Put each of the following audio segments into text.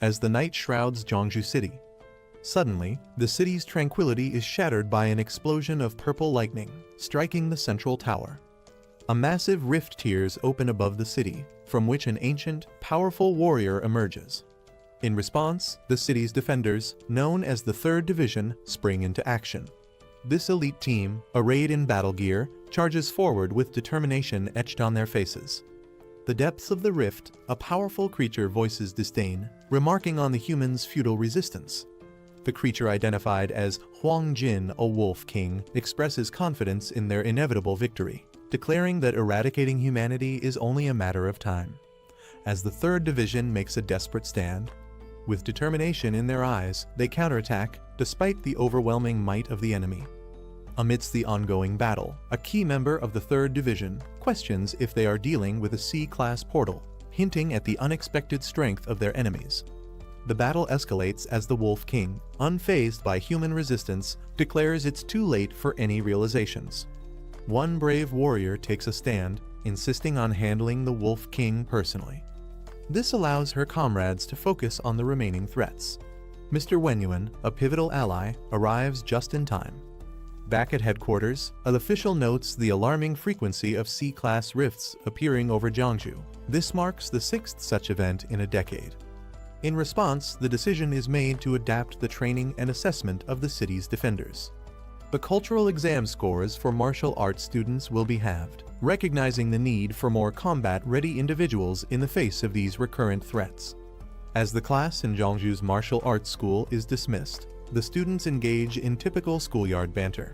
as the night shrouds Jeongju City. Suddenly, the city's tranquility is shattered by an explosion of purple lightning, striking the central tower. A massive rift tears open above the city, from which an ancient, powerful warrior emerges. In response, the city's defenders, known as the 3rd Division, spring into action. This elite team, arrayed in battle gear, charges forward with determination etched on their faces. The depths of the rift, a powerful creature voices disdain, remarking on the humans' futile resistance. The creature identified as Huang Jin, a wolf king, expresses confidence in their inevitable victory, declaring that eradicating humanity is only a matter of time. As the 3rd Division makes a desperate stand, with determination in their eyes, they counterattack, despite the overwhelming might of the enemy. Amidst the ongoing battle, a key member of the 3rd Division questions if they are dealing with a C-class portal, hinting at the unexpected strength of their enemies. The battle escalates as the Wolf King, unfazed by human resistance, declares it's too late for any realizations. One brave warrior takes a stand, insisting on handling the Wolf King personally. This allows her comrades to focus on the remaining threats. Mr. Wenyuan, a pivotal ally, arrives just in time. Back at headquarters, an official notes the alarming frequency of C-class rifts appearing over Jeongju. This marks the 6th such event in a decade. In response, the decision is made to adapt the training and assessment of the city's defenders. The cultural exam scores for martial arts students will be halved, recognizing the need for more combat-ready individuals in the face of these recurrent threats. As the class in Jeongju's martial arts school is dismissed, the students engage in typical schoolyard banter.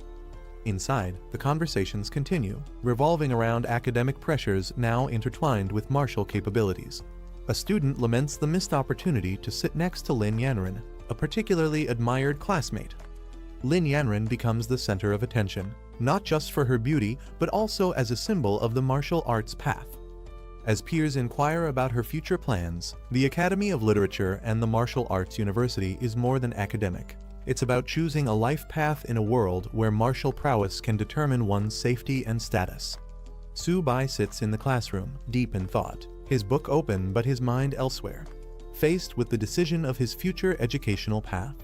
Inside, the conversations continue, revolving around academic pressures now intertwined with martial capabilities. A student laments the missed opportunity to sit next to Lin Yanren, a particularly admired classmate. Lin Yanren becomes the center of attention, not just for her beauty, but also as a symbol of the martial arts path. As peers inquire about her future plans, the Academy of Literature and the Martial Arts University is more than academic. It's about choosing a life path in a world where martial prowess can determine one's safety and status. Su Bai sits in the classroom, deep in thought, his book open but his mind elsewhere, faced with the decision of his future educational path.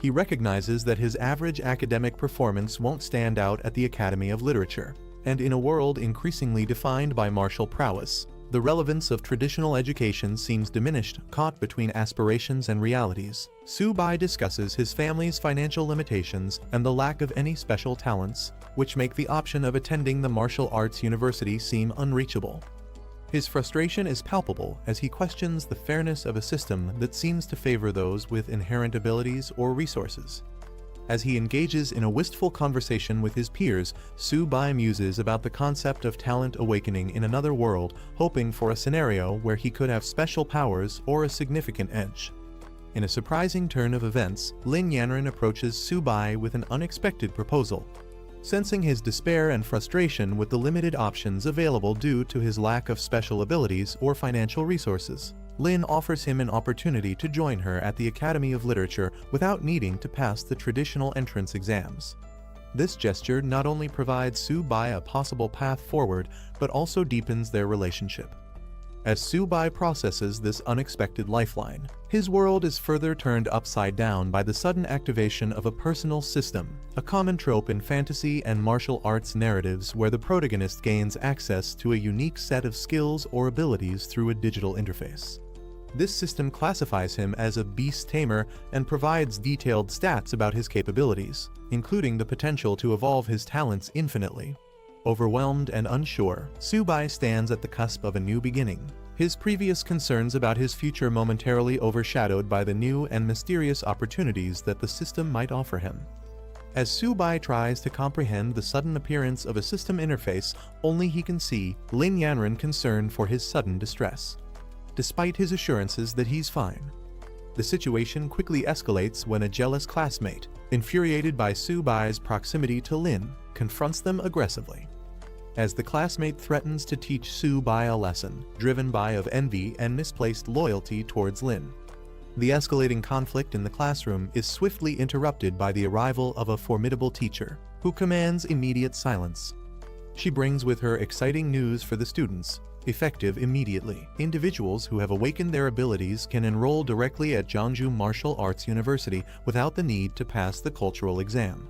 He recognizes that his average academic performance won't stand out at the Academy of Literature, and in a world increasingly defined by martial prowess, the relevance of traditional education seems diminished, caught between aspirations and realities. Su Bai discusses his family's financial limitations and the lack of any special talents, which make the option of attending the martial arts university seem unreachable. His frustration is palpable as he questions the fairness of a system that seems to favor those with inherent abilities or resources. As he engages in a wistful conversation with his peers, Su Bai muses about the concept of talent awakening in another world, hoping for a scenario where he could have special powers or a significant edge. In a surprising turn of events, Lin Yanren approaches Su Bai with an unexpected proposal. Sensing his despair and frustration with the limited options available due to his lack of special abilities or financial resources, Lin offers him an opportunity to join her at the Academy of Literature without needing to pass the traditional entrance exams. This gesture not only provides Su Bai a possible path forward, but also deepens their relationship. As Su Bai processes this unexpected lifeline, his world is further turned upside down by the sudden activation of a personal system, a common trope in fantasy and martial arts narratives where the protagonist gains access to a unique set of skills or abilities through a digital interface. This system classifies him as a beast tamer and provides detailed stats about his capabilities, including the potential to evolve his talents infinitely. Overwhelmed and unsure, Su Bai stands at the cusp of a new beginning, his previous concerns about his future momentarily overshadowed by the new and mysterious opportunities that the system might offer him. As Su Bai tries to comprehend the sudden appearance of a system interface, only he can see Lin Yanren concerned for his sudden distress. Despite his assurances that he's fine, the situation quickly escalates when a jealous classmate, infuriated by Su Bai's proximity to Lin, confronts them aggressively. As the classmate threatens to teach Su Bai a lesson, driven by of envy and misplaced loyalty towards Lin. The escalating conflict in the classroom is swiftly interrupted by the arrival of a formidable teacher, who commands immediate silence. She brings with her exciting news for the students, effective immediately. Individuals who have awakened their abilities can enroll directly at Jeongju Martial Arts University without the need to pass the cultural exam.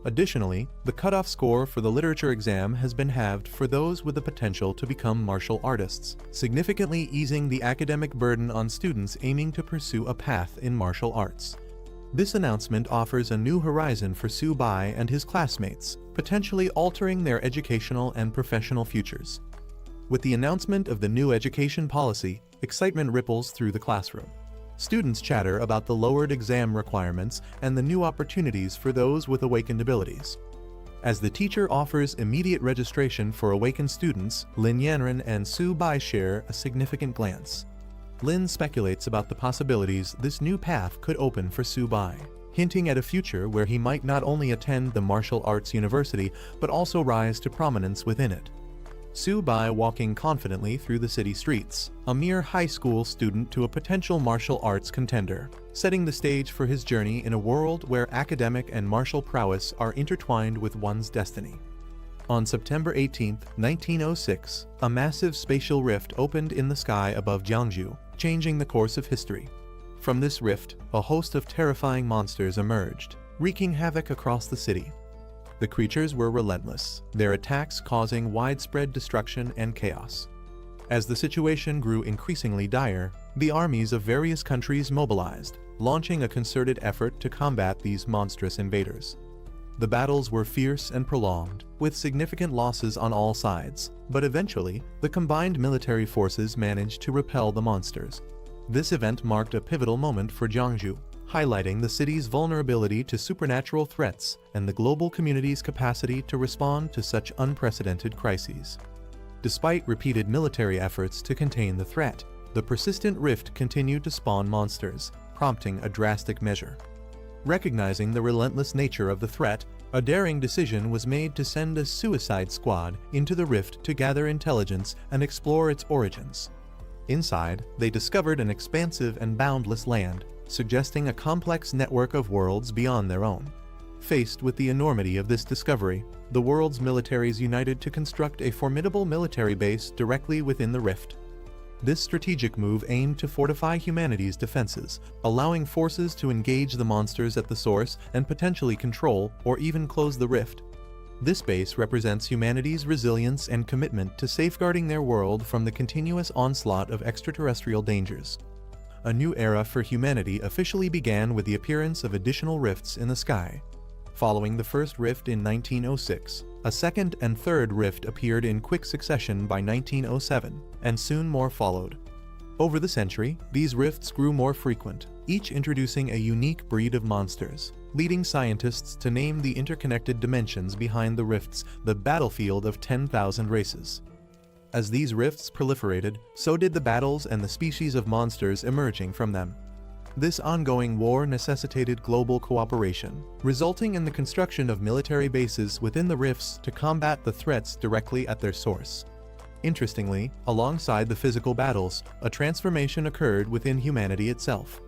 Additionally, the cutoff score for the literature exam has been halved for those with the potential to become martial artists, significantly easing the academic burden on students aiming to pursue a path in martial arts. This announcement offers a new horizon for Su Bai and his classmates, potentially altering their educational and professional futures. With the announcement of the new education policy, excitement ripples through the classroom. Students chatter about the lowered exam requirements and the new opportunities for those with awakened abilities. As the teacher offers immediate registration for awakened students, Lin Yanren and Su Bai share a significant glance. Lin speculates about the possibilities this new path could open for Su Bai, hinting at a future where he might not only attend the martial arts university but also rise to prominence within it. Su Bai walking confidently through the city streets, a mere high school student to a potential martial arts contender, setting the stage for his journey in a world where academic and martial prowess are intertwined with one's destiny. On September 18, 1906, a massive spatial rift opened in the sky above Jeongju, changing the course of history. From this rift, a host of terrifying monsters emerged, wreaking havoc across the city. The creatures were relentless, their attacks causing widespread destruction and chaos. As the situation grew increasingly dire, the armies of various countries mobilized, launching a concerted effort to combat these monstrous invaders. The battles were fierce and prolonged, with significant losses on all sides, but eventually, the combined military forces managed to repel the monsters. This event marked a pivotal moment for Jeongju, highlighting the city's vulnerability to supernatural threats and the global community's capacity to respond to such unprecedented crises. Despite repeated military efforts to contain the threat, the persistent rift continued to spawn monsters, prompting a drastic measure. Recognizing the relentless nature of the threat, a daring decision was made to send a suicide squad into the rift to gather intelligence and explore its origins. Inside, they discovered an expansive and boundless land, suggesting a complex network of worlds beyond their own. Faced with the enormity of this discovery, the world's militaries united to construct a formidable military base directly within the rift. This strategic move aimed to fortify humanity's defenses, allowing forces to engage the monsters at the source and potentially control or even close the rift. This base represents humanity's resilience and commitment to safeguarding their world from the continuous onslaught of extraterrestrial dangers. A new era for humanity officially began with the appearance of additional rifts in the sky. Following the first rift in 1906, a second and third rift appeared in quick succession by 1907, and soon more followed. Over the century, these rifts grew more frequent, each introducing a unique breed of monsters, leading scientists to name the interconnected dimensions behind the rifts the battlefield of 10,000 races. As these rifts proliferated, so did the battles and the species of monsters emerging from them. This ongoing war necessitated global cooperation, resulting in the construction of military bases within the rifts to combat the threats directly at their source. Interestingly, alongside the physical battles, a transformation occurred within humanity itself.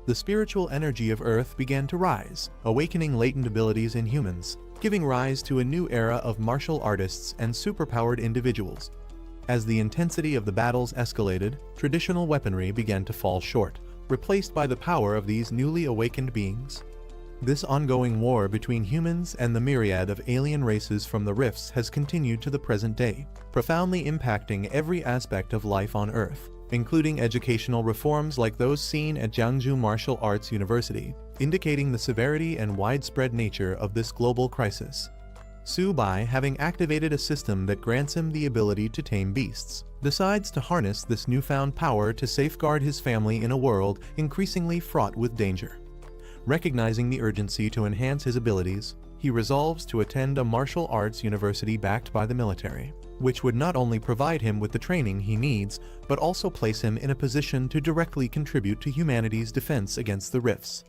The spiritual energy of Earth began to rise, awakening latent abilities in humans, giving rise to a new era of martial artists and superpowered individuals. As the intensity of the battles escalated, traditional weaponry began to fall short, replaced by the power of these newly awakened beings. This ongoing war between humans and the myriad of alien races from the rifts has continued to the present day, profoundly impacting every aspect of life on Earth, including educational reforms like those seen at Jeongju Martial Arts University, indicating the severity and widespread nature of this global crisis. Su Bai, having activated a system that grants him the ability to tame beasts, decides to harness this newfound power to safeguard his family in a world increasingly fraught with danger. Recognizing the urgency to enhance his abilities, he resolves to attend a martial arts university backed by the military, which would not only provide him with the training he needs, but also place him in a position to directly contribute to humanity's defense against the rifts.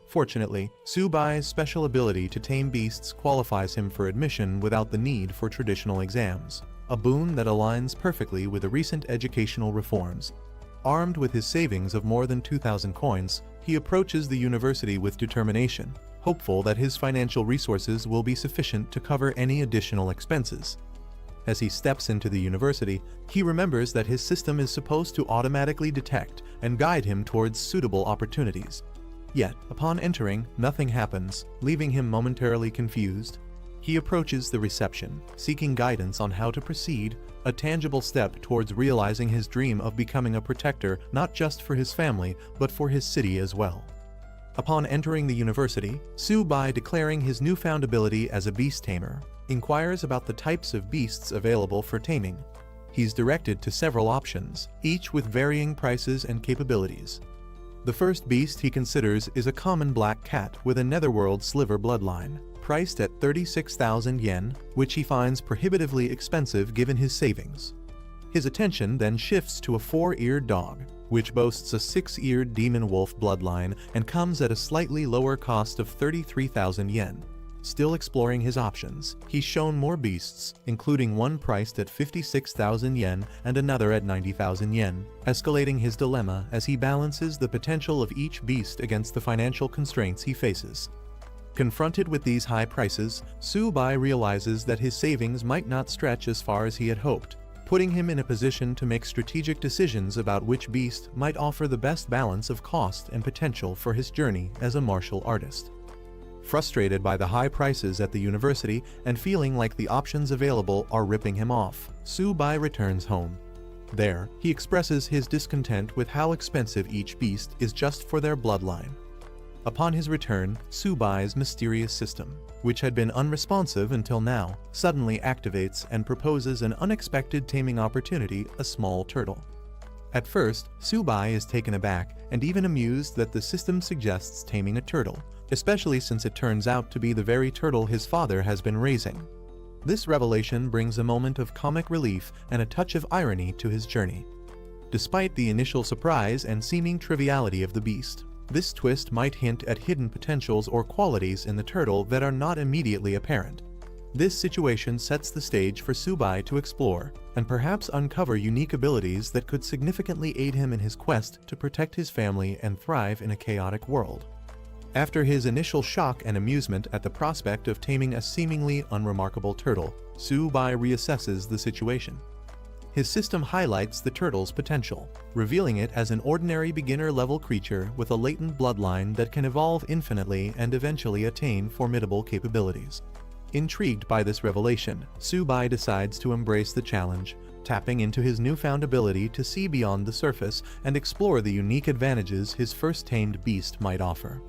Fortunately, Su Bai's special ability to tame beasts qualifies him for admission without the need for traditional exams, a boon that aligns perfectly with the recent educational reforms. Armed with his savings of more than 2,000 coins, he approaches the university with determination, hopeful that his financial resources will be sufficient to cover any additional expenses. As he steps into the university, he remembers that his system is supposed to automatically detect and guide him towards suitable opportunities. Yet, upon entering, nothing happens, leaving him momentarily confused. He approaches the reception, seeking guidance on how to proceed, a tangible step towards realizing his dream of becoming a protector not just for his family, but for his city as well. Upon entering the university, Su-bai, declaring his newfound ability as a beast tamer, inquires about the types of beasts available for taming. He's directed to several options, each with varying prices and capabilities. The first beast he considers is a common black cat with a netherworld sliver bloodline, priced at 36,000 yen, which he finds prohibitively expensive given his savings. His attention then shifts to a 4-eared dog, which boasts a 6-eared demon wolf bloodline and comes at a slightly lower cost of 33,000 yen. Still exploring his options, he's shown more beasts, including one priced at 56,000 yen and another at 90,000 yen, escalating his dilemma as he balances the potential of each beast against the financial constraints he faces. Confronted with these high prices, Su-bai realizes that his savings might not stretch as far as he had hoped, putting him in a position to make strategic decisions about which beast might offer the best balance of cost and potential for his journey as a martial artist. Frustrated by the high prices at the university and feeling like the options available are ripping him off, Su-bai returns home. There, he expresses his discontent with how expensive each beast is just for their bloodline. Upon his return, Su-bai's mysterious system, which had been unresponsive until now, suddenly activates and proposes an unexpected taming opportunity, a small turtle. At first, Su-bai is taken aback and even amused that the system suggests taming a turtle, especially since it turns out to be the very turtle his father has been raising. This revelation brings a moment of comic relief and a touch of irony to his journey. Despite the initial surprise and seeming triviality of the beast, this twist might hint at hidden potentials or qualities in the turtle that are not immediately apparent. This situation sets the stage for Su-bai to explore and perhaps uncover unique abilities that could significantly aid him in his quest to protect his family and thrive in a chaotic world. After his initial shock and amusement at the prospect of taming a seemingly unremarkable turtle, Su-bai reassesses the situation. His system highlights the turtle's potential, revealing it as an ordinary beginner-level creature with a latent bloodline that can evolve infinitely and eventually attain formidable capabilities. Intrigued by this revelation, Su-bai decides to embrace the challenge, tapping into his newfound ability to see beyond the surface and explore the unique advantages his first tamed beast might offer.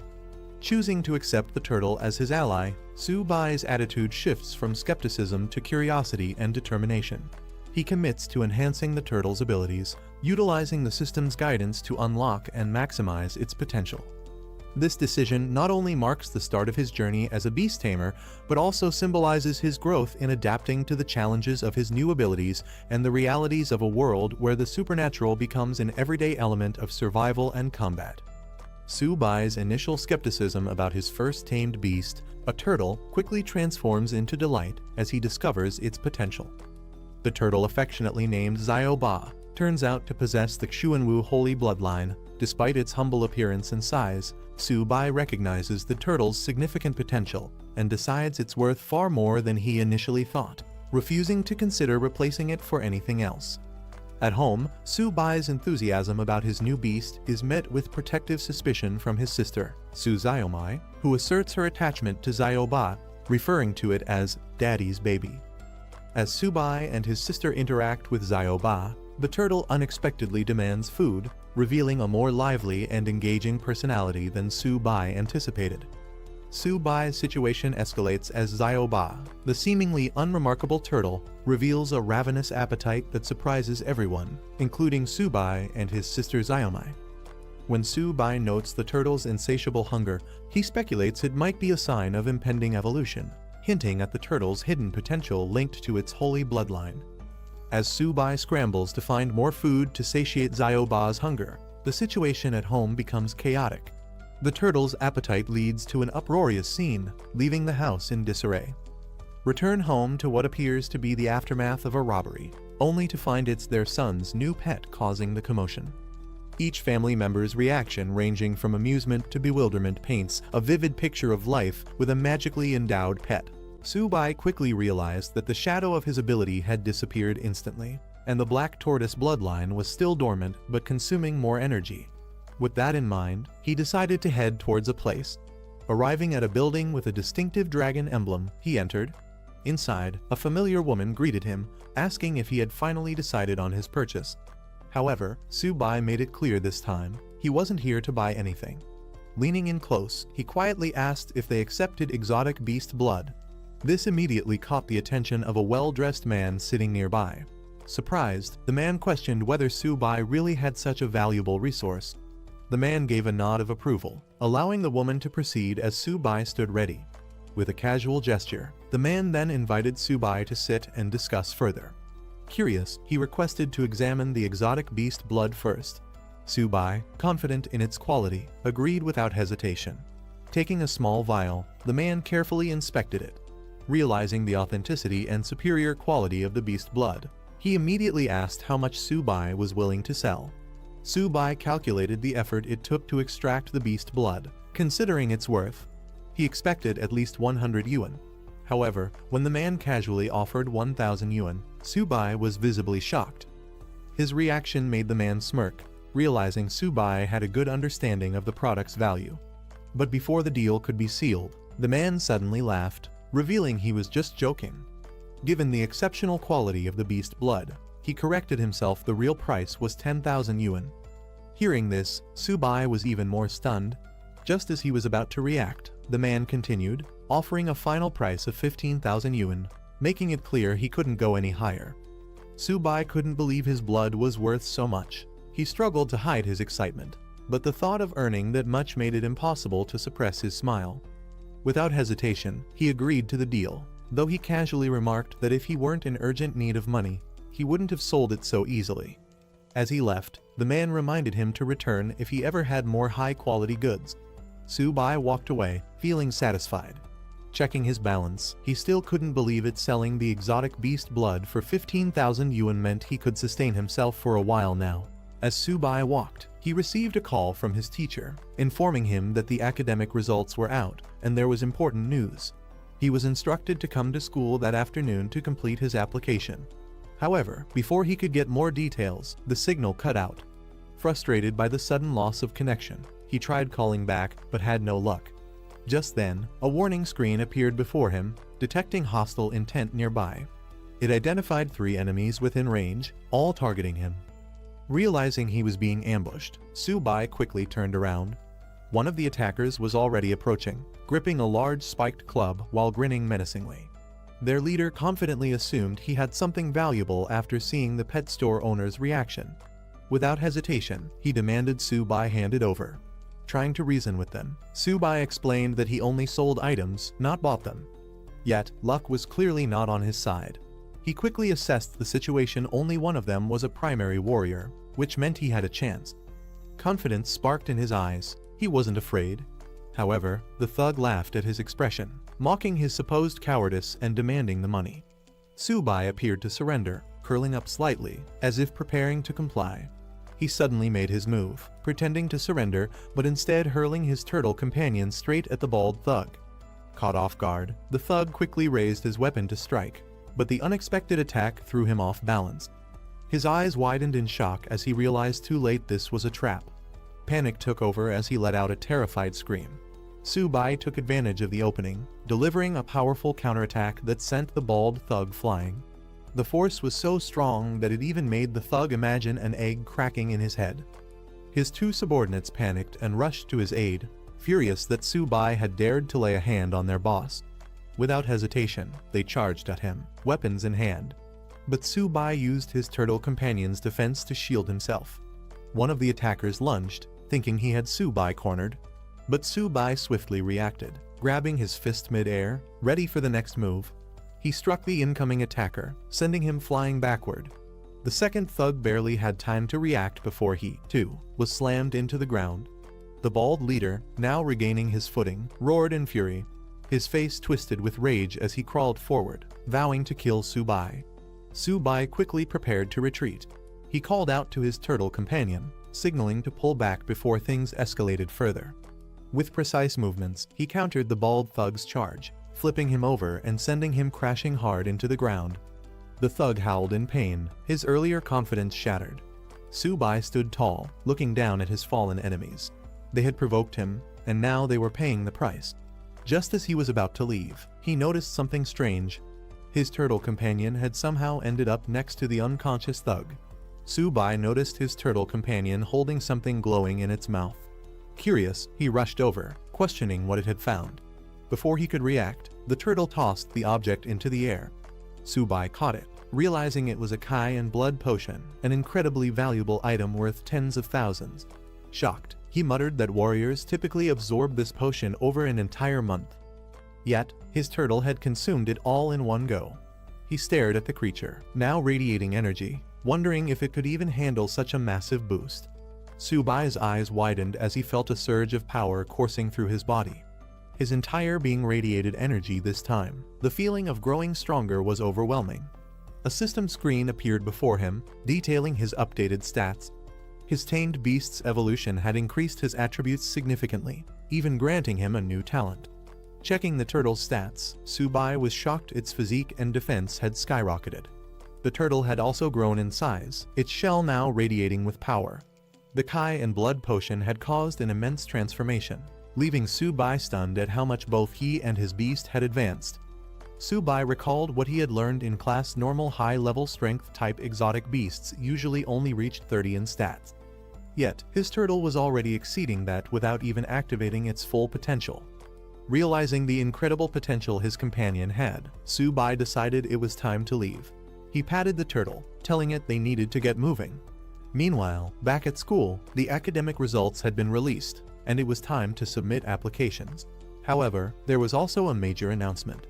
Choosing to accept the turtle as his ally, Su-bai's attitude shifts from skepticism to curiosity and determination. He commits to enhancing the turtle's abilities, utilizing the system's guidance to unlock and maximize its potential. This decision not only marks the start of his journey as a beast tamer, but also symbolizes his growth in adapting to the challenges of his new abilities and the realities of a world where the supernatural becomes an everyday element of survival and combat. Su-bai's initial skepticism about his first tamed beast, a turtle, quickly transforms into delight as he discovers its potential. The turtle, affectionately named Xiaoba, turns out to possess the Xuanwu holy bloodline. Despite its humble appearance and size, Su-bai recognizes the turtle's significant potential and decides it's worth far more than he initially thought, refusing to consider replacing it for anything else. At home, Su-bai's enthusiasm about his new beast is met with protective suspicion from his sister, Su Xiaomai, who asserts her attachment to Xiaoba, referring to it as "daddy's baby." As Su-bai and his sister interact with Xiaoba, the turtle unexpectedly demands food, revealing a more lively and engaging personality than Su-bai anticipated. Su-bai's situation escalates as Xiaoba, the seemingly unremarkable turtle, reveals a ravenous appetite that surprises everyone, including Su-bai and his sister Xiaomai. When Su-bai notes the turtle's insatiable hunger, he speculates it might be a sign of impending evolution, hinting at the turtle's hidden potential linked to its holy bloodline. As Su-bai scrambles to find more food to satiate Xiaoba's hunger, the situation at home becomes chaotic. The turtle's appetite leads to an uproarious scene, leaving the house in disarray. Return home to what appears to be the aftermath of a robbery, only to find it's their son's new pet causing the commotion. Each family member's reaction, ranging from amusement to bewilderment, paints a vivid picture of life with a magically endowed pet. Su-bai quickly realized that the shadow of his ability had disappeared instantly, and the black tortoise bloodline was still dormant but consuming more energy. With that in mind, he decided to head towards a place. Arriving at a building with a distinctive dragon emblem, he entered. Inside, a familiar woman greeted him, asking if he had finally decided on his purchase. However, Su-bai made it clear this time, he wasn't here to buy anything. Leaning in close, he quietly asked if they accepted exotic beast blood. This immediately caught the attention of a well-dressed man sitting nearby. Surprised, the man questioned whether Su-bai really had such a valuable resource. The man gave a nod of approval, allowing the woman to proceed as Su-bai stood ready. With a casual gesture, the man then invited Su-bai to sit and discuss further. Curious, he requested to examine the exotic beast blood first. Su-bai, confident in its quality, agreed without hesitation. Taking a small vial, the man carefully inspected it. Realizing the authenticity and superior quality of the beast blood, he immediately asked how much Su-bai was willing to sell. Su-bai calculated the effort it took to extract the beast blood. Considering its worth, he expected at least 100 yuan. However, when the man casually offered 1,000 yuan, Su-bai was visibly shocked. His reaction made the man smirk, realizing Su-bai had a good understanding of the product's value. But before the deal could be sealed, the man suddenly laughed, revealing he was just joking. Given the exceptional quality of the beast blood, he corrected himself. The real price was 10,000 yuan. Hearing this, Su-bai was even more stunned. Just as he was about to react, the man continued, offering a final price of 15,000 yuan, making it clear he couldn't go any higher. Su-bai couldn't believe his blood was worth so much. He struggled to hide his excitement, but the thought of earning that much made it impossible to suppress his smile. Without hesitation, he agreed to the deal, though he casually remarked that if he weren't in urgent need of money, he wouldn't have sold it so easily. As he left, the man reminded him to return if he ever had more high-quality goods. Su-bai walked away, feeling satisfied. Checking his balance, he still couldn't believe it. Selling the exotic beast blood for 15,000 yuan meant he could sustain himself for a while now. As Su-bai walked, he received a call from his teacher, informing him that the academic results were out, and there was important news. He was instructed to come to school that afternoon to complete his application. However, before he could get more details, the signal cut out. Frustrated by the sudden loss of connection, he tried calling back but had no luck. Just then, a warning screen appeared before him, detecting hostile intent nearby. It identified 3 enemies within range, all targeting him. Realizing he was being ambushed, Su-bai quickly turned around. One of the attackers was already approaching, gripping a large spiked club while grinning menacingly. Their leader confidently assumed he had something valuable after seeing the pet store owner's reaction. Without hesitation, he demanded Su-bai hand it over. Trying to reason with them, Su-bai explained that he only sold items, not bought them. Yet, luck was clearly not on his side. He quickly assessed the situation. Only one of them was a primary warrior, which meant he had a chance. Confidence sparked in his eyes. He wasn't afraid. However, the thug laughed at his expression, mocking his supposed cowardice and demanding the money. Su-bai appeared to surrender, curling up slightly, as if preparing to comply. He suddenly made his move, pretending to surrender, but instead hurling his turtle companion straight at the bald thug. Caught off guard, the thug quickly raised his weapon to strike, but the unexpected attack threw him off balance. His eyes widened in shock as he realized too late this was a trap. Panic took over as he let out a terrified scream. Su-bai took advantage of the opening, delivering a powerful counterattack that sent the bald thug flying. The force was so strong that it even made the thug imagine an egg cracking in his head. His 2 subordinates panicked and rushed to his aid, furious that Su-bai had dared to lay a hand on their boss. Without hesitation, they charged at him, weapons in hand. But Su-bai used his turtle companion's defense to shield himself. One of the attackers lunged, thinking he had Su-bai cornered. But Su-bai swiftly reacted, grabbing his fist mid-air, ready for the next move. He struck the incoming attacker, sending him flying backward. The second thug barely had time to react before he, too, was slammed into the ground. The bald leader, now regaining his footing, roared in fury. His face twisted with rage as he crawled forward, vowing to kill Su-bai. Su-bai quickly prepared to retreat. He called out to his turtle companion, signaling to pull back before things escalated further. With precise movements, he countered the bald thug's charge, flipping him over and sending him crashing hard into the ground. The thug howled in pain, his earlier confidence shattered. Su-bai stood tall, looking down at his fallen enemies. They had provoked him, and now they were paying the price. Just as he was about to leave, he noticed something strange. His turtle companion had somehow ended up next to the unconscious thug. Su-bai noticed his turtle companion holding something glowing in its mouth. Curious, he rushed over, questioning what it had found. Before he could react, the turtle tossed the object into the air. Su-bai caught it, realizing it was a kai and blood potion, an incredibly valuable item worth tens of thousands. Shocked, he muttered that warriors typically absorb this potion over an entire month. Yet, his turtle had consumed it all in one go. He stared at the creature, now radiating energy, wondering if it could even handle such a massive boost. Su-bai's eyes widened as he felt a surge of power coursing through his body. His entire being radiated energy this time. The feeling of growing stronger was overwhelming. A system screen appeared before him, detailing his updated stats. His tamed beast's evolution had increased his attributes significantly, even granting him a new talent. Checking the turtle's stats, Su-bai was shocked its physique and defense had skyrocketed. The turtle had also grown in size, its shell now radiating with power. The kai and blood potion had caused an immense transformation, leaving Su-bai stunned at how much both he and his beast had advanced. Su-bai recalled what he had learned in class. Normal high-level strength type exotic beasts usually only reached 30 in stats. Yet, his turtle was already exceeding that without even activating its full potential. Realizing the incredible potential his companion had, Su-bai decided it was time to leave. He patted the turtle, telling it they needed to get moving. Meanwhile, back at school, the academic results had been released, and it was time to submit applications. However, there was also a major announcement.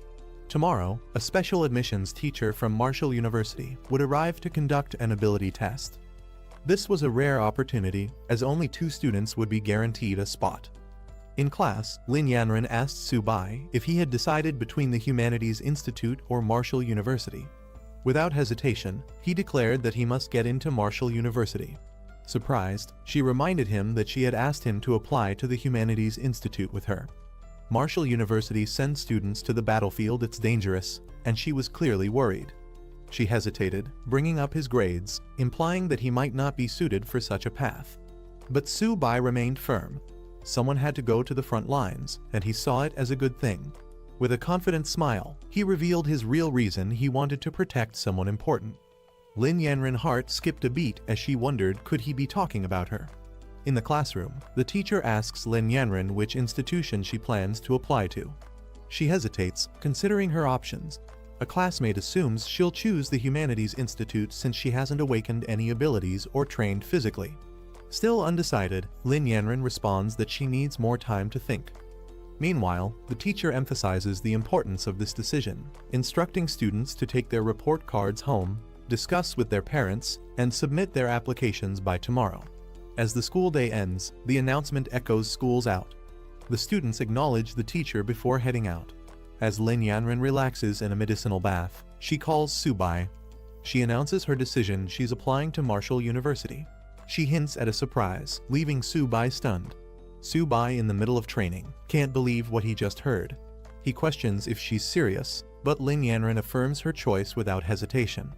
Tomorrow, a special admissions teacher from Marshall University would arrive to conduct an ability test. This was a rare opportunity, as only 2 students would be guaranteed a spot. In class, Lin Yanren asked Su-bai if he had decided between the Humanities Institute or Marshall University. Without hesitation, he declared that he must get into Marshall University. Surprised, she reminded him that she had asked him to apply to the Humanities Institute with her. Marshall University sends students to the battlefield. It's dangerous, and she was clearly worried. She hesitated, bringing up his grades, implying that he might not be suited for such a path. But Su-bai remained firm. Someone had to go to the front lines, and he saw it as a good thing. With a confident smile, he revealed his real reason: he wanted to protect someone important. Lin Yanren's heart skipped a beat as she wondered, could he be talking about her? In the classroom, the teacher asks Lin Yanren which institution she plans to apply to. She hesitates, considering her options. A classmate assumes she'll choose the Humanities Institute since she hasn't awakened any abilities or trained physically. Still undecided, Lin Yanren responds that she needs more time to think. Meanwhile, the teacher emphasizes the importance of this decision, instructing students to take their report cards home, discuss with their parents, and submit their applications by tomorrow. As the school day ends, the announcement echoes schools out. The students acknowledge the teacher before heading out. As Lin Yanren relaxes in a medicinal bath, she calls Su-bai. She announces her decision: she's applying to Marshall University. She hints at a surprise, leaving Su-bai stunned. Su-bai, in the middle of training, can't believe what he just heard. He questions if she's serious, but Lin Yanren affirms her choice without hesitation.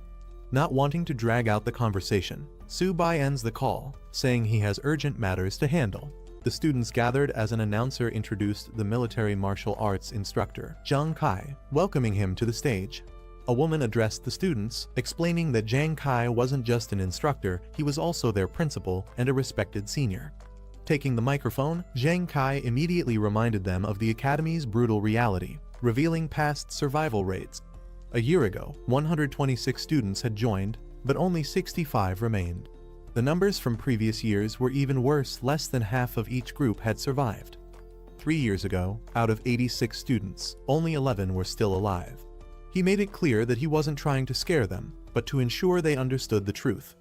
Not wanting to drag out the conversation, Su-bai ends the call, saying he has urgent matters to handle. The students gathered as an announcer introduced the military martial arts instructor, Zhang Kai, welcoming him to the stage. A woman addressed the students, explaining that Zhang Kai wasn't just an instructor, he was also their principal and a respected senior. Taking the microphone, Zhang Kai immediately reminded them of the academy's brutal reality, revealing past survival rates. A year ago, 126 students had joined, but only 65 remained. The numbers from previous years were even worse: less than half of each group had survived. 3 years ago, out of 86 students, only 11 were still alive. He made it clear that he wasn't trying to scare them, but to ensure they understood the truth.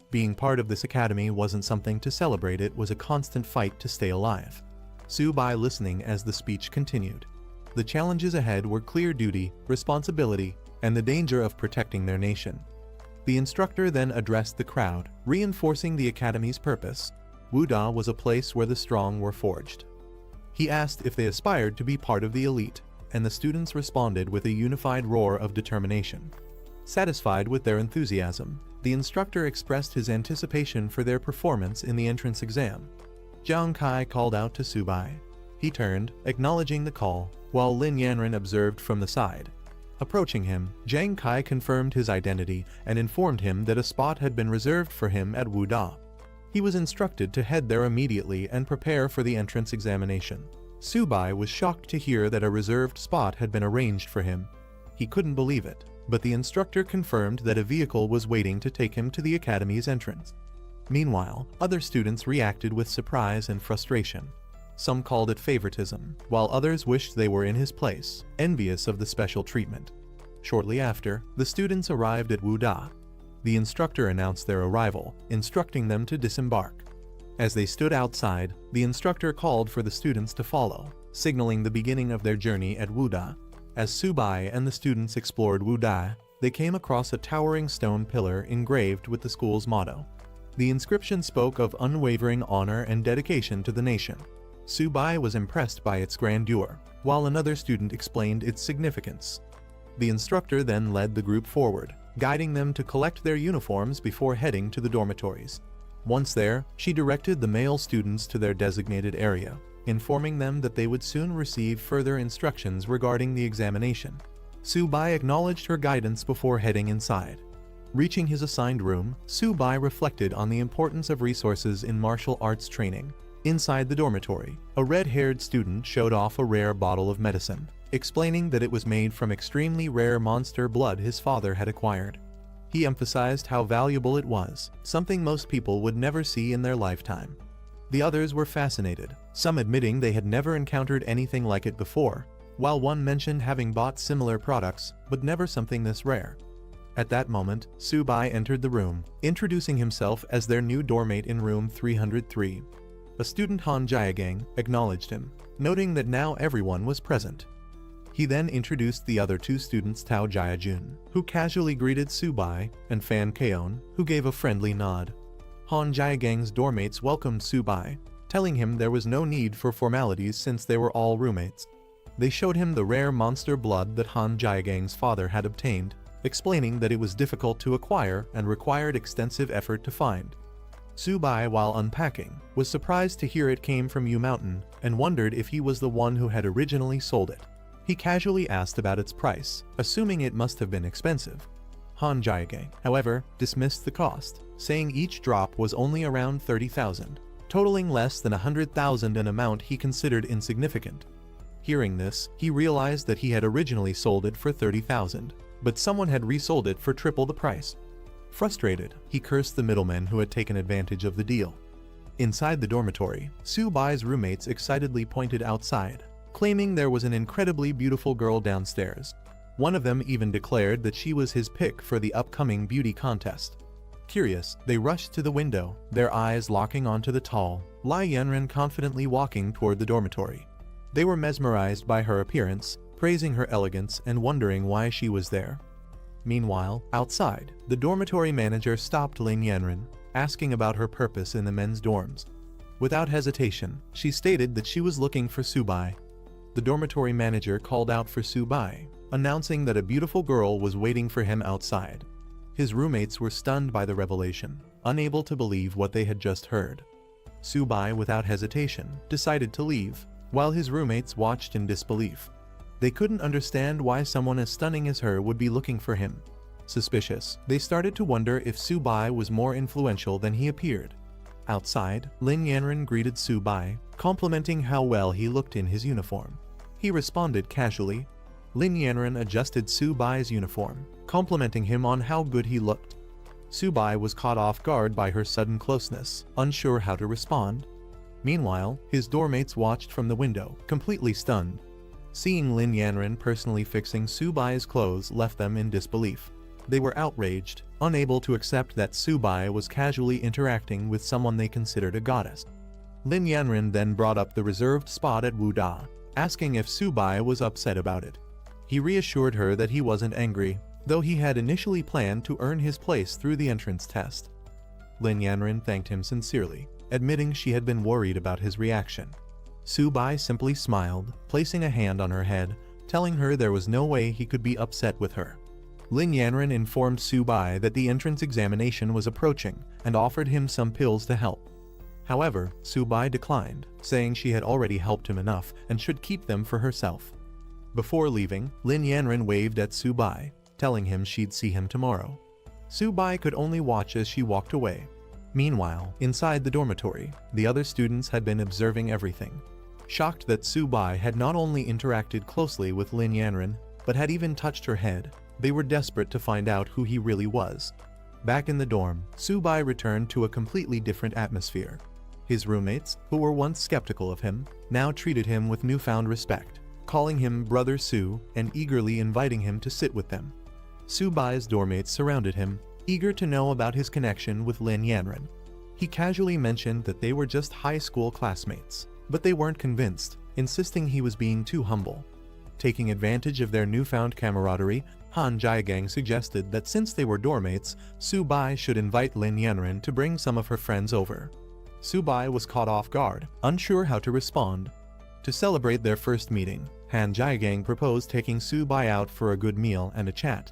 Being part of this academy wasn't something to celebrate, it was a constant fight to stay alive. Su-bai listening as the speech continued. The challenges ahead were clear: duty, responsibility, and the danger of protecting their nation. The instructor then addressed the crowd, reinforcing the academy's purpose. Wuda was a place where the strong were forged. He asked if they aspired to be part of the elite. and the students responded with a unified roar of determination. Satisfied with their enthusiasm, the instructor expressed his anticipation for their performance in the entrance exam. Jiang Kai called out to Subai. He turned, acknowledging the call, while Lin Yanren observed from the side. Approaching him, Jiang Kai confirmed his identity and informed him that a spot had been reserved for him at Wuda. He was instructed to head there immediately and prepare for the entrance examination. Subai was shocked to hear that a reserved spot had been arranged for him. He couldn't believe it, but the instructor confirmed that a vehicle was waiting to take him to the academy's entrance. Meanwhile, other students reacted with surprise and frustration. Some called it favoritism, while others wished they were in his place, envious of the special treatment. Shortly after, the students arrived at Wuda. The instructor announced their arrival, instructing them to disembark. As they stood outside, the instructor called for the students to follow, signaling the beginning of their journey at Wuda. As Subai and the students explored Wuda, they came across a towering stone pillar engraved with the school's motto. The inscription spoke of unwavering honor and dedication to the nation. Subai was impressed by its grandeur, while another student explained its significance. The instructor then led the group forward, guiding them to collect their uniforms before heading to the dormitories. Once there, she directed the male students to their designated area, informing them that they would soon receive further instructions regarding the examination. Subai acknowledged her guidance before heading inside. Reaching his assigned room, Subai reflected on the importance of resources in martial arts training. Inside the dormitory, a red-haired student showed off a rare bottle of medicine, explaining that it was made from extremely rare monster blood his father had acquired. He emphasized how valuable it was, something most people would never see in their lifetime. The others were fascinated, some admitting they had never encountered anything like it before, while one mentioned having bought similar products, but never something this rare. At that moment, Subai entered the room, introducing himself as their new doormate in room 303. A student Han Jiagang acknowledged him, noting that now everyone was present. He then introduced the other two students Tao Jiajun, who casually greeted Subai, and Fan Keon, who gave a friendly nod. Han Jiagang's doormates welcomed Subai, telling him there was no need for formalities since they were all roommates. They showed him the rare monster blood that Han Jiagang's father had obtained, explaining that it was difficult to acquire and required extensive effort to find. Subai, while unpacking, was surprised to hear it came from Yu Mountain and wondered if he was the one who had originally sold it. He casually asked about its price, assuming it must have been expensive. Han Jiagang, however, dismissed the cost, saying each drop was only around 30,000, totaling less than 100,000, an amount he considered insignificant. Hearing this, he realized that he had originally sold it for 30,000, but someone had resold it for triple the price. Frustrated, he cursed the middlemen who had taken advantage of the deal. Inside the dormitory, Subai's roommates excitedly pointed outside, claiming there was an incredibly beautiful girl downstairs. One of them even declared that she was his pick for the upcoming beauty contest. Curious, they rushed to the window, their eyes locking onto the tall, Lai Yanren confidently walking toward the dormitory. They were mesmerized by her appearance, praising her elegance and wondering why she was there. Meanwhile, outside, the dormitory manager stopped Lin Yanren, asking about her purpose in the men's dorms. Without hesitation, she stated that she was looking for Subai. The dormitory manager called out for Subai, announcing that a beautiful girl was waiting for him outside. His roommates were stunned by the revelation, unable to believe what they had just heard. Subai, without hesitation, decided to leave, while his roommates watched in disbelief. They couldn't understand why someone as stunning as her would be looking for him. Suspicious, they started to wonder if Subai was more influential than he appeared. Outside, Lin Yanren greeted Subai, complimenting how well he looked in his uniform. He responded casually. Lin Yanren adjusted Subai's uniform, complimenting him on how good he looked. Subai was caught off guard by her sudden closeness, unsure how to respond. Meanwhile, his doormates watched from the window, completely stunned. Seeing Lin Yanren personally fixing Subai's clothes left them in disbelief. They were outraged, unable to accept that Subai was casually interacting with someone they considered a goddess. Lin Yanren then brought up the reserved spot at Wuda, asking if Subai was upset about it. He reassured her that he wasn't angry, though he had initially planned to earn his place through the entrance test. Lin Yanren thanked him sincerely, admitting she had been worried about his reaction. Subai simply smiled, placing a hand on her head, telling her there was no way he could be upset with her. Lin Yanren informed Su-bai that the entrance examination was approaching and offered him some pills to help. However, Su-bai declined, saying she had already helped him enough and should keep them for herself. Before leaving, Lin Yanren waved at Su-bai, telling him she'd see him tomorrow. Su-bai could only watch as she walked away. Meanwhile, inside the dormitory, the other students had been observing everything. Shocked that Su-bai had not only interacted closely with Lin Yanren, but had even touched her head, they were desperate to find out who he really was. Back in the dorm, Su-bai returned to a completely different atmosphere. His roommates, who were once skeptical of him, now treated him with newfound respect, calling him Brother Su and eagerly inviting him to sit with them. Su-bai's dormmates surrounded him, eager to know about his connection with Lin Yanren. He casually mentioned that they were just high school classmates, but they weren't convinced, insisting he was being too humble. Taking advantage of their newfound camaraderie, Han Jiagang suggested that since they were dormmates, Su-bai should invite Lin Yanren to bring some of her friends over. Su-bai was caught off guard, unsure how to respond. To celebrate their first meeting, Han Jiagang proposed taking Su-bai out for a good meal and a chat.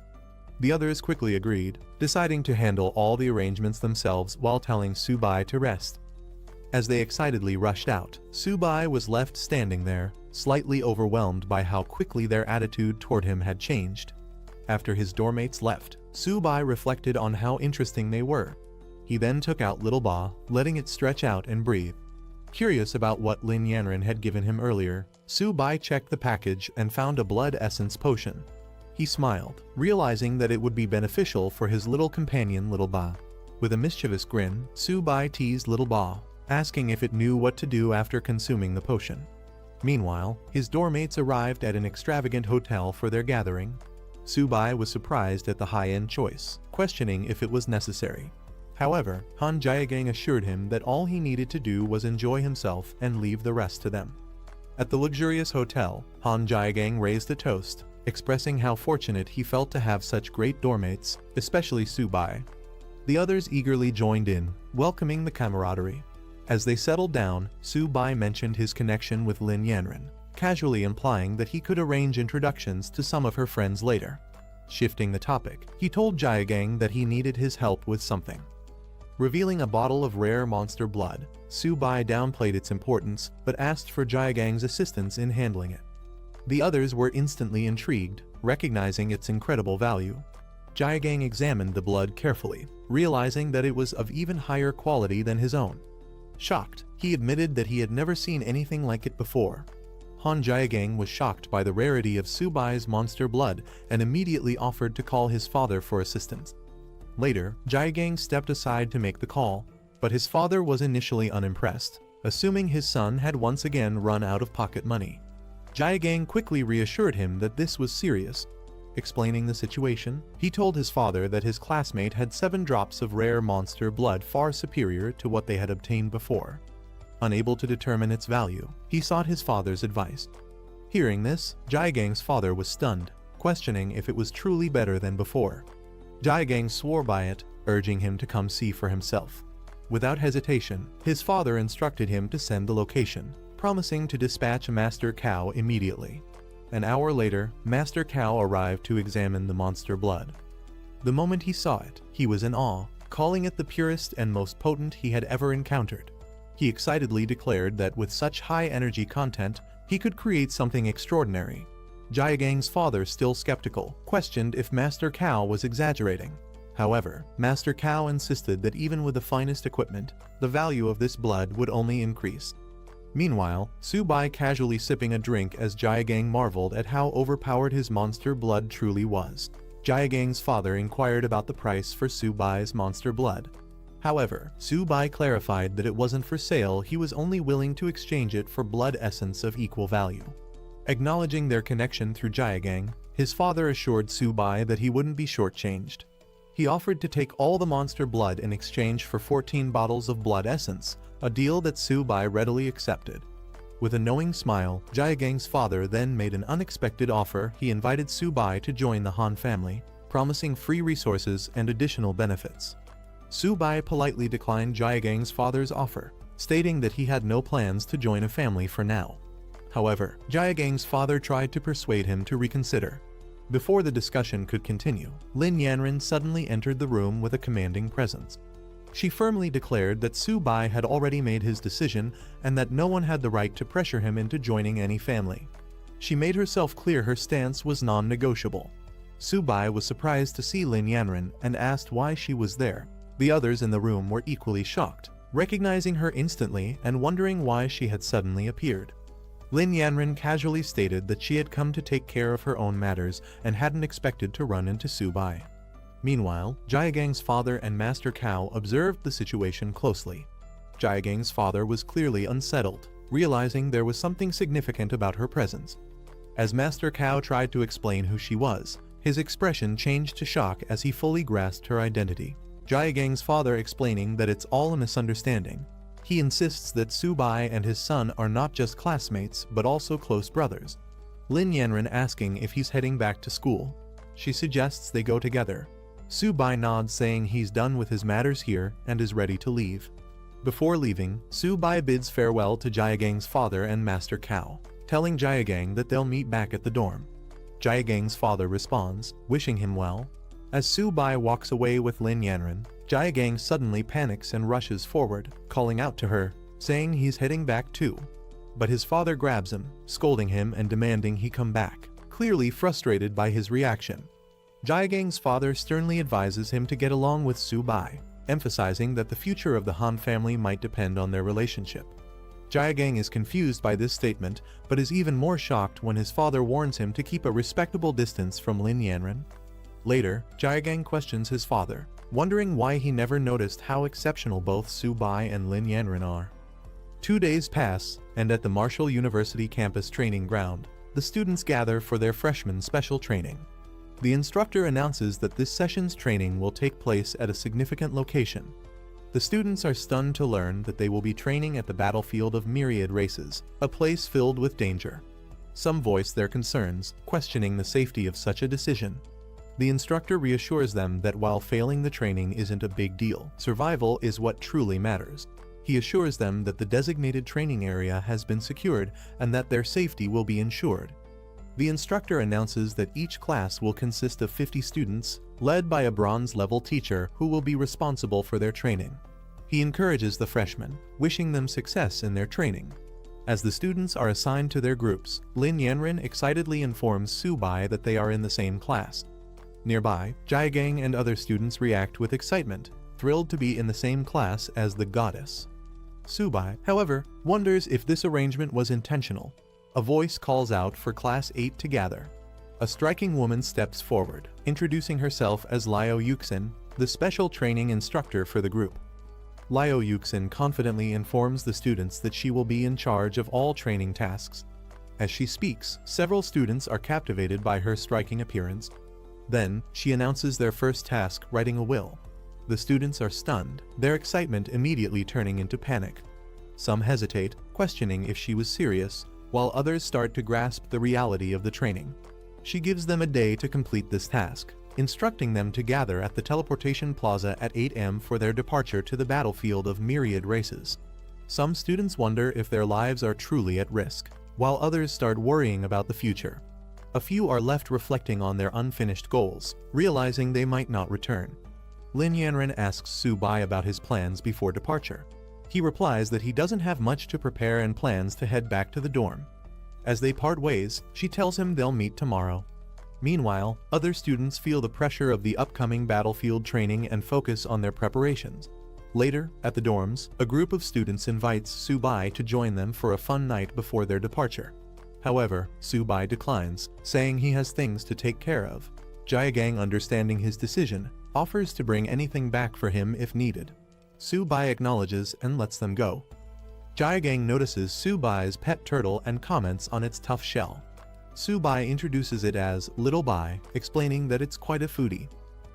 The others quickly agreed, deciding to handle all the arrangements themselves while telling Su-bai to rest. As they excitedly rushed out, Su-bai was left standing there, slightly overwhelmed by how quickly their attitude toward him had changed. After his dormmates left, Su-bai reflected on how interesting they were. He then took out Little Ba, letting it stretch out and breathe. Curious about what Lin Yanren had given him earlier, Su-bai checked the package and found a blood essence potion. He smiled, realizing that it would be beneficial for his little companion Little Ba. With a mischievous grin, Su-bai teased Little Ba, asking if it knew what to do after consuming the potion. Meanwhile, his dormmates arrived at an extravagant hotel for their gathering. Su-bai was surprised at the high-end choice, questioning if it was necessary. However, Han Jiagang assured him that all he needed to do was enjoy himself and leave the rest to them. At the luxurious hotel, Han Jiagang raised a toast, expressing how fortunate he felt to have such great dormmates, especially Su-bai. The others eagerly joined in, welcoming the camaraderie. As they settled down, Su-bai mentioned his connection with Lin Yanren, casually implying that he could arrange introductions to some of her friends later. Shifting the topic, he told Jiagang that he needed his help with something. Revealing a bottle of rare monster blood, Su-bai downplayed its importance but asked for Jiagang's assistance in handling it. The others were instantly intrigued, recognizing its incredible value. Jiagang examined the blood carefully, realizing that it was of even higher quality than his own. Shocked, he admitted that he had never seen anything like it before. Han Jiagang was shocked by the rarity of Su-bai's monster blood and immediately offered to call his father for assistance. Later, Jiagang stepped aside to make the call, but his father was initially unimpressed, assuming his son had once again run out of pocket money. Jiagang quickly reassured him that this was serious. Explaining the situation, he told his father that his classmate had 7 drops of rare monster blood far superior to what they had obtained before. Unable to determine its value, he sought his father's advice. Hearing this, Jiagang's father was stunned, questioning if it was truly better than before. Jiagang swore by it, urging him to come see for himself. Without hesitation, his father instructed him to send the location, promising to dispatch Master Cow immediately. An hour later, Master Cow arrived to examine the monster blood. The moment he saw it, he was in awe, calling it the purest and most potent he had ever encountered. He excitedly declared that with such high energy content, he could create something extraordinary. Jiagang's father, still skeptical, questioned if Master Cow was exaggerating. However, Master Cow insisted that even with the finest equipment, the value of this blood would only increase. Meanwhile, Su-bai casually sipping a drink as Jiagang marveled at how overpowered his monster blood truly was. Jiagang's father inquired about the price for Su-bai's monster blood. However, Su-bai clarified that it wasn't for sale, he was only willing to exchange it for blood essence of equal value. Acknowledging their connection through Jiagang, his father assured Su-bai that he wouldn't be shortchanged. He offered to take all the monster blood in exchange for 14 bottles of blood essence, a deal that Su-bai readily accepted. With a knowing smile, Jiagang's father then made an unexpected offer. He invited Su-bai to join the Han family, promising free resources and additional benefits. Su-bai politely declined Jiagang's father's offer, stating that he had no plans to join a family for now. However, Jaegang's father tried to persuade him to reconsider. Before the discussion could continue, Lin Yanren suddenly entered the room with a commanding presence. She firmly declared that Su-bai had already made his decision and that no one had the right to pressure him into joining any family. She made herself clear her stance was non-negotiable. Su-bai was surprised to see Lin Yanren and asked why she was there. The others in the room were equally shocked, recognizing her instantly and wondering why she had suddenly appeared. Lin Yanren casually stated that she had come to take care of her own matters and hadn't expected to run into Su-bai. Meanwhile, Jaegang's father and Master Cao observed the situation closely. Jaegang's father was clearly unsettled, realizing there was something significant about her presence. As Master Cao tried to explain who she was, his expression changed to shock as he fully grasped her identity. Jaegang's father explaining that it's all a misunderstanding. He insists that Su-bai and his son are not just classmates but also close brothers. Lin Yanren asking if he's heading back to school. She suggests they go together. Su-bai nods saying he's done with his matters here and is ready to leave. Before leaving, Su-bai bids farewell to Jaegang's father and Master Cao, telling Jaegang that they'll meet back at the dorm. Jaegang's father responds, wishing him well. As Su-bai walks away with Lin Yanren, Jaegang suddenly panics and rushes forward, calling out to her, saying he's heading back too. But his father grabs him, scolding him and demanding he come back, clearly frustrated by his reaction. Jaegang's father sternly advises him to get along with Su-bai, emphasizing that the future of the Han family might depend on their relationship. Jaegang is confused by this statement, but is even more shocked when his father warns him to keep a respectable distance from Lin Yanren. Later, Jaegang questions his father, wondering why he never noticed how exceptional both Su-bai and Lin Yanren are. 2 days pass, and at the Marshall University campus training ground, the students gather for their freshman special training. The instructor announces that this session's training will take place at a significant location. The students are stunned to learn that they will be training at the battlefield of myriad races, a place filled with danger. Some voice their concerns, questioning the safety of such a decision. The instructor reassures them that while failing the training isn't a big deal, survival is what truly matters. He assures them that the designated training area has been secured and that their safety will be ensured. The instructor announces that each class will consist of 50 students, led by a bronze-level teacher who will be responsible for their training. He encourages the freshmen, wishing them success in their training. As the students are assigned to their groups, Lin Yanren excitedly informs Su-bai that they are in the same class. Nearby, Jaegang and other students react with excitement, thrilled to be in the same class as the goddess. Su-bai, however, wonders if this arrangement was intentional. A voice calls out for Class 8 to gather. A striking woman steps forward, introducing herself as Liao Yuxin, the special training instructor for the group. Liao Yuxin confidently informs the students that she will be in charge of all training tasks. As she speaks, several students are captivated by her striking appearance. Then, she announces their first task, writing a will. The students are stunned, their excitement immediately turning into panic. Some hesitate, questioning if she was serious, while others start to grasp the reality of the training. She gives them a day to complete this task, instructing them to gather at the teleportation plaza at 8 am for their departure to the battlefield of myriad races. Some students wonder if their lives are truly at risk, while others start worrying about the future. A few are left reflecting on their unfinished goals, realizing they might not return. Lin Yanren asks Su-bai about his plans before departure. He replies that he doesn't have much to prepare and plans to head back to the dorm. As they part ways, she tells him they'll meet tomorrow. Meanwhile, other students feel the pressure of the upcoming battlefield training and focus on their preparations. Later, at the dorms, a group of students invites Su-bai to join them for a fun night before their departure. However, Su-bai declines, saying he has things to take care of. Jaegang, understanding his decision, offers to bring anything back for him if needed. Su-bai acknowledges and lets them go. Jaegang notices Su-bai's pet turtle and comments on its tough shell. Su-bai introduces it as Little Bai, explaining that it's quite a foodie.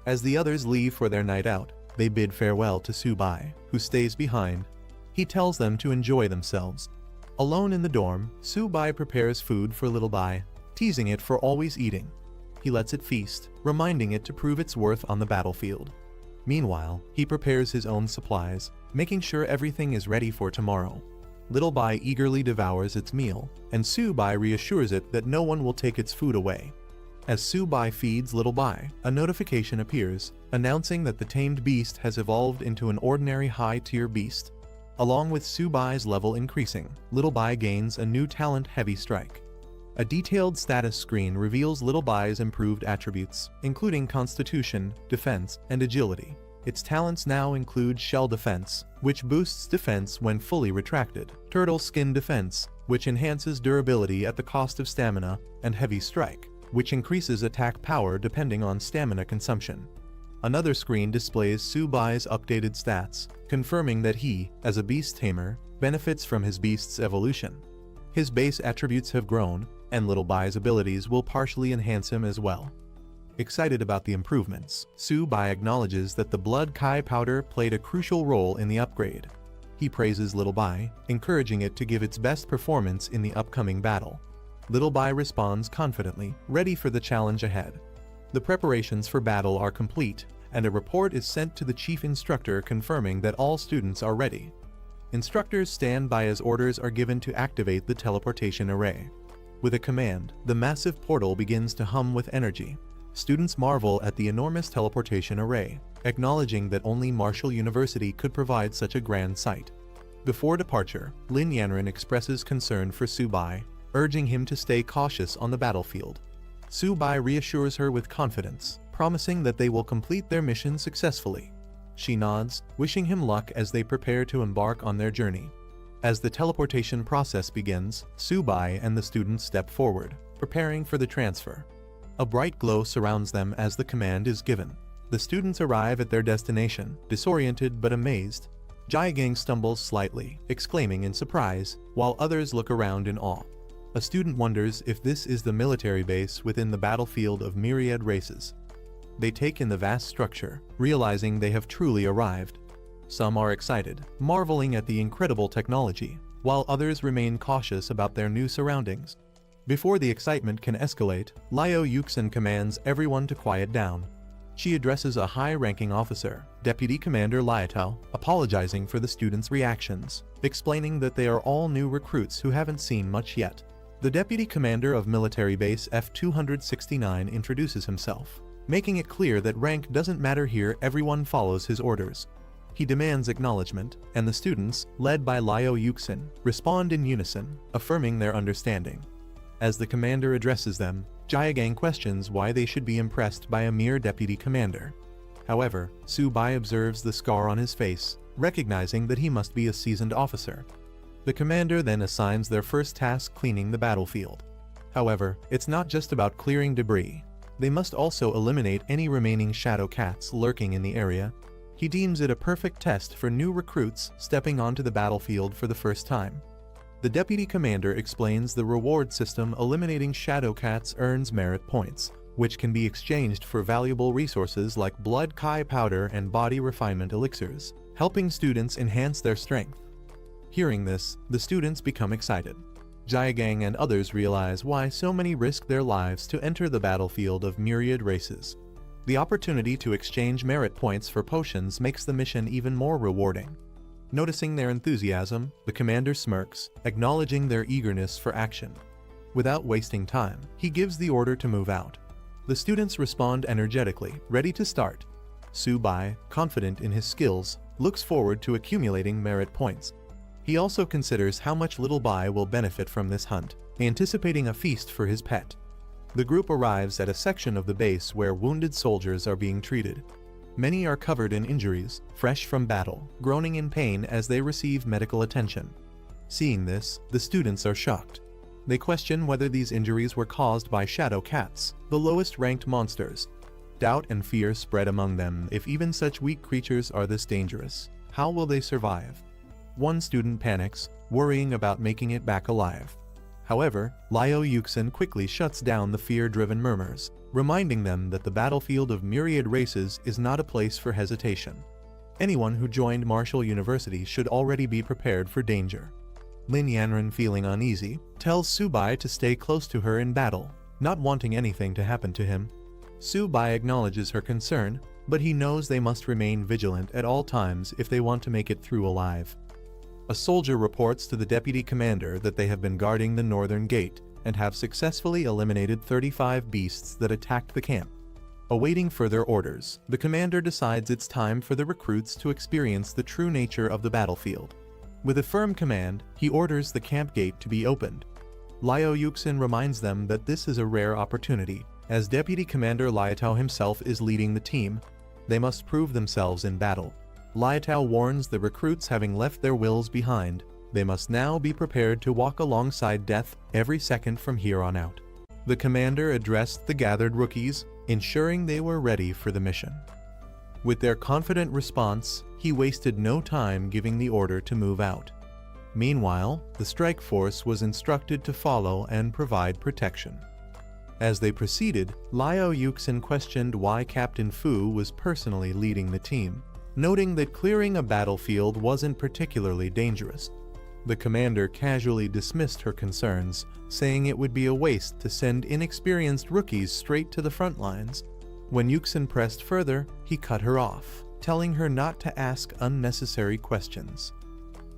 As the others leave for their night out, they bid farewell to Su-bai, who stays behind. He tells them to enjoy themselves. Alone in the dorm, Su-bai prepares food for Little Bai, teasing it for always eating. He lets it feast, reminding it to prove its worth on the battlefield. Meanwhile, he prepares his own supplies, making sure everything is ready for tomorrow. Little Bai eagerly devours its meal, and Su Bai reassures it that no one will take its food away. As Su Bai feeds Little Bai, a notification appears, announcing that the tamed beast has evolved into an ordinary high-tier beast. Along with Su Bai's level increasing, Little Bai gains a new talent, Heavy Strike. A detailed status screen reveals Little Bai's improved attributes, including Constitution, Defense, and Agility. Its talents now include Shell Defense, which boosts defense when fully retracted, Turtle Skin Defense, which enhances durability at the cost of stamina, and Heavy Strike, which increases attack power depending on stamina consumption. Another screen displays Su Bai's updated stats, confirming that he, as a beast tamer, benefits from his beast's evolution. His base attributes have grown, and Little Bai's abilities will partially enhance him as well. Excited about the improvements, Su Bai acknowledges that the Blood Kai powder played a crucial role in the upgrade. He praises Little Bai, encouraging it to give its best performance in the upcoming battle. Little Bai responds confidently, ready for the challenge ahead. The preparations for battle are complete, and a report is sent to the chief instructor confirming that all students are ready. Instructors stand by as orders are given to activate the teleportation array. With a command, the massive portal begins to hum with energy. Students marvel at the enormous teleportation array, acknowledging that only Marshall University could provide such a grand sight. Before departure, Lin Yanran expresses concern for Su Bai, urging him to stay cautious on the battlefield. Su Bai reassures her with confidence, promising that they will complete their mission successfully. She nods, wishing him luck as they prepare to embark on their journey. As the teleportation process begins, Su Bai and the students step forward, preparing for the transfer. A bright glow surrounds them as the command is given. The students arrive at their destination, disoriented but amazed. Jiagang stumbles slightly, exclaiming in surprise, while others look around in awe. A student wonders if this is the military base within the battlefield of myriad races. They take in the vast structure, realizing they have truly arrived. Some are excited, marveling at the incredible technology, while others remain cautious about their new surroundings. Before the excitement can escalate, Liu Yuxin commands everyone to quiet down. She addresses a high-ranking officer, Deputy Commander Liatao, apologizing for the students' reactions, explaining that they are all new recruits who haven't seen much yet. The Deputy Commander of Military Base F-269 introduces himself, making it clear that rank doesn't matter here, everyone follows his orders. He demands acknowledgement, and the students, led by Liu Yuxin, respond in unison, affirming their understanding. As the commander addresses them, Jiagang questions why they should be impressed by a mere deputy commander. However, Su Bai observes the scar on his face, recognizing that he must be a seasoned officer. The commander then assigns their first task, cleaning the battlefield. However, it's not just about clearing debris. They must also eliminate any remaining shadow cats lurking in the area. He deems it a perfect test for new recruits stepping onto the battlefield for the first time. The deputy commander explains the reward system. Eliminating shadow cats earns merit points, which can be exchanged for valuable resources like blood kai powder and body refinement elixirs, helping students enhance their strength. Hearing this, the students become excited. Jiagang and others realize why so many risk their lives to enter the battlefield of myriad races. The opportunity to exchange merit points for potions makes the mission even more rewarding. Noticing their enthusiasm, the commander smirks, acknowledging their eagerness for action. Without wasting time, he gives the order to move out. The students respond energetically, ready to start. Su Bai, confident in his skills, looks forward to accumulating merit points. He also considers how much Little Bai will benefit from this hunt, anticipating a feast for his pet. The group arrives at a section of the base where wounded soldiers are being treated. Many are covered in injuries, fresh from battle, groaning in pain as they receive medical attention. Seeing this, the students are shocked. They question whether these injuries were caused by shadow cats, the lowest ranked monsters. Doubt and fear spread among them. If even such weak creatures are this dangerous, how will they survive? One student panics, worrying about making it back alive. However, Liu Yuxin quickly shuts down the fear-driven murmurs, reminding them that the battlefield of myriad races is not a place for hesitation. Anyone who joined Marshall University should already be prepared for danger. Lin Yanran, feeling uneasy, tells Su Bai to stay close to her in battle, not wanting anything to happen to him. Su Bai acknowledges her concern, but he knows they must remain vigilant at all times if they want to make it through alive. A soldier reports to the deputy commander that they have been guarding the northern gate and have successfully eliminated 35 beasts that attacked the camp. Awaiting further orders, the commander decides it's time for the recruits to experience the true nature of the battlefield. With a firm command, he orders the camp gate to be opened. Liao Yuxin reminds them that this is a rare opportunity. As Deputy Commander Liatao himself is leading the team, they must prove themselves in battle. Liatao warns the recruits, having left their wills behind, they must now be prepared to walk alongside death every second from here on out. The commander addressed the gathered rookies, ensuring they were ready for the mission. With their confident response, he wasted no time giving the order to move out. Meanwhile, the strike force was instructed to follow and provide protection. As they proceeded, Liao Yuxin questioned why Captain Fu was personally leading the team, noting that clearing a battlefield wasn't particularly dangerous. The commander casually dismissed her concerns, saying it would be a waste to send inexperienced rookies straight to the front lines. When Yuxin pressed further, he cut her off, telling her not to ask unnecessary questions.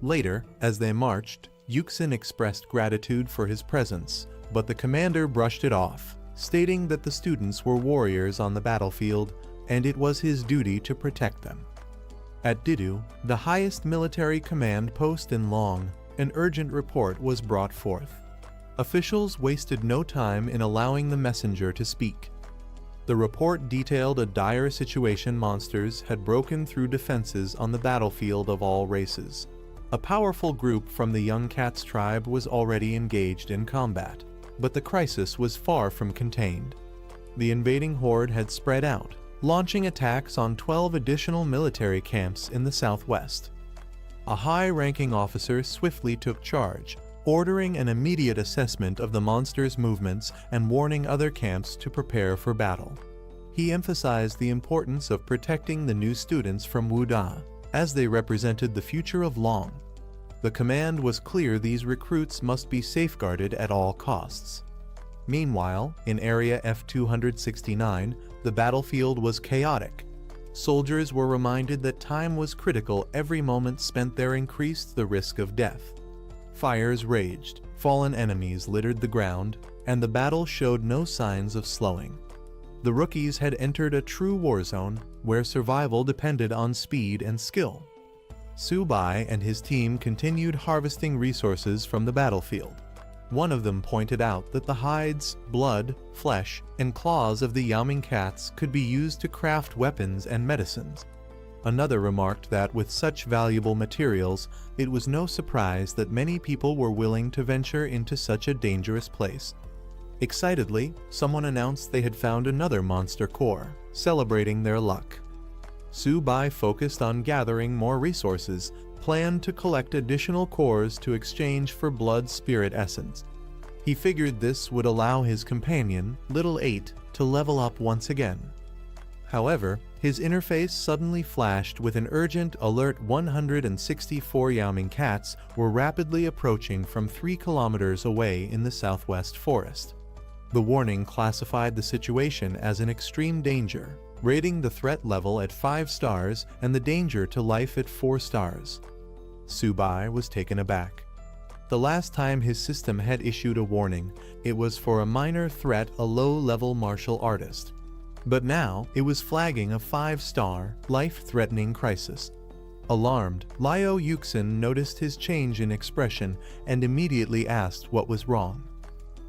Later, as they marched, Yuxin expressed gratitude for his presence, but the commander brushed it off, stating that the students were warriors on the battlefield and it was his duty to protect them. At Didu, the highest military command post in Long, an urgent report was brought forth. Officials wasted no time in allowing the messenger to speak. The report detailed a dire situation. Monsters had broken through defenses on the battlefield of all races. A powerful group from the Young Cats tribe was already engaged in combat, but the crisis was far from contained. The invading horde had spread out, launching attacks on 12 additional military camps in the southwest. A high-ranking officer swiftly took charge, ordering an immediate assessment of the monsters' movements and warning other camps to prepare for battle. He emphasized the importance of protecting the new students from Wuda, as they represented the future of Long. The command was clear: these recruits must be safeguarded at all costs. Meanwhile, in Area F-269, the battlefield was chaotic. Soldiers were reminded that time was critical. Every moment spent there increased the risk of death. Fires raged, fallen enemies littered the ground, and the battle showed no signs of slowing. The rookies had entered a true war zone, where survival depended on speed and skill. Su Bai and his team continued harvesting resources from the battlefield. One of them pointed out that the hides, blood, flesh, and claws of the Yaoming cats could be used to craft weapons and medicines. Another remarked that with such valuable materials, it was no surprise that many people were willing to venture into such a dangerous place. Excitedly, someone announced they had found another monster core, celebrating their luck. Su Bai focused on gathering more resources, planned to collect additional cores to exchange for blood spirit essence. He figured this would allow his companion, Little 8, to level up once again. However, his interface suddenly flashed with an urgent alert. 164 Yaoming cats were rapidly approaching from 3 kilometers away in the southwest forest. The warning classified the situation as an extreme danger, rating the threat level at 5 stars and the danger to life at 4 stars. Su Bai was taken aback. The last time his system had issued a warning, it was for a minor threat, a low-level martial artist. But now, it was flagging a 5-star, life-threatening crisis. Alarmed, Liao Yuxin noticed his change in expression and immediately asked what was wrong.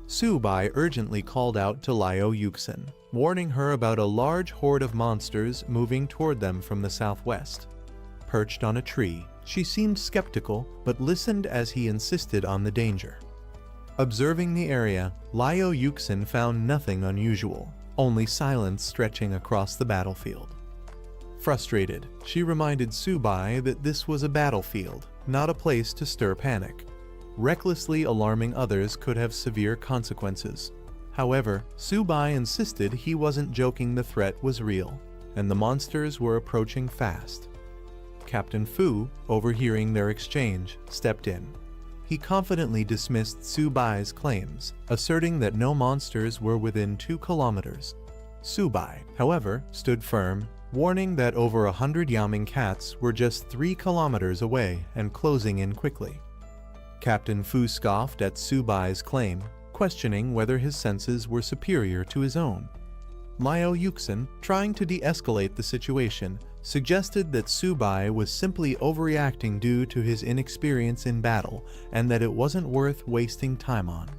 Su Bai urgently called out to Liao Yuxin, warning her about a large horde of monsters moving toward them from the southwest. Perched on a tree, she seemed skeptical but listened as he insisted on the danger. Observing the area, Liao Yuxin found nothing unusual, only silence stretching across the battlefield. Frustrated, she reminded Su Bai that this was a battlefield, not a place to stir panic. Recklessly alarming others could have severe consequences. However, Su Bai insisted he wasn't joking. The threat was real, and the monsters were approaching fast. Captain Fu, overhearing their exchange, stepped in. He confidently dismissed Su Bai's claims, asserting that no monsters were within 2 kilometers. Su Bai, however, stood firm, warning that over 100 Yaoming cats were just 3 kilometers away and closing in quickly. Captain Fu scoffed at Su Bai's claim, questioning whether his senses were superior to his own. Liao Yuxin, trying to de-escalate the situation, suggested that Su Bai was simply overreacting due to his inexperience in battle and that it wasn't worth wasting time on.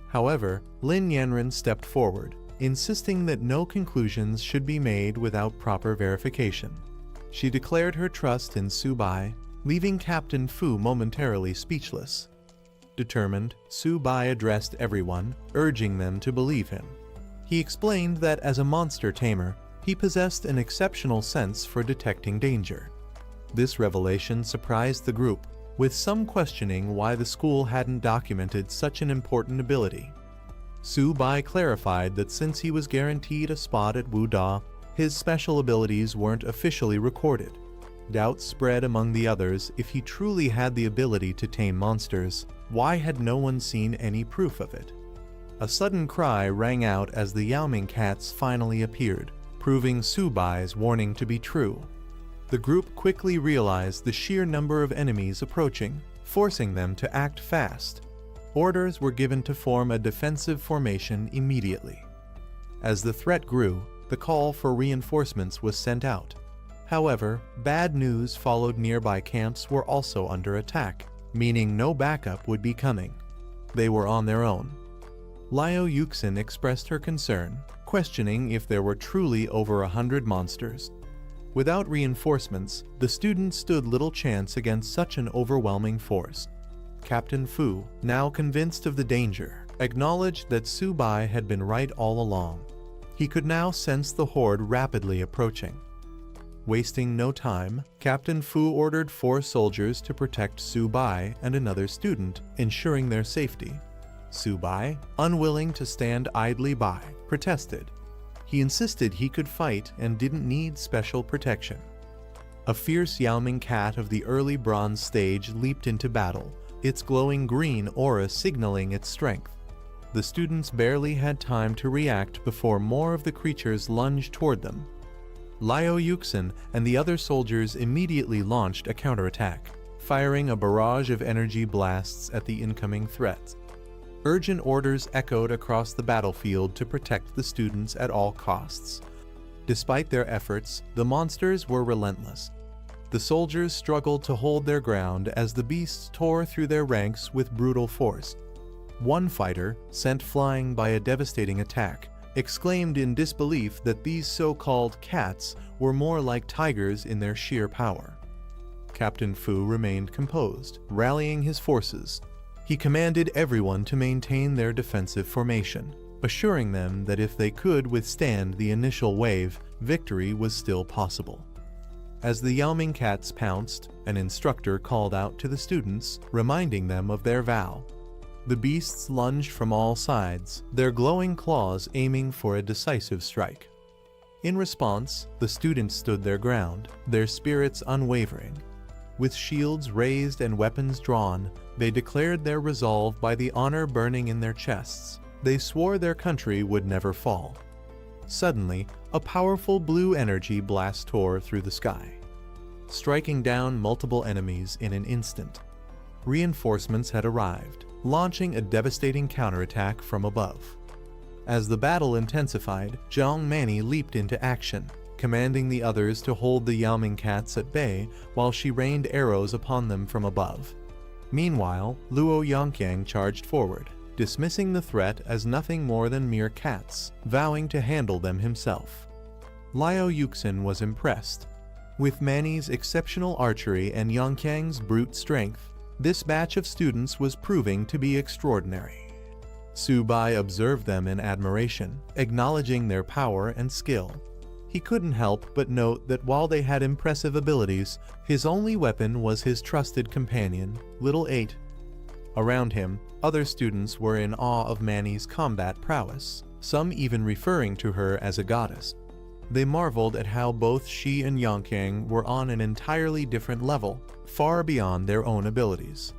However, Lin Yanren stepped forward, insisting that no conclusions should be made without proper verification. She declared her trust in Su Bai, leaving Captain Fu momentarily speechless. Determined, Su Bai addressed everyone, urging them to believe him. He explained that as a monster tamer, he possessed an exceptional sense for detecting danger. This revelation surprised the group, with some questioning why the school hadn't documented such an important ability. Su Bai clarified that since he was guaranteed a spot at Wu Da, his special abilities weren't officially recorded. Doubts spread among the others if he truly had the ability to tame monsters. Why had no one seen any proof of it? A sudden cry rang out as the Yaoming cats finally appeared, proving Su Bai's warning to be true. The group quickly realized the sheer number of enemies approaching, forcing them to act fast. Orders were given to form a defensive formation immediately. As the threat grew, the call for reinforcements was sent out. However, bad news followed. Nearby camps were also under attack, meaning no backup would be coming. They were on their own. Liao Yuxin expressed her concern, questioning if there were truly over 100 monsters. Without reinforcements, the students stood little chance against such an overwhelming force. Captain Fu, now convinced of the danger, acknowledged that Su Bai had been right all along. He could now sense the horde rapidly approaching. Wasting no time, Captain Fu ordered 4 soldiers to protect Su Bai and another student, ensuring their safety. Su Bai, unwilling to stand idly by, protested. He insisted he could fight and didn't need special protection. A fierce Yaoming cat of the early bronze stage leaped into battle, its glowing green aura signaling its strength. The students barely had time to react before more of the creatures lunged toward them. Liao Yuxin and the other soldiers immediately launched a counterattack, firing a barrage of energy blasts at the incoming threats. Urgent orders echoed across the battlefield to protect the students at all costs. Despite their efforts, the monsters were relentless. The soldiers struggled to hold their ground as the beasts tore through their ranks with brutal force. One fighter, sent flying by a devastating attack, exclaimed in disbelief that these so-called cats were more like tigers in their sheer power. Captain Fu remained composed, rallying his forces. He commanded everyone to maintain their defensive formation, assuring them that if they could withstand the initial wave, victory was still possible. As the Yaoming cats pounced, an instructor called out to the students, reminding them of their vow. The beasts lunged from all sides, their glowing claws aiming for a decisive strike. In response, the students stood their ground, their spirits unwavering. With shields raised and weapons drawn, they declared their resolve by the honor burning in their chests. They swore their country would never fall. Suddenly, a powerful blue energy blast tore through the sky, striking down multiple enemies in an instant. Reinforcements had arrived, launching a devastating counterattack from above. As the battle intensified, Zhang Mani leaped into action, commanding the others to hold the Yaoming cats at bay while she rained arrows upon them from above. Meanwhile, Luo Yongqiang charged forward, dismissing the threat as nothing more than mere cats, vowing to handle them himself. Liao Yuxin was impressed. With Mani's exceptional archery and Yongqiang's brute strength, this batch of students was proving to be extraordinary. Su Bai observed them in admiration, acknowledging their power and skill. He couldn't help but note that while they had impressive abilities, his only weapon was his trusted companion, Little 8. Around him, other students were in awe of Mani's combat prowess, some even referring to her as a goddess. They marveled at how both she and Yongqiang were on an entirely different level, far beyond their own abilities.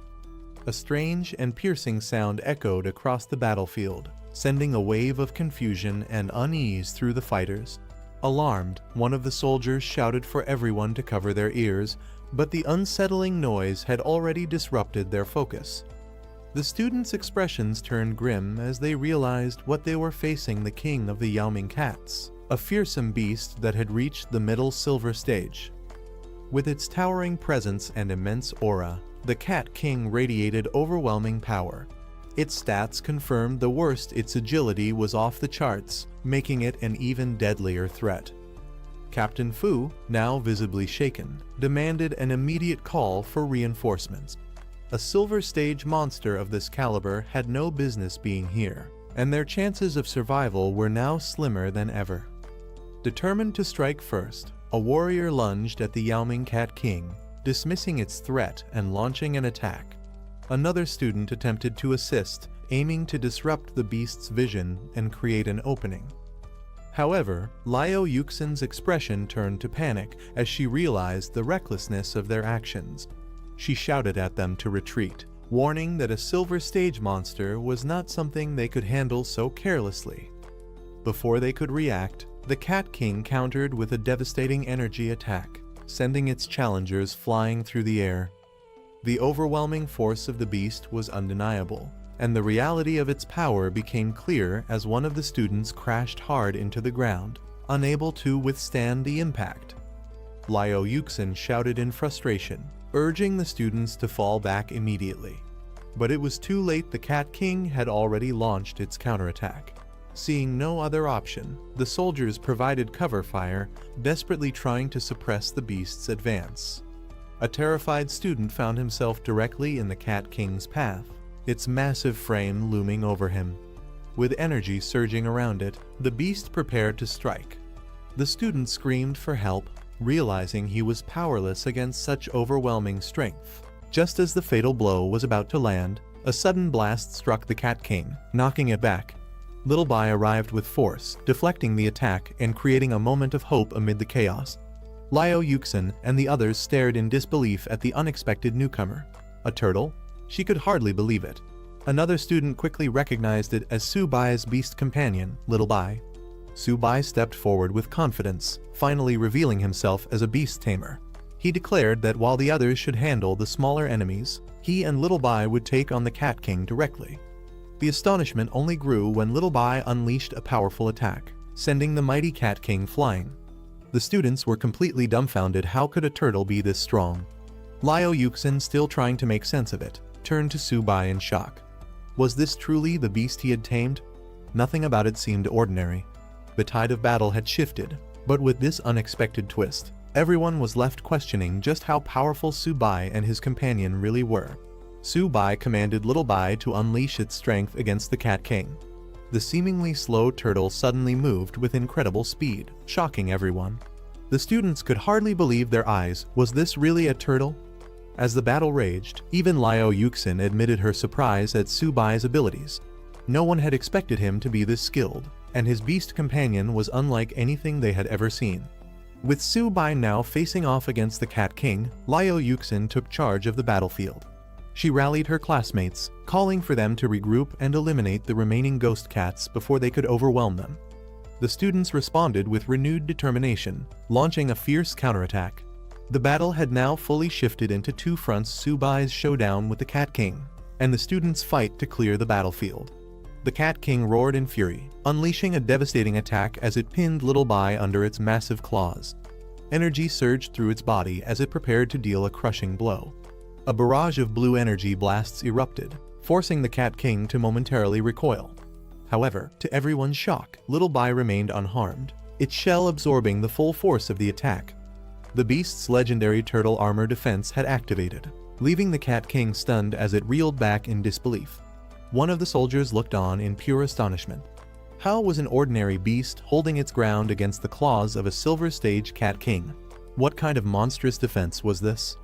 A strange and piercing sound echoed across the battlefield, sending a wave of confusion and unease through the fighters. Alarmed, one of the soldiers shouted for everyone to cover their ears, but the unsettling noise had already disrupted their focus. The students' expressions turned grim as they realized what they were facing: the king of the Yao Ming cats, a fearsome beast that had reached the middle silver stage. With its towering presence and immense aura, the Cat King radiated overwhelming power. Its stats confirmed the worst: its agility was off the charts, making it an even deadlier threat. Captain Fu, now visibly shaken, demanded an immediate call for reinforcements. A silver stage monster of this caliber had no business being here, and their chances of survival were now slimmer than ever. Determined to strike first, a warrior lunged at the Yao Ming Cat King, dismissing its threat and launching an attack. Another student attempted to assist, aiming to disrupt the beast's vision and create an opening. However, Liao Yuxin's expression turned to panic as she realized the recklessness of their actions. She shouted at them to retreat, warning that a silver stage monster was not something they could handle so carelessly. Before they could react, the Cat King countered with a devastating energy attack, sending its challengers flying through the air. The overwhelming force of the beast was undeniable, and the reality of its power became clear as one of the students crashed hard into the ground, unable to withstand the impact. Liao Yuxin shouted in frustration, urging the students to fall back immediately. But it was too late. The Cat King had already launched its counterattack. Seeing no other option, the soldiers provided cover fire, desperately trying to suppress the beast's advance. A terrified student found himself directly in the Cat King's path, its massive frame looming over him. With energy surging around it, the beast prepared to strike. The student screamed for help, realizing he was powerless against such overwhelming strength. Just as the fatal blow was about to land, a sudden blast struck the Cat King, knocking it back. Little Bai arrived with force, deflecting the attack and creating a moment of hope amid the chaos. Liao Yuxin and the others stared in disbelief at the unexpected newcomer. A turtle? She could hardly believe it. Another student quickly recognized it as Su Bai's beast companion, Little Bai. Su Bai stepped forward with confidence, finally revealing himself as a beast tamer. He declared that while the others should handle the smaller enemies, he and Little Bai would take on the Cat King directly. The astonishment only grew when Little Bai unleashed a powerful attack, sending the mighty Cat King flying. The students were completely dumbfounded. How could a turtle be this strong? Liao Yuxin, still trying to make sense of it, turned to Su Bai in shock. Was this truly the beast he had tamed? Nothing about it seemed ordinary. The tide of battle had shifted, but with this unexpected twist, everyone was left questioning just how powerful Su Bai and his companion really were. Su Bai commanded Little Bai to unleash its strength against the Cat King. The seemingly slow turtle suddenly moved with incredible speed, shocking everyone. The students could hardly believe their eyes. Was this really a turtle? As the battle raged, even Liao Yuxin admitted her surprise at Su Bai's abilities. No one had expected him to be this skilled, and his beast companion was unlike anything they had ever seen. With Su Bai now facing off against the Cat King, Liao Yuxin took charge of the battlefield. She rallied her classmates, calling for them to regroup and eliminate the remaining ghost cats before they could overwhelm them. The students responded with renewed determination, launching a fierce counterattack. The battle had now fully shifted into two fronts: Su Bai's showdown with the Cat King, and the students' fight to clear the battlefield. The Cat King roared in fury, unleashing a devastating attack as it pinned Little Bai under its massive claws. Energy surged through its body as it prepared to deal a crushing blow. A barrage of blue energy blasts erupted, forcing the Cat King to momentarily recoil. However, to everyone's shock, Little Bai remained unharmed, its shell absorbing the full force of the attack. The beast's legendary turtle armor defense had activated, leaving the Cat King stunned as it reeled back in disbelief. One of the soldiers looked on in pure astonishment. How was an ordinary beast holding its ground against the claws of a silver stage Cat King? What kind of monstrous defense was this?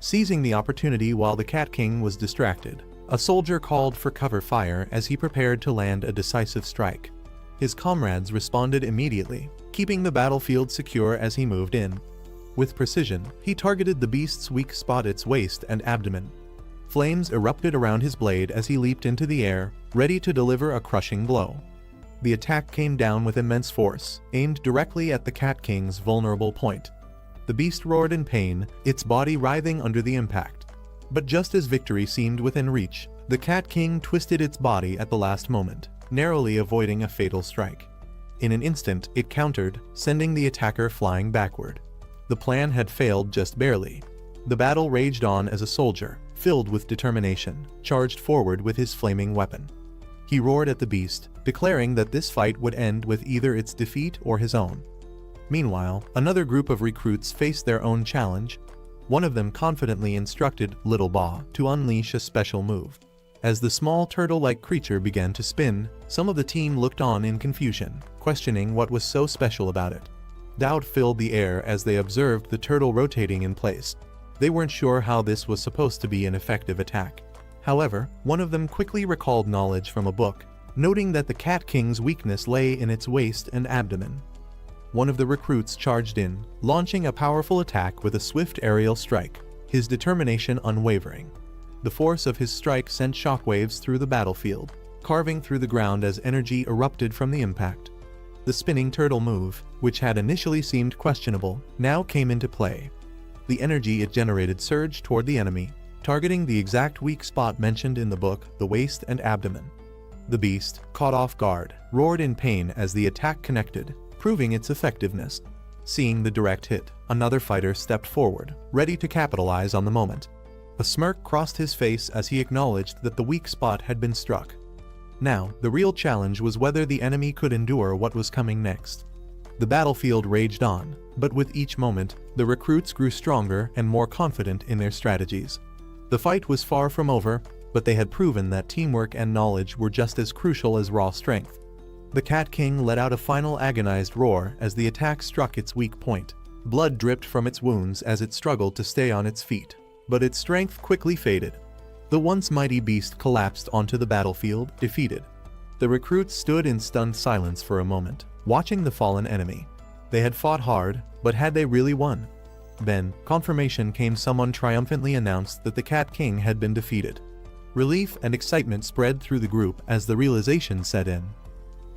Seizing the opportunity while the Cat King was distracted, a soldier called for cover fire as he prepared to land a decisive strike. His comrades responded immediately, keeping the battlefield secure as he moved in. With precision, he targeted the beast's weak spot, its waist and abdomen. Flames erupted around his blade as he leaped into the air, ready to deliver a crushing blow. The attack came down with immense force, aimed directly at the Cat King's vulnerable point. The beast roared in pain, its body writhing under the impact. But just as victory seemed within reach, the Cat King twisted its body at the last moment, narrowly avoiding a fatal strike. In an instant, it countered, sending the attacker flying backward. The plan had failed just barely. The battle raged on as a soldier, filled with determination, charged forward with his flaming weapon. He roared at the beast, declaring that this fight would end with either its defeat or his own. Meanwhile, another group of recruits faced their own challenge. One of them confidently instructed Little Ba to unleash a special move. As the small turtle-like creature began to spin, some of the team looked on in confusion, questioning what was so special about it. Doubt filled the air as they observed the turtle rotating in place. They weren't sure how this was supposed to be an effective attack. However, one of them quickly recalled knowledge from a book, noting that the Cat King's weakness lay in its waist and abdomen. One of the recruits charged in, launching a powerful attack with a swift aerial strike, his determination unwavering. The force of his strike sent shockwaves through the battlefield, carving through the ground as energy erupted from the impact. The spinning turtle move, which had initially seemed questionable, now came into play. The energy it generated surged toward the enemy, targeting the exact weak spot mentioned in the book, the waist and abdomen. The beast, caught off guard, roared in pain as the attack connected, proving its effectiveness. Seeing the direct hit, another fighter stepped forward, ready to capitalize on the moment. A smirk crossed his face as he acknowledged that the weak spot had been struck. Now, the real challenge was whether the enemy could endure what was coming next. The battlefield raged on, but with each moment, the recruits grew stronger and more confident in their strategies. The fight was far from over, but they had proven that teamwork and knowledge were just as crucial as raw strength. The Cat King let out a final agonized roar as the attack struck its weak point. Blood dripped from its wounds as it struggled to stay on its feet, but its strength quickly faded. The once mighty beast collapsed onto the battlefield, defeated. The recruits stood in stunned silence for a moment, watching the fallen enemy. They had fought hard, but had they really won? Then, confirmation came. Someone triumphantly announced that the Cat King had been defeated. Relief and excitement spread through the group as the realization set in.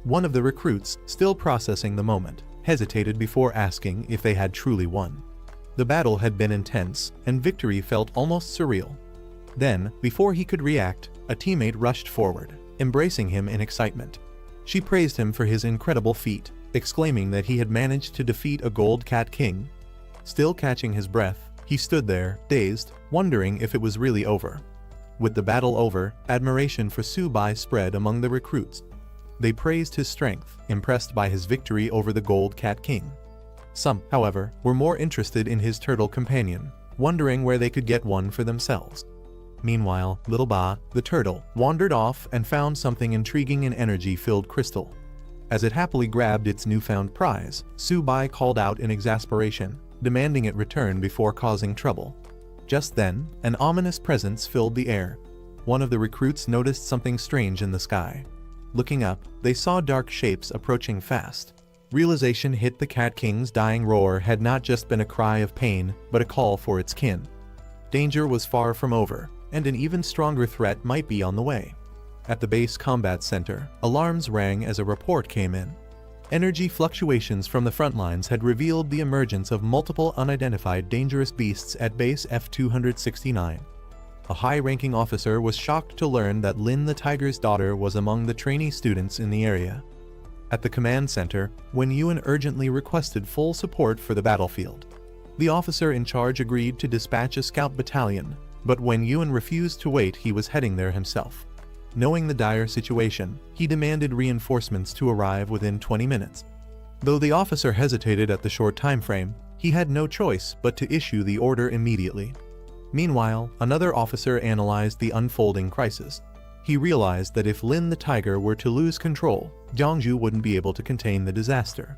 One of the recruits, still processing the moment, hesitated before asking if they had truly won. The battle had been intense, and victory felt almost surreal. Then, before he could react, a teammate rushed forward, embracing him in excitement. She praised him for his incredible feat, exclaiming that he had managed to defeat a gold Cat King. Still catching his breath, he stood there, dazed, wondering if it was really over. With the battle over, admiration for Subai spread among the recruits. They praised his strength, impressed by his victory over the gold Cat King. Some, however, were more interested in his turtle companion, wondering where they could get one for themselves. Meanwhile, Little Ba, the turtle, wandered off and found something intriguing in energy-filled crystal. As it happily grabbed its newfound prize, Subai called out in exasperation, demanding it return before causing trouble. Just then, an ominous presence filled the air. One of the recruits noticed something strange in the sky. Looking up, they saw dark shapes approaching fast. Realization hit. The Cat King's dying roar had not just been a cry of pain, but a call for its kin. Danger was far from over, and an even stronger threat might be on the way. At the base combat center, alarms rang as a report came in. Energy fluctuations from the front lines had revealed the emergence of multiple unidentified dangerous beasts at base F-269. A high-ranking officer was shocked to learn that Lin the Tiger's daughter was among the trainee students in the area. At the command center, Wen Yuan urgently requested full support for the battlefield. The officer in charge agreed to dispatch a scout battalion, but when Yuan refused to wait, he was heading there himself. Knowing the dire situation, he demanded reinforcements to arrive within 20 minutes. Though the officer hesitated at the short time frame, he had no choice but to issue the order immediately. Meanwhile, another officer analyzed the unfolding crisis. He realized that if Lin the Tiger were to lose control, Jiangju wouldn't be able to contain the disaster.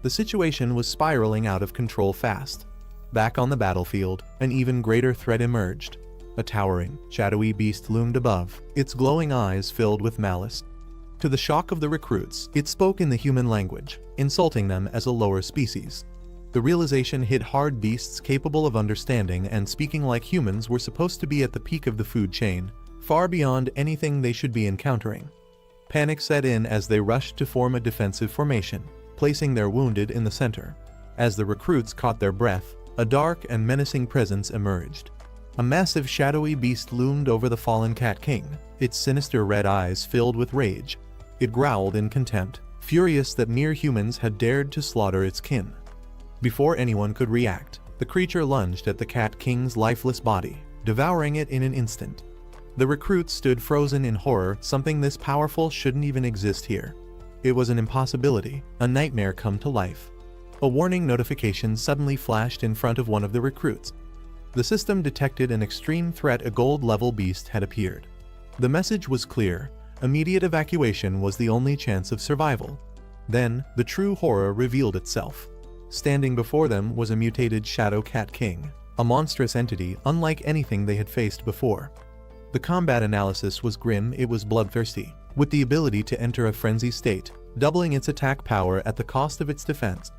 The situation was spiraling out of control fast. Back on the battlefield, an even greater threat emerged. A towering, shadowy beast loomed above, its glowing eyes filled with malice. To the shock of the recruits, it spoke in the human language, insulting them as a lower species. The realization hit hard. Beasts capable of understanding and speaking like humans were supposed to be at the peak of the food chain, far beyond anything they should be encountering. Panic set in as they rushed to form a defensive formation, placing their wounded in the center. As the recruits caught their breath, a dark and menacing presence emerged. A massive shadowy beast loomed over the fallen Cat King, its sinister red eyes filled with rage. It growled in contempt, furious that mere humans had dared to slaughter its kin. Before anyone could react, the creature lunged at the Cat King's lifeless body, devouring it in an instant. The recruits stood frozen in horror. Something this powerful shouldn't even exist here. It was an impossibility, a nightmare come to life. A warning notification suddenly flashed in front of one of the recruits. The system detected an extreme threat. A gold-level beast had appeared. The message was clear. Immediate evacuation was the only chance of survival. Then, the true horror revealed itself. Standing before them was a mutated Shadow Cat King, a monstrous entity unlike anything they had faced before. The combat analysis was grim. It was bloodthirsty, with the ability to enter a frenzy state, doubling its attack power at the cost of its defense.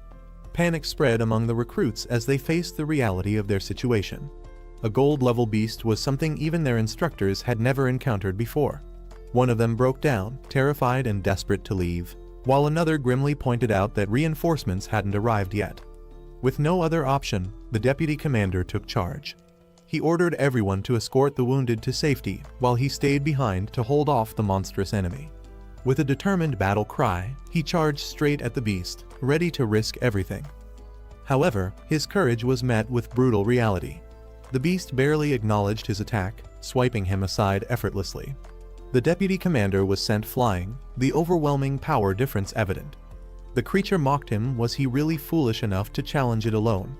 Panic spread among the recruits as they faced the reality of their situation. A gold-level beast was something even their instructors had never encountered before. One of them broke down, terrified and desperate to leave, while another grimly pointed out that reinforcements hadn't arrived yet. With no other option, the deputy commander took charge. He ordered everyone to escort the wounded to safety, while he stayed behind to hold off the monstrous enemy. With a determined battle cry, he charged straight at the beast, ready to risk everything. However, his courage was met with brutal reality. The beast barely acknowledged his attack, swiping him aside effortlessly. The deputy commander was sent flying, the overwhelming power difference evident. The creature mocked him. Was he really foolish enough to challenge it alone?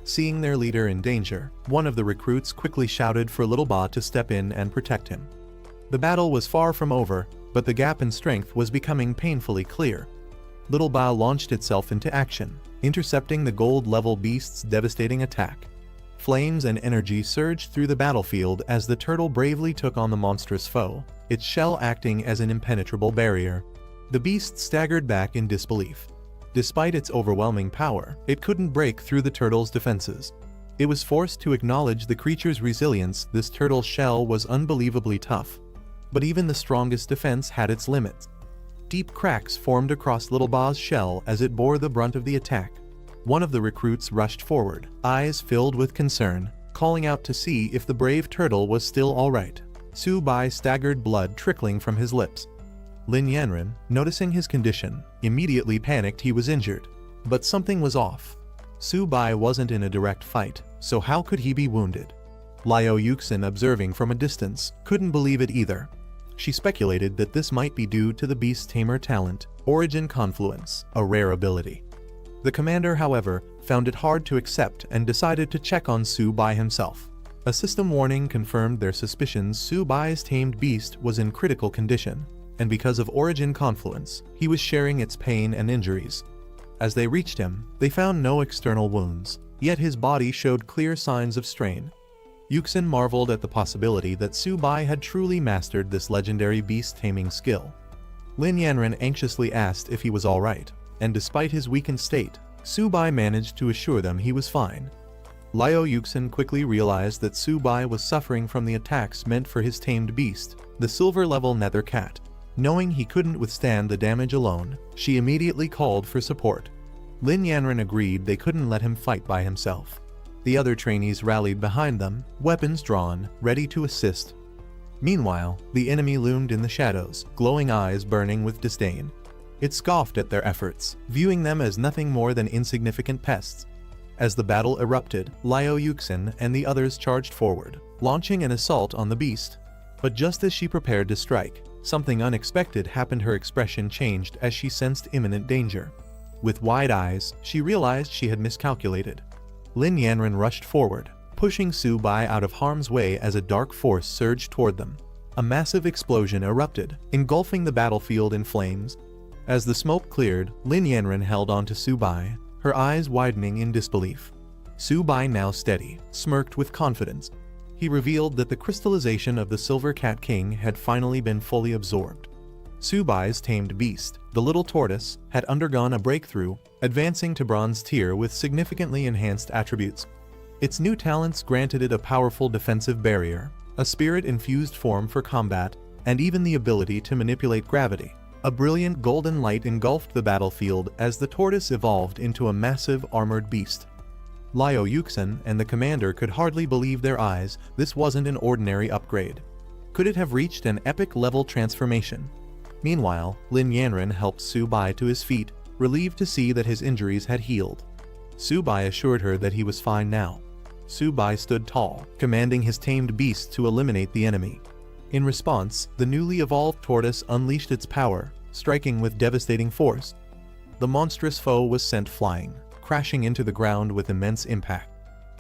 Seeing their leader in danger, one of the recruits quickly shouted for Little Ba to step in and protect him. The battle was far from over, but the gap in strength was becoming painfully clear. Little Ba launched itself into action, intercepting the gold-level beast's devastating attack. Flames and energy surged through the battlefield as the turtle bravely took on the monstrous foe, its shell acting as an impenetrable barrier. The beast staggered back in disbelief. Despite its overwhelming power, it couldn't break through the turtle's defenses. It was forced to acknowledge the creature's resilience. This turtle's shell was unbelievably tough. But even the strongest defense had its limits. Deep cracks formed across Little Ba's shell as it bore the brunt of the attack. One of the recruits rushed forward, eyes filled with concern, calling out to see if the brave turtle was still all right. Su Bai staggered, blood trickling from his lips. Lin Yanren, noticing his condition, immediately panicked. He was injured. But something was off. Su Bai wasn't in a direct fight, so how could he be wounded? Liao Yuxin, observing from a distance, couldn't believe it either. She speculated that this might be due to the beast's tamer talent, Origin Confluence, a rare ability. The commander, however, found it hard to accept and decided to check on Su Bai himself. A system warning confirmed their suspicions. Su Bai's tamed beast was in critical condition, and because of Origin Confluence, he was sharing its pain and injuries. As they reached him, they found no external wounds, yet his body showed clear signs of strain. Yuxin marveled at the possibility that Su Bai had truly mastered this legendary beast-taming skill. Lin Yanren anxiously asked if he was alright, and despite his weakened state, Su Bai managed to assure them he was fine. Liao Yuxin quickly realized that Su Bai was suffering from the attacks meant for his tamed beast, the silver-level nether cat. Knowing he couldn't withstand the damage alone, she immediately called for support. Lin Yanren agreed they couldn't let him fight by himself. The other trainees rallied behind them, weapons drawn, ready to assist. Meanwhile, the enemy loomed in the shadows, glowing eyes burning with disdain. It scoffed at their efforts, viewing them as nothing more than insignificant pests. As the battle erupted, Liao Yuxin and the others charged forward, launching an assault on the beast. But just as she prepared to strike, something unexpected happened. Her expression changed as she sensed imminent danger. With wide eyes, she realized she had miscalculated. Lin Yanren rushed forward, pushing Su Bai out of harm's way as a dark force surged toward them. A massive explosion erupted, engulfing the battlefield in flames. As the smoke cleared, Lin Yanren held on to Su Bai, her eyes widening in disbelief. Su Bai, now steady, smirked with confidence. He revealed that the crystallization of the Silver Cat King had finally been fully absorbed. Su Bai's tamed beast, the little tortoise, had undergone a breakthrough, advancing to bronze tier with significantly enhanced attributes. Its new talents granted it a powerful defensive barrier, a spirit-infused form for combat, and even the ability to manipulate gravity. A brilliant golden light engulfed the battlefield as the tortoise evolved into a massive armored beast. Liu Yuxin and the commander could hardly believe their eyes. This wasn't an ordinary upgrade. Could it have reached an epic-level transformation? Meanwhile, Lin Yanren helped Su Bai to his feet, relieved to see that his injuries had healed. Su Bai assured her that he was fine now. Su Bai stood tall, commanding his tamed beast to eliminate the enemy. In response, the newly evolved tortoise unleashed its power, striking with devastating force. The monstrous foe was sent flying, crashing into the ground with immense impact.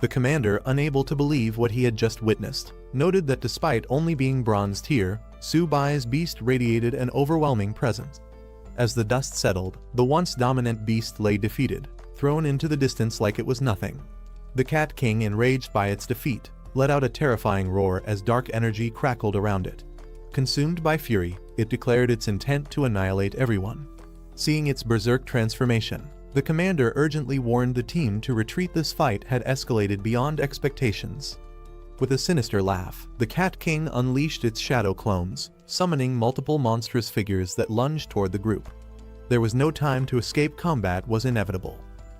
The commander, unable to believe what he had just witnessed, noted that despite only being bronze tier, Su Bai's beast radiated an overwhelming presence. As the dust settled, the once dominant beast lay defeated, thrown into the distance like it was nothing. The Cat King, enraged by its defeat, let out a terrifying roar as dark energy crackled around it. Consumed by fury, it declared its intent to annihilate everyone. Seeing its berserk transformation, the commander urgently warned the team to retreat. This fight had escalated beyond expectations. With a sinister laugh, the Cat King unleashed its shadow clones, summoning multiple monstrous figures that lunged toward the group. There was no time to escape. Combat was inevitable.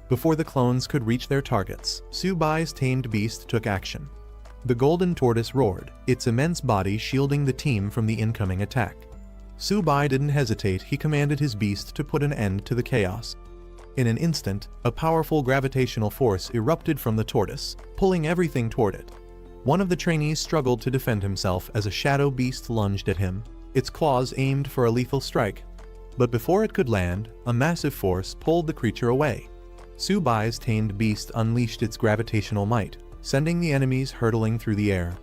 Before the clones could reach their targets, Su Bai's tamed beast took action. The golden tortoise roared, its immense body shielding the team from the incoming attack. Su Bai didn't hesitate. He commanded his beast to put an end to the chaos. In an instant, a powerful gravitational force erupted from the tortoise, pulling everything toward it. One of the trainees struggled to defend himself as a shadow beast lunged at him, its claws aimed for a lethal strike. But before it could land, a massive force pulled the creature away. Su Bai's tamed beast unleashed its gravitational might, sending the enemies hurtling through the air.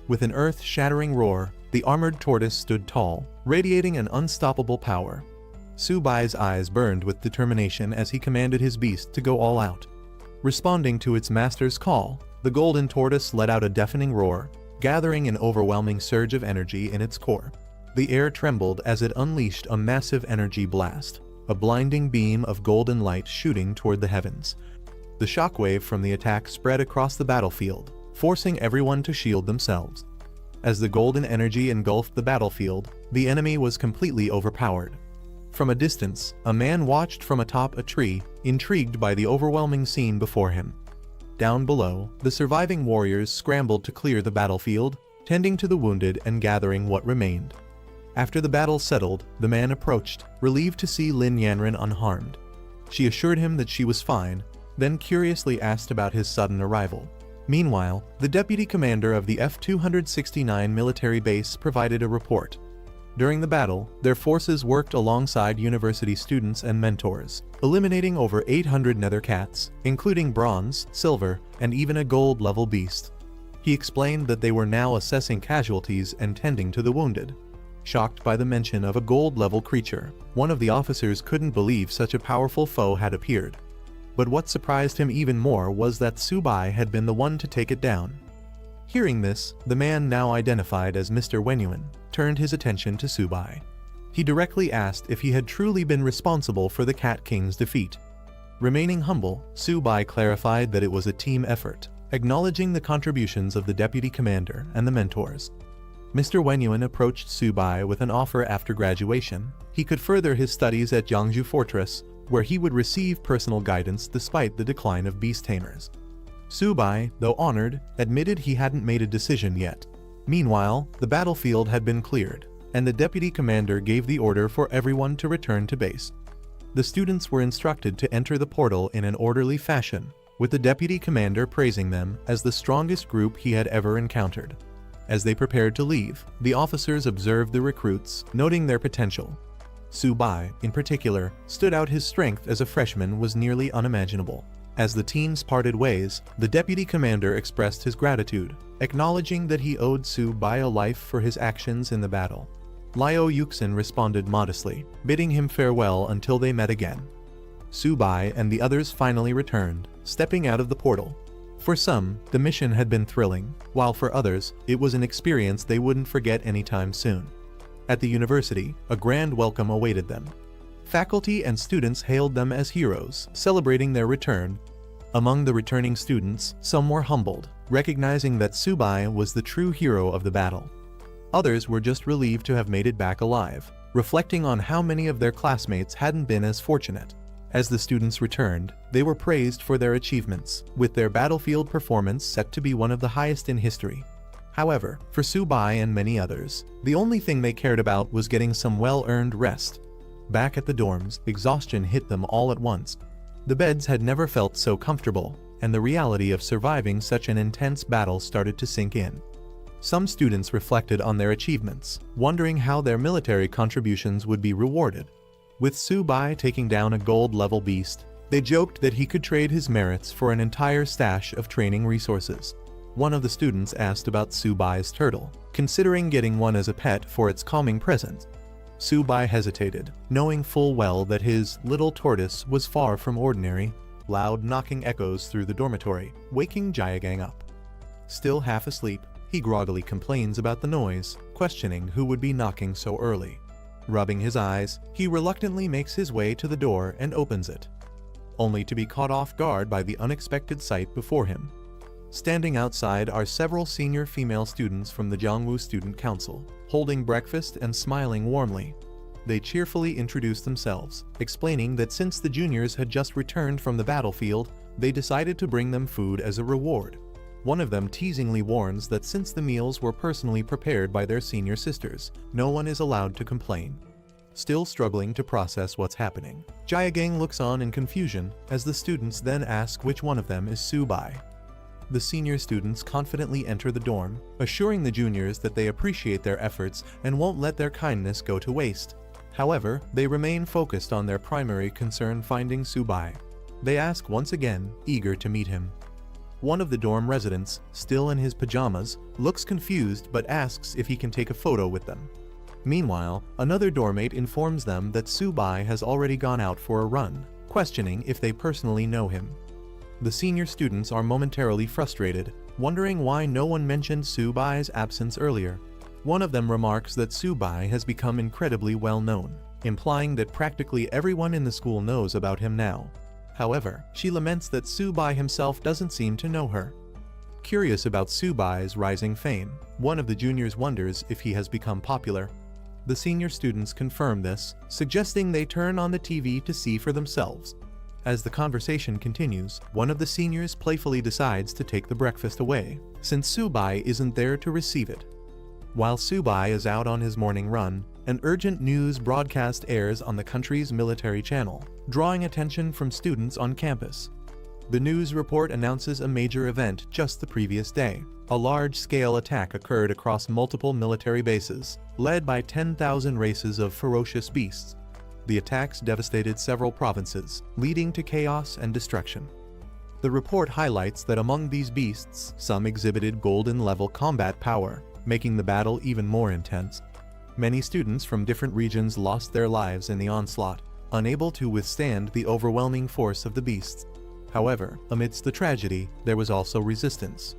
With an earth-shattering roar, the armored tortoise stood tall, radiating an unstoppable power. Su Bai's eyes burned with determination as he commanded his beast to go all out. Responding to its master's call, the golden tortoise let out a deafening roar, gathering an overwhelming surge of energy in its core. The air trembled as it unleashed a massive energy blast, a blinding beam of golden light shooting toward the heavens. The shockwave from the attack spread across the battlefield, forcing everyone to shield themselves. As the golden energy engulfed the battlefield, the enemy was completely overpowered. From a distance, a man watched from atop a tree, intrigued by the overwhelming scene before him. Down below, the surviving warriors scrambled to clear the battlefield, tending to the wounded and gathering what remained. After the battle settled, the man approached, relieved to see Lin Yanren unharmed. She assured him that she was fine, then curiously asked about his sudden arrival. Meanwhile, the deputy commander of the F-269 military base provided a report. During the battle, their forces worked alongside university students and mentors, eliminating over 800 nether cats, including bronze, silver, and even a gold-level beast. He explained that they were now assessing casualties and tending to the wounded. Shocked by the mention of a gold-level creature, one of the officers couldn't believe such a powerful foe had appeared. But what surprised him even more was that Su Bai had been the one to take it down. Hearing this, the man now identified as Mr. Wenyuan turned his attention to Su Bai. He directly asked if he had truly been responsible for the Cat King's defeat. Remaining humble, Su Bai clarified that it was a team effort, acknowledging the contributions of the deputy commander and the mentors. Mr. Wenyuan approached Su Bai with an offer. After graduation, he could further his studies at Jiangju Fortress, where he would receive personal guidance despite the decline of beast tamers. Su Bai, though honored, admitted he hadn't made a decision yet. Meanwhile, the battlefield had been cleared, and the deputy commander gave the order for everyone to return to base. The students were instructed to enter the portal in an orderly fashion, with the deputy commander praising them as the strongest group he had ever encountered. As they prepared to leave, the officers observed the recruits, noting their potential. Su Bai, in particular, stood out. His strength as a freshman was nearly unimaginable. As the teams parted ways, the deputy commander expressed his gratitude, acknowledging that he owed Su Bai a life for his actions in the battle. Liu Yuxin responded modestly, bidding him farewell until they met again. Su Bai and the others finally returned, stepping out of the portal. For some, the mission had been thrilling, while for others, it was an experience they wouldn't forget anytime soon. At the university, a grand welcome awaited them. Faculty and students hailed them as heroes, celebrating their return. Among the returning students, some were humbled, recognizing that Su Bai was the true hero of the battle. Others were just relieved to have made it back alive, reflecting on how many of their classmates hadn't been as fortunate. As the students returned, they were praised for their achievements, with their battlefield performance set to be one of the highest in history. However, for Subai and many others, the only thing they cared about was getting some well-earned rest. Back at the dorms, exhaustion hit them all at once. The beds had never felt so comfortable, and the reality of surviving such an intense battle started to sink in. Some students reflected on their achievements, wondering how their military contributions would be rewarded. With Subai taking down a gold-level beast, they joked that he could trade his merits for an entire stash of training resources. One of the students asked about Subai's turtle, considering getting one as a pet for its calming presence. Subai hesitated, knowing full well that his little tortoise was far from ordinary. Loud knocking echoes through the dormitory, waking Jayagang up. Still half asleep, he groggily complains about the noise, questioning who would be knocking so early. Rubbing his eyes, he reluctantly makes his way to the door and opens it, only to be caught off guard by the unexpected sight before him. Standing outside are several senior female students from the Jiangwu Student Council, holding breakfast and smiling warmly. They cheerfully introduce themselves, explaining that since the juniors had just returned from the battlefield, they decided to bring them food as a reward. One of them teasingly warns that since the meals were personally prepared by their senior sisters, no one is allowed to complain. Still struggling to process what's happening, Jayagang looks on in confusion as the students then ask which one of them is Subai. The senior students confidently enter the dorm, assuring the juniors that they appreciate their efforts and won't let their kindness go to waste. However, they remain focused on their primary concern, finding Subai. They ask once again, eager to meet him. One of the dorm residents, still in his pajamas, looks confused but asks if he can take a photo with them. Meanwhile, another dormmate informs them that Subai has already gone out for a run, questioning if they personally know him. The senior students are momentarily frustrated, wondering why no one mentioned Subai's absence earlier. One of them remarks that Subai has become incredibly well known, implying that practically everyone in the school knows about him now. However, she laments that Subai himself doesn't seem to know her. Curious about Subai's rising fame, one of the juniors wonders if he has become popular. The senior students confirm this, suggesting they turn on the TV to see for themselves. As the conversation continues, one of the seniors playfully decides to take the breakfast away, since Subai isn't there to receive it. While Subai is out on his morning run, an urgent news broadcast airs on the country's military channel, drawing attention from students on campus. The news report announces a major event just the previous day. A large-scale attack occurred across multiple military bases, led by 10,000 races of ferocious beasts. The attacks devastated several provinces, leading to chaos and destruction. The report highlights that among these beasts, some exhibited golden-level combat power, making the battle even more intense. Many students from different regions lost their lives in the onslaught, unable to withstand the overwhelming force of the beasts. However, amidst the tragedy, there was also resistance.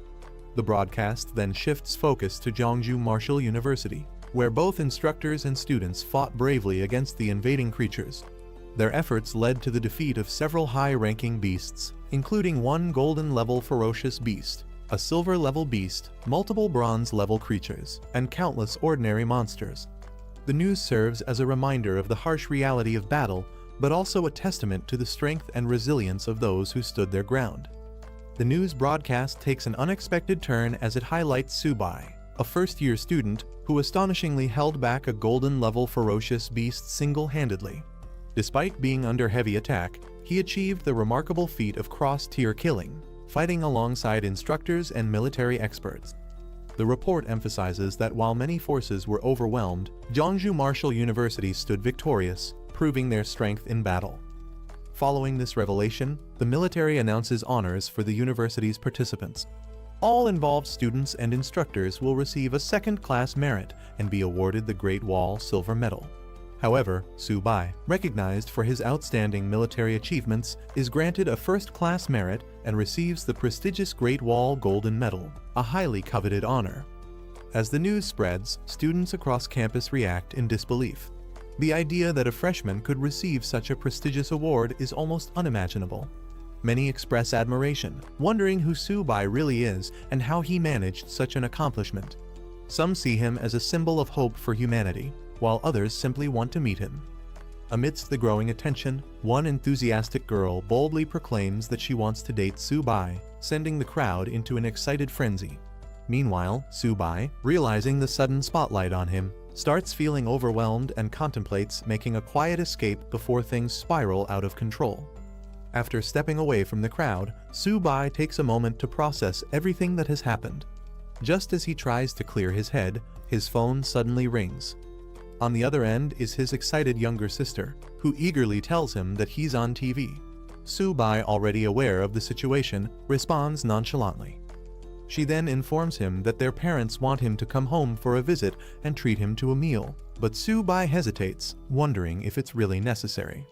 The broadcast then shifts focus to Jiangsu Martial University, where both instructors and students fought bravely against the invading creatures. Their efforts led to the defeat of several high-ranking beasts, including one golden-level ferocious beast, a silver-level beast, multiple bronze-level creatures, and countless ordinary monsters. The news serves as a reminder of the harsh reality of battle, but also a testament to the strength and resilience of those who stood their ground. The news broadcast takes an unexpected turn as it highlights Subai, a first-year student who astonishingly held back a golden-level ferocious beast single-handedly. Despite being under heavy attack, he achieved the remarkable feat of cross-tier killing, fighting alongside instructors and military experts. The report emphasizes that while many forces were overwhelmed, Jiangsu Martial University stood victorious, proving their strength in battle. Following this revelation, the military announces honors for the university's participants. All involved students and instructors will receive a second-class merit and be awarded the Great Wall Silver Medal. However, Subai, recognized for his outstanding military achievements, is granted a first-class merit and receives the prestigious Great Wall Golden Medal, a highly coveted honor. As the news spreads, students across campus react in disbelief. The idea that a freshman could receive such a prestigious award is almost unimaginable. Many express admiration, wondering who Subai really is and how he managed such an accomplishment. Some see him as a symbol of hope for humanity, while others simply want to meet him. Amidst the growing attention, one enthusiastic girl boldly proclaims that she wants to date Su-bai, sending the crowd into an excited frenzy. Meanwhile, Su-bai, realizing the sudden spotlight on him, starts feeling overwhelmed and contemplates making a quiet escape before things spiral out of control. After stepping away from the crowd, Su-bai takes a moment to process everything that has happened. Just as he tries to clear his head, his phone suddenly rings. On the other end is his excited younger sister, who eagerly tells him that he's on TV. Su-bai, already aware of the situation, responds nonchalantly. She then informs him that their parents want him to come home for a visit and treat him to a meal, but Su-bai hesitates, wondering if it's really necessary.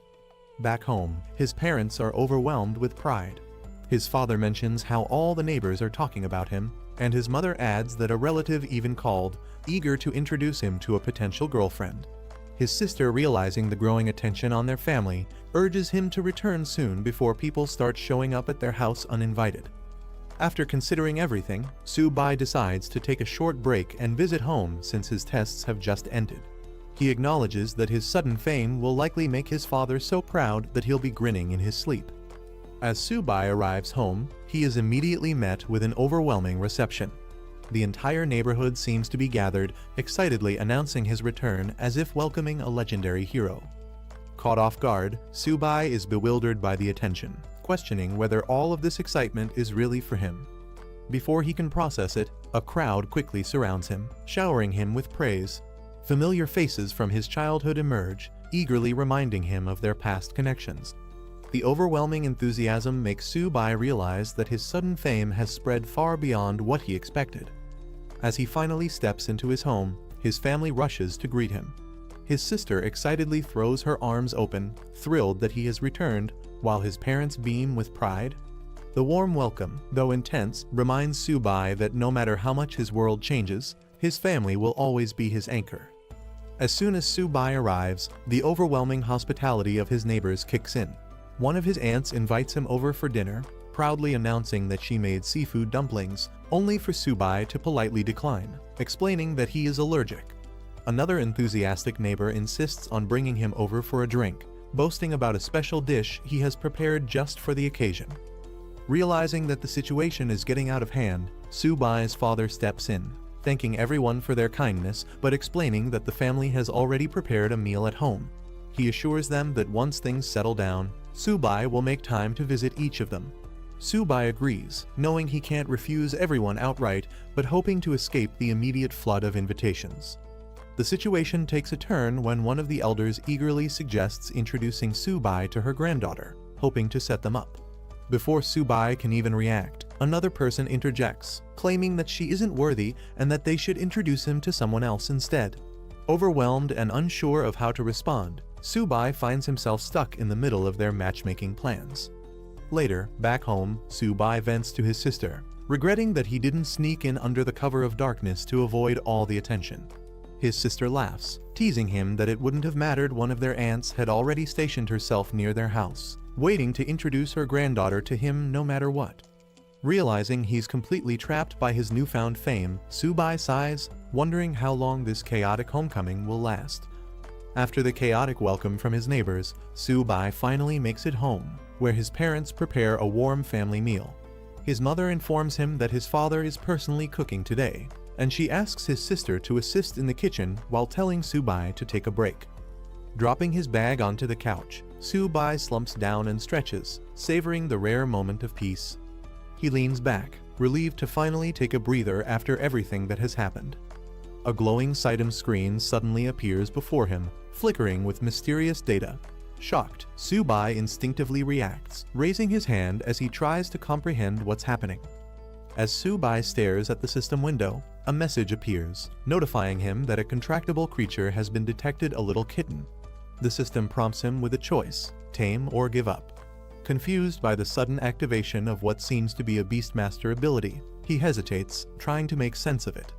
Back home, his parents are overwhelmed with pride. His father mentions how all the neighbors are talking about him, and his mother adds that a relative even called, eager to introduce him to a potential girlfriend. His sister, realizing the growing attention on their family, urges him to return soon before people start showing up at their house uninvited. After considering everything, Su-bai decides to take a short break and visit home since his tests have just ended. He acknowledges that his sudden fame will likely make his father so proud that he'll be grinning in his sleep. As Su-bai arrives home, he is immediately met with an overwhelming reception. The entire neighborhood seems to be gathered, excitedly announcing his return as if welcoming a legendary hero. Caught off guard, Su-bai is bewildered by the attention, questioning whether all of this excitement is really for him. Before he can process it, a crowd quickly surrounds him, showering him with praise. Familiar faces from his childhood emerge, eagerly reminding him of their past connections. The overwhelming enthusiasm makes Su-bai realize that his sudden fame has spread far beyond what he expected. As he finally steps into his home, his family rushes to greet him. His sister excitedly throws her arms open, thrilled that he has returned, while his parents beam with pride. The warm welcome, though intense, reminds Su-bai that no matter how much his world changes, his family will always be his anchor. As soon as Su-bai arrives, the overwhelming hospitality of his neighbors kicks in. One of his aunts invites him over for dinner, proudly announcing that she made seafood dumplings, only for Su-bai to politely decline, explaining that he is allergic. Another enthusiastic neighbor insists on bringing him over for a drink, boasting about a special dish he has prepared just for the occasion. Realizing that the situation is getting out of hand, Su-bai's father steps in, thanking everyone for their kindness but explaining that the family has already prepared a meal at home. He assures them that once things settle down, Su-bai will make time to visit each of them. Su-bai agrees, knowing he can't refuse everyone outright but hoping to escape the immediate flood of invitations. The situation takes a turn when one of the elders eagerly suggests introducing Su-bai to her granddaughter, hoping to set them up. Before Su-bai can even react, another person interjects, claiming that she isn't worthy and that they should introduce him to someone else instead. Overwhelmed and unsure of how to respond, Su-bai finds himself stuck in the middle of their matchmaking plans. Later, back home, Su-bai vents to his sister, regretting that he didn't sneak in under the cover of darkness to avoid all the attention. His sister laughs, teasing him that it wouldn't have mattered one of their aunts had already stationed herself near their house, waiting to introduce her granddaughter to him no matter what. Realizing he's completely trapped by his newfound fame, Su-bai sighs, wondering how long this chaotic homecoming will last. After the chaotic welcome from his neighbors, Su-bai finally makes it home, where his parents prepare a warm family meal. His mother informs him that his father is personally cooking today, and she asks his sister to assist in the kitchen while telling Su-bai to take a break. Dropping his bag onto the couch, Su-bai slumps down and stretches, savoring the rare moment of peace. He leans back, relieved to finally take a breather after everything that has happened. A glowing Sitem screen suddenly appears before him, flickering with mysterious data. Shocked, Su-bai instinctively reacts, raising his hand as he tries to comprehend what's happening. As Su-bai stares at the system window, a message appears, notifying him that a contractable creature has been detected, a little kitten. The system prompts him with a choice, tame or give up. Confused by the sudden activation of what seems to be a Beastmaster ability, he hesitates, trying to make sense of it.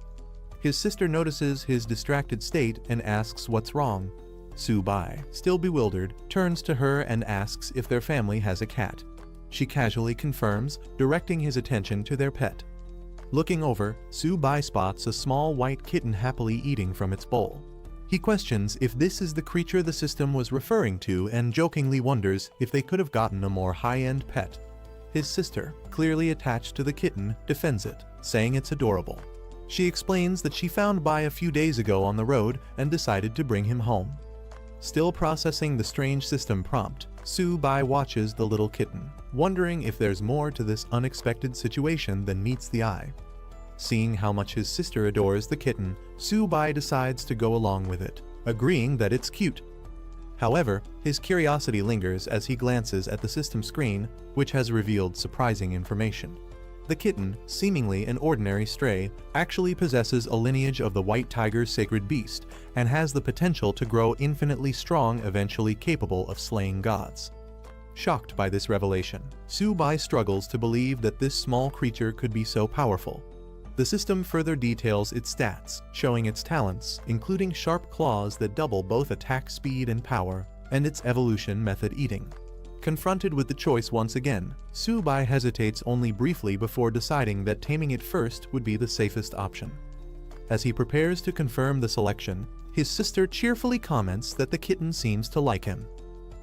His sister notices his distracted state and asks what's wrong. Su-bai, still bewildered, turns to her and asks if their family has a cat. She casually confirms, directing his attention to their pet. Looking over, Su-bai spots a small white kitten happily eating from its bowl. He questions if this is the creature the system was referring to and jokingly wonders if they could have gotten a more high-end pet. His sister, clearly attached to the kitten, defends it, saying it's adorable. She explains that she found Bai a few days ago on the road and decided to bring him home. Still processing the strange system prompt, Su-bai watches the little kitten, wondering if there's more to this unexpected situation than meets the eye. Seeing how much his sister adores the kitten, Su-bai decides to go along with it, agreeing that it's cute. However, his curiosity lingers as he glances at the system screen, which has revealed surprising information. The kitten, seemingly an ordinary stray, actually possesses a lineage of the white tiger's sacred beast and has the potential to grow infinitely strong, eventually capable of slaying gods. Shocked by this revelation, Su-bai struggles to believe that this small creature could be so powerful. The system further details its stats, showing its talents, including sharp claws that double both attack speed and power, and its evolution method eating. Confronted with the choice once again, Su-bai hesitates only briefly before deciding that taming it first would be the safest option. As he prepares to confirm the selection, his sister cheerfully comments that the kitten seems to like him.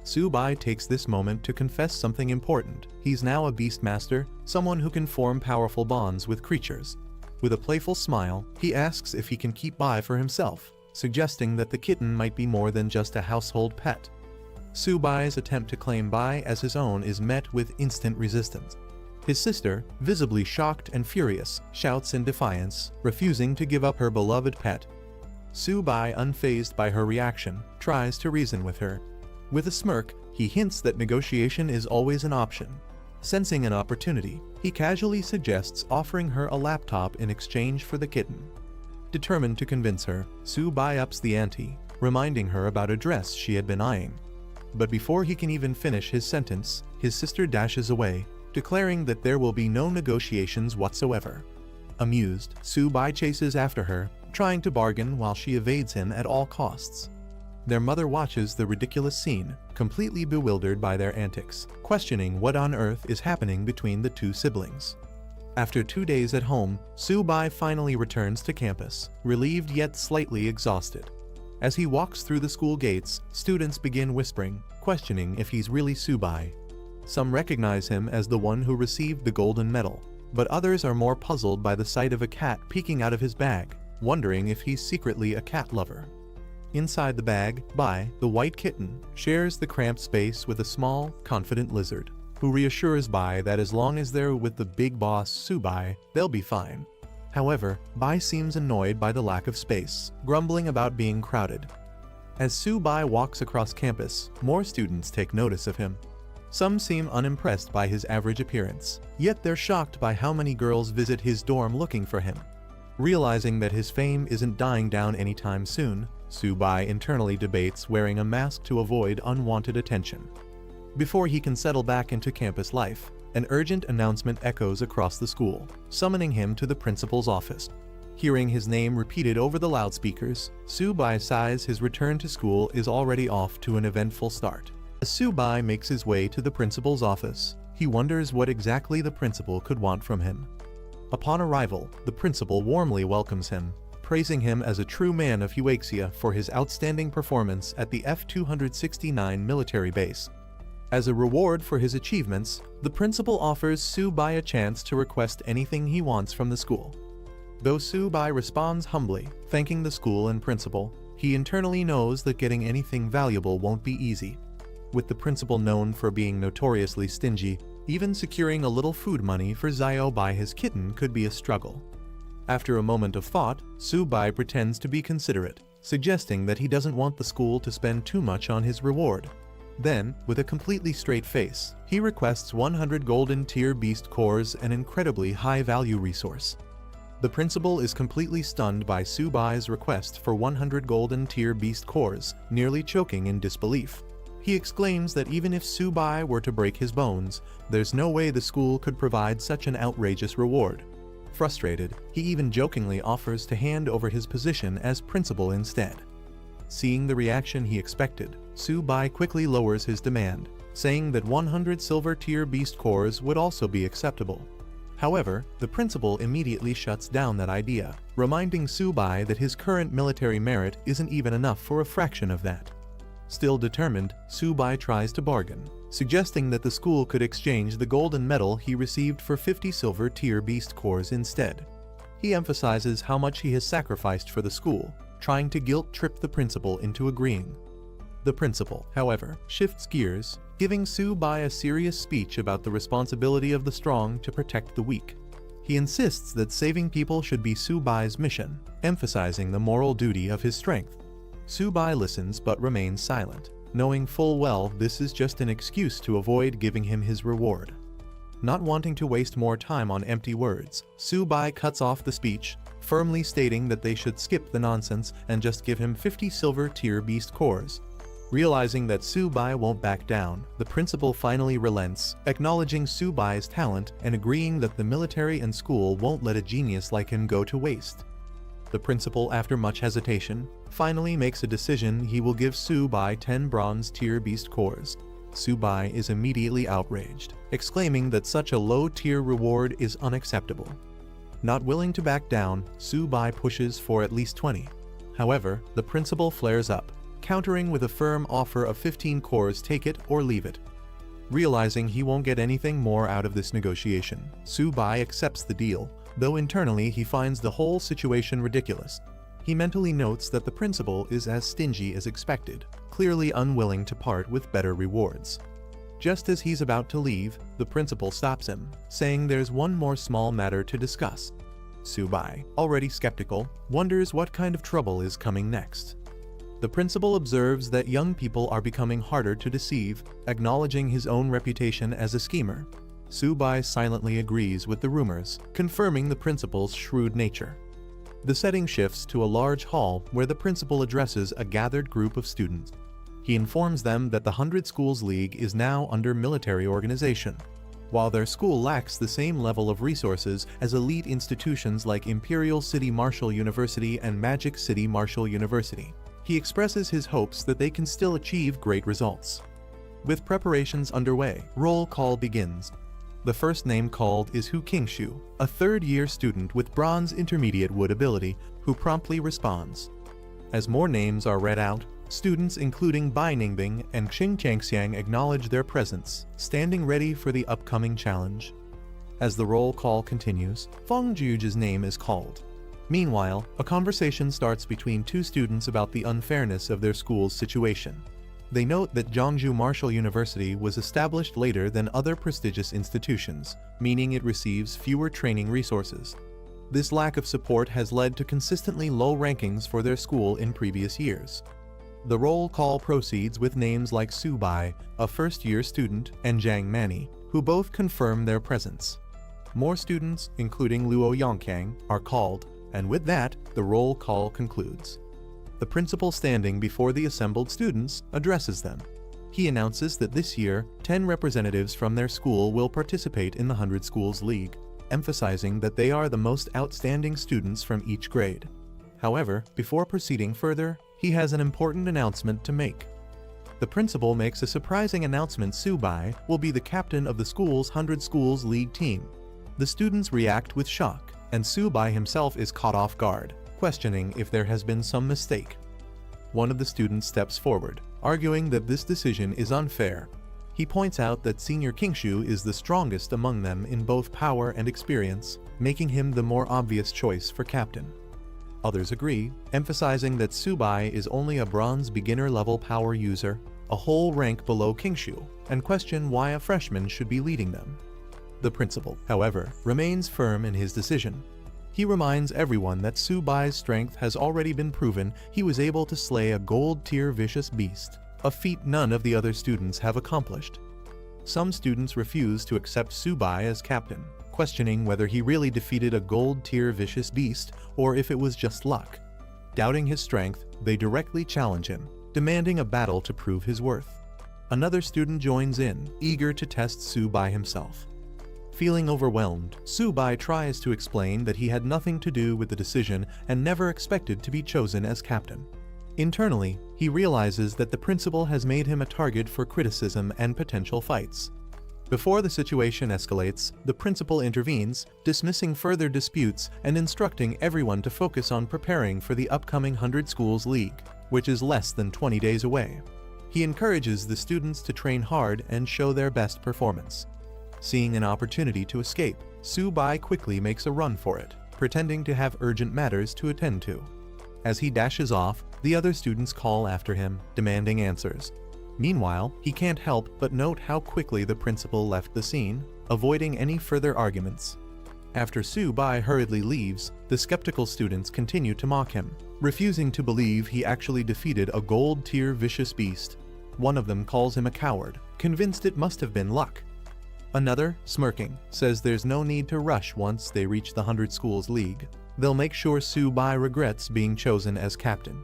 Su-bai takes this moment to confess something important. He's now a beastmaster, someone who can form powerful bonds with creatures. With a playful smile, he asks if he can keep Bai for himself, suggesting that the kitten might be more than just a household pet. Su-bai's attempt to claim Bai as his own is met with instant resistance. His sister, visibly shocked and furious, shouts in defiance, refusing to give up her beloved pet. Su-bai, unfazed by her reaction, tries to reason with her. With a smirk, he hints that negotiation is always an option. Sensing an opportunity, he casually suggests offering her a laptop in exchange for the kitten. Determined to convince her, Su-bai ups the ante, reminding her about a dress she had been eyeing. But before he can even finish his sentence, his sister dashes away, declaring that there will be no negotiations whatsoever. Amused, Su-bai chases after her, trying to bargain while she evades him at all costs. Their mother watches the ridiculous scene, completely bewildered by their antics, questioning what on earth is happening between the two siblings. After 2 days at home, Su-bai finally returns to campus, relieved yet slightly exhausted. As he walks through the school gates, students begin whispering, questioning if he's really Su-bai. Some recognize him as the one who received the golden medal, but others are more puzzled by the sight of a cat peeking out of his bag, wondering if he's secretly a cat lover. Inside the bag, Bai, the white kitten, shares the cramped space with a small, confident lizard, who reassures Bai that as long as they're with the big boss Su-bai, they'll be fine. However, Bai seems annoyed by the lack of space, grumbling about being crowded. As Su-bai walks across campus, more students take notice of him. Some seem unimpressed by his average appearance, yet they're shocked by how many girls visit his dorm looking for him. Realizing that his fame isn't dying down anytime soon, Su-bai internally debates wearing a mask to avoid unwanted attention. Before he can settle back into campus life, an urgent announcement echoes across the school, summoning him to the principal's office. Hearing his name repeated over the loudspeakers, Su-bai sighs his return to school is already off to an eventful start. As Su-bai makes his way to the principal's office, he wonders what exactly the principal could want from him. Upon arrival, the principal warmly welcomes him, praising him as a true man of Huaxia for his outstanding performance at the F-269 military base. As a reward for his achievements, the principal offers Su-bai a chance to request anything he wants from the school. Though Su-bai responds humbly, thanking the school and principal, he internally knows that getting anything valuable won't be easy. With the principal known for being notoriously stingy, even securing a little food money for Zio by his kitten could be a struggle. After a moment of thought, Su-bai pretends to be considerate, suggesting that he doesn't want the school to spend too much on his reward. Then, with a completely straight face, he requests 100 golden tier beast cores, an incredibly high-value resource. The principal is completely stunned by Su-bai's request for 100 golden tier beast cores, nearly choking in disbelief. He exclaims that even if Su-bai were to break his bones, there's no way the school could provide such an outrageous reward. Frustrated, he even jokingly offers to hand over his position as principal instead. Seeing the reaction he expected, Su-bai quickly lowers his demand, saying that 100 silver tier beast cores would also be acceptable. However, the principal immediately shuts down that idea, reminding Su-bai that his current military merit isn't even enough for a fraction of that. Still determined, Su-bai tries to bargain, suggesting that the school could exchange the golden medal he received for 50 silver tier beast cores instead. He emphasizes how much he has sacrificed for the school, trying to guilt-trip the principal into agreeing. The principal, however, shifts gears, giving Su-bai a serious speech about the responsibility of the strong to protect the weak. He insists that saving people should be Su-bai's mission, emphasizing the moral duty of his strength. Su-bai listens but remains silent, knowing full well this is just an excuse to avoid giving him his reward. Not wanting to waste more time on empty words, Su-bai cuts off the speech, firmly stating that they should skip the nonsense and just give him 50 silver tier beast cores. Realizing that Su-bai won't back down, the principal finally relents, acknowledging Su-bai's talent and agreeing that the military and school won't let a genius like him go to waste. The principal, after much hesitation, finally makes a decision. He will give Su-bai 10 bronze tier beast cores. Su-bai is immediately outraged, exclaiming that such a low-tier reward is unacceptable. Not willing to back down, Su-bai pushes for at least 20. However, the principal flares up, countering with a firm offer of 15 cores. Take it or leave it. Realizing he won't get anything more out of this negotiation, Su-bai accepts the deal, though internally he finds the whole situation ridiculous. He mentally notes that the principal is as stingy as expected, clearly unwilling to part with better rewards. Just as he's about to leave, the principal stops him, saying there's one more small matter to discuss. Su-bai, already skeptical, wonders what kind of trouble is coming next. The principal observes that young people are becoming harder to deceive, acknowledging his own reputation as a schemer. Su-bai silently agrees with the rumors, confirming the principal's shrewd nature. The setting shifts to a large hall where the principal addresses a gathered group of students. He informs them that the 100 Schools League is now under military organization. While their school lacks the same level of resources as elite institutions like Imperial City Martial University and Magic City Martial University, he expresses his hopes that they can still achieve great results. With preparations underway, roll call begins. The first name called is Hu Qingshu, a third-year student with bronze intermediate wood ability, who promptly responds. As more names are read out, students including Bai Ningbing and Xing Changxiang acknowledge their presence, standing ready for the upcoming challenge. As the roll call continues, Feng Juge's name is called. Meanwhile, a conversation starts between two students about the unfairness of their school's situation. They note that Jiangsu Martial University was established later than other prestigious institutions, meaning it receives fewer training resources. This lack of support has led to consistently low rankings for their school in previous years. The roll call proceeds with names like Su-bai, a first-year student, and Zhang Mani, who both confirm their presence. More students, including Luo Yongkang, are called, and with that, the roll call concludes. The principal, standing before the assembled students, addresses them. He announces that this year, 10 representatives from their school will participate in the 100 Schools League, emphasizing that they are the most outstanding students from each grade. However, before proceeding further, he has an important announcement to make. The principal makes a surprising announcement. Su-bai will be the captain of the school's 100 Schools League team. The students react with shock, and Su-bai himself is caught off guard, questioning if there has been some mistake. One of the students steps forward, arguing that this decision is unfair. He points out that Senior Qingshu is the strongest among them in both power and experience, making him the more obvious choice for captain. Others agree, emphasizing that Su-bai is only a bronze beginner-level power user, a whole rank below Qingshu, and question why a freshman should be leading them. The principal, however, remains firm in his decision. He reminds everyone that Su-bai's strength has already been proven. He was able to slay a gold-tier vicious beast, a feat none of the other students have accomplished. Some students refuse to accept Su-bai as captain, questioning whether he really defeated a gold-tier vicious beast or if it was just luck. Doubting his strength, they directly challenge him, demanding a battle to prove his worth. Another student joins in, eager to test Su-bai himself. Feeling overwhelmed, Su-bai tries to explain that he had nothing to do with the decision and never expected to be chosen as captain. Internally, he realizes that the principal has made him a target for criticism and potential fights. Before the situation escalates, the principal intervenes, dismissing further disputes and instructing everyone to focus on preparing for the upcoming 100 Schools League, which is less than 20 days away. He encourages the students to train hard and show their best performance. Seeing an opportunity to escape, Su-bai quickly makes a run for it, pretending to have urgent matters to attend to. As he dashes off, the other students call after him, demanding answers. Meanwhile, he can't help but note how quickly the principal left the scene, avoiding any further arguments. After Su-bai hurriedly leaves, the skeptical students continue to mock him, refusing to believe he actually defeated a gold-tier vicious beast. One of them calls him a coward, convinced it must have been luck. Another, smirking, says there's no need to rush once they reach the 100 Schools League. They'll make sure Su-bai regrets being chosen as captain.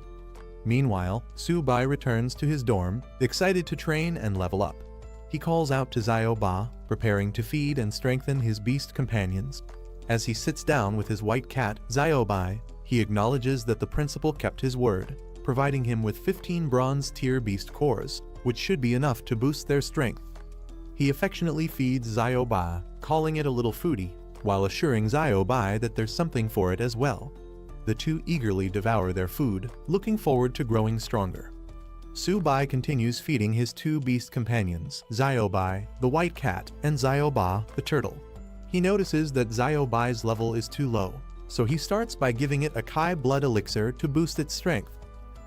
Meanwhile, Su-bai returns to his dorm, excited to train and level up. He calls out to Xiao-ba, preparing to feed and strengthen his beast companions. As he sits down with his white cat, Xiao-bai, he acknowledges that the principal kept his word, providing him with 15 bronze-tier beast cores, which should be enough to boost their strength. He affectionately feeds Xiao-ba, calling it a little foodie, while assuring Xiao-bai that there's something for it as well. The two eagerly devour their food, looking forward to growing stronger. Su-bai continues feeding his two beast companions, Xiao-bai, the white cat, and Xiao-ba, the turtle. He notices that Xiao-bai's level is too low, so he starts by giving it a Kai blood elixir to boost its strength.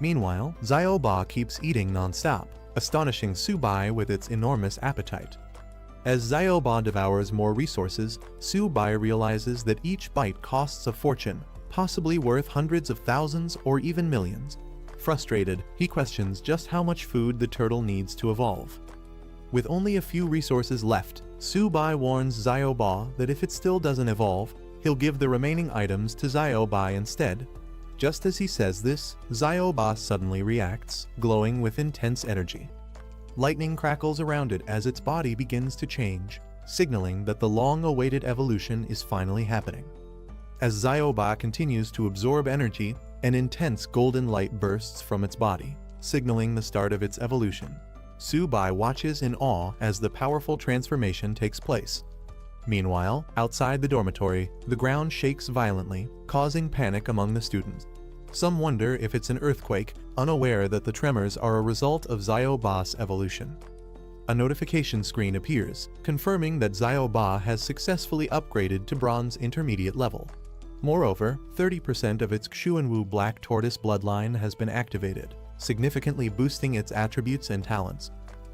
Meanwhile, Xiao-ba keeps eating non-stop, astonishing Su-bai with its enormous appetite. As Xiao-ba devours more resources, Su-bai realizes that each bite costs a fortune, possibly worth hundreds of thousands or even millions. Frustrated, he questions just how much food the turtle needs to evolve. With only a few resources left, Su-bai warns Xiao-ba that if it still doesn't evolve, he'll give the remaining items to Xiao-bai instead. Just as he says this, Xiao-ba suddenly reacts, glowing with intense energy. Lightning crackles around it as its body begins to change, signaling that the long-awaited evolution is finally happening. As Xiao-ba continues to absorb energy, an intense golden light bursts from its body, signaling the start of its evolution. Su-bai watches in awe as the powerful transformation takes place. Meanwhile, outside the dormitory, the ground shakes violently, causing panic among the students. Some wonder if it's an earthquake, unaware that the tremors are a result of Xiao-ba's evolution. A notification screen appears, confirming that Xiao-ba has successfully upgraded to bronze intermediate level. Moreover, 30% of its Xuanwu Black Tortoise bloodline has been activated, significantly boosting its attributes and talents.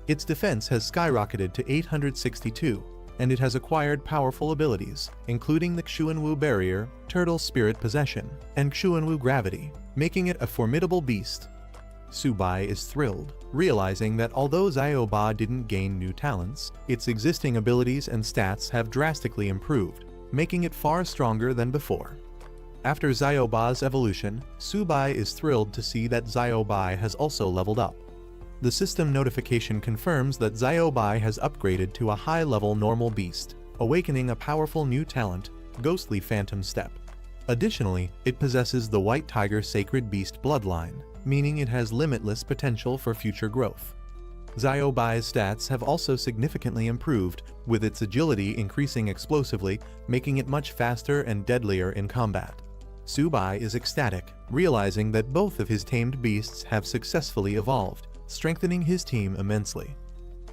Its defense has skyrocketed to 862, and it has acquired powerful abilities, including the Xuanwu Barrier, Turtle Spirit Possession, and Xuanwu Gravity, making it a formidable beast. Su-bai is thrilled, realizing that although Xiao-ba didn't gain new talents, its existing abilities and stats have drastically improved, making it far stronger than before. After Xiao-ba's evolution, Su-bai is thrilled to see that Xiao-bai has also leveled up. The system notification confirms that Xiao-bai has upgraded to a high-level normal beast, awakening a powerful new talent, Ghostly Phantom Step. Additionally, it possesses the White Tiger Sacred Beast bloodline, meaning it has limitless potential for future growth. Xiao-bai's stats have also significantly improved, with its agility increasing explosively, making it much faster and deadlier in combat. Su-bai is ecstatic, realizing that both of his tamed beasts have successfully evolved, strengthening his team immensely.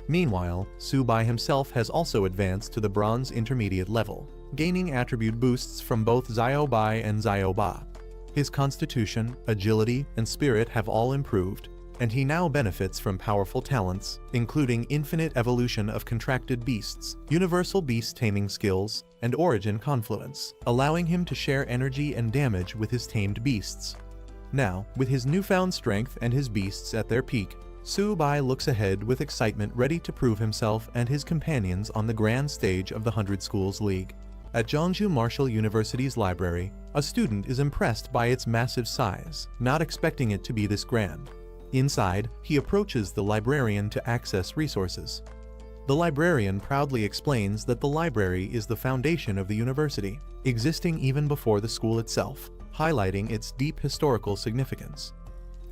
Meanwhile, Su-bai himself has also advanced to the bronze intermediate level, gaining attribute boosts from both Xiao-bai and Xiao-ba. His constitution, agility, and spirit have all improved, and he now benefits from powerful talents, including infinite evolution of contracted beasts, universal beast taming skills, and origin confluence, allowing him to share energy and damage with his tamed beasts. Now, with his newfound strength and his beasts at their peak, Su-bai looks ahead with excitement, ready to prove himself and his companions on the grand stage of the 100 Schools League. At Zhongzhou Martial University's library, a student is impressed by its massive size, not expecting it to be this grand. Inside, he approaches the librarian to access resources. The librarian proudly explains that the library is the foundation of the university, existing even before the school itself, highlighting its deep historical significance.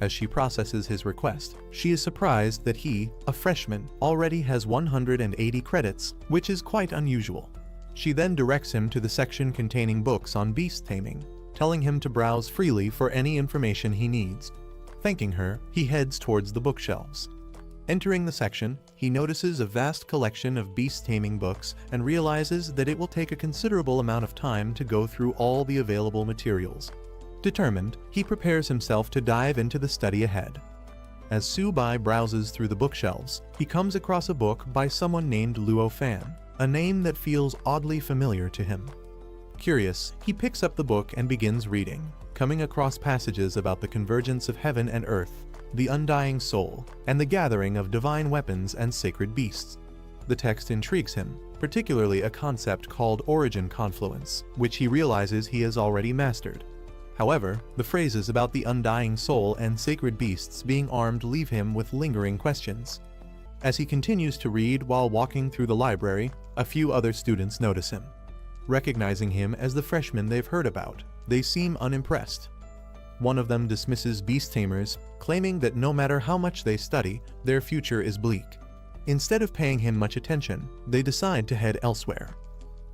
As she processes his request, she is surprised that he, a freshman, already has 180 credits, which is quite unusual. She then directs him to the section containing books on beast taming, telling him to browse freely for any information he needs. Thanking her, he heads towards the bookshelves. Entering the section, he notices a vast collection of beast taming books and realizes that it will take a considerable amount of time to go through all the available materials. Determined, he prepares himself to dive into the study ahead. As Su-bai browses through the bookshelves, he comes across a book by someone named Luo Fan, a name that feels oddly familiar to him. Curious, he picks up the book and begins reading, coming across passages about the convergence of heaven and earth, the undying soul, and the gathering of divine weapons and sacred beasts. The text intrigues him, particularly a concept called origin confluence, which he realizes he has already mastered. However, the phrases about the undying soul and sacred beasts being armed leave him with lingering questions. As he continues to read while walking through the library, a few other students notice him. Recognizing him as the freshman they've heard about, they seem unimpressed. One of them dismisses beast tamers, claiming that no matter how much they study, their future is bleak. Instead of paying him much attention, they decide to head elsewhere.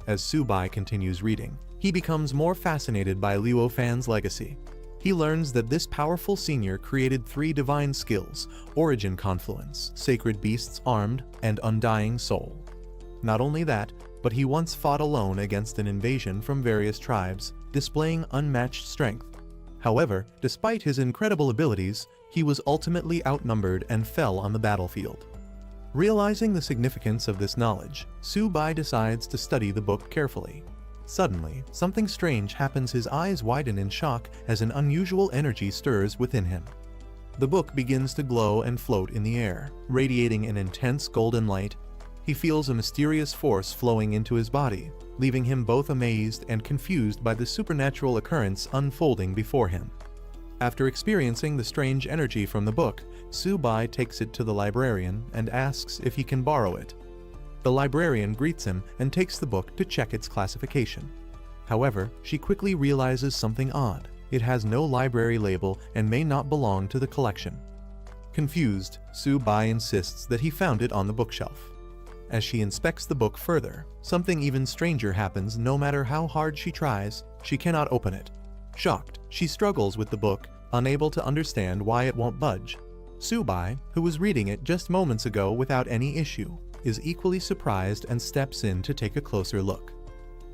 As Su-bai continues reading, he becomes more fascinated by Luo Fan's legacy. He learns that this powerful senior created 3 divine skills: origin confluence, sacred beasts armed, and undying soul. Not only that, but he once fought alone against an invasion from various tribes, displaying unmatched strength. However, despite his incredible abilities, he was ultimately outnumbered and fell on the battlefield. Realizing the significance of this knowledge, Su-bai decides to study the book carefully. Suddenly, something strange happens. His eyes widen in shock as an unusual energy stirs within him. The book begins to glow and float in the air, radiating an intense golden light. He feels a mysterious force flowing into his body, leaving him both amazed and confused by the supernatural occurrence unfolding before him. After experiencing the strange energy from the book, Su-bai takes it to the librarian and asks if he can borrow it. The librarian greets him and takes the book to check its classification. However, she quickly realizes something odd. It has no library label and may not belong to the collection. Confused, Su-bai insists that he found it on the bookshelf. As she inspects the book further, something even stranger happens. No matter how hard she tries, she cannot open it. Shocked, she struggles with the book, unable to understand why it won't budge. Su-bai, who was reading it just moments ago without any issue, is equally surprised and steps in to take a closer look.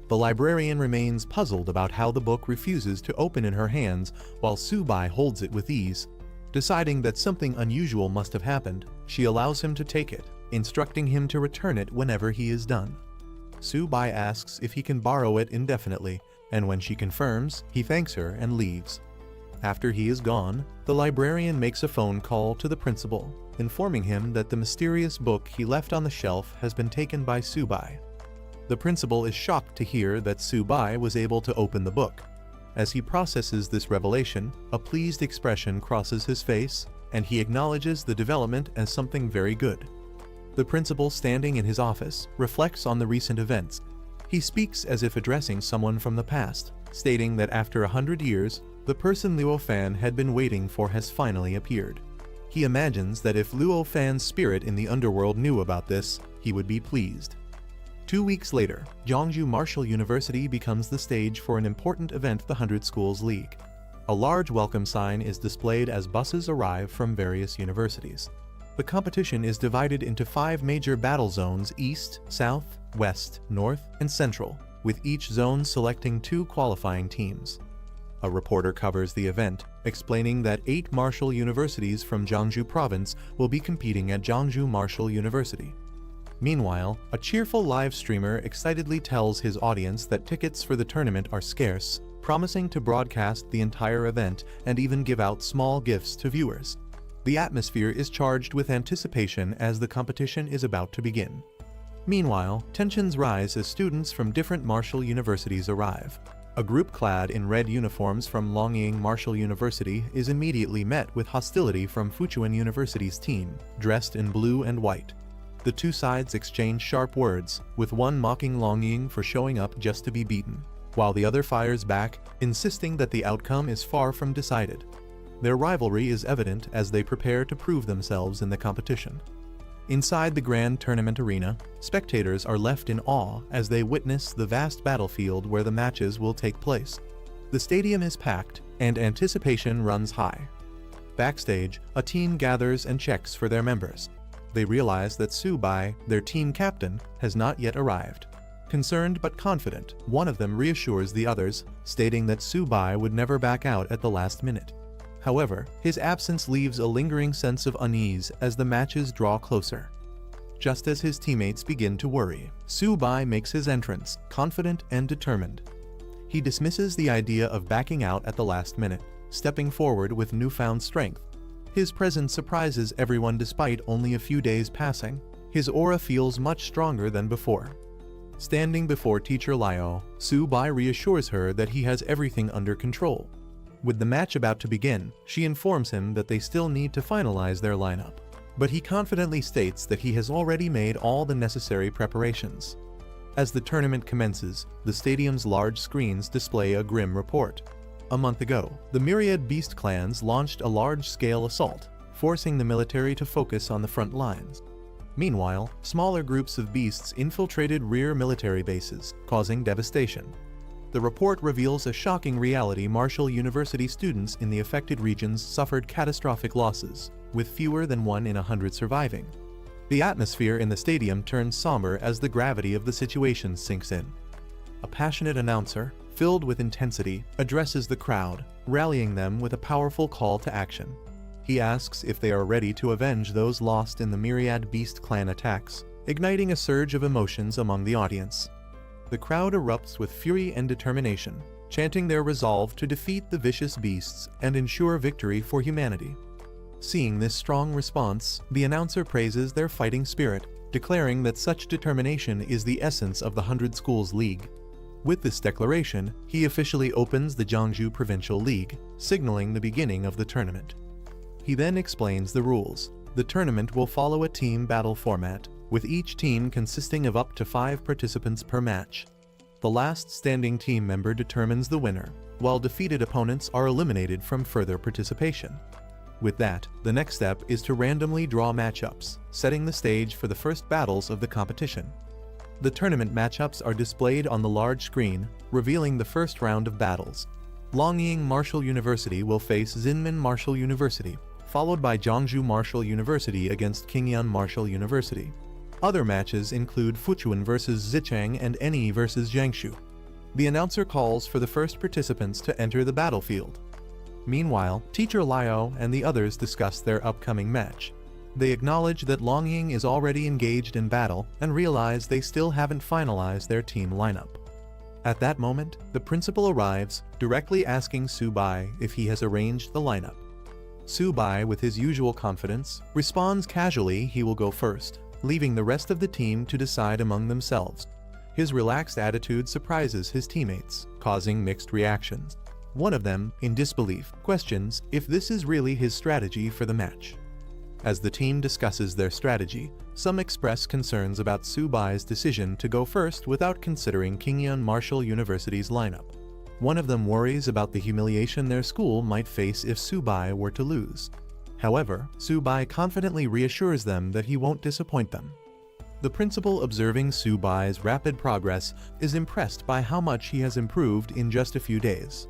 The librarian remains puzzled about how the book refuses to open in her hands while Su-bai holds it with ease. Deciding that something unusual must have happened, she allows him to take it, instructing him to return it whenever he is done. Su-bai asks if he can borrow it indefinitely, and when she confirms, he thanks her and leaves. After he is gone, the librarian makes a phone call to the principal, informing him that the mysterious book he left on the shelf has been taken by Su-bai. The principal is shocked to hear that Su-bai was able to open the book. As he processes this revelation, a pleased expression crosses his face, and he acknowledges the development as something very good. The principal, standing in his office, reflects on the recent events. He speaks as if addressing someone from the past, stating that after 100 years, the person Luo Fan had been waiting for has finally appeared. He imagines that if Luo Fan's spirit in the underworld knew about this, he would be pleased. 2 weeks later, Jeongju Martial University becomes the stage for an important event, the 100 Schools League. A large welcome sign is displayed as buses arrive from various universities. The competition is divided into 5 major battle zones: East, South, West, North, and Central, with each zone selecting 2 qualifying teams. A reporter covers the event, explaining that 8 martial universities from Jeongju Province will be competing at Jeongju Martial University. Meanwhile, a cheerful live streamer excitedly tells his audience that tickets for the tournament are scarce, promising to broadcast the entire event and even give out small gifts to viewers. The atmosphere is charged with anticipation as the competition is about to begin. Meanwhile, tensions rise as students from different martial universities arrive. A group clad in red uniforms from Longying Martial University is immediately met with hostility from Fuchuan University's team, dressed in blue and white. The 2 sides exchange sharp words, with one mocking Longying for showing up just to be beaten, while the other fires back, insisting that the outcome is far from decided. Their rivalry is evident as they prepare to prove themselves in the competition. Inside the grand tournament arena, spectators are left in awe as they witness the vast battlefield where the matches will take place. The stadium is packed, and anticipation runs high. Backstage, a team gathers and checks for their members. They realize that Subai, their team captain, has not yet arrived. Concerned but confident, one of them reassures the others, stating that Subai would never back out at the last minute. However, his absence leaves a lingering sense of unease as the matches draw closer. Just as his teammates begin to worry, Subai makes his entrance, confident and determined. He dismisses the idea of backing out at the last minute, stepping forward with newfound strength. His presence surprises everyone despite only a few days passing. His aura feels much stronger than before. Standing before Teacher Liao, Subai reassures her that he has everything under control. With the match about to begin, she informs him that they still need to finalize their lineup. But he confidently states that he has already made all the necessary preparations. As the tournament commences, the stadium's large screens display a grim report. A month ago, the myriad beast clans launched a large-scale assault, forcing the military to focus on the front lines. Meanwhile, smaller groups of beasts infiltrated rear military bases, causing devastation. The report reveals a shocking reality: Marshall University students in the affected regions suffered catastrophic losses, with fewer than 1 in 100 surviving. The atmosphere in the stadium turns somber as the gravity of the situation sinks in. A passionate announcer, filled with intensity, addresses the crowd, rallying them with a powerful call to action. He asks if they are ready to avenge those lost in the myriad beast clan attacks, igniting a surge of emotions among the audience. The crowd erupts with fury and determination, chanting their resolve to defeat the vicious beasts and ensure victory for humanity. Seeing this strong response, the announcer praises their fighting spirit, declaring that such determination is the essence of the 100 Schools League. With this declaration, he officially opens the Jiangsu Provincial League, signaling the beginning of the tournament. He then explains the rules. The tournament will follow a team battle format, with each team consisting of up to 5 participants per match. The last standing team member determines the winner, while defeated opponents are eliminated from further participation. With that, the next step is to randomly draw matchups, setting the stage for the first battles of the competition. The tournament matchups are displayed on the large screen, revealing the first round of battles. Longying Marshall University will face Zinmen Marshall University, followed by Jiangsu Marshall University against Qingyuan Marshall University. Other matches include Fuchuan vs Zichang and Eni vs Jiangsu. The announcer calls for the first participants to enter the battlefield. Meanwhile, Teacher Liao and the others discuss their upcoming match. They acknowledge that Longying is already engaged in battle and realize they still haven't finalized their team lineup. At that moment, the principal arrives, directly asking Subai if he has arranged the lineup. Subai, with his usual confidence, responds casually he will go first, leaving the rest of the team to decide among themselves. His relaxed attitude surprises his teammates, causing mixed reactions. One of them, in disbelief, questions if this is really his strategy for the match. As the team discusses their strategy, some express concerns about Subai's decision to go first without considering Qingyuan Marshall University's lineup. One of them worries about the humiliation their school might face if Subai were to lose. However, Subai confidently reassures them that he won't disappoint them. The principal, observing Subai's rapid progress, is impressed by how much he has improved in just a few days.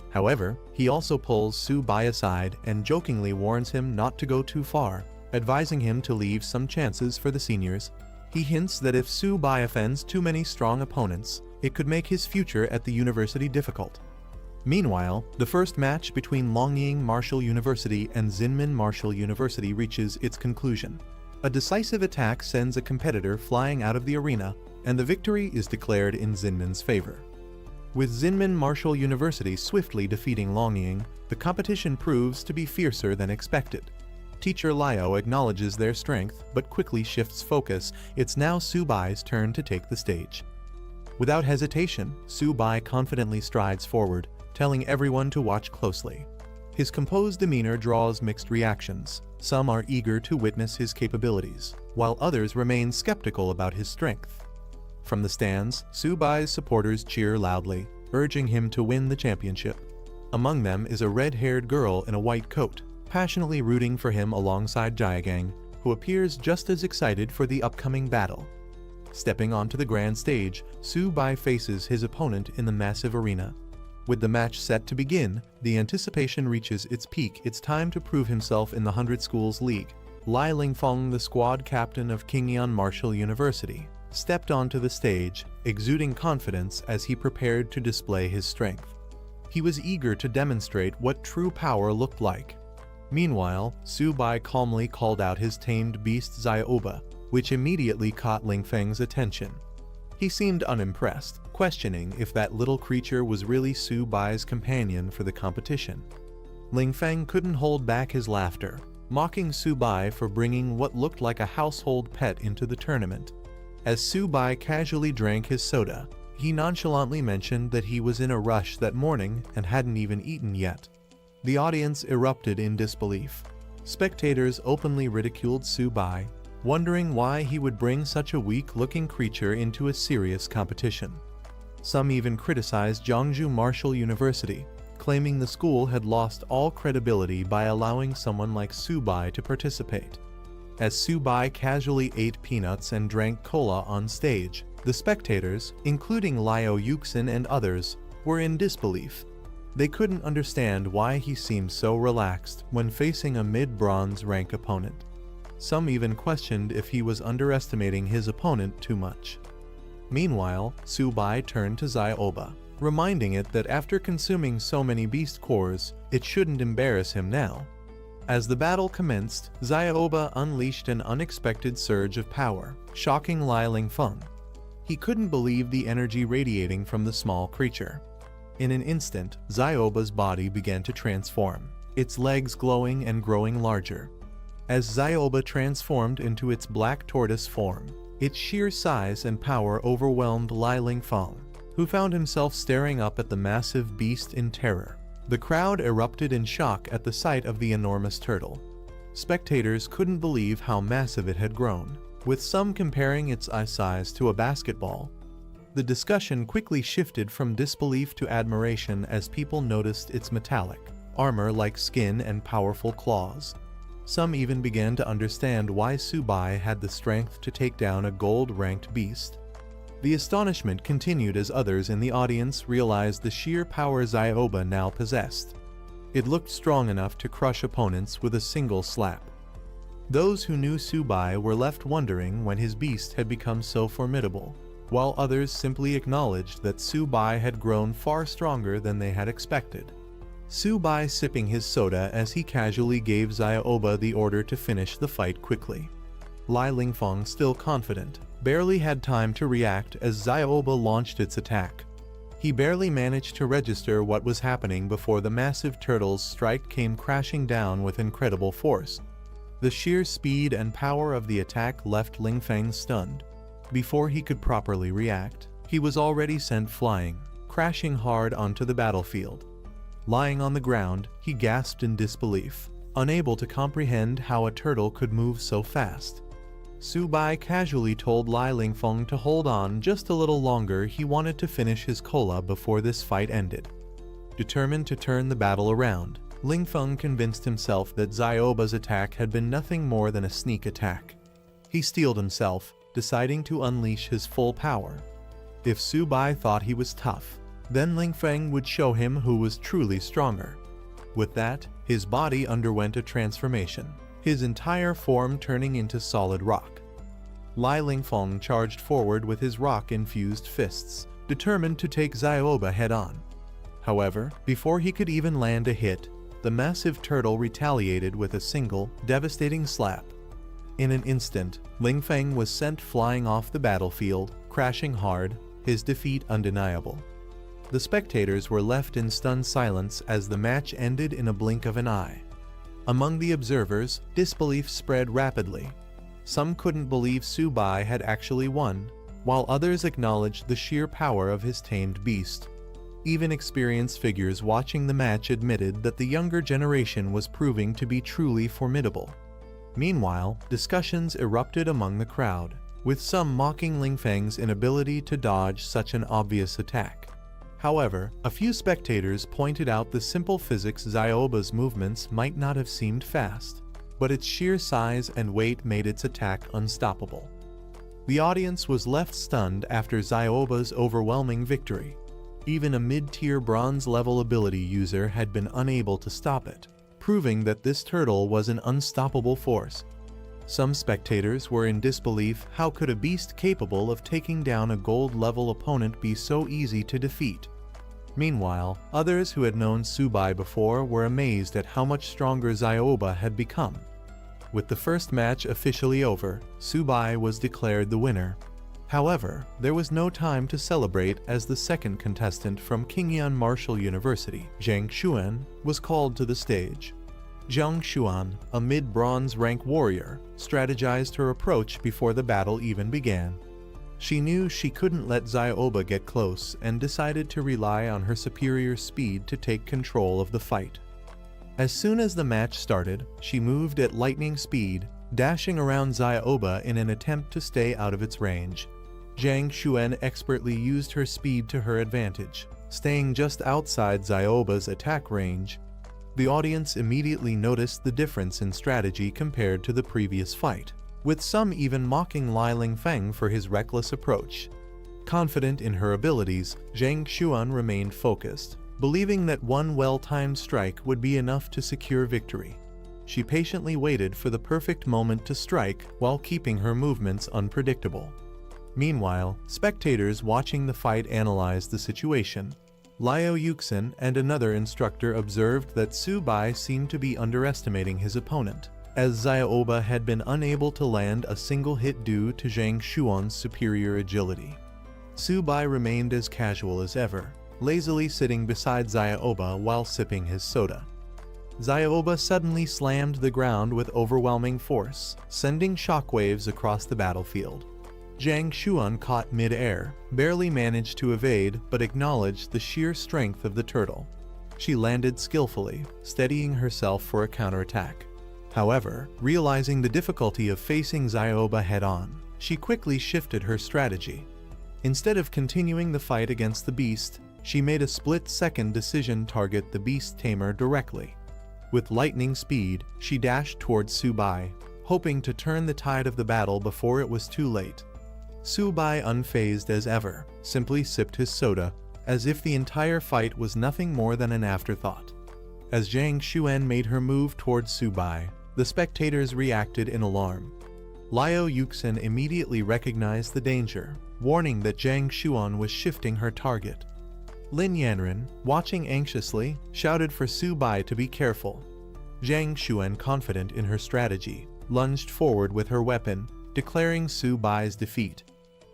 However, he also pulls Subai aside and jokingly warns him not to go too far, advising him to leave some chances for the seniors. He hints that if Subai offends too many strong opponents, it could make his future at the university difficult. Meanwhile, the first match between Longying Marshall University and Zinmen Marshall University reaches its conclusion. A decisive attack sends a competitor flying out of the arena, and the victory is declared in Zinmen's favor. With Zinmen Marshall University swiftly defeating Longying, the competition proves to be fiercer than expected. Teacher Liao acknowledges their strength, but quickly shifts focus. It's now Subai's turn to take the stage. Without hesitation, Subai confidently strides forward, telling everyone to watch closely. His composed demeanor draws mixed reactions. Some are eager to witness his capabilities, while others remain skeptical about his strength. From the stands, Subai's supporters cheer loudly, urging him to win the championship. Among them is a red-haired girl in a white coat, passionately rooting for him alongside Jaegang, who appears just as excited for the upcoming battle. Stepping onto the grand stage, Su-bai faces his opponent in the massive arena. With the match set to begin, the anticipation reaches its peak. It's time to prove himself in the 100 Schools League. Lai Lingfeng, the squad captain of Qingyuan Martial University, stepped onto the stage, exuding confidence as he prepared to display his strength. He was eager to demonstrate what true power looked like. Meanwhile, Su-bai calmly called out his tamed beast Xiaoba, which immediately caught Lingfeng's attention. He seemed unimpressed, questioning if that little creature was really Su-bai's companion for the competition. Lingfeng couldn't hold back his laughter, mocking Su-bai for bringing what looked like a household pet into the tournament. As Su-bai casually drank his soda, he nonchalantly mentioned that he was in a rush that morning and hadn't even eaten yet. The audience erupted in disbelief. Spectators openly ridiculed Su-bai, wondering why he would bring such a weak-looking creature into a serious competition. Some even criticized Jiangsu Martial University, claiming the school had lost all credibility by allowing someone like Su-bai to participate. As Su-bai casually ate peanuts and drank cola on stage, the spectators, including Liu Yuxin and others, were in disbelief. They couldn't understand why he seemed so relaxed when facing a mid-bronze rank opponent. Some even questioned if he was underestimating his opponent too much. Meanwhile, Su-bai turned to Xiaoba, reminding it that after consuming so many beast cores, it shouldn't embarrass him now. As the battle commenced, Xiaoba unleashed an unexpected surge of power, shocking Lai Lingfeng. He couldn't believe the energy radiating from the small creature. In an instant, Xiaoba's body began to transform, its legs glowing and growing larger. As Xiaoba transformed into its black tortoise form, its sheer size and power overwhelmed Lai Lingfeng, who found himself staring up at the massive beast in terror. The crowd erupted in shock at the sight of the enormous turtle. Spectators couldn't believe how massive it had grown, with some comparing its eye size to a basketball. The discussion quickly shifted from disbelief to admiration as people noticed its metallic, armor-like skin and powerful claws. Some even began to understand why Su-bai had the strength to take down a gold-ranked beast. The astonishment continued as others in the audience realized the sheer power Xiaoba now possessed. It looked strong enough to crush opponents with a single slap. Those who knew Su-bai were left wondering when his beast had become so formidable, while others simply acknowledged that Su-bai had grown far stronger than they had expected. Su-bai sipping his soda as he casually gave Xiaoba the order to finish the fight quickly. Lai Lingfeng, still confident, barely had time to react as Xiaoba launched its attack. He barely managed to register what was happening before the massive turtle's strike came crashing down with incredible force. The sheer speed and power of the attack left Lingfeng stunned. Before he could properly react, he was already sent flying, crashing hard onto the battlefield. Lying on the ground, he gasped in disbelief, unable to comprehend how a turtle could move so fast. Su-bai casually told Lai Lingfeng to hold on just a little longer. He wanted to finish his cola before this fight ended. Determined to turn the battle around, Lingfeng convinced himself that Xiaoba's attack had been nothing more than a sneak attack. He steeled himself, deciding to unleash his full power. If Su-bai thought he was tough, then Lingfeng would show him who was truly stronger. With that, his body underwent a transformation, his entire form turning into solid rock. Lai Lingfeng charged forward with his rock-infused fists, determined to take Xiaoba head-on. However, before he could even land a hit, the massive turtle retaliated with a single, devastating slap. In an instant, Lingfeng was sent flying off the battlefield, crashing hard, his defeat undeniable. The spectators were left in stunned silence as the match ended in a blink of an eye. Among the observers, disbelief spread rapidly. Some couldn't believe Su-bai had actually won, while others acknowledged the sheer power of his tamed beast. Even experienced figures watching the match admitted that the younger generation was proving to be truly formidable. Meanwhile, discussions erupted among the crowd, with some mocking Lingfeng's inability to dodge such an obvious attack. However, a few spectators pointed out the simple physics Zyoba's movements might not have seemed fast, but its sheer size and weight made its attack unstoppable. The audience was left stunned after Zyoba's overwhelming victory. Even a mid-tier bronze-level ability user had been unable to stop it, proving that this turtle was an unstoppable force. Some spectators were in disbelief. How could a beast capable of taking down a gold-level opponent be so easy to defeat? Meanwhile, others who had known Tsubai before were amazed at how much stronger Zyoba had become. With the first match officially over, Tsubai was declared the winner. However, there was no time to celebrate as the second contestant from Qingyan Martial University, Zhang Xuan, was called to the stage. Zhang Xuan, a mid-bronze rank warrior, strategized her approach before the battle even began. She knew she couldn't let Zyoba get close and decided to rely on her superior speed to take control of the fight. As soon as the match started, she moved at lightning speed, dashing around Zyoba in an attempt to stay out of its range. Zhang Xuan expertly used her speed to her advantage, staying just outside Zyoba's attack range. The audience immediately noticed the difference in strategy compared to the previous fight, with some even mocking Li Lingfeng for his reckless approach. Confident in her abilities, Zhang Xuan remained focused, believing that one well-timed strike would be enough to secure victory. She patiently waited for the perfect moment to strike while keeping her movements unpredictable. Meanwhile, spectators watching the fight analyzed the situation. Liu Yuxin and another instructor observed that Tsubai seemed to be underestimating his opponent, as Zyoba had been unable to land a single hit due to Zhang Xuan's superior agility. Tsubai remained as casual as ever, lazily sitting beside Zyoba while sipping his soda. Zyoba suddenly slammed the ground with overwhelming force, sending shockwaves across the battlefield. Zhang Xuan caught mid-air, barely managed to evade, but acknowledged the sheer strength of the turtle. She landed skillfully, steadying herself for a counterattack. However, realizing the difficulty of facing Zyoba head-on, she quickly shifted her strategy. Instead of continuing the fight against the beast, she made a split-second decision to target the beast tamer directly. With lightning speed, she dashed towards Tsubai, hoping to turn the tide of the battle before it was too late. Tsubai, unfazed as ever, simply sipped his soda, as if the entire fight was nothing more than an afterthought. As Zhang Xuan made her move towards Tsubai, the spectators reacted in alarm. Liu Yuxin immediately recognized the danger, warning that Zhang Xuan was shifting her target. Lin Yanren, watching anxiously, shouted for Tsubai to be careful. Zhang Xuan, confident in her strategy, lunged forward with her weapon, declaring Tsubai's defeat.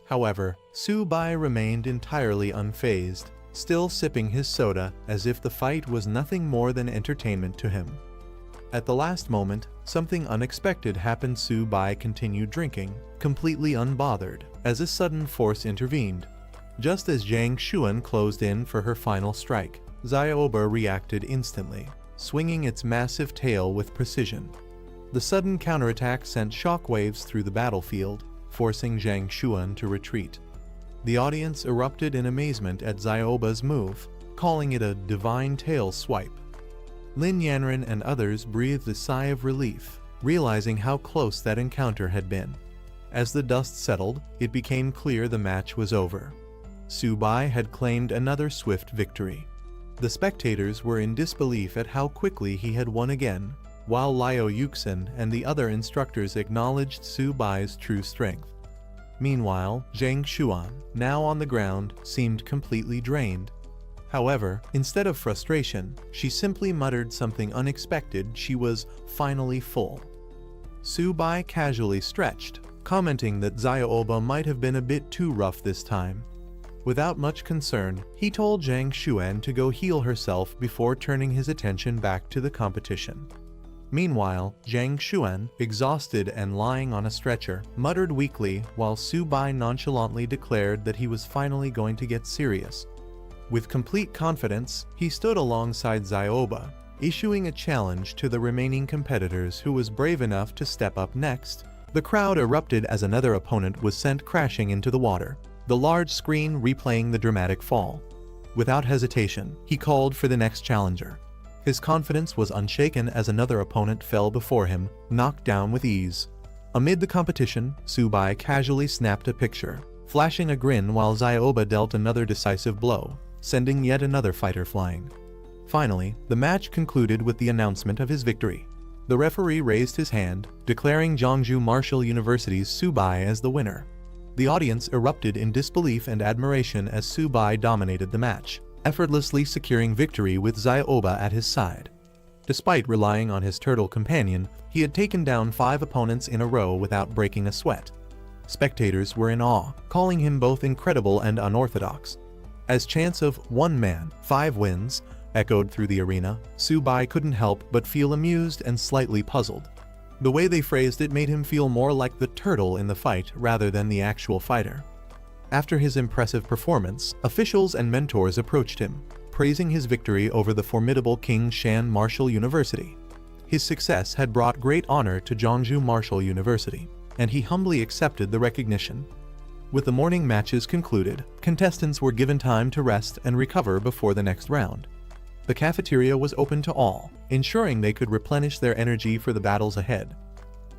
However, Tsubai remained entirely unfazed, still sipping his soda as if the fight was nothing more than entertainment to him. At the last moment, something unexpected happened. Tsubai continued drinking, completely unbothered, as a sudden force intervened. Just as Zhang Xuan closed in for her final strike, Zyoba reacted instantly, swinging its massive tail with precision. The sudden counterattack sent shockwaves through the battlefield, forcing Zhang Xuan to retreat. The audience erupted in amazement at Zyoba's move, calling it a divine tail swipe. Lin Yanren and others breathed a sigh of relief, realizing how close that encounter had been. As the dust settled, it became clear the match was over. Tsubai had claimed another swift victory. The spectators were in disbelief at how quickly he had won again, while Liu Yuxin and the other instructors acknowledged Tsubai's true strength. Meanwhile, Zhang Xuan, now on the ground, seemed completely drained. However, instead of frustration, she simply muttered something unexpected. She was finally full. Tsubai casually stretched, commenting that Zyoba might have been a bit too rough this time. Without much concern, he told Zhang Xuan to go heal herself before turning his attention back to the competition. Meanwhile, Zhang Xuan, exhausted and lying on a stretcher, muttered weakly while Tsubai nonchalantly declared that he was finally going to get serious. With complete confidence, he stood alongside Zyoba, issuing a challenge to the remaining competitors who was brave enough to step up next. The crowd erupted as another opponent was sent crashing into the water, the large screen replaying the dramatic fall. Without hesitation, he called for the next challenger. His confidence was unshaken as another opponent fell before him, knocked down with ease. Amid the competition, Subai casually snapped a picture, flashing a grin while Zioba dealt another decisive blow, sending yet another fighter flying. Finally, the match concluded with the announcement of his victory. The referee raised his hand, declaring Jeongju Martial University's Subai as the winner. The audience erupted in disbelief and admiration as Subai dominated the match, effortlessly securing victory with Zioba at his side. Despite relying on his turtle companion, he had taken down 5 opponents in a row without breaking a sweat. Spectators were in awe, calling him both incredible and unorthodox. As chants of "one man, 5 wins" echoed through the arena, Subai couldn't help but feel amused and slightly puzzled. The way they phrased it made him feel more like the turtle in the fight rather than the actual fighter. After his impressive performance, officials and mentors approached him, praising his victory over the formidable King Shan Martial University. His success had brought great honor to Jeongju Martial University, and he humbly accepted the recognition. With the morning matches concluded, contestants were given time to rest and recover before the next round. The cafeteria was open to all, ensuring they could replenish their energy for the battles ahead.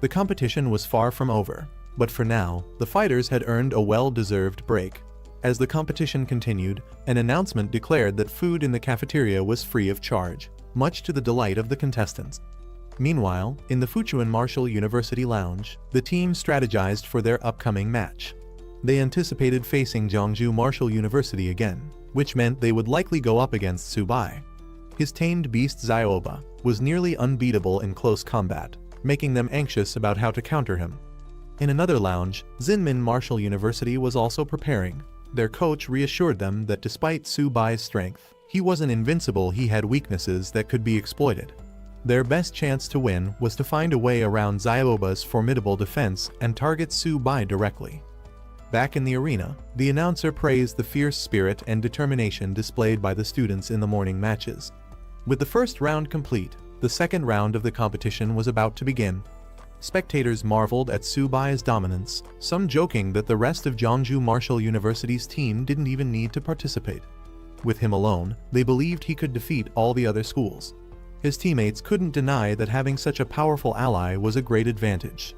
The competition was far from over, but for now, the fighters had earned a well-deserved break. As the competition continued, an announcement declared that food in the cafeteria was free of charge, much to the delight of the contestants. Meanwhile, in the Fuchuan Martial University lounge, the team strategized for their upcoming match. They anticipated facing Jeongju Martial University again, which meant they would likely go up against Subai. His tamed beast Zioba was nearly unbeatable in close combat, making them anxious about how to counter him. In another lounge, Xinmin Martial University was also preparing. Their coach reassured them that despite Subai's strength, he wasn't invincible. He had weaknesses that could be exploited. Their best chance to win was to find a way around Zioba's formidable defense and target Subai directly. Back in the arena, the announcer praised the fierce spirit and determination displayed by the students in the morning matches. With the first round complete, the second round of the competition was about to begin. Spectators marveled at Subai's dominance, some joking that the rest of Jeongju Martial University's team didn't even need to participate. With him alone, they believed he could defeat all the other schools. His teammates couldn't deny that having such a powerful ally was a great advantage.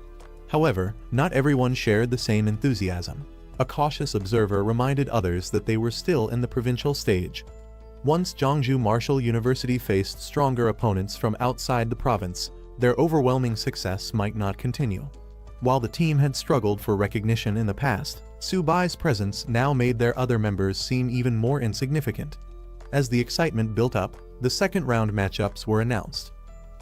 However, not everyone shared the same enthusiasm. A cautious observer reminded others that they were still in the provincial stage. Once Jeongju Martial University faced stronger opponents from outside the province, their overwhelming success might not continue. While the team had struggled for recognition in the past, Subai's presence now made their other members seem even more insignificant. As the excitement built up, the second round matchups were announced.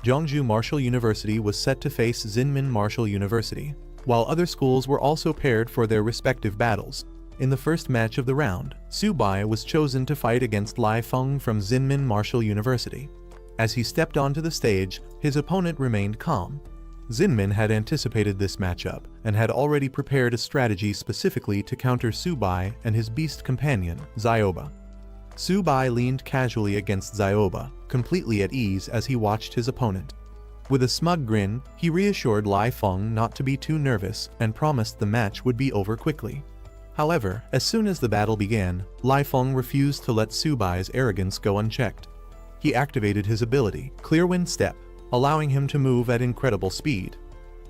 Jeongju Martial University was set to face Xinmin Martial University, while other schools were also paired for their respective battles. In the first match of the round, Subai was chosen to fight against Lai Feng from Xinmin Martial University. As he stepped onto the stage, his opponent remained calm. Xinmin had anticipated this matchup and had already prepared a strategy specifically to counter Subai and his beast companion, Zioba. Subai leaned casually against Zioba, completely at ease as he watched his opponent. With a smug grin, he reassured Lai Feng not to be too nervous and promised the match would be over quickly. However, as soon as the battle began, Lai Feng refused to let Subai's arrogance go unchecked. He activated his ability, Clear Wind Step, allowing him to move at incredible speed.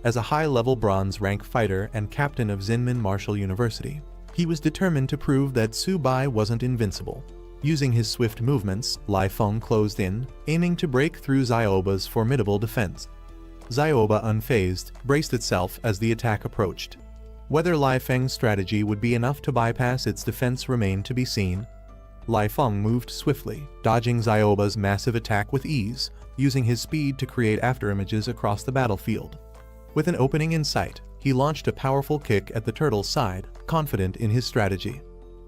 As a high-level bronze rank fighter and captain of Xinmin Martial University, he was determined to prove that Subai wasn't invincible. Using his swift movements, Lai Feng closed in, aiming to break through Zioba's formidable defense. Zioba, unfazed, braced itself as the attack approached. Whether Lai Feng's strategy would be enough to bypass its defense remained to be seen. Lai Feng moved swiftly, dodging Zioba's massive attack with ease, using his speed to create afterimages across the battlefield. With an opening in sight, he launched a powerful kick at the turtle's side, confident in his strategy.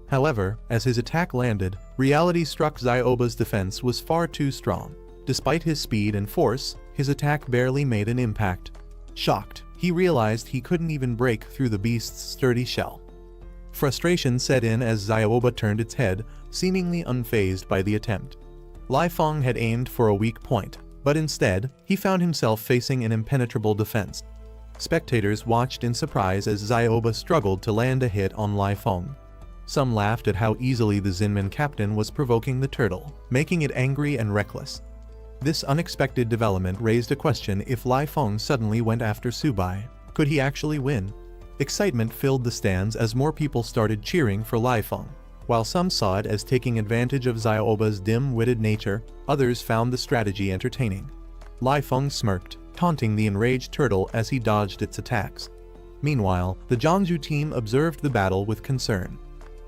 However, as his attack landed, reality struck. Zioba's defense was far too strong. Despite his speed and force, his attack barely made an impact. Shocked, he realized he couldn't even break through the beast's sturdy shell. Frustration set in as Zioba turned its head, seemingly unfazed by the attempt. Lai Feng had aimed for a weak point, but instead, he found himself facing an impenetrable defense. Spectators watched in surprise as Zioba struggled to land a hit on Lai Feng. Some laughed at how easily the Zinman captain was provoking the turtle, making it angry and reckless. This unexpected development raised a question: if Lai Feng suddenly went after Subai, could he actually win? Excitement filled the stands as more people started cheering for Lai Feng. While some saw it as taking advantage of Xiaoba's dim-witted nature, others found the strategy entertaining. Lai Feng smirked, taunting the enraged turtle as he dodged its attacks. Meanwhile, the Jiangsu team observed the battle with concern.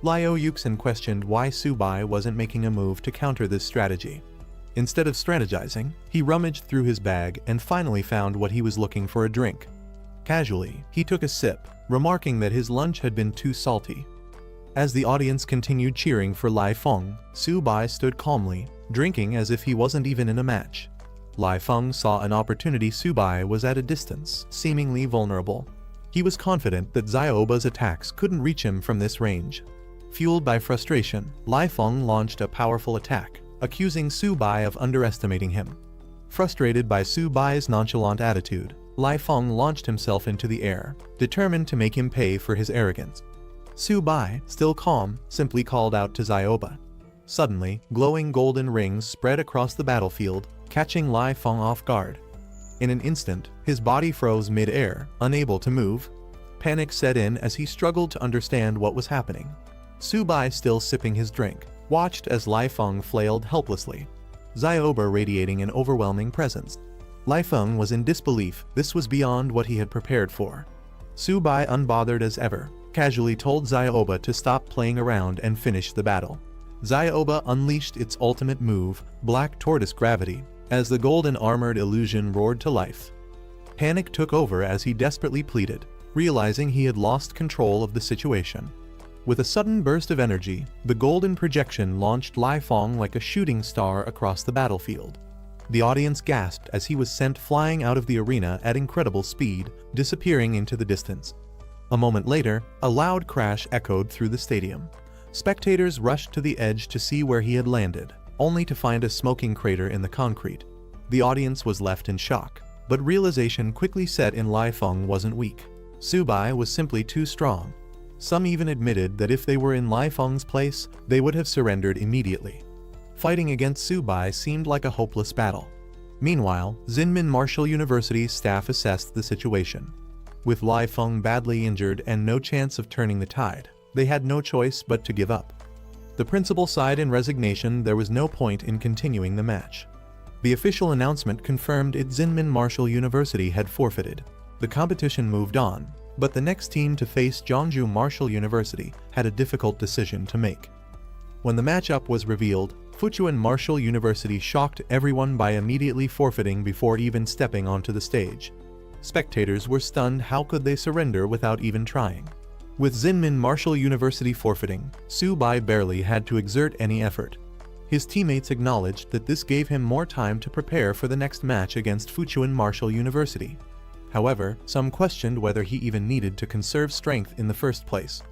Liu Yuxin questioned why Subai wasn't making a move to counter this strategy. Instead of strategizing, he rummaged through his bag and finally found what he was looking for: a drink. Casually, he took a sip, remarking that his lunch had been too salty. As the audience continued cheering for Lai Feng, Subai stood calmly, drinking as if he wasn't even in a match. Lai Feng saw an opportunity. Subai was at a distance, seemingly vulnerable. He was confident that Xiaoba's attacks couldn't reach him from this range. Fueled by frustration, Lai Feng launched a powerful attack, accusing Subai of underestimating him. Frustrated by Subai's nonchalant attitude, Lai Feng launched himself into the air, determined to make him pay for his arrogance. Subai, still calm, simply called out to Xiaoba. Suddenly, glowing golden rings spread across the battlefield, catching Lai Feng off guard. In an instant, his body froze mid-air, unable to move. Panic set in as he struggled to understand what was happening. Subai, still sipping his drink, watched as Lai Feng flailed helplessly, Xiaoba radiating an overwhelming presence. Lai Feng was in disbelief. This was beyond what he had prepared for. Subai, unbothered as ever, casually told Xiaoba to stop playing around and finish the battle. Xiaoba unleashed its ultimate move, Black Tortoise Gravity, as the golden armored illusion roared to life. Panic took over as he desperately pleaded, realizing he had lost control of the situation. With a sudden burst of energy, the golden projection launched Lai Feng like a shooting star across the battlefield. The audience gasped as he was sent flying out of the arena at incredible speed, disappearing into the distance. A moment later, a loud crash echoed through the stadium. Spectators rushed to the edge to see where he had landed, only to find a smoking crater in the concrete. The audience was left in shock, but realization quickly set in: Lai Feng wasn't weak. Subai was simply too strong. Some even admitted that if they were in Lai Feng's place, they would have surrendered immediately. Fighting against Subai seemed like a hopeless battle. Meanwhile, Zinmin Martial University's staff assessed the situation. With Lai Feng badly injured and no chance of turning the tide, they had no choice but to give up. The principal sighed in resignation. There was no point in continuing the match. The official announcement confirmed it: Zinmin Martial University had forfeited. The competition moved on, but the next team to face Jiangsu Martial University had a difficult decision to make. When the matchup was revealed, Fuchuan Martial University shocked everyone by immediately forfeiting before even stepping onto the stage. Spectators were stunned. How could they surrender without even trying? With Zinmin Martial University forfeiting, Subai barely had to exert any effort. His teammates acknowledged that this gave him more time to prepare for the next match against Fuchuan Martial University. However, some questioned whether he even needed to conserve strength in the first place.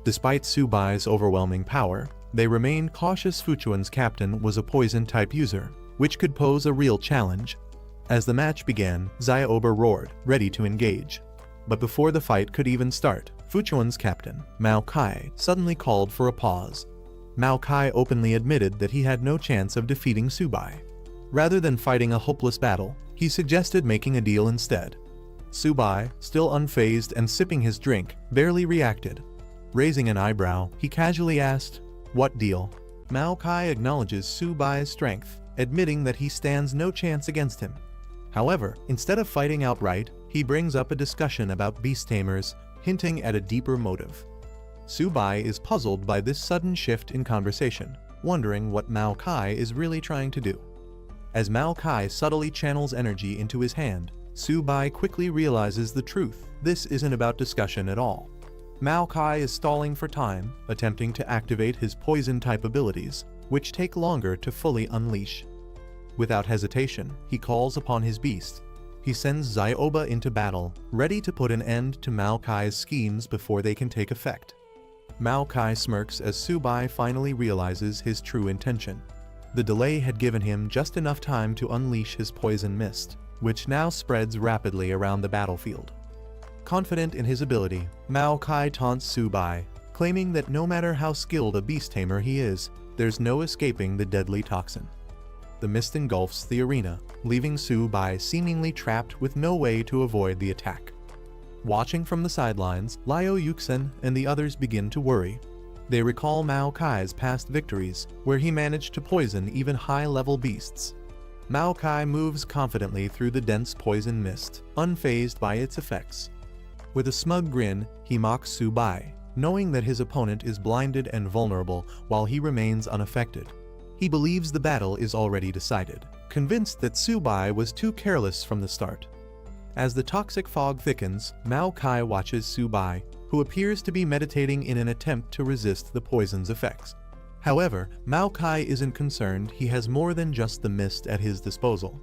Despite Subai's overwhelming power, they remained cautious. Fuchuan's captain was a poison-type user, which could pose a real challenge. As the match began, Xiaoba roared, ready to engage. But before the fight could even start, Fuchuan's captain, Mao Kai, suddenly called for a pause. Mao Kai openly admitted that he had no chance of defeating Subai. Rather than fighting a hopeless battle, he suggested making a deal instead. Subai, still unfazed and sipping his drink, barely reacted. Raising an eyebrow, he casually asked, "What deal?" Mao Kai acknowledges Subai's strength, admitting that he stands no chance against him. However, instead of fighting outright, he brings up a discussion about beast tamers, hinting at a deeper motive. Subai is puzzled by this sudden shift in conversation, wondering what Mao Kai is really trying to do. As Mao Kai subtly channels energy into his hand, Subai quickly realizes the truth. This isn't about discussion at all. Mao Kai is stalling for time, attempting to activate his poison-type abilities, which take longer to fully unleash. Without hesitation, he calls upon his beast. He sends Xiaoba into battle, ready to put an end to Mao Kai's schemes before they can take effect. Mao Kai smirks as Subai finally realizes his true intention. The delay had given him just enough time to unleash his poison mist, which now spreads rapidly around the battlefield. Confident in his ability, Mao Kai taunts Subai, claiming that no matter how skilled a beast tamer he is, there's no escaping the deadly toxin. The mist engulfs the arena, leaving Su-bai seemingly trapped with no way to avoid the attack. Watching from the sidelines, Liu Yuxin and the others begin to worry. They recall Mao Kai's past victories, where he managed to poison even high-level beasts. Mao Kai moves confidently through the dense poison mist, unfazed by its effects. With a smug grin, he mocks Su-bai, knowing that his opponent is blinded and vulnerable while he remains unaffected. He believes the battle is already decided, convinced that Su-bai was too careless from the start. As the toxic fog thickens, Mao Kai watches Su-bai, who appears to be meditating in an attempt to resist the poison's effects. However, Mao Kai isn't concerned. He has more than just the mist at his disposal.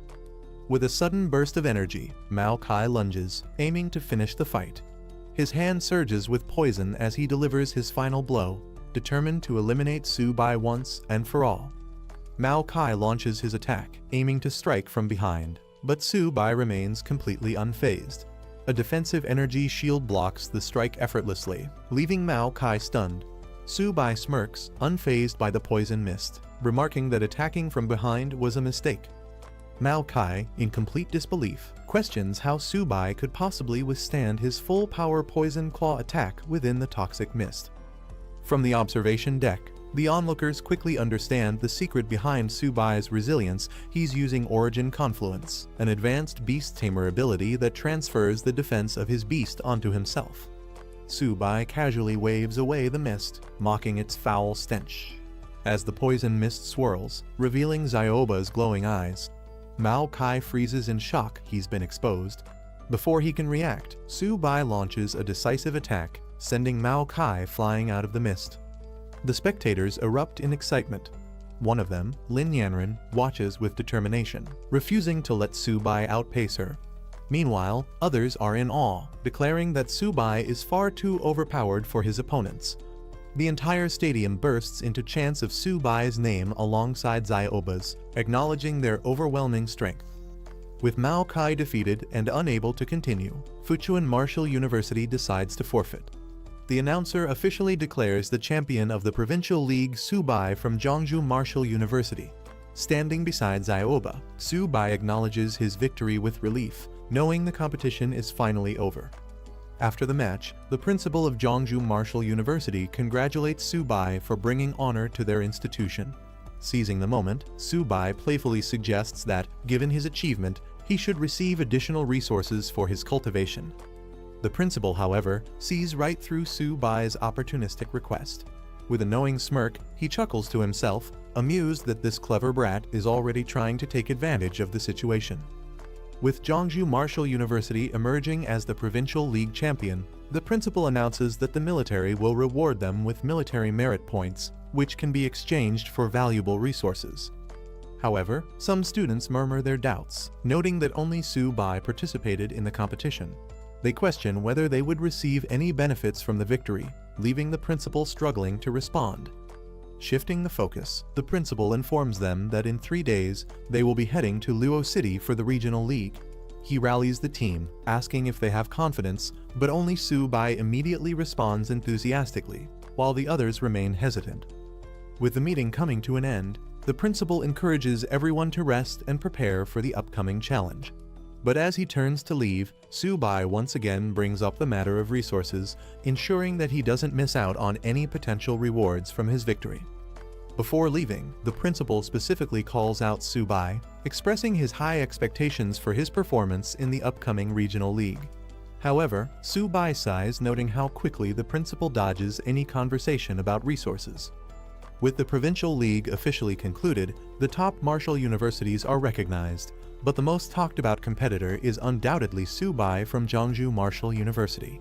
With a sudden burst of energy, Mao Kai lunges, aiming to finish the fight. His hand surges with poison as he delivers his final blow, determined to eliminate Su-bai once and for all. Mao Kai launches his attack, aiming to strike from behind, but Su-bai remains completely unfazed. A defensive energy shield blocks the strike effortlessly, leaving Mao Kai stunned. Su-bai smirks, unfazed by the poison mist, remarking that attacking from behind was a mistake. Mao Kai, in complete disbelief, questions how Su-bai could possibly withstand his full-power poison claw attack within the toxic mist. From the observation deck, the onlookers quickly understand the secret behind Su-bai's resilience. He's using Origin Confluence, an advanced beast tamer ability that transfers the defense of his beast onto himself. Su-bai casually waves away the mist, mocking its foul stench. As the poison mist swirls, revealing Zioba's glowing eyes, Mao Kai freezes in shock. He's been exposed. Before he can react, Su-bai launches a decisive attack, sending Mao Kai flying out of the mist. The spectators erupt in excitement. One of them, Lin Yanren, watches with determination, refusing to let Su-bai outpace her. Meanwhile, others are in awe, declaring that Su-bai is far too overpowered for his opponents. The entire stadium bursts into chants of Su-bai's name alongside Zioba's, acknowledging their overwhelming strength. With Mao Kai defeated and unable to continue, Fuchuan Martial University decides to forfeit. The announcer officially declares the champion of the Provincial League Su-bai from Zhongzhou Martial University. Standing beside Zioba, Su-bai acknowledges his victory with relief, knowing the competition is finally over. After the match, the principal of Zhongzhou Martial University congratulates Su-bai for bringing honor to their institution. Seizing the moment, Su-bai playfully suggests that, given his achievement, he should receive additional resources for his cultivation. The principal, however, sees right through Su-bai's opportunistic request. With a knowing smirk, he chuckles to himself, amused that this clever brat is already trying to take advantage of the situation. With Zhongzhou Martial University emerging as the Provincial League champion, the principal announces that the military will reward them with military merit points, which can be exchanged for valuable resources. However, some students murmur their doubts, noting that only Su-bai participated in the competition. They question whether they would receive any benefits from the victory, leaving the principal struggling to respond. Shifting the focus, the principal informs them that in 3 days, they will be heading to Luo City for the regional league. He rallies the team, asking if they have confidence, but only Su-bai immediately responds enthusiastically, while the others remain hesitant. With the meeting coming to an end, the principal encourages everyone to rest and prepare for the upcoming challenge. But as he turns to leave, Su-bai once again brings up the matter of resources, ensuring that he doesn't miss out on any potential rewards from his victory. Before leaving, the principal specifically calls out Su-bai, expressing his high expectations for his performance in the upcoming regional league. However, Su-bai sighs, noting how quickly the principal dodges any conversation about resources. With the provincial league officially concluded, the top martial universities are recognized, but the most talked about competitor is undoubtedly Su-bai from Zhongzhou Martial University.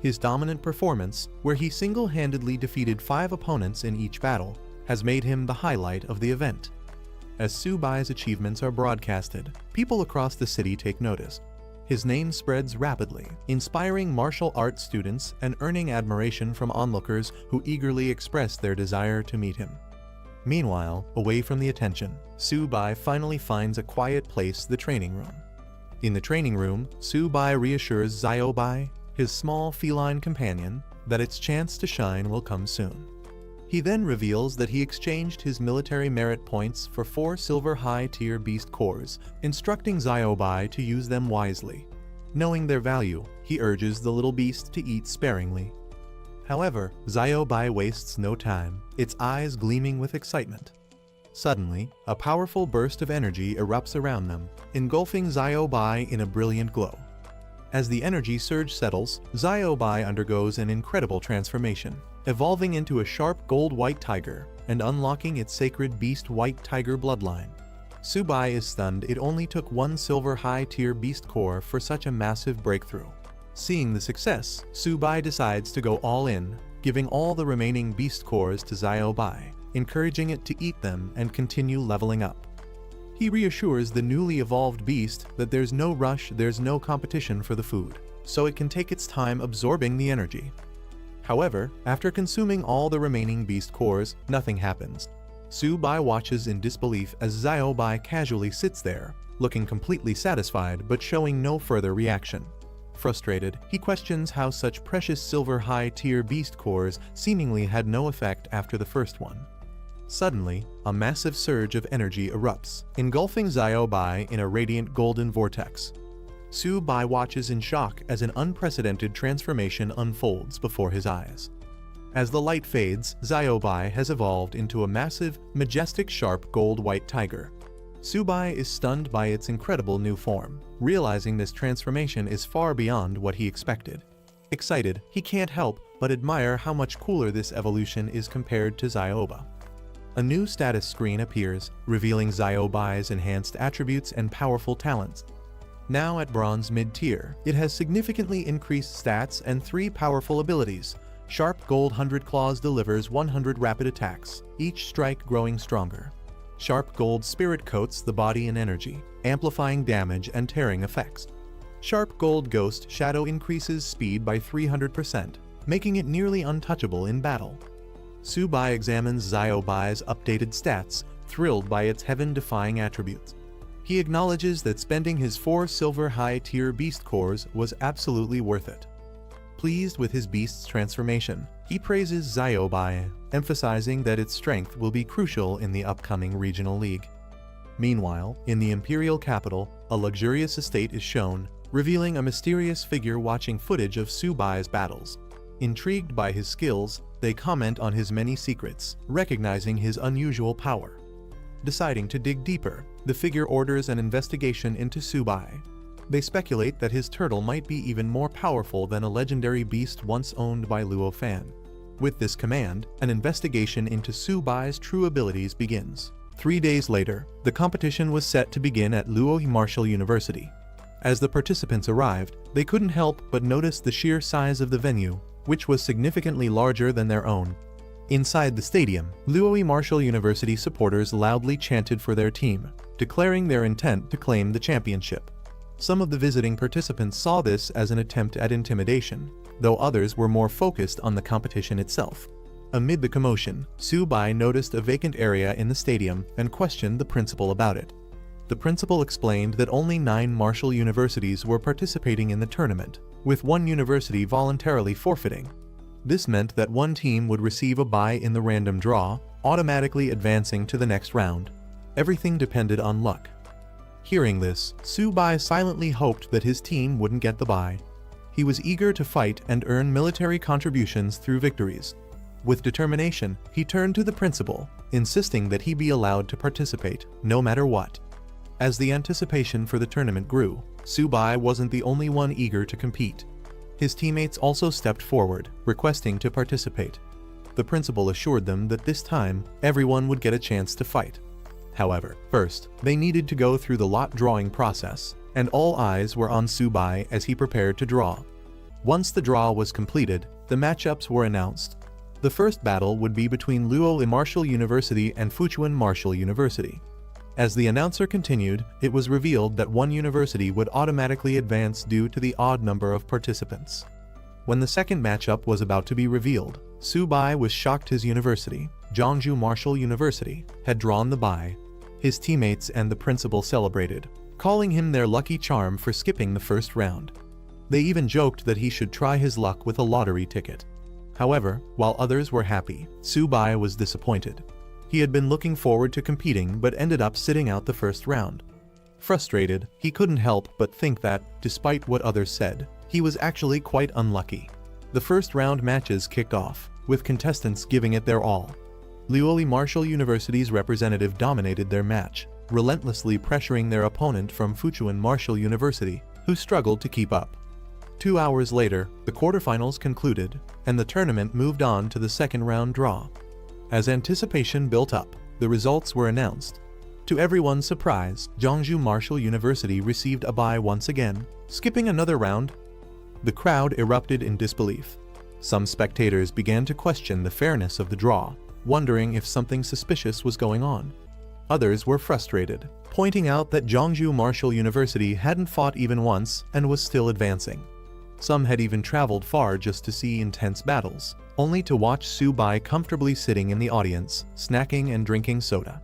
His dominant performance, where he single-handedly defeated 5 opponents in each battle, has made him the highlight of the event. As Su-bai's achievements are broadcasted, people across the city take notice. His name spreads rapidly, inspiring martial arts students and earning admiration from onlookers who eagerly express their desire to meet him. Meanwhile, away from the attention, Su-bai finally finds a quiet place, the training room. In the training room, Su-bai reassures Ziobai, his small feline companion, that its chance to shine will come soon. He then reveals that he exchanged his military merit points for 4 silver high-tier beast cores, instructing Xiaobai to use them wisely. Knowing their value, he urges the little beast to eat sparingly. However, Xiaobai wastes no time, its eyes gleaming with excitement. Suddenly, a powerful burst of energy erupts around them, engulfing Xiaobai in a brilliant glow. As the energy surge settles, Xiaobai undergoes an incredible transformation, evolving into a sharp gold-white tiger and unlocking its sacred beast-white tiger bloodline. Subai is stunned. It only took 1 silver high-tier beast core for such a massive breakthrough. Seeing the success, Subai decides to go all in, giving all the remaining beast cores to Xiaobai, encouraging it to eat them and continue leveling up. He reassures the newly evolved beast that there's no rush, there's no competition for the food, so it can take its time absorbing the energy. However, after consuming all the remaining beast cores, nothing happens. Subai watches in disbelief as Xiaobai casually sits there, looking completely satisfied but showing no further reaction. Frustrated, he questions how such precious silver high-tier beast cores seemingly had no effect after the first one. Suddenly, a massive surge of energy erupts, engulfing Xiaobai in a radiant golden vortex. Subai watches in shock as an unprecedented transformation unfolds before his eyes. As the light fades, Xiaobai has evolved into a massive, majestic sharp gold-white tiger. Subai is stunned by its incredible new form, realizing this transformation is far beyond what he expected. Excited, he can't help but admire how much cooler this evolution is compared to Xiaoba. A new status screen appears, revealing Xiaobai's enhanced attributes and powerful talents. Now at bronze mid-tier, it has significantly increased stats and 3 powerful abilities. Sharp Gold 100 Claws delivers 100 rapid attacks, each strike growing stronger. Sharp Gold Spirit coats the body in energy, amplifying damage and tearing effects. Sharp Gold Ghost Shadow increases speed by 300%, making it nearly untouchable in battle. Subai examines Xiaobai's updated stats, thrilled by its heaven-defying attributes. He acknowledges that spending his 4 silver high-tier beast cores was absolutely worth it. Pleased with his beast's transformation, he praises Xiaobai, emphasizing that its strength will be crucial in the upcoming regional league. Meanwhile, in the imperial capital, a luxurious estate is shown, revealing a mysterious figure watching footage of Subai's battles. Intrigued by his skills, they comment on his many secrets, recognizing his unusual power. Deciding to dig deeper, the figure orders an investigation into Subai. They speculate that his turtle might be even more powerful than a legendary beast once owned by Luo Fan. With this command, an investigation into Subai's true abilities begins. 3 days later, the competition was set to begin at Luo Martial University. As the participants arrived, they couldn't help but notice the sheer size of the venue, which was significantly larger than their own. Inside the stadium, Luo Martial University supporters loudly chanted for their team, declaring their intent to claim the championship. Some of the visiting participants saw this as an attempt at intimidation, though others were more focused on the competition itself. Amid the commotion, Subai noticed a vacant area in the stadium and questioned the principal about it. The principal explained that only 9 martial universities were participating in the tournament, with 1 university voluntarily forfeiting. This meant that 1 team would receive a bye in the random draw, automatically advancing to the next round. Everything depended on luck. Hearing this, Subai silently hoped that his team wouldn't get the bye. He was eager to fight and earn military contributions through victories. With determination, he turned to the principal, insisting that he be allowed to participate, no matter what. As the anticipation for the tournament grew, Subai wasn't the only one eager to compete. His teammates also stepped forward, requesting to participate. The principal assured them that this time, everyone would get a chance to fight. However, first, they needed to go through the lot drawing process, and all eyes were on Subai as he prepared to draw. Once the draw was completed, the matchups were announced. The first battle would be between Luo Martial University and Fuchuan Martial University. As the announcer continued, it was revealed that 1 university would automatically advance due to the odd number of participants. When the second matchup was about to be revealed, Subai was shocked his university, Zhangju Martial University, had drawn the bye. His teammates and the principal celebrated, calling him their lucky charm for skipping the first round. They even joked that he should try his luck with a lottery ticket. However, while others were happy, Su-bai was disappointed. He had been looking forward to competing but ended up sitting out the first round. Frustrated, he couldn't help but think that, despite what others said, he was actually quite unlucky. The first round matches kicked off, with contestants giving it their all. Liuoli Martial University's representative dominated their match, relentlessly pressuring their opponent from Fuchuan Martial University, who struggled to keep up. 2 hours later, the quarterfinals concluded, and the tournament moved on to the second round draw. As anticipation built up, the results were announced. To everyone's surprise, Jeongju Martial University received a bye once again, skipping another round. The crowd erupted in disbelief. Some spectators began to question the fairness of the draw, wondering if something suspicious was going on. Others were frustrated, pointing out that Jeongju Martial University hadn't fought even once and was still advancing. Some had even traveled far just to see intense battles, only to watch Su-bai comfortably sitting in the audience, snacking and drinking soda.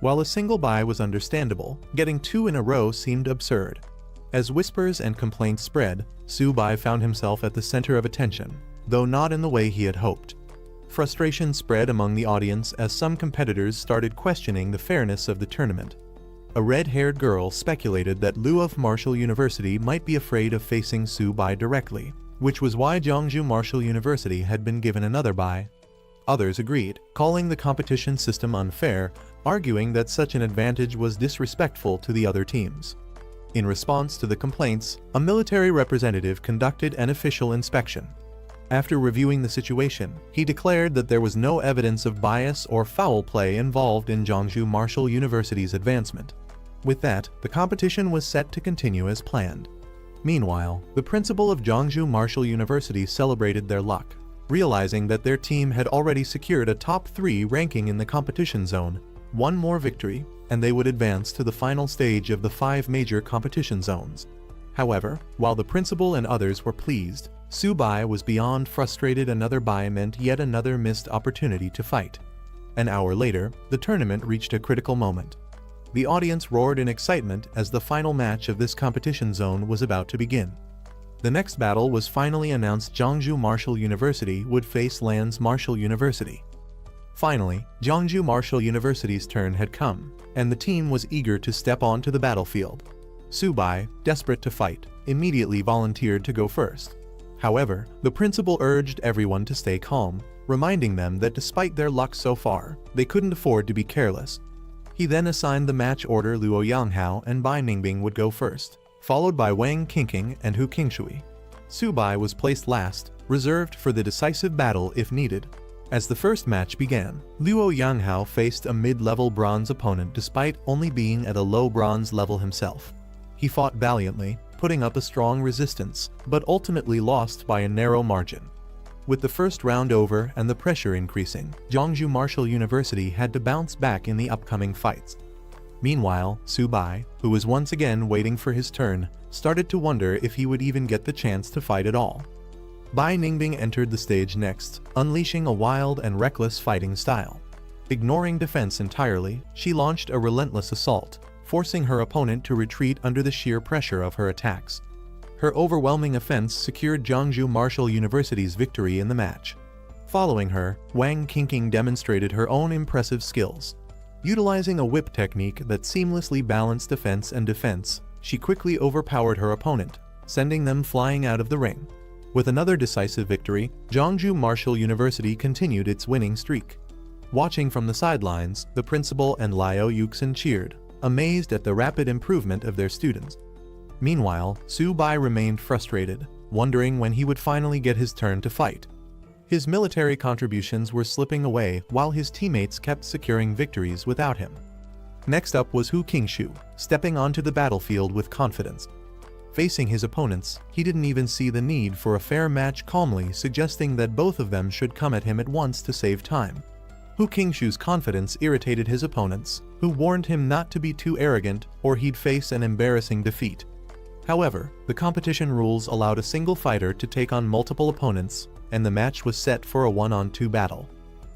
While a single bye was understandable, getting 2 in a row seemed absurd. As whispers and complaints spread, Su-bai found himself at the center of attention, though not in the way he had hoped. Frustration spread among the audience as some competitors started questioning the fairness of the tournament. A red-haired girl speculated that Luof Martial University might be afraid of facing Su-bai directly, which was why Jeongju Martial University had been given another bye. Others agreed, calling the competition system unfair, arguing that such an advantage was disrespectful to the other teams. In response to the complaints, a military representative conducted an official inspection. After reviewing the situation, he declared that there was no evidence of bias or foul play involved in Jeongju Martial University's advancement. With that, the competition was set to continue as planned. Meanwhile, the principal of Jeongju Martial University celebrated their luck, realizing that their team had already secured a top 3 ranking in the competition zone. One more victory, and they would advance to the final stage of the 5 major competition zones. However, while the principal and others were pleased, Su-bai was beyond frustrated. Another bye meant yet another missed opportunity to fight. An hour later, the tournament reached a critical moment. The audience roared in excitement as the final match of this competition zone was about to begin. The next battle was finally announced. Jeongju Martial University would face Lan's Martial University. Finally, Jeongju Martial University's turn had come, and the team was eager to step onto the battlefield. Su-bai, desperate to fight, immediately volunteered to go first. However, the principal urged everyone to stay calm, reminding them that despite their luck so far, they couldn't afford to be careless. He then assigned the match order. Luo Yanghao and Bai Ningbing would go first, followed by Wang Qingqing and Hu Qingshui. Su-bai was placed last, reserved for the decisive battle if needed. As the first match began, Luo Yanghao faced a mid-level bronze opponent despite only being at a low bronze level himself. He fought valiantly, putting up a strong resistance, but ultimately lost by a narrow margin. With the first round over and the pressure increasing, Jeongju Martial University had to bounce back in the upcoming fights. Meanwhile, Su-bai, who was once again waiting for his turn, started to wonder if he would even get the chance to fight at all. Bai Ningbing entered the stage next, unleashing a wild and reckless fighting style. Ignoring defense entirely, she launched a relentless assault, forcing her opponent to retreat under the sheer pressure of her attacks. Her overwhelming offense secured Jeongju Martial University's victory in the match. Following her, Wang Qingqing demonstrated her own impressive skills. Utilizing a whip technique that seamlessly balanced offense and defense, she quickly overpowered her opponent, sending them flying out of the ring. With another decisive victory, Jeongju Martial University continued its winning streak. Watching from the sidelines, the principal and Liu Yuxin cheered, amazed at the rapid improvement of their students. Meanwhile, Su-bai remained frustrated, wondering when he would finally get his turn to fight. His military contributions were slipping away while his teammates kept securing victories without him. Next up was Hu Qingshui, stepping onto the battlefield with confidence. Facing his opponents, he didn't even see the need for a fair match, calmly suggesting that both of them should come at him at once to save time. Hu Qingshui's confidence irritated his opponents, who warned him not to be too arrogant or he'd face an embarrassing defeat. However, the competition rules allowed a single fighter to take on multiple opponents, and the match was set for a 1-on-2 battle.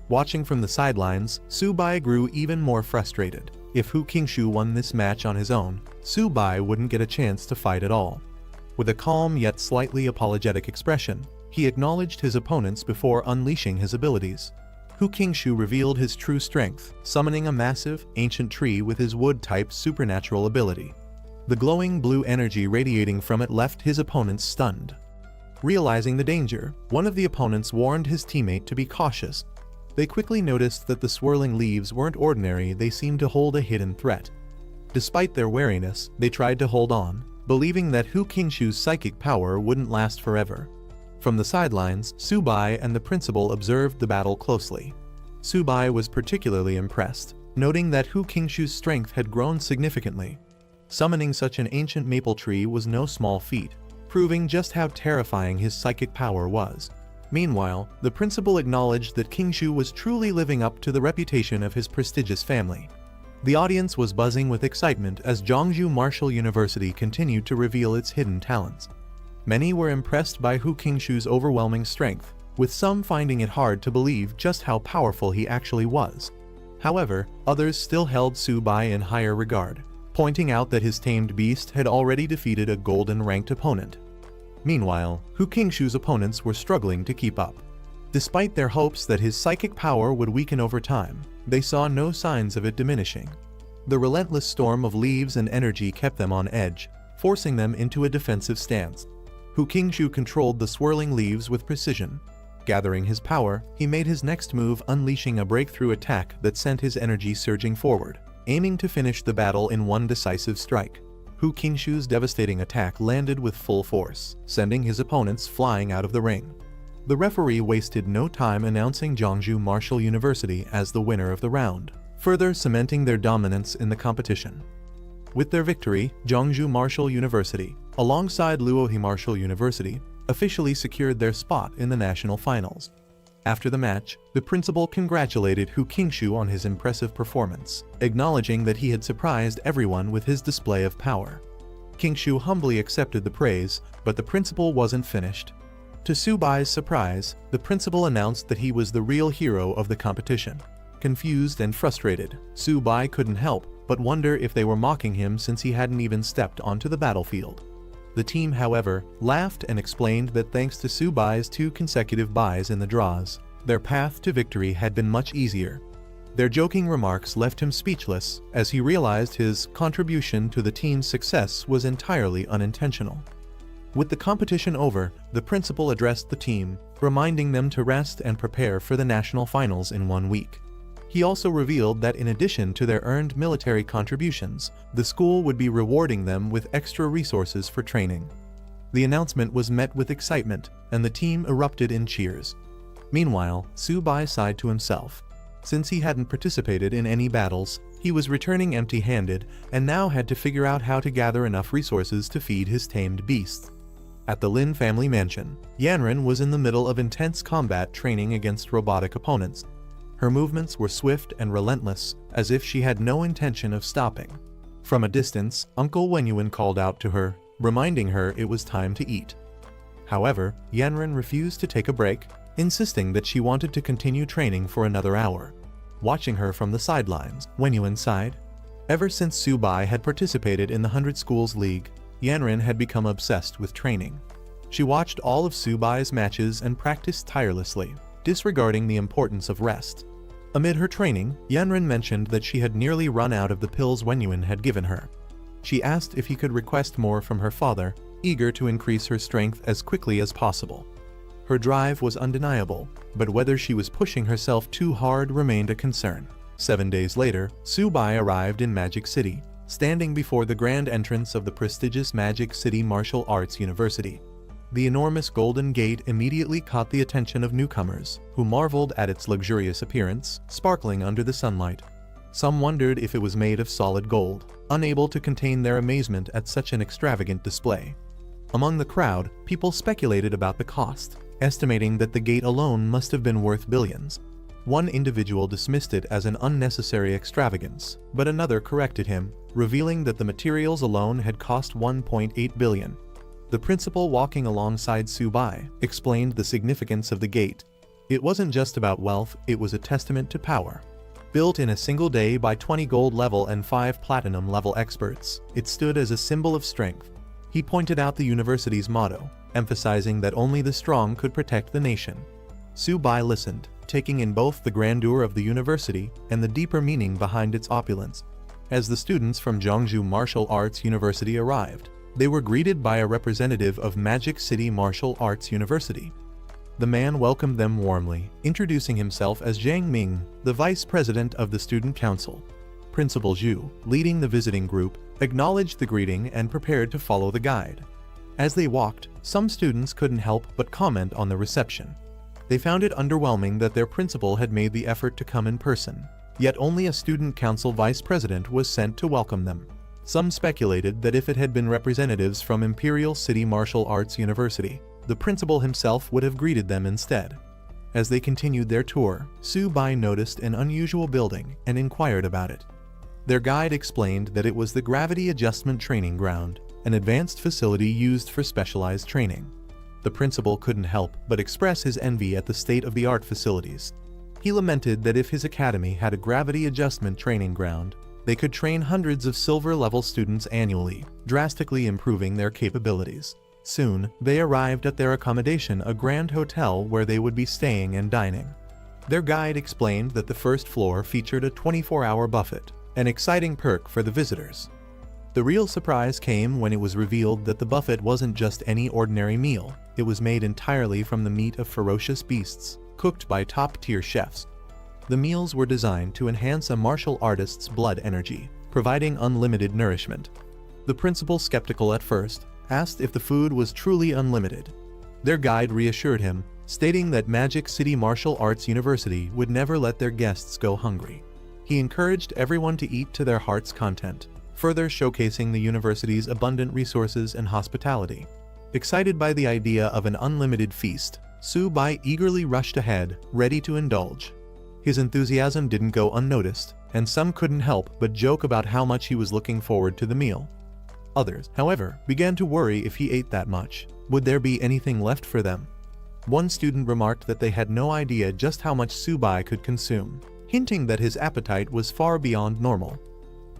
Watching from the sidelines, Su-bai grew even more frustrated. If Hu Qingshui won this match on his own, Su-bai wouldn't get a chance to fight at all. With a calm yet slightly apologetic expression, He acknowledged his opponents before unleashing his abilities. Hu Qingshu revealed his true strength, summoning a massive, ancient tree with his wood-type supernatural ability. The glowing blue energy radiating from it left his opponents stunned. Realizing the danger, one of the opponents warned his teammate to be cautious. They quickly noticed that the swirling leaves weren't ordinary, they seemed to hold a hidden threat. Despite their wariness, they tried to hold on, believing that Hu Qingshu's psychic power wouldn't last forever. From the sidelines, Subai and the principal observed the battle closely. Subai was particularly impressed, noting that Hu Qingshu's strength had grown significantly. Summoning such an ancient maple tree was no small feat, proving just how terrifying his psychic power was. Meanwhile, the principal acknowledged that Qingshu was truly living up to the reputation of his prestigious family. The audience was buzzing with excitement as Zhongzhou Martial University continued to reveal its hidden talents. Many were impressed by Hu Qingshu's overwhelming strength, with some finding it hard to believe just how powerful he actually was. However, others still held Subai in higher regard, pointing out that his tamed beast had already defeated a golden-ranked opponent. Meanwhile, Hu Qingshu's opponents were struggling to keep up. Despite their hopes that his psychic power would weaken over time, they saw no signs of it diminishing. The relentless storm of leaves and energy kept them on edge, forcing them into a defensive stance. Hu Qingshu controlled the swirling leaves with precision. Gathering his power, he made his next move, unleashing a breakthrough attack that sent his energy surging forward, aiming to finish the battle in one decisive strike. Hu Qingshu's devastating attack landed with full force, sending his opponents flying out of the ring. The referee wasted no time announcing Zhongzhou Martial University as the winner of the round, further cementing their dominance in the competition. With their victory, Zhongzhou Martial University, alongside Luohe Martial University, officially secured their spot in the national finals. After the match, the principal congratulated Hu Qingshu on his impressive performance, acknowledging that he had surprised everyone with his display of power. Qingshu humbly accepted the praise, but the principal wasn't finished. To Subai's surprise, the principal announced that he was the real hero of the competition. Confused and frustrated, Subai couldn't help but wonder if they were mocking him since he hadn't even stepped onto the battlefield. The team, however, laughed and explained that thanks to Subai's 2 consecutive buys in the draws, their path to victory had been much easier. Their joking remarks left him speechless as he realized his contribution to the team's success was entirely unintentional. With the competition over, the principal addressed the team, reminding them to rest and prepare for the national finals in 1 week. He also revealed that in addition to their earned military contributions, the school would be rewarding them with extra resources for training. The announcement was met with excitement, and the team erupted in cheers. Meanwhile, Subai sighed to himself. Since he hadn't participated in any battles, he was returning empty-handed and now had to figure out how to gather enough resources to feed his tamed beasts. At the Lin family mansion, Yanren was in the middle of intense combat training against robotic opponents. Her movements were swift and relentless, as if she had no intention of stopping. From a distance, Uncle Wenyuan called out to her, reminding her it was time to eat. However, Yanren refused to take a break, insisting that she wanted to continue training for another hour. Watching her from the sidelines, Wenyuan sighed. Ever since Subai had participated in the 100 Schools League, Yanren had become obsessed with training. She watched all of Subai's matches and practiced tirelessly, disregarding the importance of rest. Amid her training, Yanren mentioned that she had nearly run out of the pills Wenyuan had given her. She asked if he could request more from her father, eager to increase her strength as quickly as possible. Her drive was undeniable, but whether she was pushing herself too hard remained a concern. 7 days later, Subai arrived in Magic City, standing before the grand entrance of the prestigious Magic City Martial Arts University. The enormous golden gate immediately caught the attention of newcomers, who marveled at its luxurious appearance, sparkling under the sunlight. Some wondered if it was made of solid gold, unable to contain their amazement at such an extravagant display. Among the crowd, people speculated about the cost, estimating that the gate alone must have been worth billions. One individual dismissed it as an unnecessary extravagance, but another corrected him, revealing that the materials alone had cost 1.8 billion. The principal, walking alongside Subai, explained the significance of the gate. It wasn't just about wealth, it was a testament to power. Built in a single day by 20 gold level and 5 platinum level experts, it stood as a symbol of strength. He pointed out the university's motto, emphasizing that only the strong could protect the nation. Su-bai listened, taking in both the grandeur of the university and the deeper meaning behind its opulence. As the students from Jeongju Martial Arts University arrived, they were greeted by a representative of Magic City Martial Arts University. The man welcomed them warmly, introducing himself as Zhang Ming, the vice president of the student council. Principal Zhu, leading the visiting group, acknowledged the greeting and prepared to follow the guide. As they walked, some students couldn't help but comment on the reception. They found it underwhelming that their principal had made the effort to come in person, yet only a student council vice president was sent to welcome them. Some speculated that if it had been representatives from Imperial City Martial Arts University, the principal himself would have greeted them instead. As they continued their tour, Su-bai noticed an unusual building and inquired about it. Their guide explained that it was the Gravity Adjustment Training Ground, an advanced facility used for specialized training. The principal couldn't help but express his envy at the state-of-the-art facilities. He lamented that if his academy had a gravity adjustment training ground, they could train hundreds of silver-level students annually, drastically improving their capabilities. Soon, they arrived at their accommodation, a grand hotel where they would be staying and dining. Their guide explained that the first floor featured a 24-hour buffet, an exciting perk for the visitors. The real surprise came when it was revealed that the buffet wasn't just any ordinary meal. It was made entirely from the meat of ferocious beasts, cooked by top-tier chefs. The meals were designed to enhance a martial artist's blood energy, providing unlimited nourishment. The principal, skeptical at first, asked if the food was truly unlimited. Their guide reassured him, stating that Magic City Martial Arts University would never let their guests go hungry. He encouraged everyone to eat to their heart's content, further showcasing the university's abundant resources and hospitality. Excited by the idea of an unlimited feast, Su-bai eagerly rushed ahead, ready to indulge. His enthusiasm didn't go unnoticed, and some couldn't help but joke about how much he was looking forward to the meal. Others, however, began to worry if he ate that much. Would there be anything left for them? One student remarked that they had no idea just how much Su-bai could consume, hinting that his appetite was far beyond normal.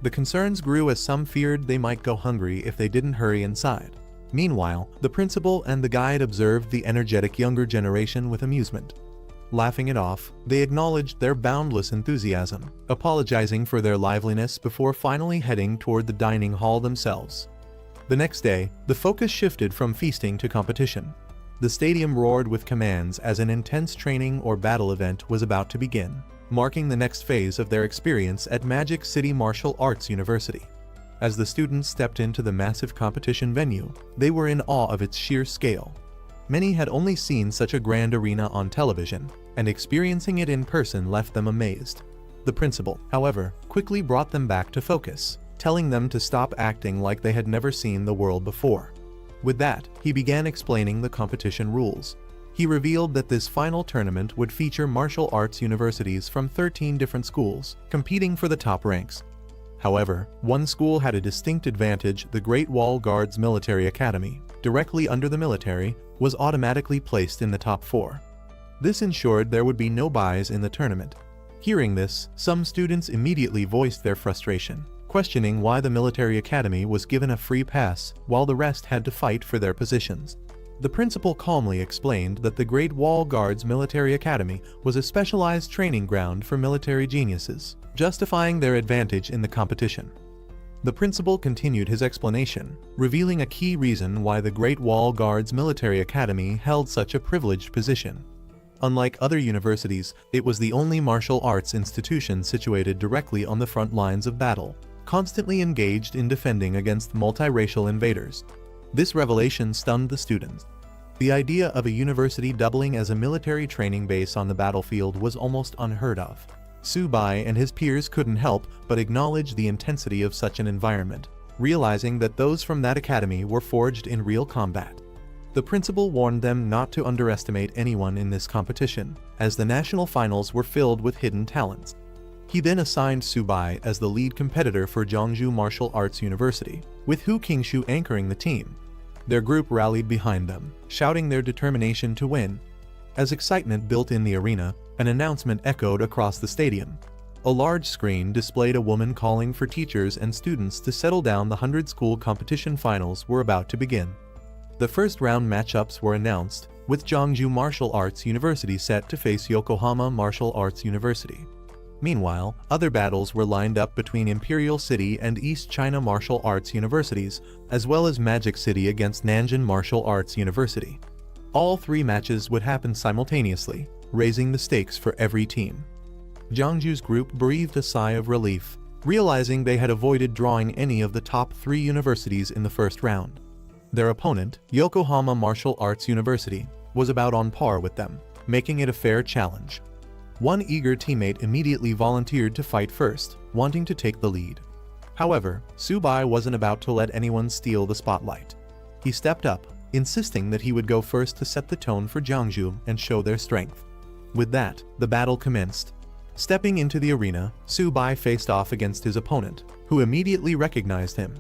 The concerns grew as some feared they might go hungry if they didn't hurry inside. Meanwhile, the principal and the guide observed the energetic younger generation with amusement. Laughing it off, they acknowledged their boundless enthusiasm, apologizing for their liveliness before finally heading toward the dining hall themselves. The next day, the focus shifted from feasting to competition. The stadium roared with commands as an intense training or battle event was about to begin, marking the next phase of their experience at Magic City Martial Arts University. As the students stepped into the massive competition venue, they were in awe of its sheer scale. Many had only seen such a grand arena on television, and experiencing it in person left them amazed. The principal, however, quickly brought them back to focus, telling them to stop acting like they had never seen the world before. With that, he began explaining the competition rules. He revealed that this final tournament would feature martial arts universities from 13 different schools, competing for the top ranks. However, one school had a distinct advantage: the Great Wall Guards Military Academy, directly under the military, was automatically placed in the top 4. This ensured there would be no buys in the tournament. Hearing this, some students immediately voiced their frustration, questioning why the military academy was given a free pass while the rest had to fight for their positions. The principal calmly explained that the Great Wall Guards Military Academy was a specialized training ground for military geniuses, justifying their advantage in the competition. The principal continued his explanation, revealing a key reason why the Great Wall Guards Military Academy held such a privileged position. Unlike other universities, it was the only martial arts institution situated directly on the front lines of battle, constantly engaged in defending against multiracial invaders. This revelation stunned the students. The idea of a university doubling as a military training base on the battlefield was almost unheard of. Su-bai and his peers couldn't help but acknowledge the intensity of such an environment, realizing that those from that academy were forged in real combat. The principal warned them not to underestimate anyone in this competition, as the national finals were filled with hidden talents. He then assigned Su-bai as the lead competitor for Jeongju Martial Arts University, with Hu Qingshu anchoring the team. Their group rallied behind them, shouting their determination to win. As excitement built in the arena, an announcement echoed across the stadium. A large screen displayed a woman calling for teachers and students to settle down. The 100-school competition finals were about to begin. The first round matchups were announced, with Jeongju Martial Arts University set to face Yokohama Martial Arts University. Meanwhile, other battles were lined up between Imperial City and East China Martial Arts Universities, as well as Magic City against Nanjing Martial Arts University. All three matches would happen simultaneously, raising the stakes for every team. Jeongju's group breathed a sigh of relief, realizing they had avoided drawing any of the top 3 universities in the first round. Their opponent, Yokohama Martial Arts University, was about on par with them, making it a fair challenge. One eager teammate immediately volunteered to fight first, wanting to take the lead. However, Subai wasn't about to let anyone steal the spotlight. He stepped up, insisting that he would go first to set the tone for Jeongju and show their strength. With that, the battle commenced. Stepping into the arena, Subai faced off against his opponent, who immediately recognized him.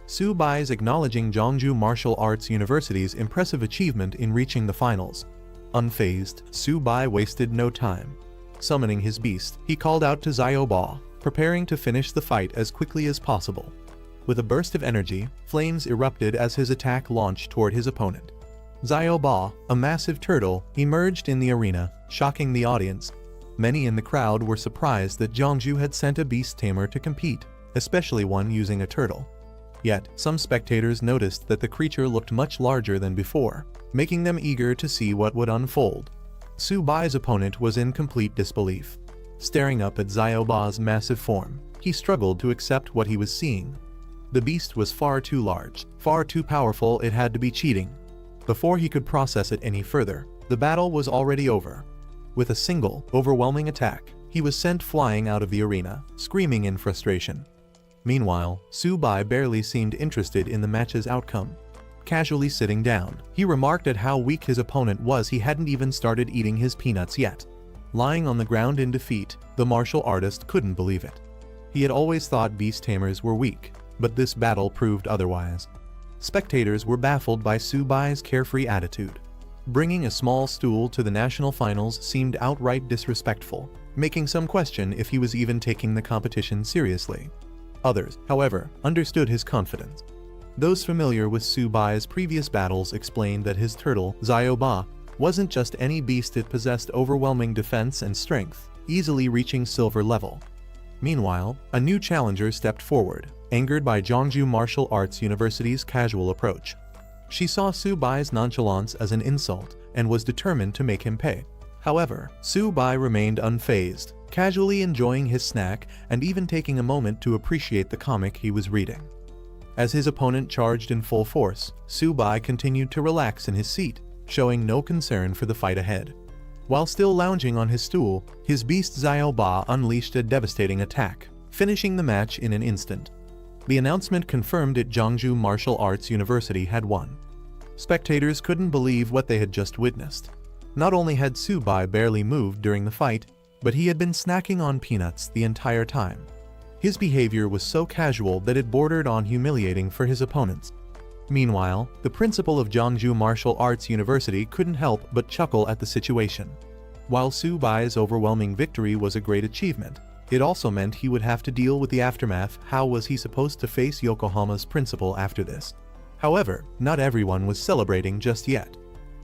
Subai's acknowledging Jeongju Martial Arts University's impressive achievement in reaching the finals. Unfazed, Subai wasted no time. Summoning his beast, he called out to Xiaoba, preparing to finish the fight as quickly as possible. With a burst of energy, flames erupted as his attack launched toward his opponent. Xiaoba, a massive turtle, emerged in the arena, shocking the audience. Many in the crowd were surprised that Jeongju had sent a beast tamer to compete, especially one using a turtle. Yet, some spectators noticed that the creature looked much larger than before, making them eager to see what would unfold. Subai's opponent was in complete disbelief. Staring up at Xiaoba's massive form, he struggled to accept what he was seeing. The beast was far too large, far too powerful, it had to be cheating. Before he could process it any further, the battle was already over. With a single, overwhelming attack, he was sent flying out of the arena, screaming in frustration. Meanwhile, Subai barely seemed interested in the match's outcome. Casually sitting down, he remarked at how weak his opponent was. He hadn't even started eating his peanuts yet. Lying on the ground in defeat, the martial artist couldn't believe it. He had always thought beast tamers were weak, but this battle proved otherwise. Spectators were baffled by Subai's carefree attitude. Bringing a small stool to the national finals seemed outright disrespectful, making some question if he was even taking the competition seriously. Others, however, understood his confidence. Those familiar with Subai's previous battles explained that his turtle, Xiaoba, wasn't just any beast, it possessed overwhelming defense and strength, easily reaching silver level. Meanwhile, a new challenger stepped forward, angered by Jeongju Martial Arts University's casual approach. She saw Subai's nonchalance as an insult and was determined to make him pay. However, Subai remained unfazed, casually enjoying his snack and even taking a moment to appreciate the comic he was reading. As his opponent charged in full force, Subai continued to relax in his seat, showing no concern for the fight ahead. While still lounging on his stool, his beast Xiaoba unleashed a devastating attack, finishing the match in an instant. The announcement confirmed that Jeongju Martial Arts University had won. Spectators couldn't believe what they had just witnessed. Not only had Subai barely moved during the fight, but he had been snacking on peanuts the entire time. His behavior was so casual that it bordered on humiliating for his opponents. Meanwhile, the principal of Jeongju Martial Arts University couldn't help but chuckle at the situation. While Subai's overwhelming victory was a great achievement, it also meant he would have to deal with the aftermath. How was he supposed to face Yokohama's principal after this? However, not everyone was celebrating just yet.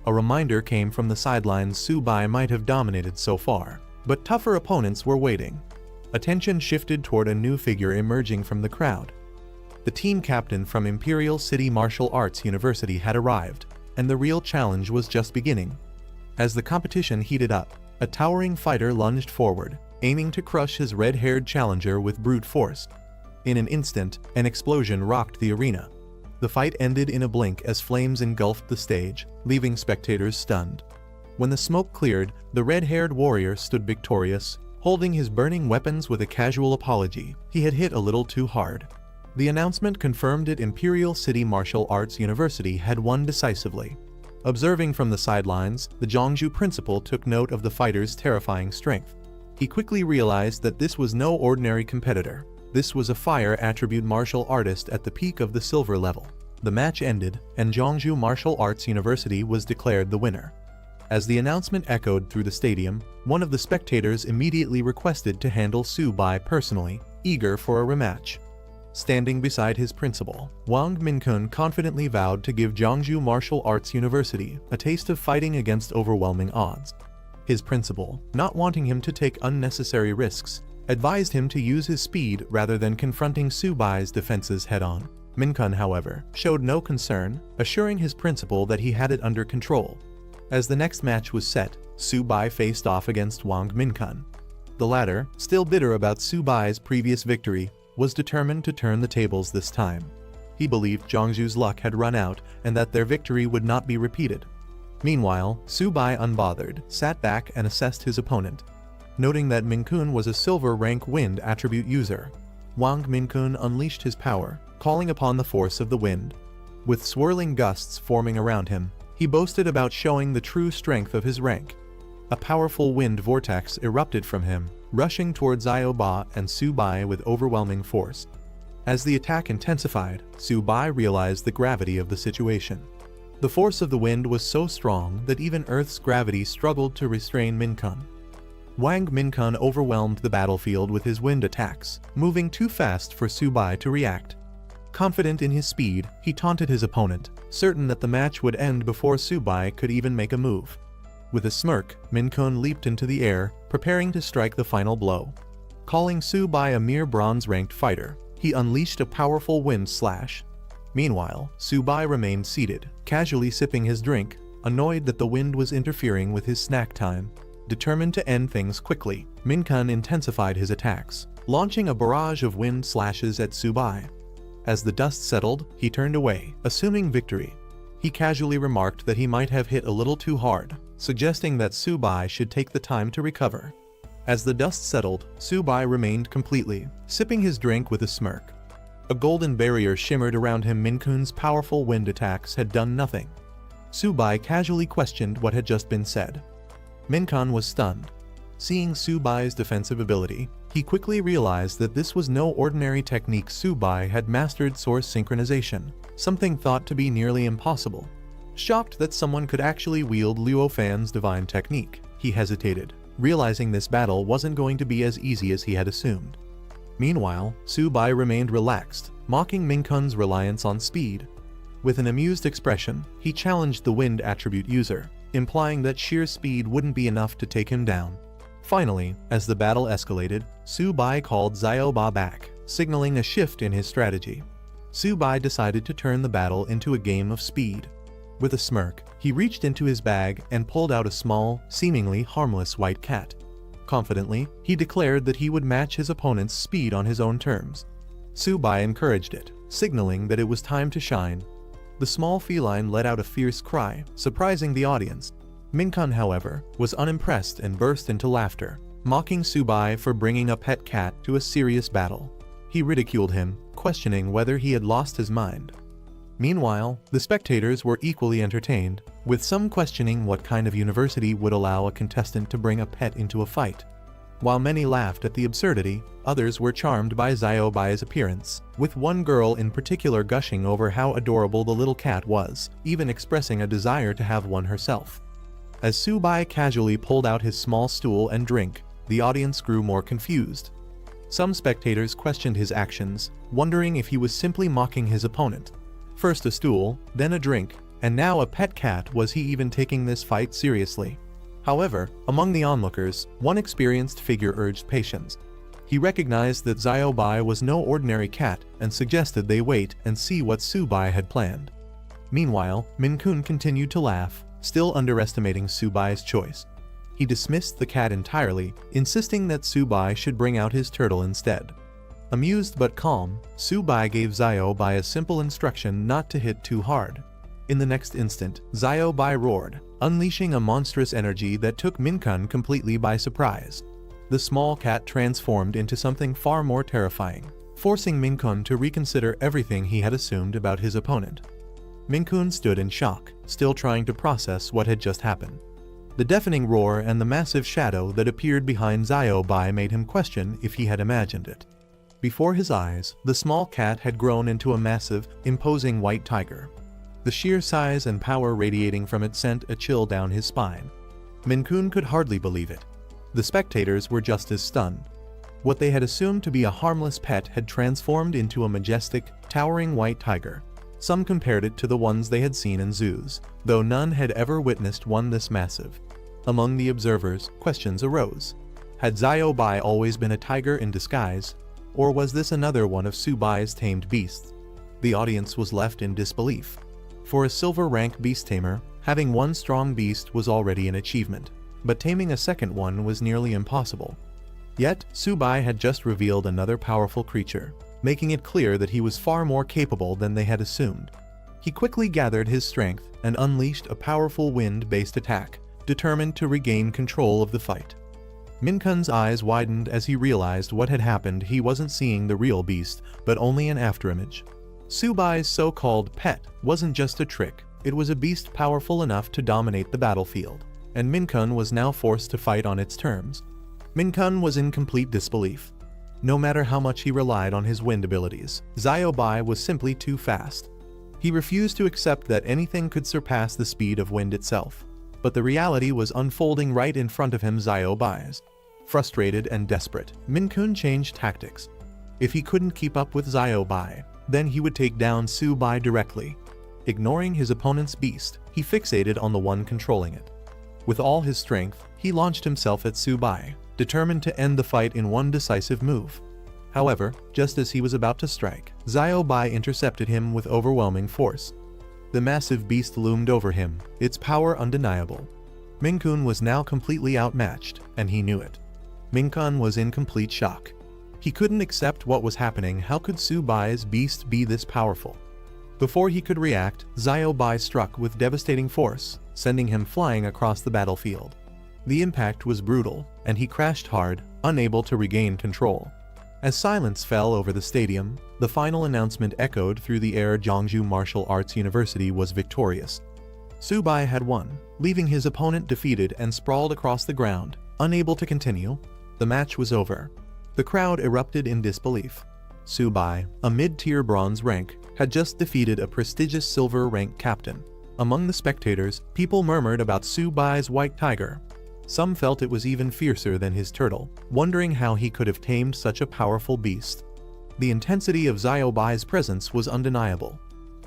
A reminder came from the sidelines: Subai might have dominated so far, but tougher opponents were waiting. Attention shifted toward a new figure emerging from the crowd. The team captain from Imperial City Martial Arts University had arrived, and the real challenge was just beginning. As the competition heated up, a towering fighter lunged forward, aiming to crush his red-haired challenger with brute force. In an instant, an explosion rocked the arena. The fight ended in a blink as flames engulfed the stage, leaving spectators stunned. When the smoke cleared, the red-haired warrior stood victorious, holding his burning weapons with a casual apology. He had hit a little too hard. The announcement confirmed that Imperial City Martial Arts University had won decisively. Observing from the sidelines, the Jeongju principal took note of the fighter's terrifying strength. He quickly realized that this was no ordinary competitor. This was a fire attribute martial artist at the peak of the silver level. The match ended, and Jeongju Martial Arts University was declared the winner. As the announcement echoed through the stadium, one of the spectators immediately requested to handle Subai personally, eager for a rematch. Standing beside his principal, Wang Minkun confidently vowed to give Jiangsu Martial Arts University a taste of fighting against overwhelming odds. His principal, not wanting him to take unnecessary risks, advised him to use his speed rather than confronting Su Bai's defenses head-on. Minkun, however, showed no concern, assuring his principal that he had it under control. As the next match was set, Su Bai faced off against Wang Minkun. The latter, still bitter about Su Bai's previous victory, was determined to turn the tables this time. He believed Jiangsu's luck had run out and that their victory would not be repeated. Meanwhile, Su Bai, unbothered, sat back and assessed his opponent. Noting that Minkun was a silver rank wind attribute user, Wang Minkun unleashed his power, calling upon the force of the wind. With swirling gusts forming around him, he boasted about showing the true strength of his rank. A powerful wind vortex erupted from him, rushing towards Xiao Ba and Su Bai with overwhelming force. As the attack intensified, Su Bai realized the gravity of the situation. The force of the wind was so strong that even Earth's gravity struggled to restrain Minkun. Wang Minkun overwhelmed the battlefield with his wind attacks, moving too fast for Su Bai to react. Confident in his speed, he taunted his opponent, certain that the match would end before Su Bai could even make a move. With a smirk, Minkun leaped into the air, preparing to strike the final blow. Calling Su Bai a mere bronze-ranked fighter, he unleashed a powerful wind slash. Meanwhile, Su Bai remained seated, casually sipping his drink, annoyed that the wind was interfering with his snack time. Determined to end things quickly, Minkun intensified his attacks, launching a barrage of wind slashes at Su Bai. As the dust settled, he turned away, assuming victory. He casually remarked that he might have hit a little too hard, suggesting that Su Bai should take the time to recover. As the dust settled, Su Bai remained completely, sipping his drink with a smirk. A golden barrier shimmered around him. Minkun's powerful wind attacks had done nothing. Su Bai casually questioned what had just been said. Minkun was stunned. Seeing Su Bai's defensive ability, he quickly realized that this was no ordinary technique. Su Bai had mastered source synchronization, something thought to be nearly impossible. Shocked that someone could actually wield Luo Fan's divine technique, he hesitated, realizing this battle wasn't going to be as easy as he had assumed. Meanwhile, Su Bai remained relaxed, mocking Minkun's reliance on speed. With an amused expression, he challenged the wind attribute user, implying that sheer speed wouldn't be enough to take him down. Finally, as the battle escalated, Su Bai called Xiao Ba back, signaling a shift in his strategy. Su Bai decided to turn the battle into a game of speed. With a smirk, he reached into his bag and pulled out a small, seemingly harmless white cat. Confidently, he declared that he would match his opponent's speed on his own terms. Su Bai encouraged it, signaling that it was time to shine. The small feline let out a fierce cry, surprising the audience. Minkun, however, was unimpressed and burst into laughter, mocking Su Bai for bringing a pet cat to a serious battle. He ridiculed him, questioning whether he had lost his mind. Meanwhile, the spectators were equally entertained, with some questioning what kind of university would allow a contestant to bring a pet into a fight. While many laughed at the absurdity, others were charmed by Xiao Bai's appearance, with one girl in particular gushing over how adorable the little cat was, even expressing a desire to have one herself. As Su Bai casually pulled out his small stool and drink, the audience grew more confused. Some spectators questioned his actions, wondering if he was simply mocking his opponent. First a stool, then a drink, and now a pet cat. Was he even taking this fight seriously? However, among the onlookers, one experienced figure urged patience. He recognized that Xiao Bai was no ordinary cat and suggested they wait and see what Su Bai had planned. Meanwhile, Minkun continued to laugh, still underestimating Su Bai's choice. He dismissed the cat entirely, insisting that Su Bai should bring out his turtle instead. Amused but calm, Su Bai gave Xiao Bai a simple instruction not to hit too hard. In the next instant, Xiao Bai roared, unleashing a monstrous energy that took Minkun completely by surprise. The small cat transformed into something far more terrifying, forcing Minkun to reconsider everything he had assumed about his opponent. Minkun stood in shock, still trying to process what had just happened. The deafening roar and the massive shadow that appeared behind Xiao Bai made him question if he had imagined it. Before his eyes, the small cat had grown into a massive, imposing white tiger. The sheer size and power radiating from it sent a chill down his spine. Minkun could hardly believe it. The spectators were just as stunned. What they had assumed to be a harmless pet had transformed into a majestic, towering white tiger. Some compared it to the ones they had seen in zoos, though none had ever witnessed one this massive. Among the observers, questions arose. Had Xiaobai always been a tiger in disguise, or was this another one of Subai's tamed beasts? The audience was left in disbelief. For a silver-rank beast tamer, having one strong beast was already an achievement, but taming a second one was nearly impossible. Yet, Subai had just revealed another powerful creature, making it clear that he was far more capable than they had assumed. He quickly gathered his strength and unleashed a powerful wind-based attack, determined to regain control of the fight. Minkun's eyes widened as he realized what had happened. He wasn't seeing the real beast, but only an afterimage. Subai's so-called pet wasn't just a trick, it was a beast powerful enough to dominate the battlefield, and Minkun was now forced to fight on its terms. Minkun was in complete disbelief. No matter how much he relied on his wind abilities, Xiaobai was simply too fast. He refused to accept that anything could surpass the speed of wind itself. But the reality was unfolding right in front of him. Xiaobai's. Frustrated and desperate, Minkun changed tactics. If he couldn't keep up with Xiaobai, then he would take down Subai directly. Ignoring his opponent's beast, he fixated on the one controlling it. With all his strength, he launched himself at Subai, determined to end the fight in one decisive move. However, just as he was about to strike, Xiaobai intercepted him with overwhelming force. The massive beast loomed over him, its power undeniable. Minkun was now completely outmatched, and he knew it. Minkun was in complete shock. He couldn't accept what was happening. How could Subai's beast be this powerful? Before he could react, Xiaobai struck with devastating force, sending him flying across the battlefield. The impact was brutal, and he crashed hard, unable to regain control. As silence fell over the stadium, the final announcement echoed through the air. Jeongju Martial Arts University was victorious. Subai had won, leaving his opponent defeated and sprawled across the ground, unable to continue. The match was over. The crowd erupted in disbelief. Subai, a mid-tier bronze rank, had just defeated a prestigious silver rank captain. Among the spectators, people murmured about Subai's white tiger. Some felt it was even fiercer than his turtle, wondering how he could have tamed such a powerful beast. The intensity of Xiaobai's presence was undeniable.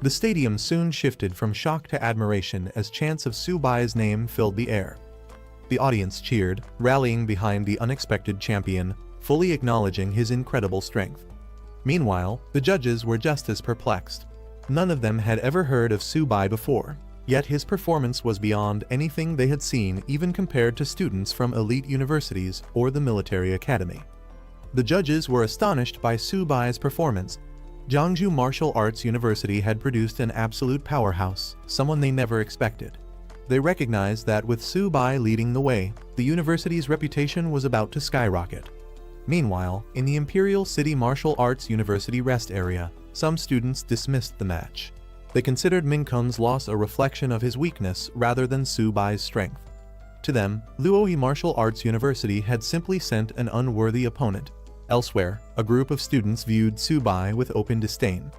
The stadium soon shifted from shock to admiration as chants of Subai's name filled the air. The audience cheered, rallying behind the unexpected champion, fully acknowledging his incredible strength. Meanwhile, the judges were just as perplexed. None of them had ever heard of Subai before. Yet his performance was beyond anything they had seen, even compared to students from elite universities or the military academy. The judges were astonished by Subai's performance. Jeongju Martial Arts University had produced an absolute powerhouse, someone they never expected. They recognized that with Subai leading the way, the university's reputation was about to skyrocket. Meanwhile, in the Imperial City Martial Arts University rest area, some students dismissed the match. They considered Minkun's loss a reflection of his weakness rather than Subai's strength. To them, Luoyi Martial Arts University had simply sent an unworthy opponent. Elsewhere, a group of students viewed Subai with open disdain.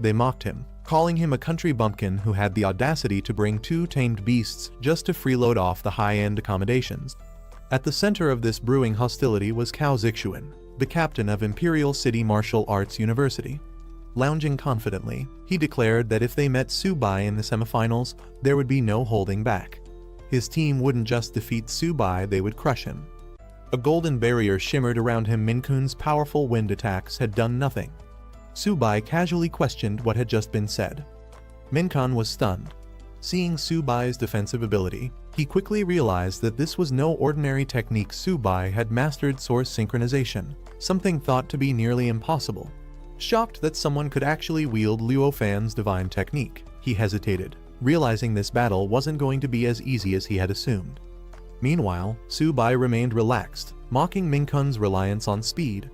They mocked him, calling him a country bumpkin who had the audacity to bring two tamed beasts just to freeload off the high-end accommodations. At the center of this brewing hostility was Cao Zixuan, the captain of Imperial City Martial Arts University. Lounging confidently, he declared that if they met Subai in the semifinals, there would be no holding back. His team wouldn't just defeat Subai, they would crush him. A golden barrier shimmered around him. Minkun's powerful wind attacks had done nothing. Subai casually questioned what had just been said. Minkun was stunned. Seeing Subai's defensive ability, he quickly realized that this was no ordinary technique. Subai had mastered source synchronization, something thought to be nearly impossible. Shocked that someone could actually wield Luo Fan's divine technique, he hesitated, realizing this battle wasn't going to be as easy as he had assumed. Meanwhile, Subai remained relaxed, mocking Minkun's reliance on speed.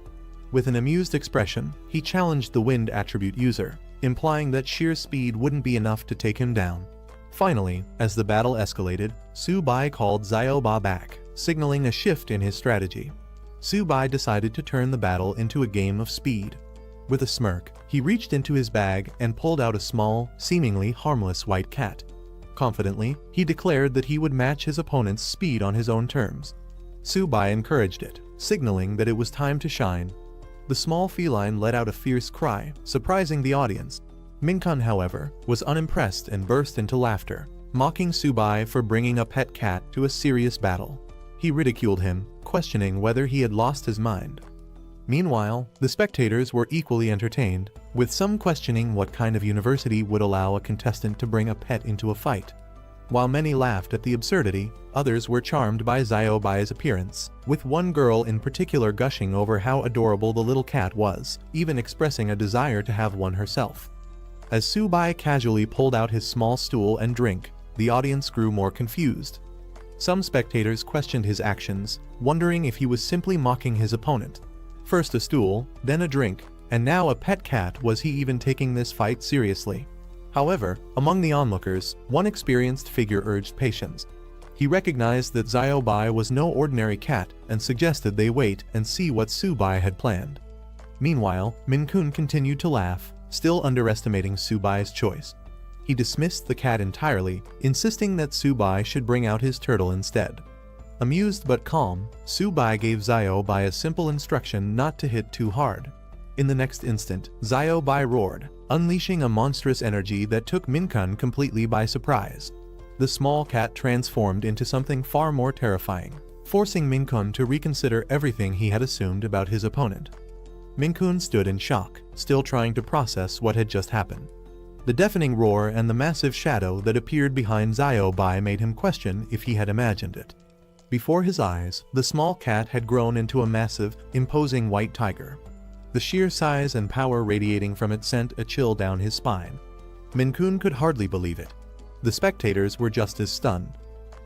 With an amused expression, he challenged the wind attribute user, implying that sheer speed wouldn't be enough to take him down. Finally, as the battle escalated, Subai called Xiaobai back, signaling a shift in his strategy. Subai decided to turn the battle into a game of speed. With a smirk, he reached into his bag and pulled out a small, seemingly harmless white cat. Confidently, he declared that he would match his opponent's speed on his own terms. Subai encouraged it, signaling that it was time to shine. The small feline let out a fierce cry, surprising the audience. Minkun, however, was unimpressed and burst into laughter, mocking Subai for bringing a pet cat to a serious battle. He ridiculed him, questioning whether he had lost his mind. Meanwhile, the spectators were equally entertained, with some questioning what kind of university would allow a contestant to bring a pet into a fight. While many laughed at the absurdity, others were charmed by Xiaobai's appearance, with one girl in particular gushing over how adorable the little cat was, even expressing a desire to have one herself. As Subai casually pulled out his small stool and drink, the audience grew more confused. Some spectators questioned his actions, wondering if he was simply mocking his opponent. First a stool, then a drink, and now a pet cat. Was he even taking this fight seriously? However, among the onlookers, one experienced figure urged patience. He recognized that Xiaobai was no ordinary cat and suggested they wait and see what Subai had planned. Meanwhile, Minkun continued to laugh, still underestimating Subai's choice. He dismissed the cat entirely, insisting that Subai should bring out his turtle instead. Amused but calm, Subai gave Xiaobai a simple instruction not to hit too hard. In the next instant, Xiaobai roared, unleashing a monstrous energy that took Minkun completely by surprise. The small cat transformed into something far more terrifying, forcing Minkun to reconsider everything he had assumed about his opponent. Minkun stood in shock, still trying to process what had just happened. The deafening roar and the massive shadow that appeared behind Xiaobai made him question if he had imagined it. Before his eyes, the small cat had grown into a massive, imposing white tiger. The sheer size and power radiating from it sent a chill down his spine. Minkun could hardly believe it. The spectators were just as stunned.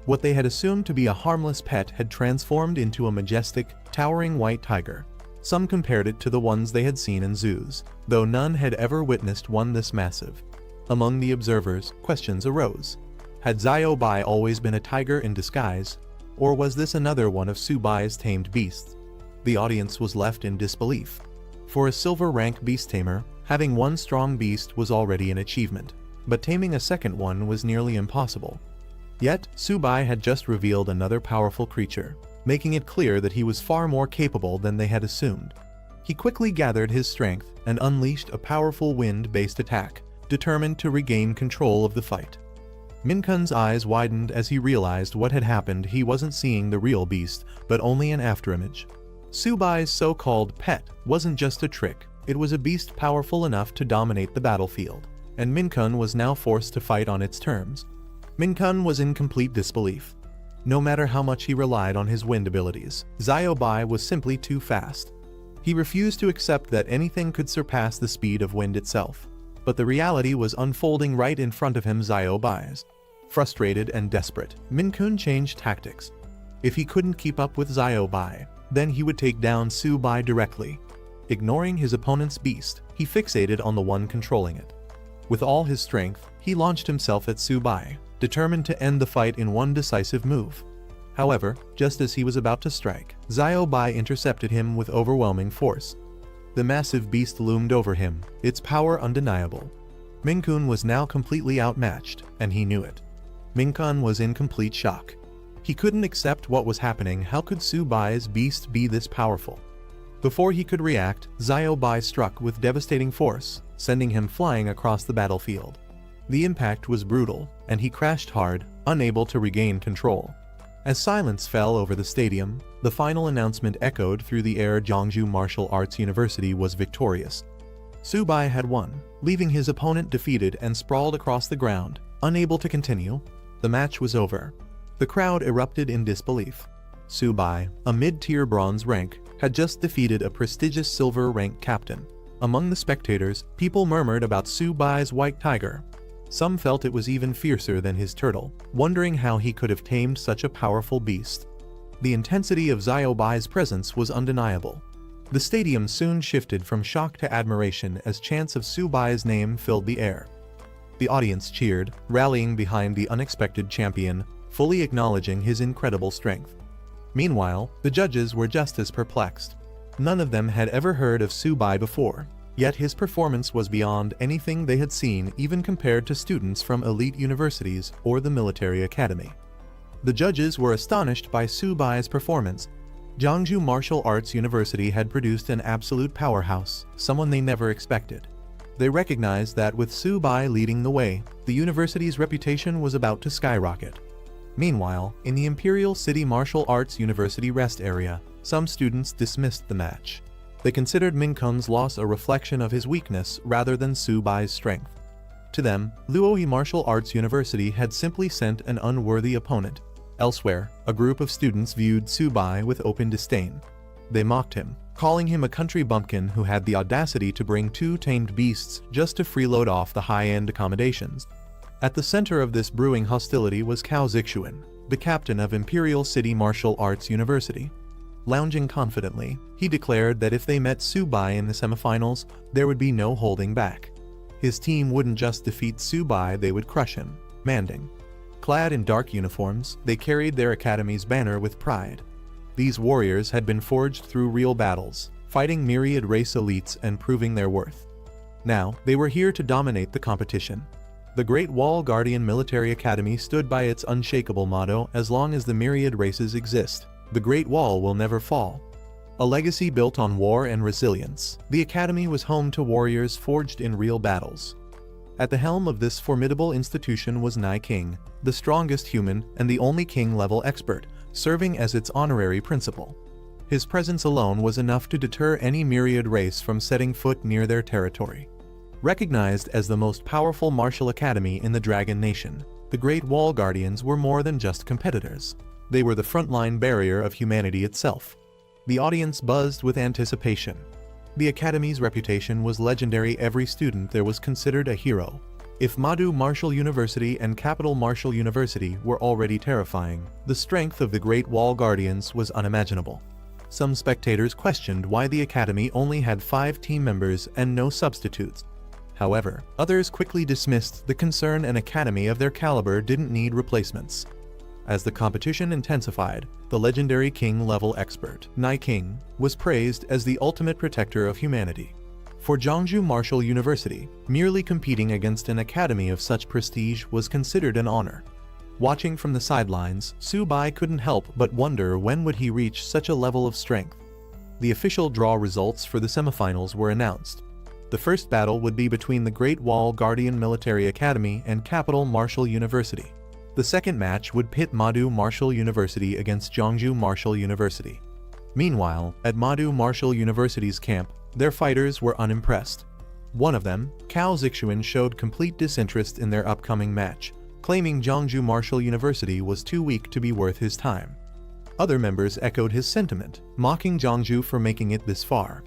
What they had assumed to be a harmless pet had transformed into a majestic, towering white tiger. Some compared it to the ones they had seen in zoos, though none had ever witnessed one this massive. Among the observers, questions arose. Had Xiaobai always been a tiger in disguise? Or was this another one of Subai's tamed beasts? The audience was left in disbelief. For a silver rank beast tamer, having one strong beast was already an achievement, but taming a second one was nearly impossible. Yet, Subai had just revealed another powerful creature, making it clear that he was far more capable than they had assumed. He quickly gathered his strength and unleashed a powerful wind-based attack, determined to regain control of the fight. Minkun's eyes widened as he realized what had happened. He wasn't seeing the real beast, but only an afterimage. Subai's so-called pet wasn't just a trick, it was a beast powerful enough to dominate the battlefield, and Minkun was now forced to fight on its terms. Minkun was in complete disbelief. No matter how much he relied on his wind abilities, Xiaobai was simply too fast. He refused to accept that anything could surpass the speed of wind itself. But the reality was unfolding right in front of him. Xiaobai's. Frustrated and desperate, Minkun changed tactics. If he couldn't keep up with Xiaobai, then he would take down Subai directly. Ignoring his opponent's beast, he fixated on the one controlling it. With all his strength, he launched himself at Subai, determined to end the fight in one decisive move. However, just as he was about to strike, Xiaobai intercepted him with overwhelming force. The massive beast loomed over him, its power undeniable. Minkun was now completely outmatched, and he knew it. Minkun was in complete shock. He couldn't accept what was happening. How could Subai's beast be this powerful? Before he could react, Xiaobai struck with devastating force, sending him flying across the battlefield. The impact was brutal, and he crashed hard, unable to regain control. As silence fell over the stadium, the final announcement echoed through the air. Jiangsu Martial Arts University was victorious. Subai had won, leaving his opponent defeated and sprawled across the ground, unable to continue. The match was over. The crowd erupted in disbelief. Subai, a mid-tier bronze rank, had just defeated a prestigious silver rank captain. Among the spectators, people murmured about Subai's white tiger. Some felt it was even fiercer than his turtle, wondering how he could have tamed such a powerful beast. The intensity of Xiaobai's presence was undeniable. The stadium soon shifted from shock to admiration as chants of Subai's name filled the air. The audience cheered, rallying behind the unexpected champion, fully acknowledging his incredible strength. Meanwhile, the judges were just as perplexed. None of them had ever heard of Subai before. Yet his performance was beyond anything they had seen, even compared to students from elite universities or the military academy. The judges were astonished by Subai's performance. Jeongju Martial Arts University had produced an absolute powerhouse, someone they never expected. They recognized that with Su Bai leading the way, the university's reputation was about to skyrocket. Meanwhile, in the Imperial City Martial Arts University rest area, some students dismissed the match. They considered Min Kun's loss a reflection of his weakness rather than Su Bai's strength. To them, Luoyi Martial Arts University had simply sent an unworthy opponent. Elsewhere, a group of students viewed Su Bai with open disdain. They mocked him, calling him a country bumpkin who had the audacity to bring 2 tamed beasts just to freeload off the high-end accommodations. At the center of this brewing hostility was Cao Zixuan, the captain of Imperial City Martial Arts University. Lounging confidently, he declared that if they met Su Bai in the semifinals, there would be no holding back. His team wouldn't just defeat Su Bai, they would crush him. Manding. Clad in dark uniforms, they carried their academy's banner with pride. These warriors had been forged through real battles, fighting myriad race elites and proving their worth. Now, they were here to dominate the competition. The Great Wall Guardian Military Academy stood by its unshakable motto, as long as the myriad races exist, the Great Wall will never fall. A legacy built on war and resilience, the academy was home to warriors forged in real battles. At the helm of this formidable institution was Nai King, the strongest human and the only king-level expert, serving as its honorary principal. His presence alone was enough to deter any myriad race from setting foot near their territory. Recognized as the most powerful martial academy in the Dragon Nation, the Great Wall Guardians were more than just competitors. They were the frontline barrier of humanity itself. The audience buzzed with anticipation. The academy's reputation was legendary. Every student there was considered a hero. If Madu Martial University and Capital Martial University were already terrifying, the strength of the Great Wall Guardians was unimaginable. Some spectators questioned why the academy only had 5 team members and no substitutes. However, others quickly dismissed the concern. An academy of their caliber didn't need replacements. As the competition intensified, the legendary king-level expert, Nai King, was praised as the ultimate protector of humanity. For Jeongju Martial University, merely competing against an academy of such prestige was considered an honor. Watching from the sidelines, Su Bai couldn't help but wonder when would he reach such a level of strength. The official draw results for the semifinals were announced. The first battle would be between the Great Wall Guardian Military Academy and Capital Martial University. The second match would pit Madu Martial University against Jeongju Martial University. Meanwhile, at Madu Martial University's camp, their fighters were unimpressed. One of them, Cao Zixuan, showed complete disinterest in their upcoming match, claiming Jeongju Martial University was too weak to be worth his time. Other members echoed his sentiment, mocking Jeongju for making it this far.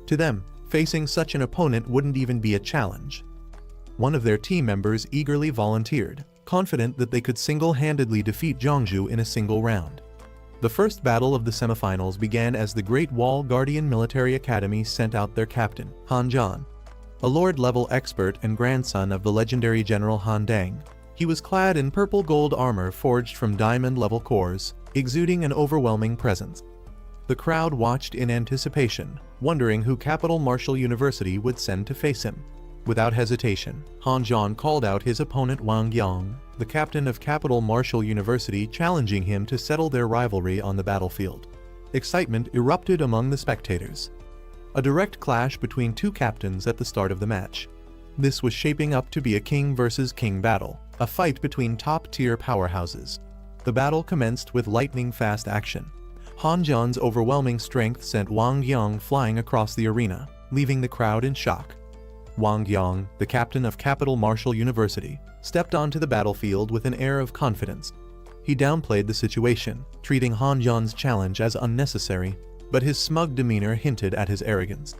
To them, facing such an opponent wouldn't even be a challenge. One of their team members eagerly volunteered, confident that they could single-handedly defeat Jeongju in a single round. The first battle of the semifinals began as the Great Wall Guardian Military Academy sent out their captain, Han Zhan, a lord-level expert and grandson of the legendary General Han Dang. He was clad in purple gold armor forged from diamond-level cores, exuding an overwhelming presence. The crowd watched in anticipation, wondering who Capital Martial University would send to face him. Without hesitation, Han Zhan called out his opponent Wang Yang, the captain of Capital Martial University, challenging him to settle their rivalry on the battlefield. Excitement erupted among the spectators. A direct clash between 2 captains at the start of the match. This was shaping up to be a king versus king battle, a fight between top-tier powerhouses. The battle commenced with lightning-fast action. Han Zhan's overwhelming strength sent Wang Yang flying across the arena, leaving the crowd in shock. Wang Yang, the captain of Capital Martial University, stepped onto the battlefield with an air of confidence. He downplayed the situation, treating Han Zhan's challenge as unnecessary, but his smug demeanor hinted at his arrogance.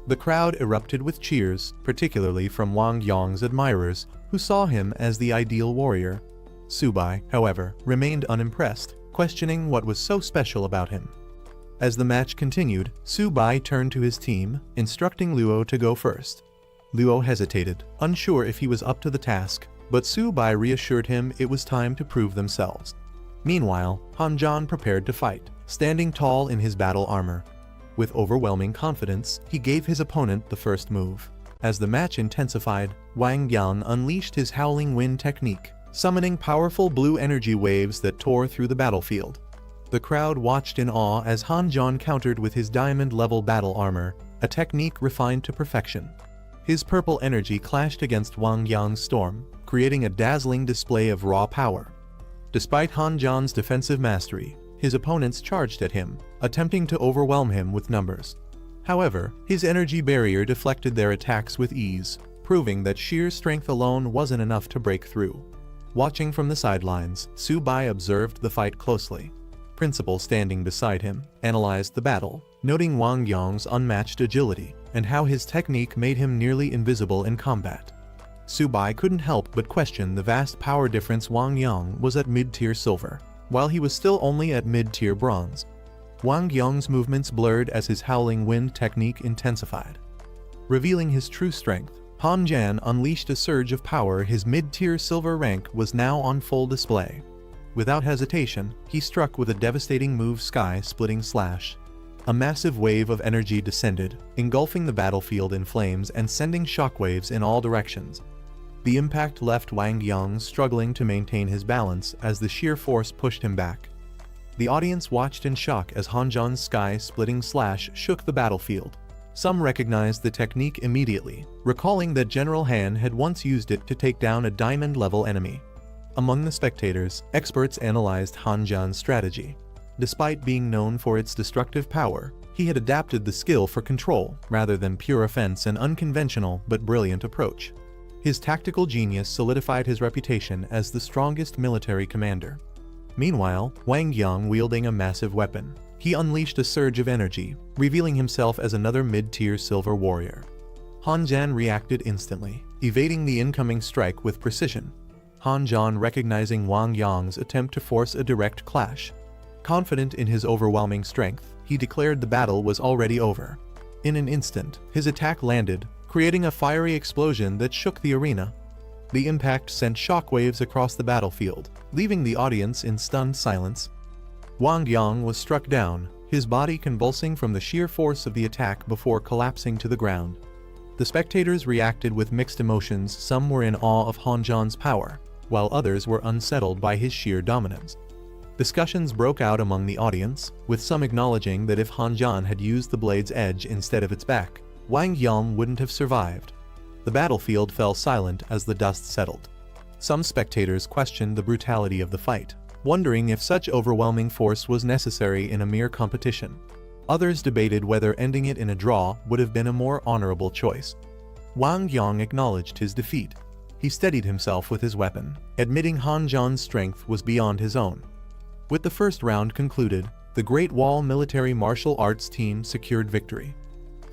The crowd erupted with cheers, particularly from Wang Yang's admirers, who saw him as the ideal warrior. Su Bai, however, remained unimpressed, questioning what was so special about him. As the match continued, Su Bai turned to his team, instructing Luo to go first. Luo hesitated, unsure if he was up to the task, but Su Bai reassured him it was time to prove themselves. Meanwhile, Han Zhan prepared to fight, standing tall in his battle armor. With overwhelming confidence, he gave his opponent the first move. As the match intensified, Wang Yang unleashed his Howling Wind technique, summoning powerful blue energy waves that tore through the battlefield. The crowd watched in awe as Han John countered with his diamond-level battle armor, a technique refined to perfection. His purple energy clashed against Wang Yang's storm, creating a dazzling display of raw power. Despite Han John's defensive mastery, his opponents charged at him, attempting to overwhelm him with numbers. However, his energy barrier deflected their attacks with ease, proving that sheer strength alone wasn't enough to break through. Watching from the sidelines, Su Bai observed the fight closely. Principal, standing beside him, analyzed the battle, noting Wang Yang's unmatched agility and how his technique made him nearly invisible in combat. Su Bai couldn't help but question the vast power difference. Wang Yang was at mid-tier silver, while he was still only at mid-tier bronze. Wang Yang's movements blurred as his howling wind technique intensified. Revealing his true strength, Han Jan unleashed a surge of power. His mid-tier silver rank was now on full display. Without hesitation, he struck with a devastating move, sky-splitting slash. A massive wave of energy descended, engulfing the battlefield in flames and sending shockwaves in all directions. The impact left Wang Yang struggling to maintain his balance as the sheer force pushed him back. The audience watched in shock as Han Jan's sky-splitting slash shook the battlefield. Some recognized the technique immediately, recalling that General Han had once used it to take down a diamond-level enemy. Among the spectators, experts analyzed Han Jan's strategy. Despite being known for its destructive power, he had adapted the skill for control rather than pure offense, an unconventional but brilliant approach. His tactical genius solidified his reputation as the strongest military commander. Meanwhile, Wang Yang wielding a massive weapon, he unleashed a surge of energy, revealing himself as another mid-tier silver warrior. Han Jan reacted instantly, evading the incoming strike with precision. Han Jan, recognizing Wang Yang's attempt to force a direct clash. Confident in his overwhelming strength, he declared the battle was already over. In an instant, his attack landed, creating a fiery explosion that shook the arena. The impact sent shockwaves across the battlefield, leaving the audience in stunned silence. Wang Yang was struck down, his body convulsing from the sheer force of the attack before collapsing to the ground. The spectators reacted with mixed emotions. Some were in awe of Han Jan's power, while others were unsettled by his sheer dominance. Discussions broke out among the audience, with some acknowledging that if Han Jan had used the blade's edge instead of its back, Wang Yang wouldn't have survived. The battlefield fell silent as the dust settled. Some spectators questioned the brutality of the fight, wondering if such overwhelming force was necessary in a mere competition. Others debated whether ending it in a draw would have been a more honorable choice. Wang Yang acknowledged his defeat. He steadied himself with his weapon, admitting Han Jan's strength was beyond his own. With the first round concluded, the Great Wall military martial arts team secured victory.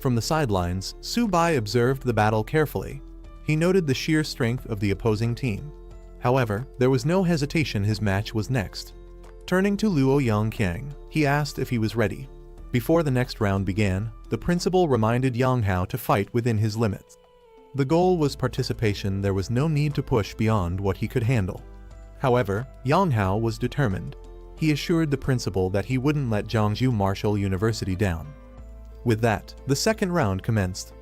From the sidelines, Su Bai observed the battle carefully. He noted the sheer strength of the opposing team. However, there was no hesitation. His match was next. Turning to Luo Yangqiang, he asked if he was ready. Before the next round began, the principal reminded Yang Hao to fight within his limits. The goal was participation. There was no need to push beyond what he could handle. However, Yang Hao was determined. He assured the principal that he wouldn't let Jiangsu Martial University down. With that, the second round commenced.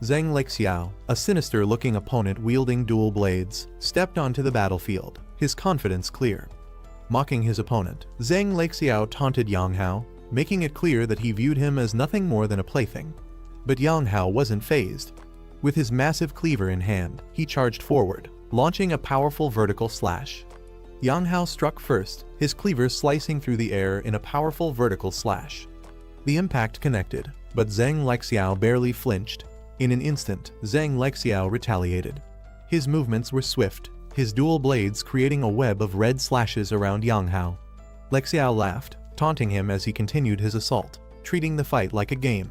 Zhang Lexiao, a sinister-looking opponent wielding dual blades, stepped onto the battlefield, his confidence clear. Mocking his opponent, Zhang Lexiao taunted Yang Hao, making it clear that he viewed him as nothing more than a plaything. But Yang Hao wasn't fazed. With his massive cleaver in hand, he charged forward, launching a powerful vertical slash. Yang Hao struck first, his cleaver slicing through the air in a powerful vertical slash. The impact connected, but Zhang Lexiao barely flinched. In an instant, Zhang Lexiao retaliated. His movements were swift, his dual blades creating a web of red slashes around Yang Hao. Lexiao laughed, taunting him as he continued his assault, treating the fight like a game.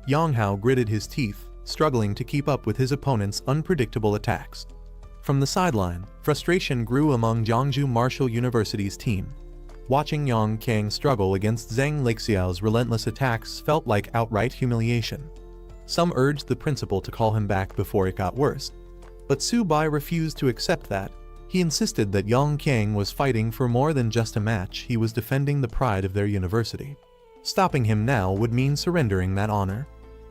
Yang Hao gritted his teeth, struggling to keep up with his opponent's unpredictable attacks. From the sideline, frustration grew among Jiangsu Martial University's team. Watching Yang Qiang struggle against Zhang Lexiao's relentless attacks felt like outright humiliation. Some urged the principal to call him back before it got worse. But Su Bai refused to accept that. He insisted that Yang Qiang was fighting for more than just a match. He was defending the pride of their university. Stopping him now would mean surrendering that honor.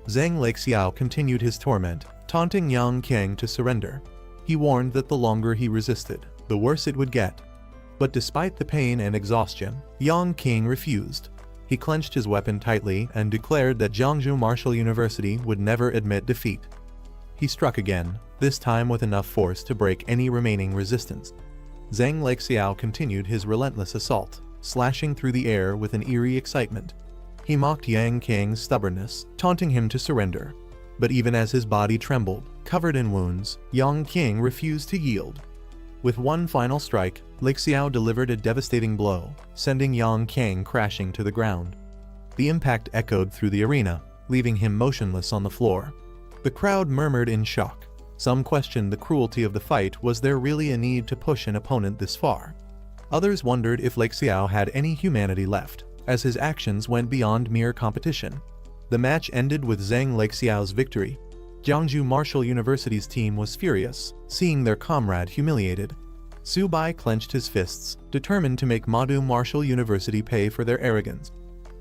Zhang Lexiao continued his torment, taunting Yang Qiang to surrender. He warned that the longer he resisted, the worse it would get. But despite the pain and exhaustion, Yang King refused. He clenched his weapon tightly and declared that Jiangsu Martial University would never admit defeat. He struck again, this time with enough force to break any remaining resistance. Zhang Lexiao continued his relentless assault, slashing through the air with an eerie excitement. He mocked Yang King's stubbornness, taunting him to surrender. But even as his body trembled, covered in wounds, Yang King refused to yield. With one final strike, Lexiao delivered a devastating blow, sending Yang King crashing to the ground. The impact echoed through the arena, leaving him motionless on the floor. The crowd murmured in shock. Some questioned the cruelty of the fight. Was there really a need to push an opponent this far? Others wondered if Lexiao had any humanity left, as his actions went beyond mere competition. The match ended with Zhang Lexiao's victory. Jiangsu Martial University's team was furious, seeing their comrade humiliated. Su Bai clenched his fists, determined to make Madu Martial University pay for their arrogance.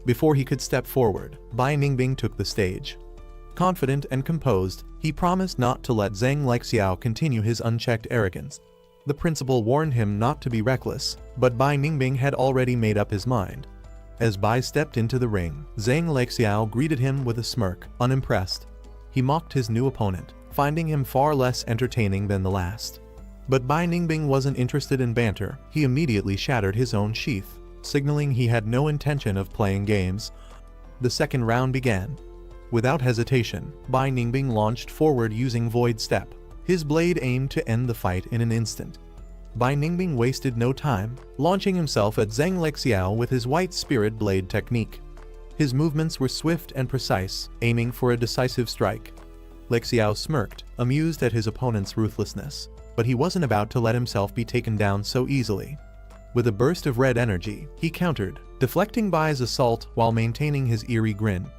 Before he could step forward, Bai Ningbing took the stage. Confident and composed, he promised not to let Zhang Lexiao continue his unchecked arrogance. The principal warned him not to be reckless, but Bai Ningbing had already made up his mind. As Bai stepped into the ring, Zhang Lexiao greeted him with a smirk, unimpressed. He mocked his new opponent, finding him far less entertaining than the last. But Bai Ningbing wasn't interested in banter. He immediately shattered his own sheath, signaling he had no intention of playing games. The second round began. Without hesitation, Bai Ningbing launched forward using Void Step. His blade aimed to end the fight in an instant. Bai Ningbing wasted no time, launching himself at Zhang Lexiao with his White Spirit Blade technique. His movements were swift and precise, aiming for a decisive strike. Lexiao smirked, amused at his opponent's ruthlessness, but he wasn't about to let himself be taken down so easily. With a burst of red energy, he countered, deflecting Bai's assault while maintaining his eerie grin.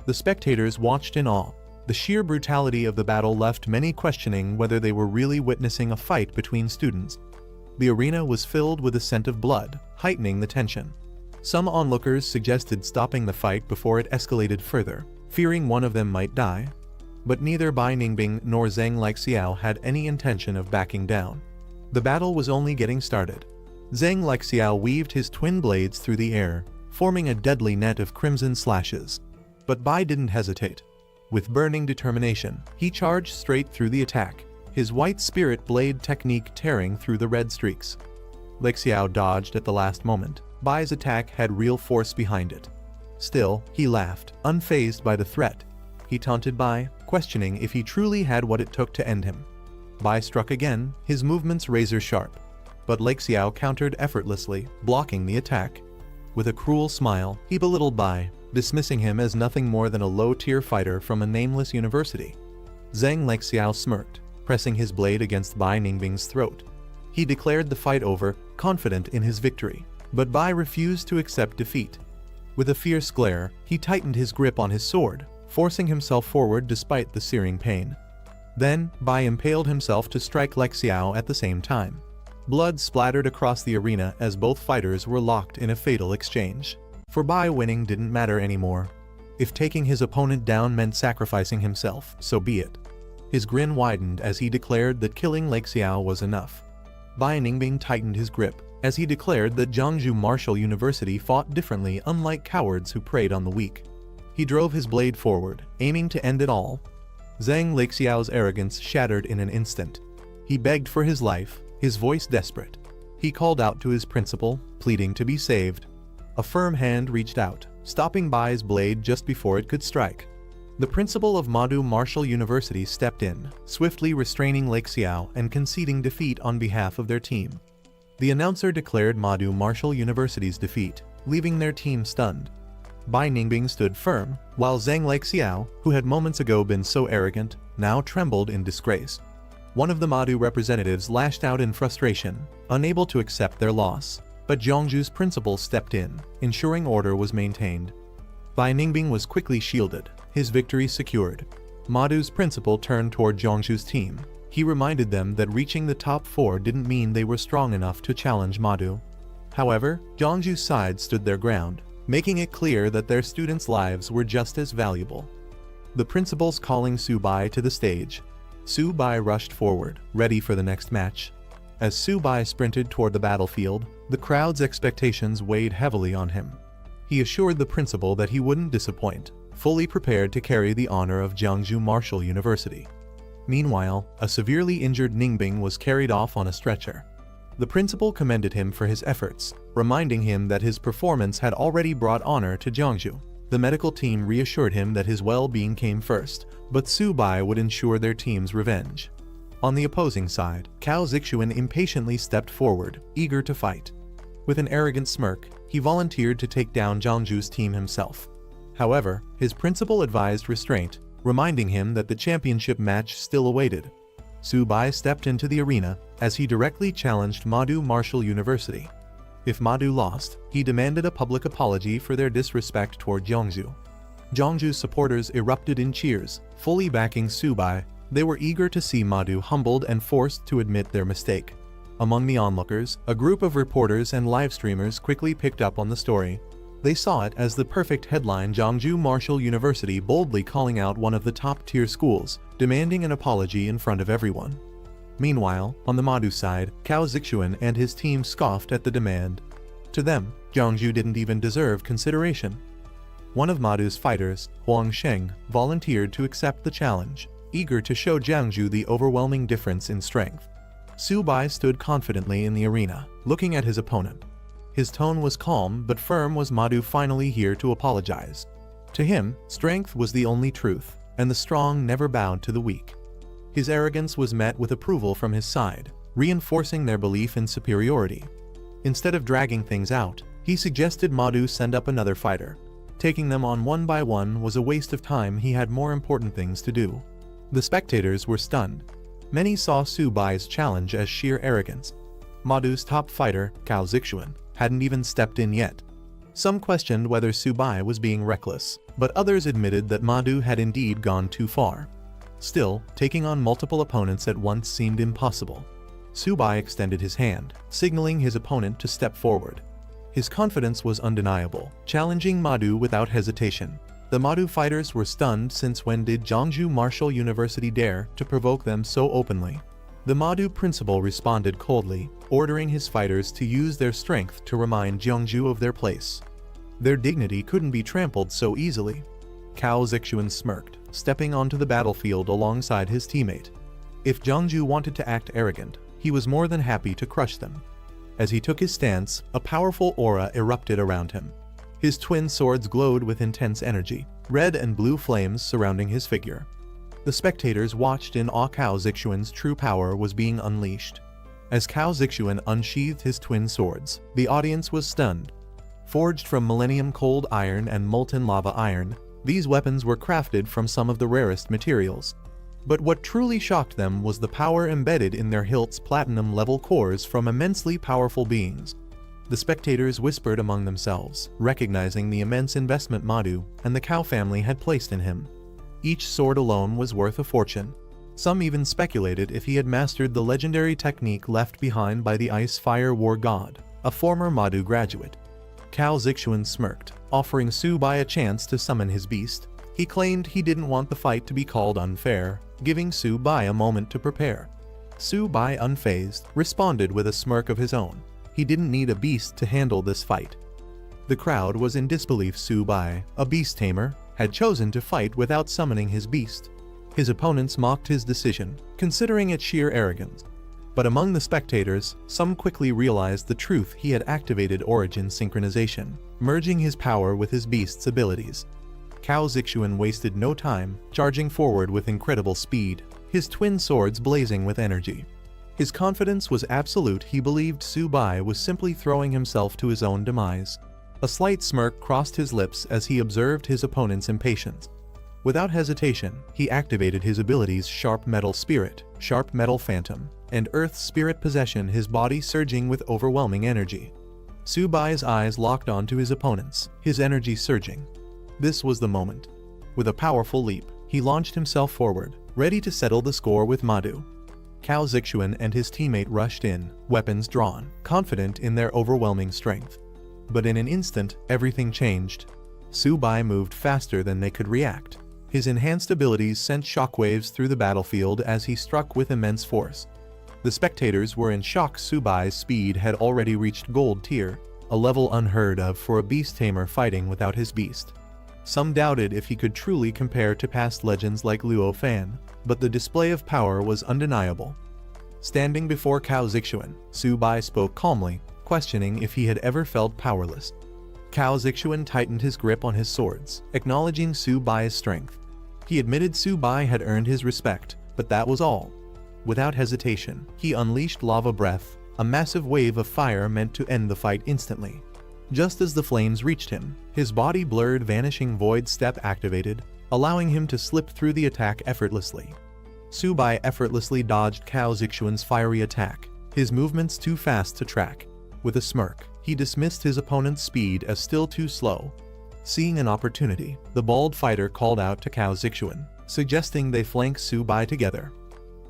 The spectators watched in awe. The sheer brutality of the battle left many questioning whether they were really witnessing a fight between students. The arena was filled with a scent of blood, heightening the tension. Some onlookers suggested stopping the fight before it escalated further, fearing one of them might die. But neither Bai Ningbing nor Zhang Lexiao had any intention of backing down. The battle was only getting started. Zhang Lexiao weaved his twin blades through the air, forming a deadly net of crimson slashes. But Bai didn't hesitate. With burning determination, he charged straight through the attack, his White Spirit Blade technique tearing through the red streaks. Lexiao dodged at the last moment. Bai's attack had real force behind it. Still, he laughed, unfazed by the threat. He taunted Bai, questioning if he truly had what it took to end him. Bai struck again, his movements razor-sharp. But Lexiao countered effortlessly, blocking the attack. With a cruel smile, he belittled Bai, dismissing him as nothing more than a low-tier fighter from a nameless university. Zhang Lexiao smirked, pressing his blade against Bai Ningbing's throat. He declared the fight over, confident in his victory. But Bai refused to accept defeat. With a fierce glare, he tightened his grip on his sword, forcing himself forward despite the searing pain. Then, Bai impaled himself to strike Lexiao at the same time. Blood splattered across the arena as both fighters were locked in a fatal exchange. For Bai, winning didn't matter anymore. If taking his opponent down meant sacrificing himself, so be it. His grin widened as he declared that killing Lexiao was enough. Bai Ningbing tightened his grip, as he declared that Jiangsu Martial University fought differently, unlike cowards who preyed on the weak. He drove his blade forward, aiming to end it all. Zhang Lexiao's arrogance shattered in an instant. He begged for his life, his voice desperate. He called out to his principal, pleading to be saved. A firm hand reached out, stopping Bai's blade just before it could strike. The principal of Madu Martial University stepped in, swiftly restraining Lexiao and conceding defeat on behalf of their team. The announcer declared Madu Martial University's defeat, leaving their team stunned. Bai Ningbing stood firm, while Zhang Lexiao, who had moments ago been so arrogant, now trembled in disgrace. One of the Madu representatives lashed out in frustration, unable to accept their loss, but Jiangsu's principal stepped in, ensuring order was maintained. Bai Ningbing was quickly shielded, his victory secured. Madu's principal turned toward Jiangsu's team. He reminded them that reaching the top 4 didn't mean they were strong enough to challenge Madu. However, Jiangsu's side stood their ground, making it clear that their students' lives were just as valuable. The principal's calling Su Bai to the stage. Su Bai rushed forward, ready for the next match. As Su-bai sprinted toward the battlefield, the crowd's expectations weighed heavily on him. He assured the principal that he wouldn't disappoint, fully prepared to carry the honor of Jiangsu Martial University. Meanwhile, a severely injured Ningbing was carried off on a stretcher. The principal commended him for his efforts, reminding him that his performance had already brought honor to Jiangsu. The medical team reassured him that his well-being came first, but Su-bai would ensure their team's revenge. On the opposing side, Cao Zixuan impatiently stepped forward, eager to fight. With an arrogant smirk, he volunteered to take down Jiangsu's team himself. However, his principal advised restraint, reminding him that the championship match still awaited. Su-bai stepped into the arena as he directly challenged Madu Martial University. If Madu lost, he demanded a public apology for their disrespect toward Jiangsu. Jiangsu's supporters erupted in cheers, fully backing Su-bai. They were eager to see Madu humbled and forced to admit their mistake. Among the onlookers, a group of reporters and live streamers quickly picked up on the story. They saw it as the perfect headline: Jiangsu Martial University boldly calling out one of the top-tier schools, demanding an apology in front of everyone. Meanwhile, on the Madu side, Cao Zixuan and his team scoffed at the demand. To them, Jiangsu didn't even deserve consideration. One of Madu's fighters, Huang Sheng, volunteered to accept the challenge, eager to show Jiangsu the overwhelming difference in strength. Su-bai stood confidently in the arena, looking at his opponent. His tone was calm but firm. Was Madu finally here to apologize? To him, strength was the only truth, and the strong never bowed to the weak. His arrogance was met with approval from his side, reinforcing their belief in superiority. Instead of dragging things out, he suggested Madu send up another fighter. Taking them on one by one was a waste of time. He had more important things to do. The spectators were stunned. Many saw Su-bai's challenge as sheer arrogance. Madu's top fighter, Cao Zixuan, hadn't even stepped in yet. Some questioned whether Su-bai was being reckless, but others admitted that Madu had indeed gone too far. Still, taking on multiple opponents at once seemed impossible. Su-bai extended his hand, signaling his opponent to step forward. His confidence was undeniable, challenging Madu without hesitation. The Madu fighters were stunned. Since when did Jiangsu Martial University dare to provoke them so openly? The Madu principal responded coldly, ordering his fighters to use their strength to remind Jiangsu of their place. Their dignity couldn't be trampled so easily. Cao Zixuan smirked, stepping onto the battlefield alongside his teammate. If Jiangsu wanted to act arrogant, he was more than happy to crush them. As he took his stance, a powerful aura erupted around him. His twin swords glowed with intense energy, red and blue flames surrounding his figure. The spectators watched in awe. Cao Zixuan's true power was being unleashed. As Cao Zixuan unsheathed his twin swords, the audience was stunned. Forged from millennium cold iron and molten lava iron, these weapons were crafted from some of the rarest materials. But what truly shocked them was the power embedded in their hilts: platinum-level cores from immensely powerful beings. The spectators whispered among themselves, recognizing the immense investment Madu and the Cao family had placed in him. Each sword alone was worth a fortune. Some even speculated if he had mastered the legendary technique left behind by the Ice-Fire War God, a former Madu graduate. Cao Zixuan smirked, offering Su-bai a chance to summon his beast. He claimed he didn't want the fight to be called unfair, giving Su-bai a moment to prepare. Su-bai, unfazed, responded with a smirk of his own. He didn't need a beast to handle this fight. The crowd was in disbelief. Su-bai, a beast tamer, had chosen to fight without summoning his beast. His opponents mocked his decision, considering it sheer arrogance. But among the spectators, some quickly realized the truth. He had activated origin synchronization, merging his power with his beast's abilities. Cao Zixuan wasted no time, charging forward with incredible speed, his twin swords blazing with energy. His confidence was absolute. He believed Su-bai was simply throwing himself to his own demise. A slight smirk crossed his lips as he observed his opponent's impatience. Without hesitation, he activated his abilities: Sharp Metal Spirit, Sharp Metal Phantom, and Earth Spirit Possession, his body surging with overwhelming energy. Su-bai's eyes locked onto his opponent's, his energy surging. This was the moment. With a powerful leap, he launched himself forward, ready to settle the score with Madu. Cao Zixuan and his teammate rushed in, weapons drawn, confident in their overwhelming strength. But in an instant, everything changed. Su-bai moved faster than they could react. His enhanced abilities sent shockwaves through the battlefield as he struck with immense force. The spectators were in shock. Subai's speed had already reached gold tier, a level unheard of for a beast tamer fighting without his beast. Some doubted if he could truly compare to past legends like Luo Fan, but the display of power was undeniable. Standing before Cao Zixuan, Subai spoke calmly, questioning if he had ever felt powerless. Cao Zixuan tightened his grip on his swords, acknowledging Subai's strength. He admitted Subai had earned his respect, but that was all. Without hesitation, he unleashed lava breath, a massive wave of fire meant to end the fight instantly. Just as the flames reached him, his body blurred. Vanishing Void Step activated, allowing him to slip through the attack effortlessly. Subai effortlessly dodged Cao Zixuan's fiery attack, his movements too fast to track. With a smirk, he dismissed his opponent's speed as still too slow. Seeing an opportunity, the bald fighter called out to Cao Zixuan, suggesting they flank Subai together.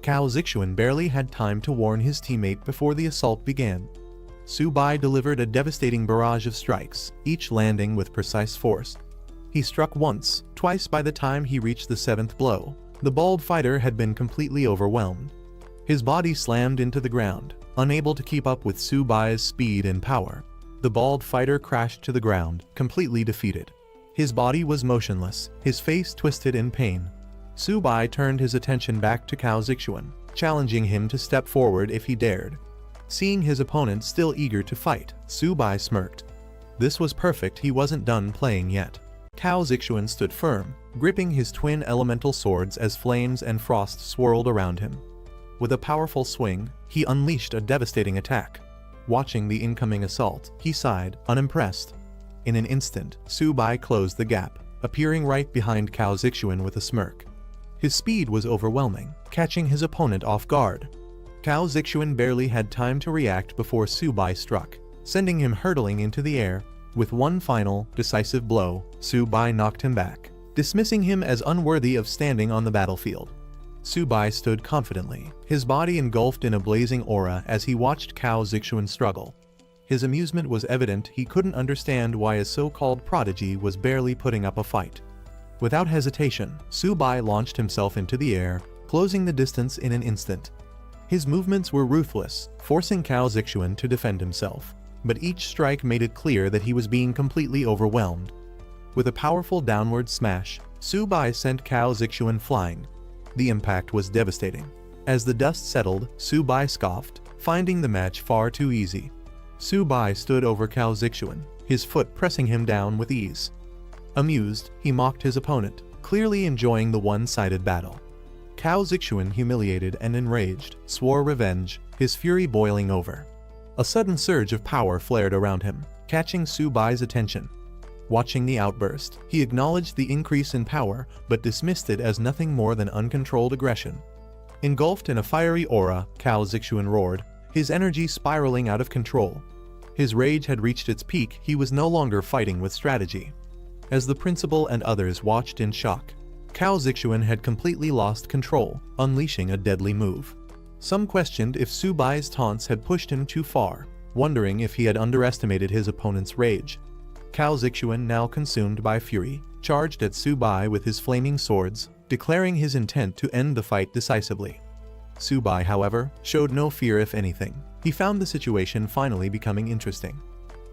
Cao Zixuan barely had time to warn his teammate before the assault began. Subai delivered a devastating barrage of strikes, each landing with precise force. He struck once, twice. By the time he reached the 7th blow, the bald fighter had been completely overwhelmed. His body slammed into the ground, unable to keep up with Subai's speed and power. The bald fighter crashed to the ground, completely defeated. His body was motionless, his face twisted in pain. Subai turned his attention back to Cao Zixuan, challenging him to step forward if he dared. Seeing his opponent still eager to fight, Subai smirked. This was perfect. He wasn't done playing yet. Cao Zixuan stood firm, gripping his twin elemental swords as flames and frost swirled around him. With a powerful swing, he unleashed a devastating attack. Watching the incoming assault, he sighed, unimpressed. In an instant, Subai closed the gap, appearing right behind Cao Zixuan with a smirk. His speed was overwhelming, catching his opponent off guard. Cao Zixuan barely had time to react before Subai struck, sending him hurtling into the air. With one final, decisive blow, Subai knocked him back, dismissing him as unworthy of standing on the battlefield. Subai stood confidently, his body engulfed in a blazing aura as he watched Cao Zixuan struggle. His amusement was evident. He couldn't understand why a so-called prodigy was barely putting up a fight. Without hesitation, Subai launched himself into the air, closing the distance in an instant. His movements were ruthless, forcing Cao Zixuan to defend himself, but each strike made it clear that he was being completely overwhelmed. With a powerful downward smash, Subai sent Cao Zixuan flying. The impact was devastating. As the dust settled, Subai scoffed, finding the match far too easy. Subai stood over Cao Zixuan, his foot pressing him down with ease. Amused, he mocked his opponent, clearly enjoying the one-sided battle. Cao Zixuan, humiliated and enraged, swore revenge, his fury boiling over. A sudden surge of power flared around him, catching Subai's attention. Watching the outburst, he acknowledged the increase in power, but dismissed it as nothing more than uncontrolled aggression. Engulfed in a fiery aura, Cao Zixuan roared, his energy spiraling out of control. His rage had reached its peak. He was no longer fighting with strategy. As the principal and others watched in shock, Cao Zixuan had completely lost control, unleashing a deadly move. Some questioned if Subai's taunts had pushed him too far, wondering if he had underestimated his opponent's rage. Cao Zixuan, now consumed by fury, charged at Subai with his flaming swords, declaring his intent to end the fight decisively. Subai, however, showed no fear. If anything, he found the situation finally becoming interesting.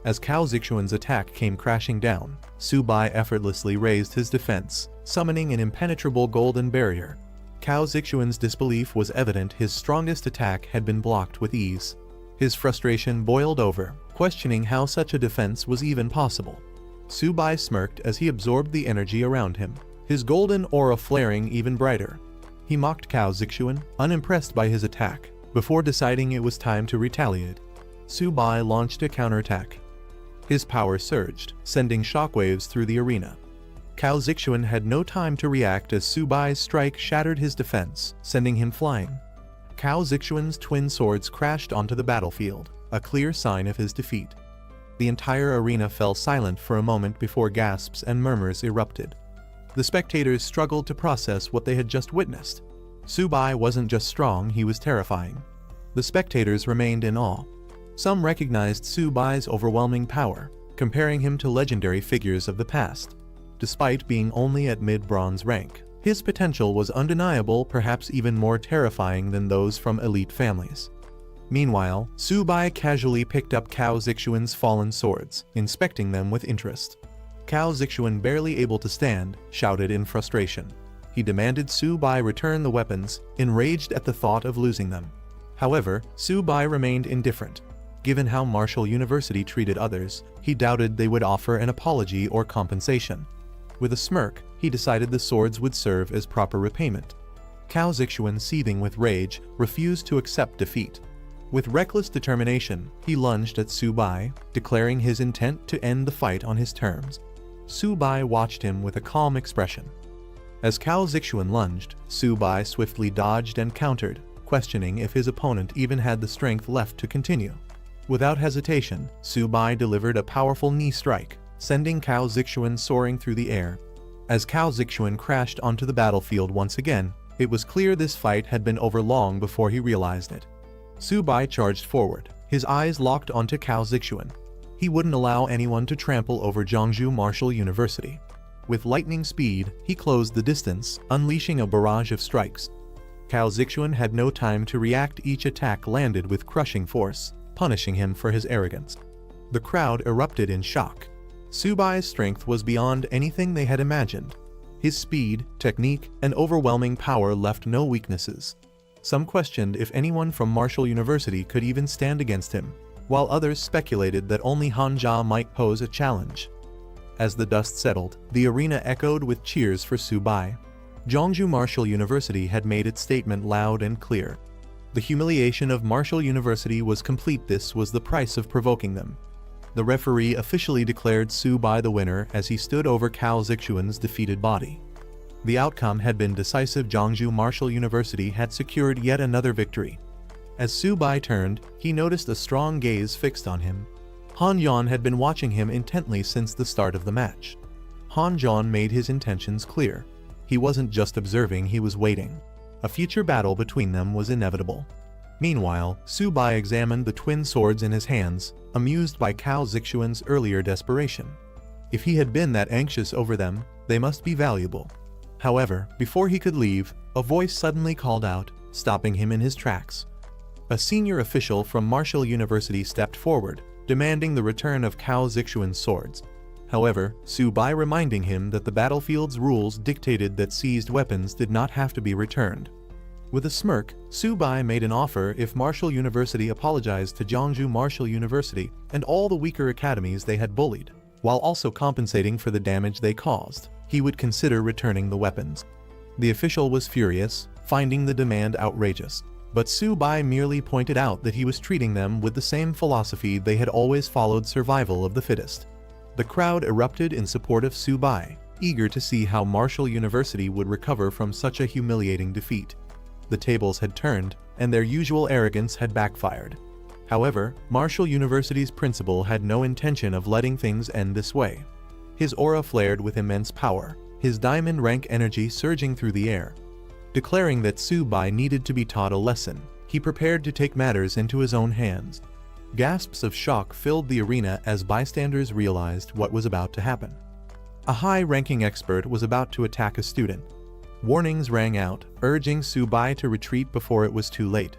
As Cao Zixuan's attack came crashing down, Subai effortlessly raised his defense, summoning an impenetrable golden barrier. Cao Zixuan's disbelief was evident. His strongest attack had been blocked with ease. His frustration boiled over, questioning how such a defense was even possible. Subai smirked as he absorbed the energy around him, his golden aura flaring even brighter. He mocked Cao Zixuan, unimpressed by his attack, before deciding it was time to retaliate. Subai launched a counterattack. His power surged, sending shockwaves through the arena. Cao Zixuan had no time to react as Subai's strike shattered his defense, sending him flying. Cao Zixuan's twin swords crashed onto the battlefield, a clear sign of his defeat. The entire arena fell silent for a moment before gasps and murmurs erupted. The spectators struggled to process what they had just witnessed. Subai wasn't just strong, he was terrifying. The spectators remained in awe. Some recognized Subai's overwhelming power, comparing him to legendary figures of the past. Despite being only at mid-bronze rank, His potential was undeniable, perhaps even more terrifying than those from elite families. Meanwhile, Su Bai casually picked up Cao Zixuan's fallen swords, inspecting them with interest. Cao Zixuan, barely able to stand, shouted in frustration. He demanded Su Bai return the weapons, enraged at the thought of losing them. However, Su Bai remained indifferent. Given how Martial University treated others, he doubted they would offer an apology or compensation. With a smirk, he decided the swords would serve as proper repayment. Cao Zixuan, seething with rage, refused to accept defeat. With reckless determination, he lunged at Su Bai, declaring his intent to end the fight on his terms. Su Bai watched him with a calm expression. As Cao Zixuan lunged, Su Bai swiftly dodged and countered, questioning if his opponent even had the strength left to continue. Without hesitation, Su Bai delivered a powerful knee strike, sending Cao Zixuan soaring through the air. As Cao Zixuan crashed onto the battlefield once again, it was clear this fight had been over long before he realized it. Su Bai charged forward, his eyes locked onto Cao Zixuan. He wouldn't allow anyone to trample over Zhongzhou Martial University. With lightning speed, he closed the distance, unleashing a barrage of strikes. Cao Zixuan had no time to react. Each attack landed with crushing force, punishing him for his arrogance. The crowd erupted in shock. Su Bai's strength was beyond anything they had imagined. His speed, technique, and overwhelming power left no weaknesses. Some questioned if anyone from Martial University could even stand against him, while others speculated that only Han Jia might pose a challenge. As the dust settled, the arena echoed with cheers for Su Bai. Zhongzhou Martial University had made its statement loud and clear. The humiliation of Martial University was complete. This was the price of provoking them. The referee officially declared Su Bai the winner as he stood over Cao Zixuan's defeated body. The outcome had been decisive. Zhongzhou Martial University had secured yet another victory. As Su Bai turned, he noticed a strong gaze fixed on him. Han Yan had been watching him intently since the start of the match. Han Yan made his intentions clear. He wasn't just observing, he was waiting. A future battle between them was inevitable. Meanwhile, Su Bai examined the twin swords in his hands, amused by Cao Zixuan's earlier desperation. If he had been that anxious over them, they must be valuable. However, before he could leave, a voice suddenly called out, stopping him in his tracks. A senior official from Martial University stepped forward, demanding the return of Cao Zixuan's swords. However, Su Bai reminding him that the battlefield's rules dictated that seized weapons did not have to be returned. With a smirk, Su Bai made an offer. If Martial University apologized to Zhongzhou Martial University and all the weaker academies they had bullied, while also compensating for the damage they caused, he would consider returning the weapons. The official was furious, finding the demand outrageous. But Su Bai merely pointed out that he was treating them with the same philosophy they had always followed: survival of the fittest. The crowd erupted in support of Su Bai, eager to see how Martial University would recover from such a humiliating defeat. The tables had turned, and their usual arrogance had backfired. However, Martial University's principal had no intention of letting things end this way. His aura flared with immense power, his diamond rank energy surging through the air. Declaring that Su Bai needed to be taught a lesson, he prepared to take matters into his own hands. Gasps of shock filled the arena as bystanders realized what was about to happen. A high-ranking expert was about to attack a student. Warnings rang out, urging Su Bai to retreat before it was too late.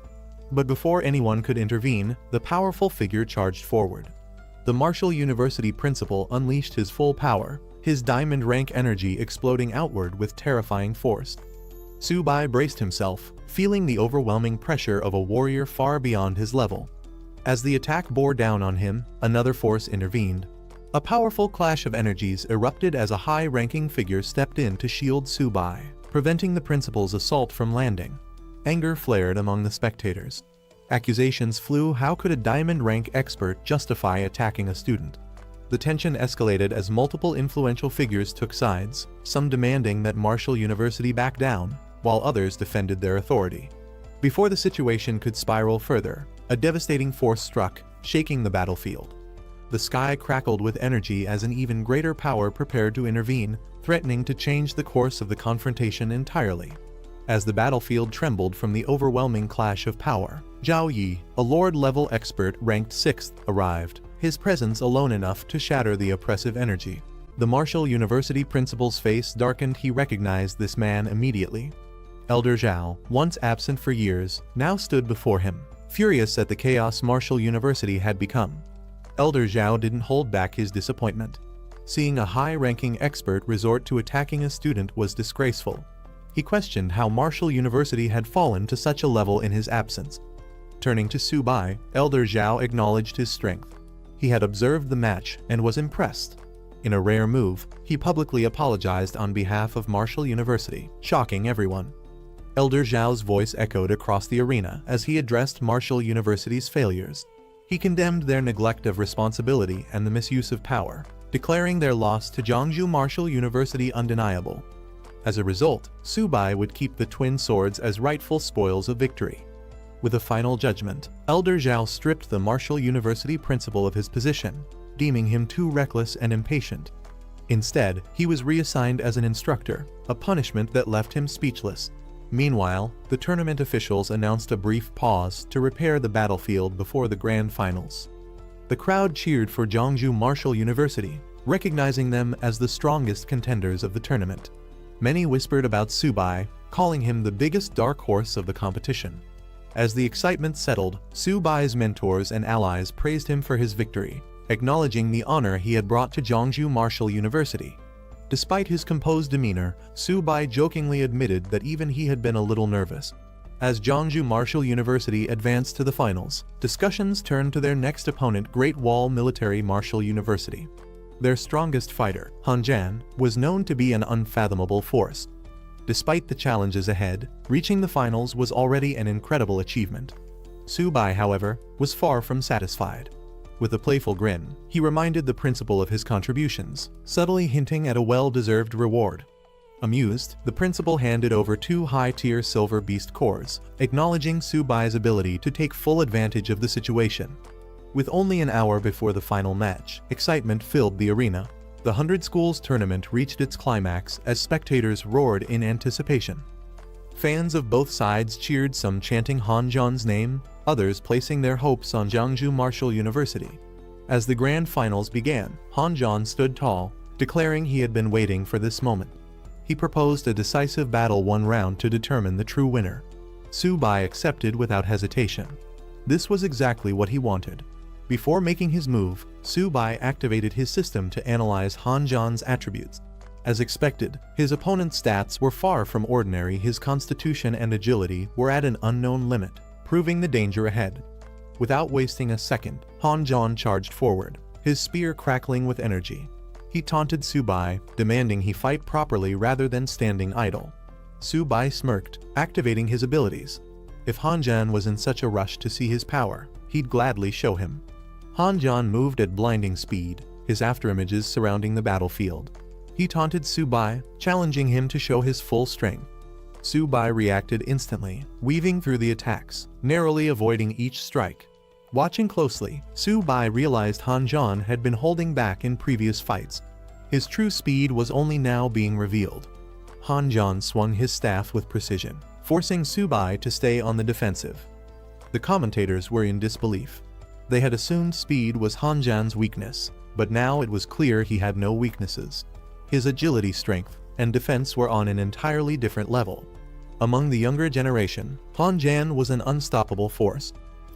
But before anyone could intervene, the powerful figure charged forward. The Martial University principal unleashed his full power, his diamond rank energy exploding outward with terrifying force. Su Bai braced himself, feeling the overwhelming pressure of a warrior far beyond his level. As the attack bore down on him, another force intervened. A powerful clash of energies erupted as a high-ranking figure stepped in to shield Su Bai, preventing the principal's assault from landing. Anger flared among the spectators. Accusations flew. How could a diamond rank expert justify attacking a student? The tension escalated as multiple influential figures took sides, some demanding that Martial University back down, while others defended their authority. Before the situation could spiral further, a devastating force struck, shaking the battlefield. The sky crackled with energy as an even greater power prepared to intervene, threatening to change the course of the confrontation entirely. As the battlefield trembled from the overwhelming clash of power, Zhao Yi, a Lord-level expert ranked 6th, arrived, his presence alone enough to shatter the oppressive energy. The Martial University principal's face darkened. He recognized this man immediately. Elder Zhao, once absent for years, now stood before him, furious at the chaos Martial University had become. Elder Zhao didn't hold back his disappointment. Seeing a high-ranking expert resort to attacking a student was disgraceful. He questioned how Martial University had fallen to such a level in his absence. Turning to Su Bai, Elder Zhao acknowledged his strength. He had observed the match and was impressed. In a rare move, he publicly apologized on behalf of Martial University, shocking everyone. Elder Zhao's voice echoed across the arena as he addressed Martial University's failures. He condemned their neglect of responsibility and the misuse of power, declaring their loss to Jiangsu Martial University undeniable. As a result, Su Bai would keep the twin swords as rightful spoils of victory. With a final judgment, Elder Zhao stripped the Martial University principal of his position, deeming him too reckless and impatient. Instead, he was reassigned as an instructor, a punishment that left him speechless. Meanwhile, the tournament officials announced a brief pause to repair the battlefield before the grand finals. The crowd cheered for Jiangsu Martial University, recognizing them as the strongest contenders of the tournament. Many whispered about Su Bai, calling him the biggest dark horse of the competition. As the excitement settled, Su Bai's mentors and allies praised him for his victory, acknowledging the honor he had brought to Jiangsu Martial University. Despite his composed demeanor, Su Bai jokingly admitted that even he had been a little nervous. As Jiangsu Martial University advanced to the finals, discussions turned to their next opponent, Great Wall Military Martial University. Their strongest fighter, Han Jan, was known to be an unfathomable force. Despite the challenges ahead, reaching the finals was already an incredible achievement. Su Bai, however, was far from satisfied. With a playful grin, he reminded the principal of his contributions, subtly hinting at a well-deserved reward. Amused, the principal handed over 2 high-tier silver beast cores, acknowledging Su Bai's ability to take full advantage of the situation. With only an hour before the final match, excitement filled the arena. The 100 Schools tournament reached its climax as spectators roared in anticipation. Fans of both sides cheered, some chanting Han Zhan's name, others placing their hopes on Jiangsu Martial University. As the grand finals began, Han Zhan stood tall, declaring he had been waiting for this moment. He proposed a decisive battle, 1 round to determine the true winner. Su Bai accepted without hesitation. This was exactly what he wanted. Before making his move, Su Bai activated his system to analyze Han Zhan's attributes. As expected, his opponent's stats were far from ordinary. His constitution and agility were at an unknown limit, proving the danger ahead. Without wasting a second, Han Zhan charged forward, his spear crackling with energy. He taunted Su Bai, demanding he fight properly rather than standing idle. Su Bai smirked, activating his abilities. If Han Zhan was in such a rush to see his power, he'd gladly show him. Han Zhan moved at blinding speed, his afterimages surrounding the battlefield. He taunted Su Bai, challenging him to show his full strength. Su Bai reacted instantly, weaving through the attacks, narrowly avoiding each strike. Watching closely, Su Bai realized Han Zhan had been holding back in previous fights. His true speed was only now being revealed. Han Zhan swung his staff with precision, forcing Su Bai to stay on the defensive. The commentators were in disbelief. They had assumed speed was Han Zhan's weakness, but now it was clear he had no weaknesses. His agility, strength, and defense were on an entirely different level. Among the younger generation, Han Zhan was an unstoppable force.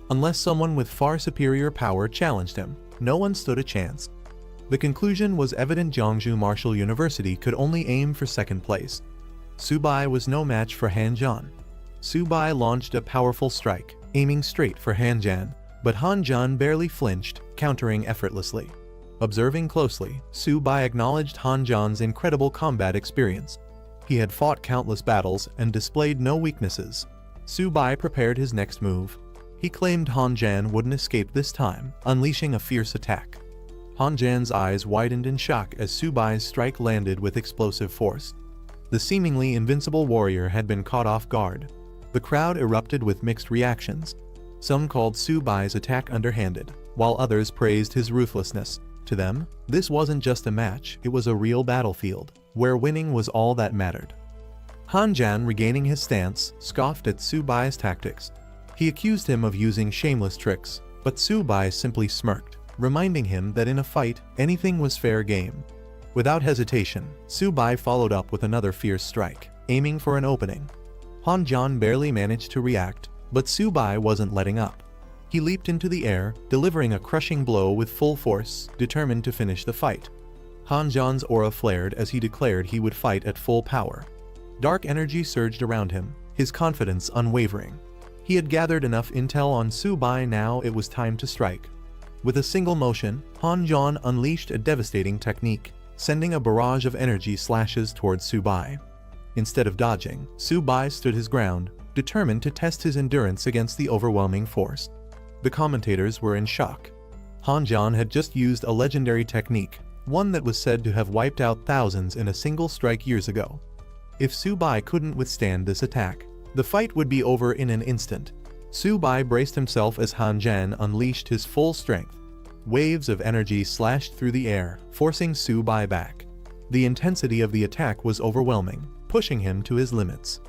Unless someone with far superior power challenged him, no one stood a chance. The conclusion was evident: Jiangsu Martial University could only aim for second place. Su Bai was no match for Han Zhan. Su Bai launched a powerful strike, aiming straight for Han Zhan, but Han Zhan barely flinched, countering effortlessly. Observing closely, Su Bai acknowledged Han Zhan's incredible combat experience. He had fought countless battles and displayed no weaknesses. Su Bai prepared his next move. He claimed Han Zhan wouldn't escape this time, unleashing a fierce attack. Han Zhan's eyes widened in shock as Su Bai's strike landed with explosive force. The seemingly invincible warrior had been caught off guard. The crowd erupted with mixed reactions. Some called Su Bai's attack underhanded, while others praised his ruthlessness. To them, this wasn't just a match, it was a real battlefield, where winning was all that mattered. Han Zhan, regaining his stance, scoffed at Su Bai's tactics. He accused him of using shameless tricks, but Su Bai simply smirked, reminding him that in a fight, anything was fair game. Without hesitation, Su-bai followed up with another fierce strike, aiming for an opening. Han Jan barely managed to react, but Su-bai wasn't letting up. He leaped into the air, delivering a crushing blow with full force, determined to finish the fight. Han Jan's aura flared as he declared he would fight at full power. Dark energy surged around him, his confidence unwavering. He had gathered enough intel on Su-bai, now it was time to strike. With a single motion, Han Jan unleashed a devastating technique, sending a barrage of energy slashes towards Su-bai. Instead of dodging, Su-bai stood his ground, determined to test his endurance against the overwhelming force. The commentators were in shock. Han Jan had just used a legendary technique, one that was said to have wiped out thousands in a single strike years ago. If Su-bai couldn't withstand this attack, the fight would be over in an instant. Su-bai braced himself as Han Jan unleashed his full strength. Waves of energy slashed through the air, forcing Su-bai back. The intensity of the attack was overwhelming, pushing him to his limits.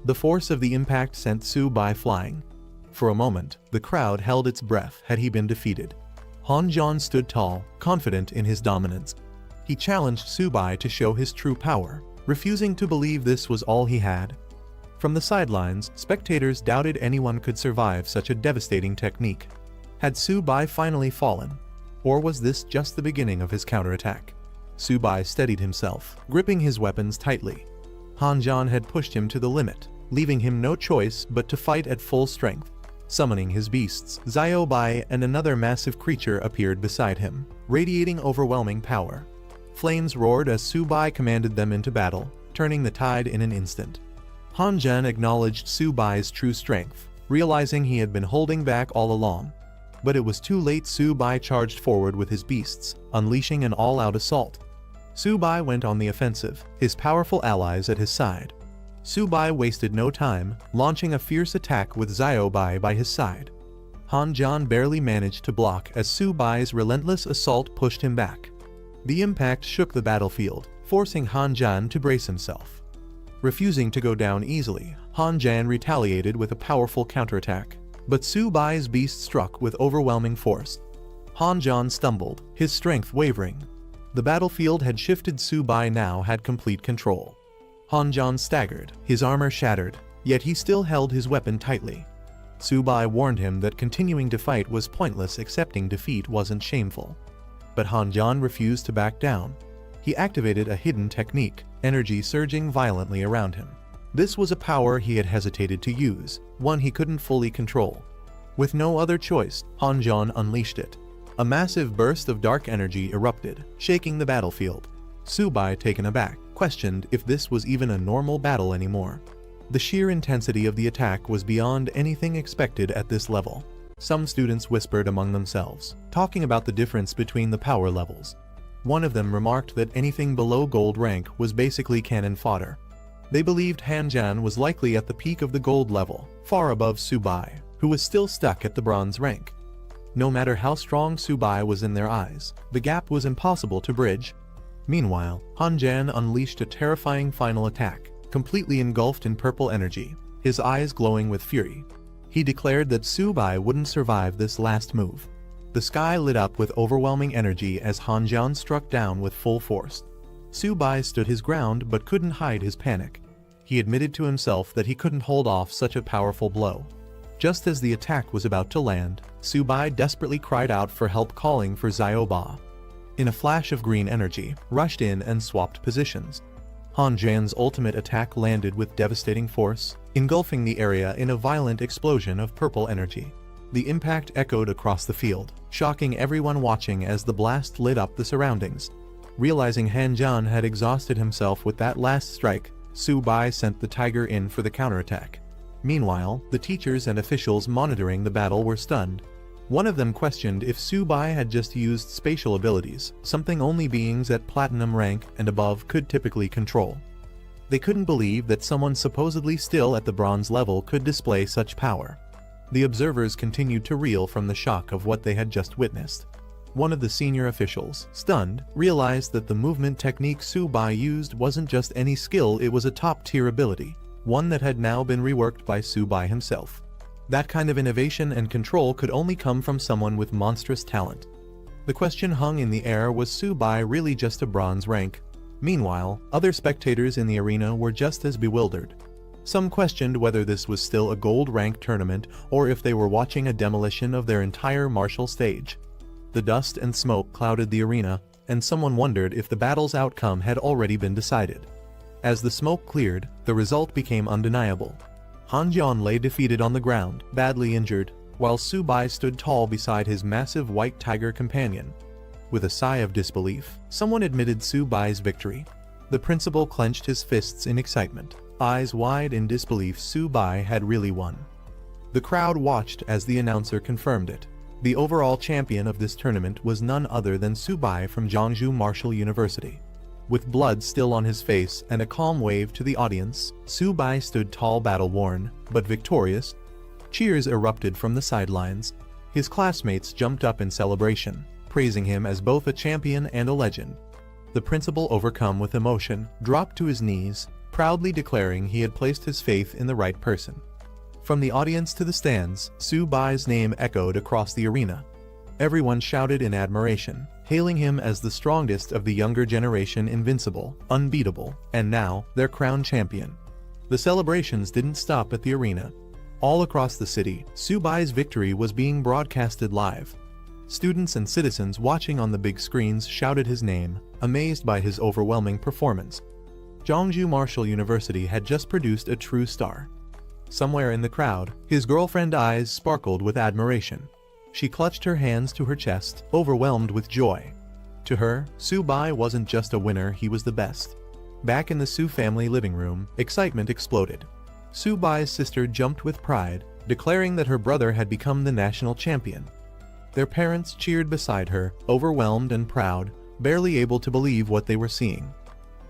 The force of the impact sent Su-bai flying. For a moment, the crowd held its breath had he been defeated. Han Jan stood tall, confident in his dominance. He challenged Su-bai to show his true power, refusing to believe this was all he had. From the sidelines, spectators doubted anyone could survive such a devastating technique. Had Su-bai finally fallen? Or was this just the beginning of his counterattack? Su-bai steadied himself, gripping his weapons tightly. Han Jan had pushed him to the limit, leaving him no choice but to fight at full strength. Summoning his beasts, Bai and another massive creature appeared beside him, radiating overwhelming power. Flames roared as Su-bai commanded them into battle, turning the tide in an instant. Han Jan acknowledged Su-bai's true strength, realizing he had been holding back all along. But it was too late. Su-bai charged forward with his beasts, unleashing an all-out assault. Su-bai went on the offensive, his powerful allies at his side. Su-bai wasted no time, launching a fierce attack with Bai by his side. Han Jan barely managed to block as Su-bai's relentless assault pushed him back. The impact shook the battlefield, forcing Han Jan to brace himself. Refusing to go down easily, Han Jan retaliated with a powerful counterattack, but Su-bai's beast struck with overwhelming force. Han Jan stumbled, his strength wavering. The battlefield had shifted. Su-bai now had complete control. Han Jan staggered, his armor shattered, yet he still held his weapon tightly. Su-bai warned him that continuing to fight was pointless. Accepting defeat wasn't shameful. But Han Jan refused to back down. He activated a hidden technique, energy surging violently around him. This was a power he had hesitated to use, one he couldn't fully control. With no other choice, Han Jan unleashed it. A massive burst of dark energy erupted, shaking the battlefield. Su-bai, taken aback, questioned if this was even a normal battle anymore. The sheer intensity of the attack was beyond anything expected at this level. Some students whispered among themselves, talking about the difference between the power levels. One of them remarked that anything below gold rank was basically cannon fodder. They believed Han Jan was likely at the peak of the gold level, far above Su-bai, who was still stuck at the bronze rank. No matter how strong Su-bai was in their eyes, the gap was impossible to bridge. Meanwhile, Han Jan unleashed a terrifying final attack, completely engulfed in purple energy, his eyes glowing with fury. He declared that Su-bai wouldn't survive this last move. The sky lit up with overwhelming energy as Han Jan struck down with full force. Su-bai stood his ground but couldn't hide his panic. He admitted to himself that he couldn't hold off such a powerful blow. Just as the attack was about to land, Su-bai desperately cried out for help, calling for Bai. In a flash of green energy, rushed in and swapped positions. Han Jan's ultimate attack landed with devastating force, engulfing the area in a violent explosion of purple energy. The impact echoed across the field, shocking everyone watching as the blast lit up the surroundings. Realizing Han Jan had exhausted himself with that last strike, Su-bai sent the tiger in for the counterattack. Meanwhile, the teachers and officials monitoring the battle were stunned. One of them questioned if Su-bai had just used spatial abilities, something only beings at platinum rank and above could typically control. They couldn't believe that someone supposedly still at the bronze level could display such power. The observers continued to reel from the shock of what they had just witnessed. One of the senior officials, stunned, realized that the movement technique Su-bai used wasn't just any skill, it was a top-tier ability, one that had now been reworked by Su-bai himself. That kind of innovation and control could only come from someone with monstrous talent. The question hung in the air: was Su-bai really just a bronze rank? Meanwhile, other spectators in the arena were just as bewildered. Some questioned whether this was still a gold rank tournament or if they were watching a demolition of their entire martial stage. The dust and smoke clouded the arena, and someone wondered if the battle's outcome had already been decided. As the smoke cleared, the result became undeniable. Han Jian lay defeated on the ground, badly injured, while Su-bai stood tall beside his massive white tiger companion. With a sigh of disbelief, someone admitted Su-bai's victory. The principal clenched his fists in excitement. Eyes wide in disbelief, Su-bai had really won. The crowd watched as the announcer confirmed it. The overall champion of this tournament was none other than Su-bai from Jiangsu Martial University. With blood still on his face and a calm wave to the audience, Su-bai stood tall, battle-worn, but victorious. Cheers erupted from the sidelines. His classmates jumped up in celebration, praising him as both a champion and a legend. The principal, overcome with emotion, dropped to his knees, proudly declaring he had placed his faith in the right person. From the audience to the stands, Su-bai's name echoed across the arena. Everyone shouted in admiration, hailing him as the strongest of the younger generation, invincible, unbeatable, and now, their crowned champion. The celebrations didn't stop at the arena. All across the city, Su-bai's victory was being broadcasted live. Students and citizens watching on the big screens shouted his name, amazed by his overwhelming performance. Jiangsu Martial University had just produced a true star. Somewhere in the crowd, his girlfriend's eyes sparkled with admiration. She clutched her hands to her chest, overwhelmed with joy. To her, Su-bai wasn't just a winner, he was the best. Back in the Su family living room, excitement exploded. Su-bai's sister jumped with pride, declaring that her brother had become the national champion. Their parents cheered beside her, overwhelmed and proud, barely able to believe what they were seeing.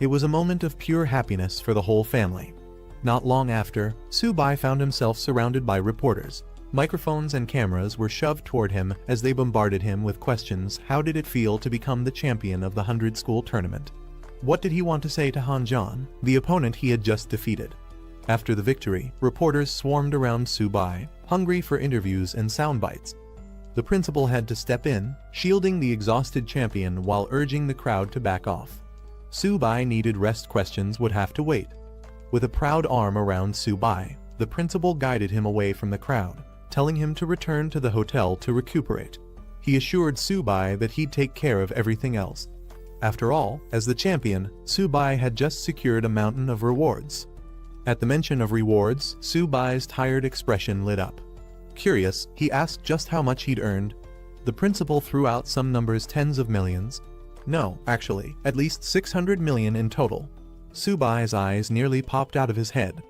It was a moment of pure happiness for the whole family. Not long after, Su-bai found himself surrounded by reporters. Microphones and cameras were shoved toward him as they bombarded him with questions. How did it feel to become the champion of the 100-school tournament? What did he want to say to Han Jian, the opponent he had just defeated? After the victory, reporters swarmed around Su-bai, hungry for interviews and sound bites. The principal had to step in, shielding the exhausted champion while urging the crowd to back off. Su-bai needed rest, questions would have to wait. With a proud arm around Su-bai, the principal guided him away from the crowd, telling him to return to the hotel to recuperate. He assured Su-bai that he'd take care of everything else. After all, as the champion, Su-bai had just secured a mountain of rewards. At the mention of rewards, Su-bai's tired expression lit up. Curious, he asked just how much he'd earned. The principal threw out some numbers, tens of millions. No, actually, at least 600 million in total. Su-bai's eyes nearly popped out of his head.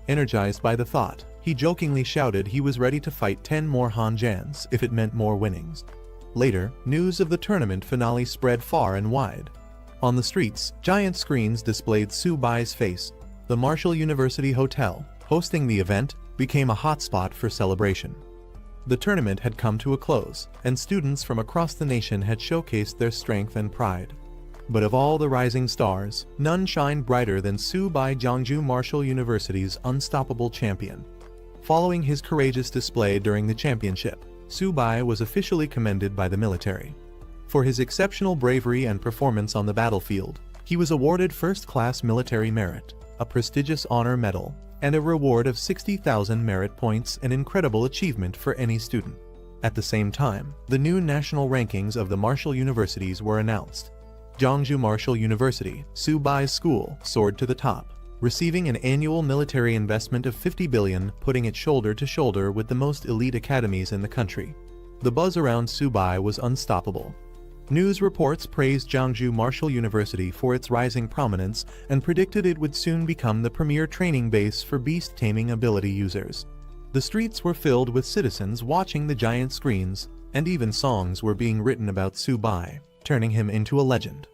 Energized by the thought, he jokingly shouted he was ready to fight 10 more Han Jians if it meant more winnings. Later, news of the tournament finale spread far and wide. On the streets, giant screens displayed Su-bai's face. The Martial University Hotel, hosting the event, became a hotspot for celebration. The tournament had come to a close, and students from across the nation had showcased their strength and pride. But of all the rising stars, none shined brighter than Su-bai, Jiangsu Martial University's unstoppable champion. Following his courageous display during the championship, Su-bai was officially commended by the military. For his exceptional bravery and performance on the battlefield, he was awarded first-class military merit, a prestigious honor medal, and a reward of 60,000 merit points, an incredible achievement for any student. At the same time, the new national rankings of the martial universities were announced. Jiangsu Martial University, Su-bai's school, soared to the top, receiving an annual military investment of 50 billion, putting it shoulder to shoulder with the most elite academies in the country. The buzz around Su-bai was unstoppable. News reports praised Jiangsu Martial University for its rising prominence and predicted it would soon become the premier training base for beast-taming ability users. The streets were filled with citizens watching the giant screens, and even songs were being written about Su-bai, turning him into a legend.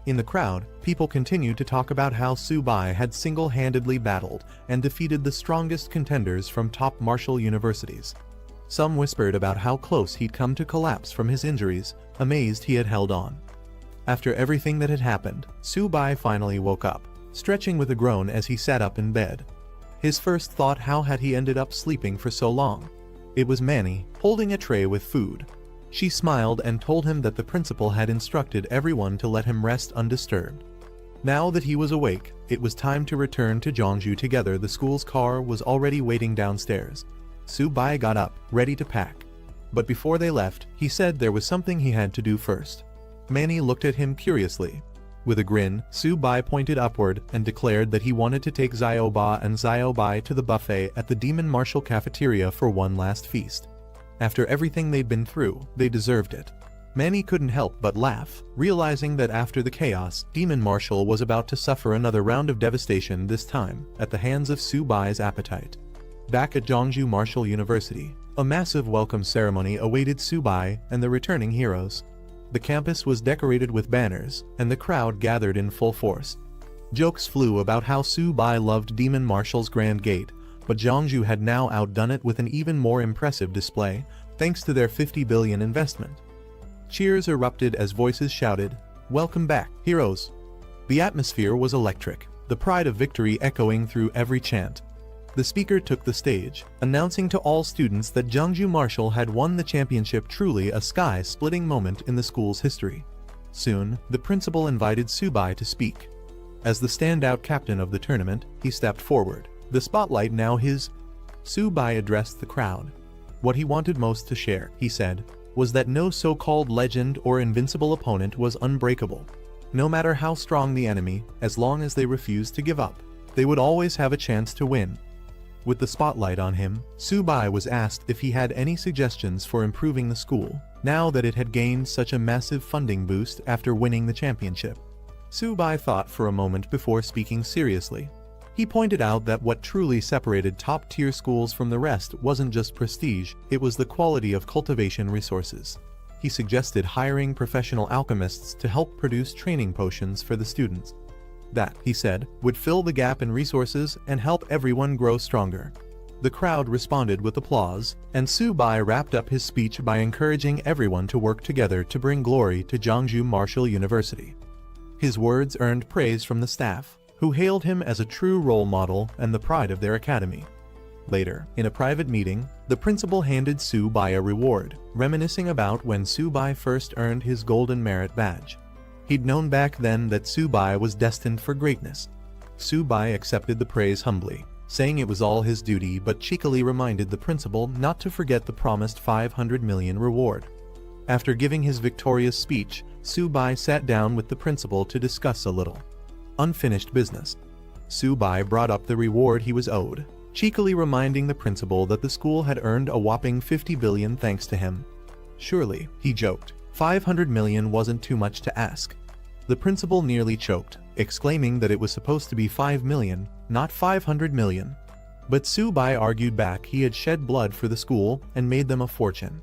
In the crowd, people continued to talk about how Su-bai had single-handedly battled and defeated the strongest contenders from top martial universities. Some whispered about how close he'd come to collapse from his injuries, amazed he had held on. After everything that had happened, Su-bai finally woke up, stretching with a groan as he sat up in bed. His first thought, how had he ended up sleeping for so long? It was Manny, holding a tray with food. She smiled and told him that the principal had instructed everyone to let him rest undisturbed. Now that he was awake, it was time to return to Jeongju together. The school's car was already waiting downstairs. Su-bai got up, ready to pack. But before they left, he said there was something he had to do first. Manny looked at him curiously. With a grin, Su-bai pointed upward and declared that he wanted to take Xiaoba and Xiaobai to the buffet at the Demon Martial cafeteria for one last feast. After everything they'd been through, they deserved it. Manny couldn't help but laugh, realizing that after the chaos, Demon Martial was about to suffer another round of devastation, this time at the hands of Su-bai's appetite. Back at Jeongju Martial University, a massive welcome ceremony awaited Su-bai and the returning heroes. The campus was decorated with banners, and the crowd gathered in full force. Jokes flew about how Su-bai loved Demon Martial's Grand Gate, but Jeongju had now outdone it with an even more impressive display, thanks to their 50 billion investment. Cheers erupted as voices shouted, "Welcome back, heroes!" The atmosphere was electric, the pride of victory echoing through every chant. The speaker took the stage, announcing to all students that Jeongju Martial had won the championship, truly a sky-splitting moment in the school's history. Soon, the principal invited Su-bai to speak. As the standout captain of the tournament, he stepped forward, the spotlight now his. Su-bai addressed the crowd. What he wanted most to share, he said, was that no so-called legend or invincible opponent was unbreakable. No matter how strong the enemy, as long as they refused to give up, they would always have a chance to win. With the spotlight on him, Su-bai was asked if he had any suggestions for improving the school, now that it had gained such a massive funding boost after winning the championship. Su-bai thought for a moment before speaking seriously. He pointed out that what truly separated top-tier schools from the rest wasn't just prestige, it was the quality of cultivation resources. He suggested hiring professional alchemists to help produce training potions for the students. That, he said, would fill the gap in resources and help everyone grow stronger. The crowd responded with applause, and Su-bai wrapped up his speech by encouraging everyone to work together to bring glory to Jeongju Martial University. His words earned praise from the staff, who hailed him as a true role model and the pride of their academy. Later, in a private meeting, the principal handed Su-bai a reward, reminiscing about when Su-bai first earned his Golden Merit Badge. He'd known back then that Su-bai was destined for greatness. Su-bai accepted the praise humbly, saying it was all his duty, but cheekily reminded the principal not to forget the promised 500 million reward. After giving his victorious speech, Su-bai sat down with the principal to discuss a little unfinished business. Su-bai brought up the reward he was owed, cheekily reminding the principal that the school had earned a whopping 50 billion thanks to him. Surely, he joked, 500 million wasn't too much to ask. The principal nearly choked, exclaiming that it was supposed to be 5 million, not 500 million. But Su-bai argued back he had shed blood for the school and made them a fortune.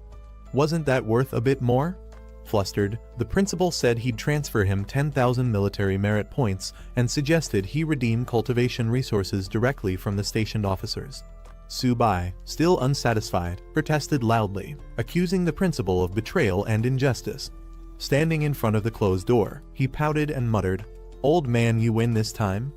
Wasn't that worth a bit more? Flustered, the principal said he'd transfer him 10,000 military merit points and suggested he redeem cultivation resources directly from the stationed officers. Su-bai, still unsatisfied, protested loudly, accusing the principal of betrayal and injustice. Standing in front of the closed door, he pouted and muttered, "Old man, you win this time?"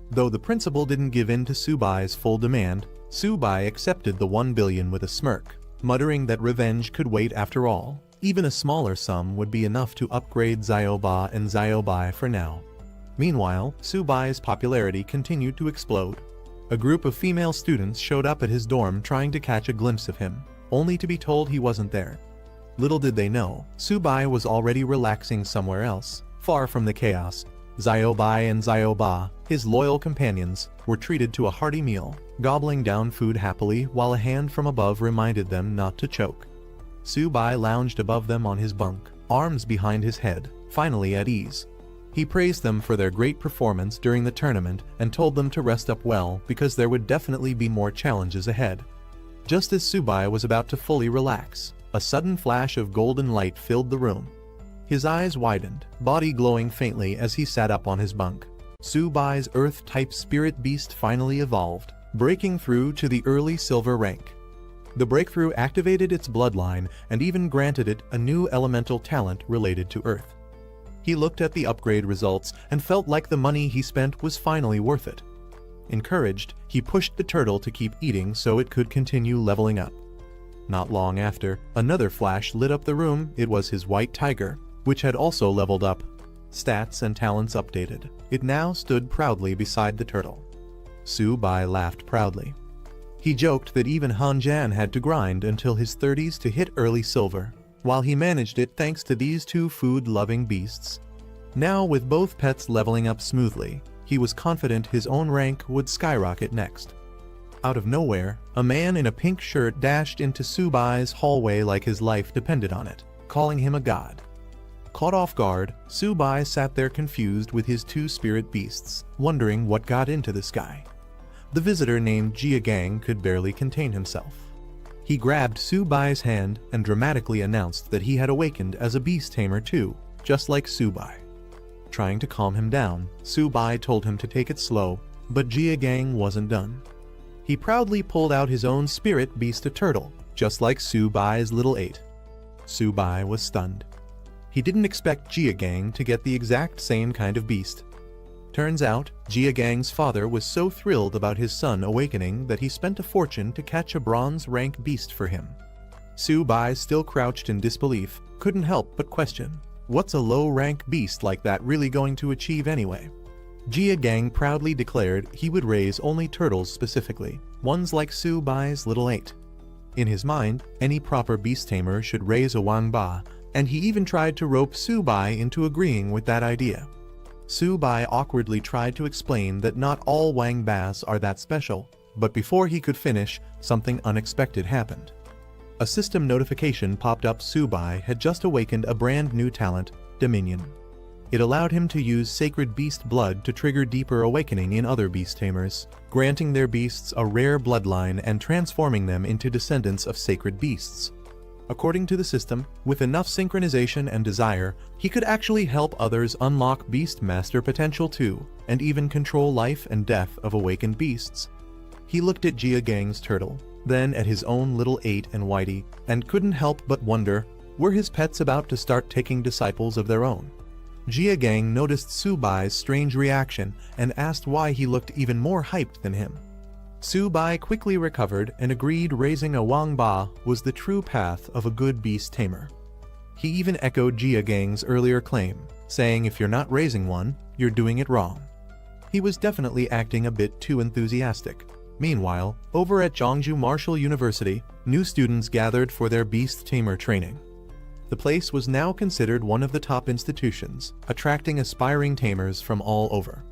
Though the principal didn't give in to Su-bai's full demand, Su-bai accepted the 1 billion with a smirk, muttering that revenge could wait after all. Even a smaller sum would be enough to upgrade Xiaoba and Xiaobai for now. Meanwhile, Su-bai's popularity continued to explode. A group of female students showed up at his dorm trying to catch a glimpse of him, only to be told he wasn't there. Little did they know, Su-bai was already relaxing somewhere else, far from the chaos. Xiaobai and Xiaoba, his loyal companions, were treated to a hearty meal, gobbling down food happily while a hand from above reminded them not to choke. Su-bai lounged above them on his bunk, arms behind his head, finally at ease. He praised them for their great performance during the tournament and told them to rest up well because there would definitely be more challenges ahead. Just as Su-bai was about to fully relax, a sudden flash of golden light filled the room. His eyes widened, body glowing faintly as he sat up on his bunk. Su-bai's Earth-type spirit beast finally evolved, breaking through to the early silver rank. The breakthrough activated its bloodline and even granted it a new elemental talent related to Earth. He looked at the upgrade results and felt like the money he spent was finally worth it. Encouraged, he pushed the turtle to keep eating so it could continue leveling up. Not long after, another flash lit up the room. It was his white tiger, which had also leveled up. Stats and talents updated. It now stood proudly beside the turtle. Su-bai laughed proudly. He joked that even Han-jan had to grind until his 30s to hit early silver, while he managed it thanks to these two food-loving beasts. Now, with both pets leveling up smoothly, he was confident his own rank would skyrocket next. Out of nowhere, a man in a pink shirt dashed into Su-bai's hallway like his life depended on it, calling him a god. Caught off guard, Su-bai sat there confused with his two spirit beasts, wondering what got into this guy. The visitor named Jia could barely contain himself. He grabbed Su-bai's hand and dramatically announced that he had awakened as a beast tamer too, just like Su-bai. Trying to calm him down, Su-bai told him to take it slow, but Jia wasn't done. He proudly pulled out his own spirit beast, a turtle, just like Su-bai's little 8. Su-bai was stunned. He didn't expect Jia to get the exact same kind of beast. Turns out, Jia father was so thrilled about his son awakening that he spent a fortune to catch a bronze rank beast for him. Su-bai, still crouched in disbelief, couldn't help but question, what's a low-rank beast like that really going to achieve anyway? Jia proudly declared he would raise only turtles specifically, ones like Su-bai's little 8. In his mind, any proper beast tamer should raise a wangba, and he even tried to rope Su-bai into agreeing with that idea. Su-bai awkwardly tried to explain that not all wangbas are that special, but before he could finish, something unexpected happened. A system notification popped up. Su-bai had just awakened a brand new talent, Dominion. It allowed him to use sacred beast blood to trigger deeper awakening in other beast tamers, granting their beasts a rare bloodline and transforming them into descendants of sacred beasts. According to the system, with enough synchronization and desire, he could actually help others unlock beast master potential too, and even control life and death of awakened beasts. He looked at Jia turtle, then at his own little 8 and Whitey, and couldn't help but wonder, were his pets about to start taking disciples of their own? Jia noticed Su-bai's strange reaction and asked why he looked even more hyped than him. Su-bai quickly recovered and agreed raising a wangba was the true path of a good beast tamer. He even echoed Jia earlier claim, saying if you're not raising one, you're doing it wrong. He was definitely acting a bit too enthusiastic. Meanwhile, over at Zhongju Martial University, new students gathered for their beast tamer training. The place was now considered one of the top institutions, attracting aspiring tamers from all over.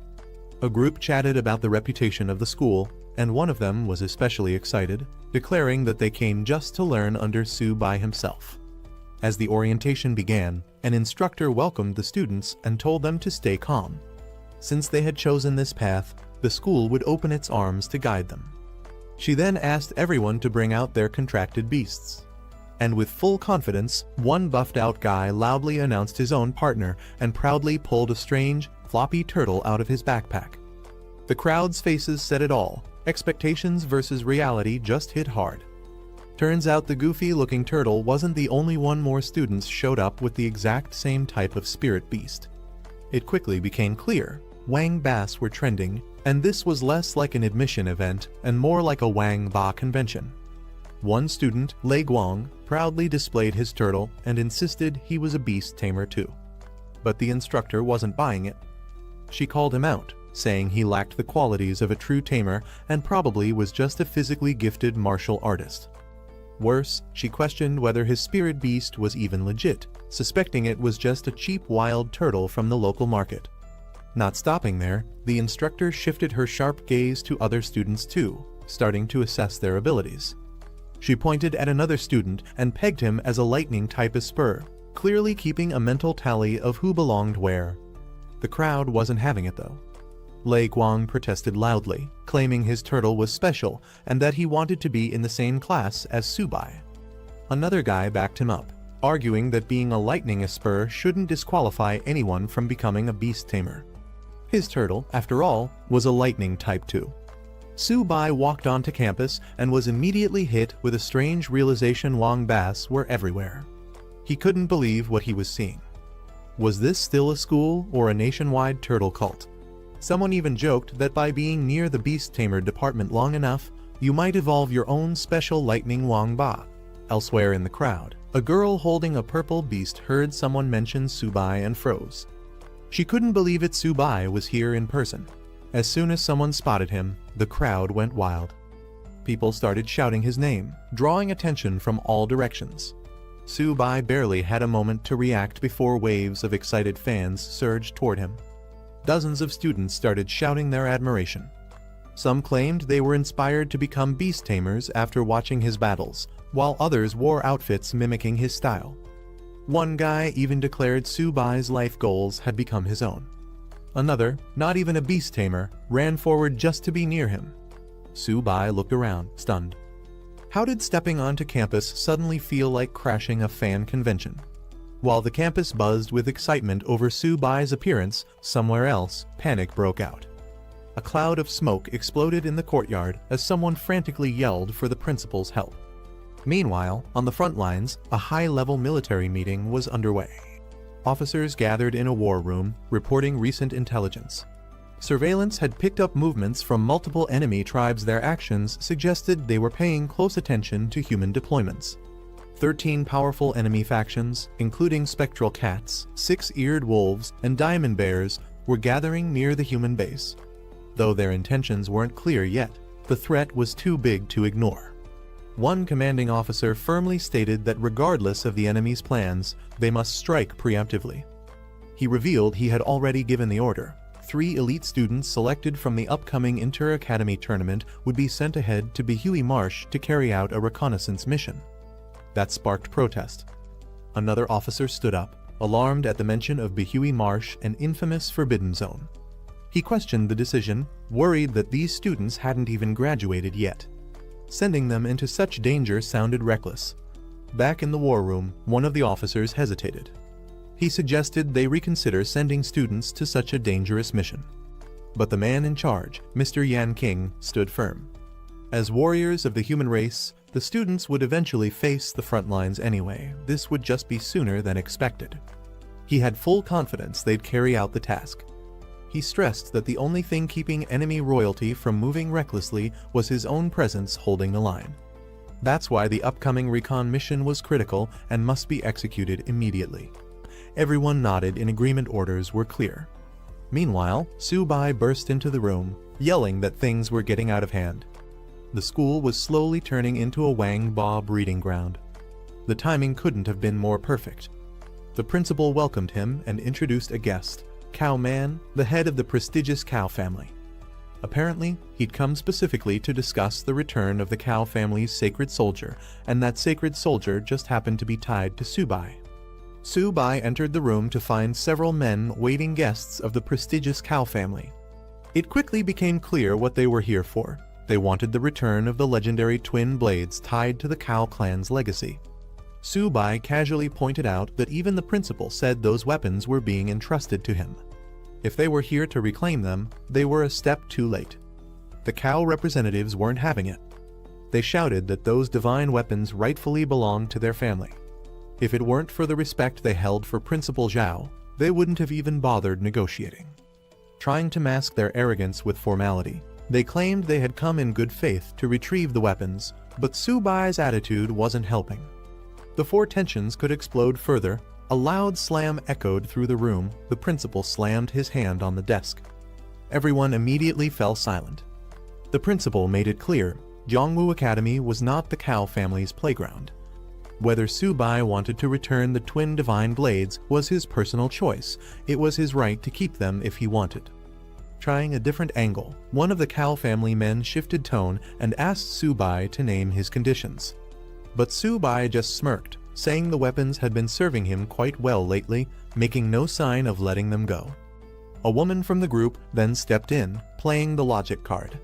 A group chatted about the reputation of the school, and one of them was especially excited, declaring that they came just to learn under Su-bai himself. As the orientation began, an instructor welcomed the students and told them to stay calm. Since they had chosen this path, the school would open its arms to guide them. She then asked everyone to bring out their contracted beasts. And with full confidence, one buffed-out guy loudly announced his own partner and proudly pulled a strange, floppy turtle out of his backpack. The crowd's faces said it all. Expectations versus reality just hit hard. Turns out the goofy-looking turtle wasn't the only one. More students showed up with the exact same type of spirit beast. It quickly became clear, wangbas were trending, and this was less like an admission event and more like a wangba convention. One student, Lei Guang, proudly displayed his turtle and insisted he was a beast tamer too. But the instructor wasn't buying it. She called him out, saying he lacked the qualities of a true tamer and probably was just a physically gifted martial artist. Worse, she questioned whether his spirit beast was even legit, suspecting it was just a cheap wild turtle from the local market. Not stopping there, the instructor shifted her sharp gaze to other students too, starting to assess their abilities. She pointed at another student and pegged him as a lightning type Asura, clearly keeping a mental tally of who belonged where. The crowd wasn't having it though. Lei Guang protested loudly, claiming his turtle was special and that he wanted to be in the same class as Su-bai. Another guy backed him up, arguing that being a lightning Asura shouldn't disqualify anyone from becoming a beast tamer. His turtle, after all, was a lightning type too. Su-bai walked onto campus and was immediately hit with a strange realization: wangbas were everywhere. He couldn't believe what he was seeing. Was this still a school or a nationwide turtle cult? Someone even joked that by being near the beast tamer department long enough, you might evolve your own special lightning wangba. Elsewhere in the crowd, a girl holding a purple beast heard someone mention Subai and froze. She couldn't believe it. Subai was here in person. As soon as someone spotted him, the crowd went wild. People started shouting his name, drawing attention from all directions. Subai barely had a moment to react before waves of excited fans surged toward him. Dozens of students started shouting their admiration. Some claimed they were inspired to become beast tamers after watching his battles, while others wore outfits mimicking his style. One guy even declared Subai's life goals had become his own. Another, not even a beast tamer, ran forward just to be near him. Subai looked around, stunned. How did stepping onto campus suddenly feel like crashing a fan convention? While the campus buzzed with excitement over Subai's appearance, somewhere else, panic broke out. A cloud of smoke exploded in the courtyard as someone frantically yelled for the principal's help. Meanwhile, on the front lines, a high-level military meeting was underway. Officers gathered in a war room, reporting recent intelligence. Surveillance had picked up movements from multiple enemy tribes. Their actions suggested they were paying close attention to human deployments. 13 powerful enemy factions, including spectral cats, six-eared wolves, and diamond bears, were gathering near the human base. Though their intentions weren't clear yet, the threat was too big to ignore. One commanding officer firmly stated that regardless of the enemy's plans, they must strike preemptively. He revealed he had already given the order. 3 elite students selected from the upcoming inter-academy tournament would be sent ahead to Bihui Marsh to carry out a reconnaissance mission. That sparked protest. Another officer stood up, alarmed at the mention of Bihui Marsh, an infamous forbidden zone. He questioned the decision, worried that these students hadn't even graduated yet. Sending them into such danger sounded reckless. Back in the war room, one of the officers hesitated. He suggested they reconsider sending students to such a dangerous mission. But the man in charge, Mr. Yan King, stood firm. As warriors of the human race, the students would eventually face the front lines anyway. This would just be sooner than expected. He had full confidence they'd carry out the task. He stressed that the only thing keeping enemy royalty from moving recklessly was his own presence holding the line. That's why the upcoming recon mission was critical and must be executed immediately. Everyone nodded in agreement. Orders were clear. Meanwhile, Subai burst into the room, yelling that things were getting out of hand. The school was slowly turning into a Wang Ba breeding ground. The timing couldn't have been more perfect. The principal welcomed him and introduced a guest, Cow Man, the head of the prestigious Cow family. Apparently, he'd come specifically to discuss the return of the Cow family's sacred soldier, and that sacred soldier just happened to be tied to Subai. Subai entered the room to find several men waiting guests of the prestigious Cow family. It quickly became clear what they were here for. They wanted the return of the legendary twin blades tied to the Cow clan's legacy. Subai casually pointed out that even the principal said those weapons were being entrusted to him. If they were here to reclaim them, they were a step too late. The Cow representatives weren't having it. They shouted that those divine weapons rightfully belonged to their family. If it weren't for the respect they held for Principal Zhao, they wouldn't have even bothered negotiating. Trying to mask their arrogance with formality, they claimed they had come in good faith to retrieve the weapons, but Subai's attitude wasn't helping. Before tensions could explode further, a loud slam echoed through the room. The principal slammed his hand on the desk. Everyone immediately fell silent. The principal made it clear, Zhongwu Academy was not the Cow family's playground. Whether Subai wanted to return the twin divine blades was his personal choice. It was his right to keep them if he wanted. Trying a different angle, one of the Cow family men shifted tone and asked Subai to name his conditions. But Subai just smirked, saying the weapons had been serving him quite well lately, making no sign of letting them go. A woman from the group then stepped in, playing the logic card.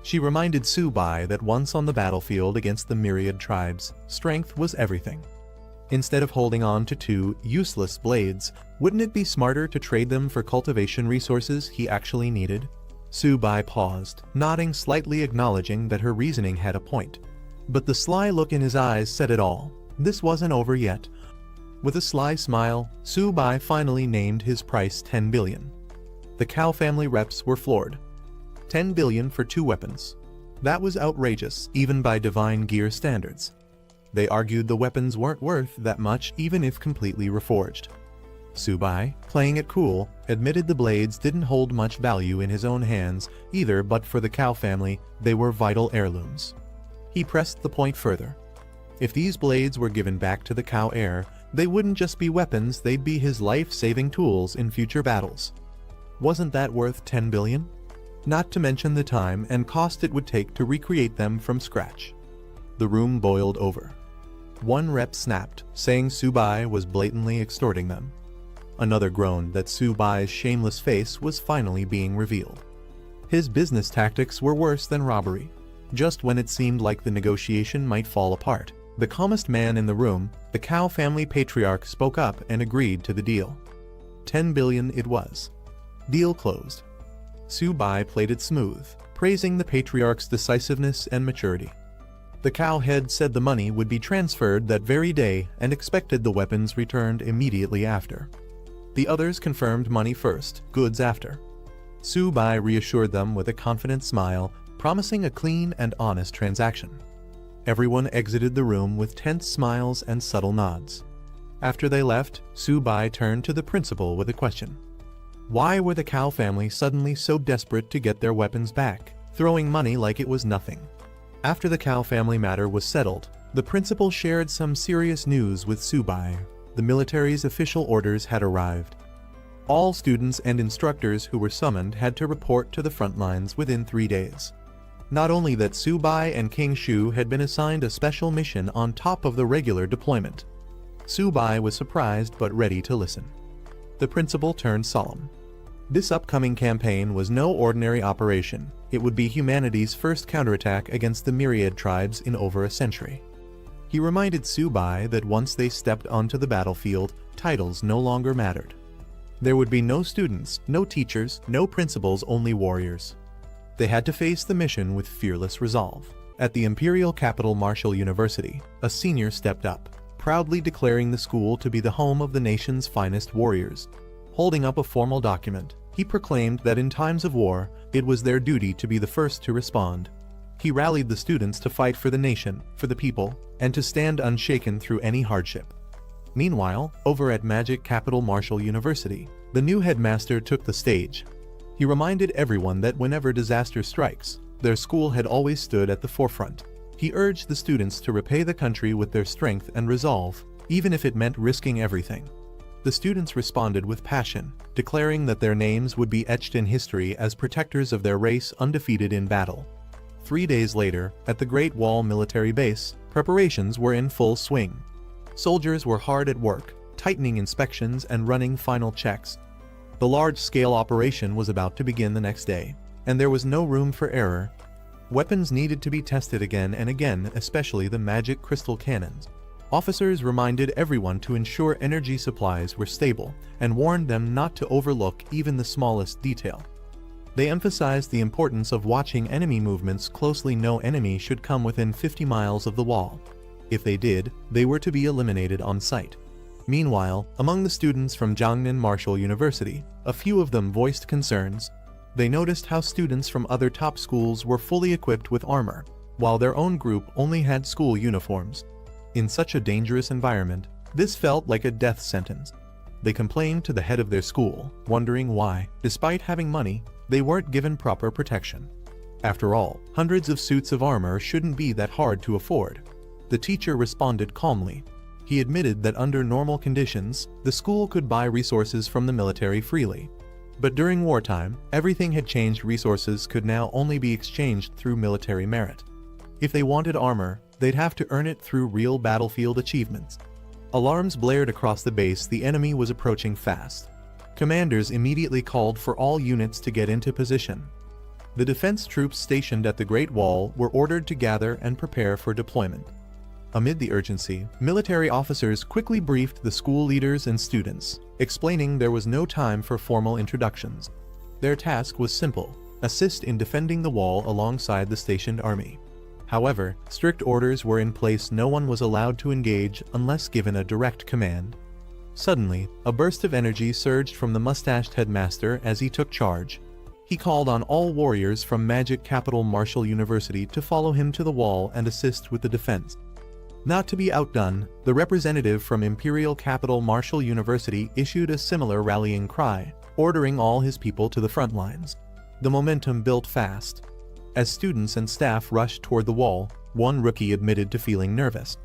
She reminded Subai that once on the battlefield against the myriad tribes, strength was everything. Instead of holding on to 2 useless blades, wouldn't it be smarter to trade them for cultivation resources he actually needed? Subai paused, nodding slightly, acknowledging that her reasoning had a point. But the sly look in his eyes said it all. This wasn't over yet. With a sly smile, Subai finally named his price 10 billion. The Cow family reps were floored. 10 billion for 2 weapons. That was outrageous, even by divine gear standards. They argued the weapons weren't worth that much even if completely reforged. Subai, playing it cool, admitted the blades didn't hold much value in his own hands either, but for the Kao family, they were vital heirlooms. He pressed the point further. If these blades were given back to the Kao heir, they wouldn't just be weapons, they'd be his life-saving tools in future battles. Wasn't that worth 10 billion? Not to mention the time and cost it would take to recreate them from scratch. The room boiled over. One rep snapped, saying Subai was blatantly extorting them. Another groaned that Subai's shameless face was finally being revealed. His business tactics were worse than robbery. Just when it seemed like the negotiation might fall apart, the calmest man in the room, the Kao family patriarch, spoke up and agreed to the deal. 10 billion it was. Deal closed. Subai played it smooth, praising the patriarch's decisiveness and maturity. The Kao head said the money would be transferred that very day and expected the weapons returned immediately after. The others confirmed money first, goods after. Subai reassured them with a confident smile, promising a clean and honest transaction. Everyone exited the room with tense smiles and subtle nods. After they left, Subai turned to the principal with a question. Why were the Kao family suddenly so desperate to get their weapons back, throwing money like it was nothing? After the Kao family matter was settled, the principal shared some serious news with Subai. The military's official orders had arrived. All students and instructors who were summoned had to report to the front lines within 3 days. Not only that, Subai and King Shu had been assigned a special mission on top of the regular deployment. Subai was surprised but ready to listen. The principal turned solemn. This upcoming campaign was no ordinary operation. It would be humanity's first counterattack against the myriad tribes in over a century. He reminded Subai that once they stepped onto the battlefield, titles no longer mattered. There would be no students, no teachers, no principals, only warriors. They had to face the mission with fearless resolve. At the imperial capital Martial University, a senior stepped up, proudly declaring the school to be the home of the nation's finest warriors. Holding up a formal document, he proclaimed that in times of war, it was their duty to be the first to respond. He rallied the students to fight for the nation, for the people, and to stand unshaken through any hardship. Meanwhile, over at Magic Capital Martial University, the new headmaster took the stage. He reminded everyone that whenever disaster strikes, their school had always stood at the forefront. He urged the students to repay the country with their strength and resolve, even if it meant risking everything. The students responded with passion, declaring that their names would be etched in history as protectors of their race, undefeated in battle. 3 days later, at the Great Wall military base, preparations were in full swing. Soldiers were hard at work, tightening inspections and running final checks. The large-scale operation was about to begin the next day, and there was no room for error. Weapons needed to be tested again and again, especially the magic crystal cannons. Officers reminded everyone to ensure energy supplies were stable and warned them not to overlook even the smallest detail. They emphasized the importance of watching enemy movements closely. No enemy should come within 50 miles of the wall. If they did, they were to be eliminated on sight. Meanwhile, among the students from Jiangnan Martial University, a few of them voiced concerns. They noticed how students from other top schools were fully equipped with armor, while their own group only had school uniforms. In such a dangerous environment, this felt like a death sentence. They complained to the head of their school, wondering why, despite having money, they weren't given proper protection. After all, hundreds of suits of armor shouldn't be that hard to afford. The teacher responded calmly. He admitted that under normal conditions, the school could buy resources from the military freely. But during wartime, everything had changed. Resources could now only be exchanged through military merit. If they wanted armor, they'd have to earn it through real battlefield achievements. Alarms blared across the base. The enemy was approaching fast. Commanders immediately called for all units to get into position. The defense troops stationed at the Great Wall were ordered to gather and prepare for deployment. Amid the urgency, military officers quickly briefed the school leaders and students, explaining there was no time for formal introductions. Their task was simple: assist in defending the wall alongside the stationed army. However, strict orders were in place. No one was allowed to engage unless given a direct command. Suddenly, a burst of energy surged from the mustached headmaster as he took charge. He called on all warriors from Magic Capital Martial University to follow him to the wall and assist with the defense. Not to be outdone, the representative from Imperial Capital Martial University issued a similar rallying cry, ordering all his people to the front lines. The momentum built fast. As students and staff rushed toward the wall, one rookie admitted to feeling nervous.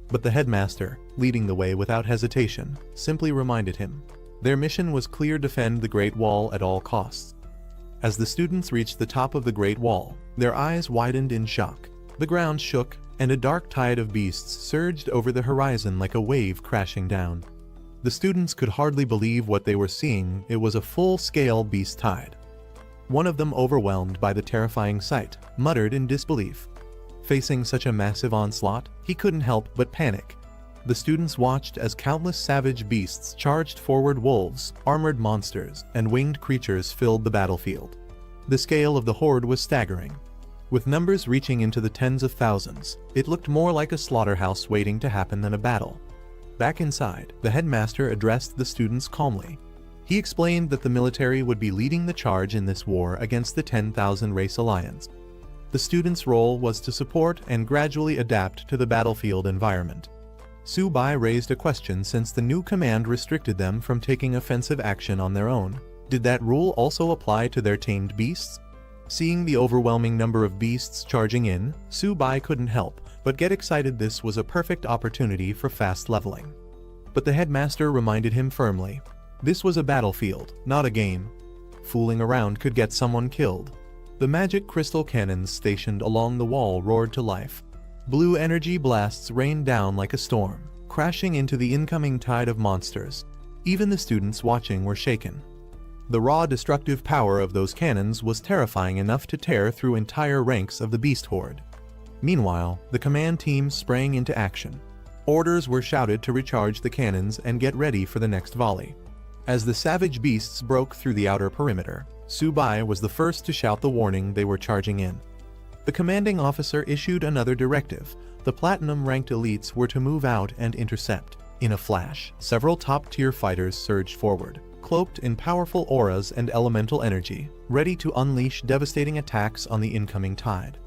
But the headmaster, leading the way without hesitation, simply reminded him. Their mission was clear: defend the Great Wall at all costs. As the students reached the top of the Great Wall, their eyes widened in shock. The ground shook, and a dark tide of beasts surged over the horizon like a wave crashing down. The students could hardly believe what they were seeing. It was a full-scale beast tide. One of them, overwhelmed by the terrifying sight, muttered in disbelief. Facing such a massive onslaught, he couldn't help but panic. The students watched as countless savage beasts charged forward. Wolves, armored monsters, and winged creatures filled the battlefield. The scale of the horde was staggering. With numbers reaching into the tens of thousands, it looked more like a slaughterhouse waiting to happen than a battle. Back inside, the headmaster addressed the students calmly. He explained that the military would be leading the charge in this war against the 10,000 Race Alliance. The students' role was to support and gradually adapt to the battlefield environment. Su-bai raised a question, since the new command restricted them from taking offensive action on their own. Did that rule also apply to their tamed beasts? Seeing the overwhelming number of beasts charging in, Su-bai couldn't help but get excited. This was a perfect opportunity for fast leveling. But the headmaster reminded him firmly. This was a battlefield, not a game. Fooling around could get someone killed. The magic crystal cannons stationed along the wall roared to life. Blue energy blasts rained down like a storm, crashing into the incoming tide of monsters. Even the students watching were shaken. The raw destructive power of those cannons was terrifying enough to tear through entire ranks of the beast horde. Meanwhile, the command team sprang into action. Orders were shouted to recharge the cannons and get ready for the next volley. As the savage beasts broke through the outer perimeter, Su-bai was the first to shout the warning they were charging in. The commanding officer issued another directive. The platinum-ranked elites were to move out and intercept. In a flash, several top-tier fighters surged forward, cloaked in powerful auras and elemental energy, ready to unleash devastating attacks on the incoming tide.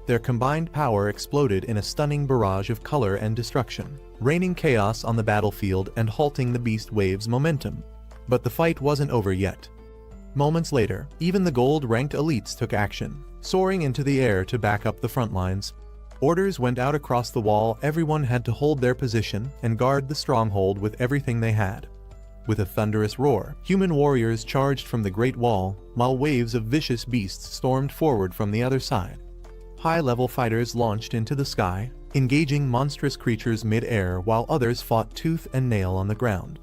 Their combined power exploded in a stunning barrage of color and destruction, raining chaos on the battlefield and halting the beast wave's momentum. But the fight wasn't over yet. Moments later, even the gold-ranked elites took action, soaring into the air to back up the front lines. Orders went out across the wall. Everyone had to hold their position and guard the stronghold with everything they had. With a thunderous roar, human warriors charged from the Great Wall, while waves of vicious beasts stormed forward from the other side. High-level fighters launched into the sky, engaging monstrous creatures mid-air, while others fought tooth and nail on the ground.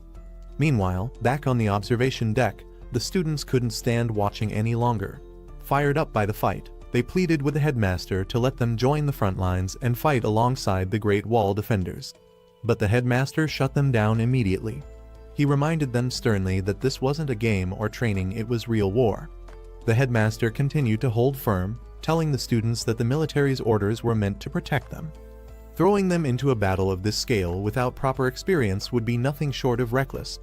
Meanwhile, back on the observation deck, the students couldn't stand watching any longer. Fired up by the fight, they pleaded with the headmaster to let them join the front lines and fight alongside the Great Wall defenders. But the headmaster shut them down immediately. He reminded them sternly that this wasn't a game or training, it was real war. The headmaster continued to hold firm, telling the students that the military's orders were meant to protect them. Throwing them into a battle of this scale without proper experience would be nothing short of reckless.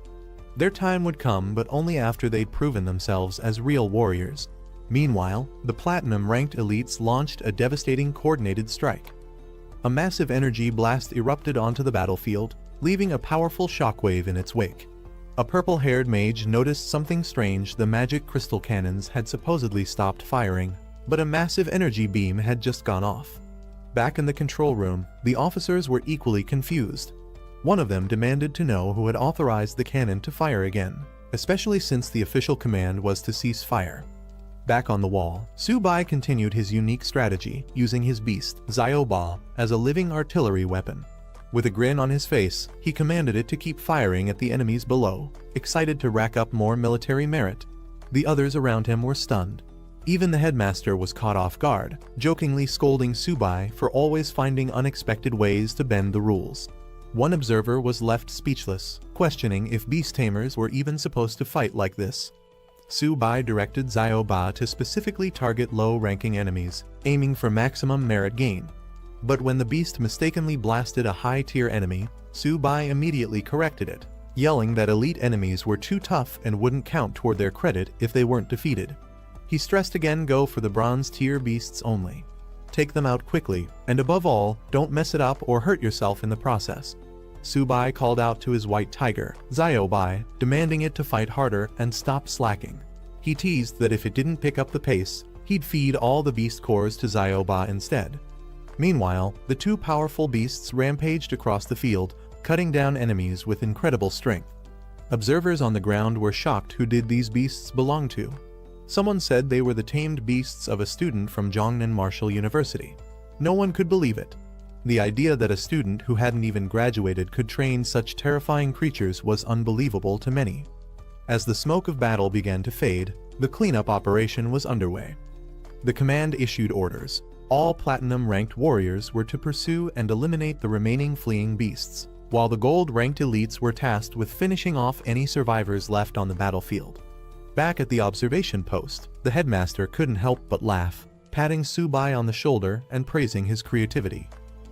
Their time would come, but only after they'd proven themselves as real warriors. Meanwhile, the platinum-ranked elites launched a devastating coordinated strike. A massive energy blast erupted onto the battlefield, leaving a powerful shockwave in its wake. A purple-haired mage noticed something strange. The magic crystal cannons had supposedly stopped firing, but a massive energy beam had just gone off. Back in the control room, the officers were equally confused. One of them demanded to know who had authorized the cannon to fire again, especially since the official command was to cease fire. Back on the wall, Su-bai continued his unique strategy, using his beast, Zio-ba, as a living artillery weapon. With a grin on his face, he commanded it to keep firing at the enemies below, excited to rack up more military merit. The others around him were stunned. Even the headmaster was caught off guard, jokingly scolding Su-bai for always finding unexpected ways to bend the rules. One observer was left speechless, questioning if beast tamers were even supposed to fight like this. Su-bai directed Zio-ba to specifically target low-ranking enemies, aiming for maximum merit gain. But when the beast mistakenly blasted a high-tier enemy, Su-bai immediately corrected it, yelling that elite enemies were too tough and wouldn't count toward their credit if they weren't defeated. He stressed again, go for the bronze-tier beasts only. Take them out quickly, and above all, don't mess it up or hurt yourself in the process. Subai called out to his white tiger, Ziobai, demanding it to fight harder and stop slacking. He teased that if it didn't pick up the pace, he'd feed all the beast cores to Zioba instead. Meanwhile, the two powerful beasts rampaged across the field, cutting down enemies with incredible strength. Observers on the ground were shocked who did these beasts belong to. Someone said they were the tamed beasts of a student from Jongnan Martial University. No one could believe it. The idea that a student who hadn't even graduated could train such terrifying creatures was unbelievable to many. As the smoke of battle began to fade, the cleanup operation was underway. The command issued orders. All platinum-ranked warriors were to pursue and eliminate the remaining fleeing beasts, while the gold-ranked elites were tasked with finishing off any survivors left on the battlefield. Back at the observation post, the headmaster couldn't help but laugh, patting Subai on the shoulder and praising his creativity.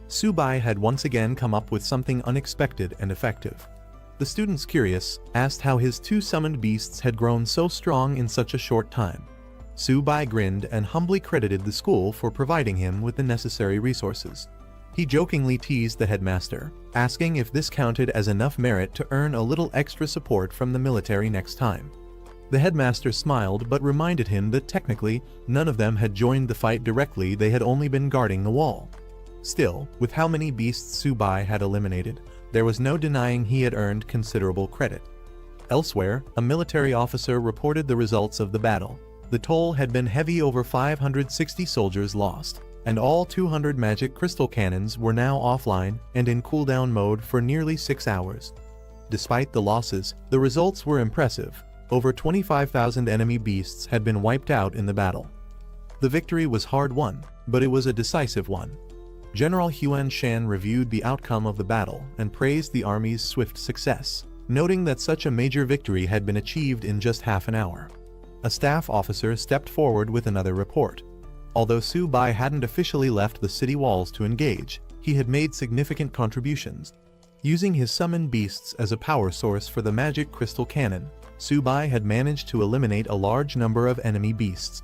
Subai had once again come up with something unexpected and effective. The students, curious, asked how his two summoned beasts had grown so strong in such a short time. Subai grinned and humbly credited the school for providing him with the necessary resources. He jokingly teased the headmaster, asking if this counted as enough merit to earn a little extra support from the military next time. The headmaster smiled but reminded him that technically, none of them had joined the fight directly, they had only been guarding the wall. Still, with how many beasts Subai had eliminated, there was no denying he had earned considerable credit. Elsewhere, a military officer reported the results of the battle. The toll had been heavy, over 560 soldiers lost, and all 200 magic crystal cannons were now offline and in cooldown mode for nearly 6 hours. Despite the losses, the results were impressive. Over 25,000 enemy beasts had been wiped out in the battle. The victory was hard-won, but it was a decisive one. General Huan Shan reviewed the outcome of the battle and praised the army's swift success, noting that such a major victory had been achieved in just half an hour. A staff officer stepped forward with another report. Although Subai hadn't officially left the city walls to engage, he had made significant contributions. Using his summoned beasts as a power source for the magic crystal cannon, Subai had managed to eliminate a large number of enemy beasts.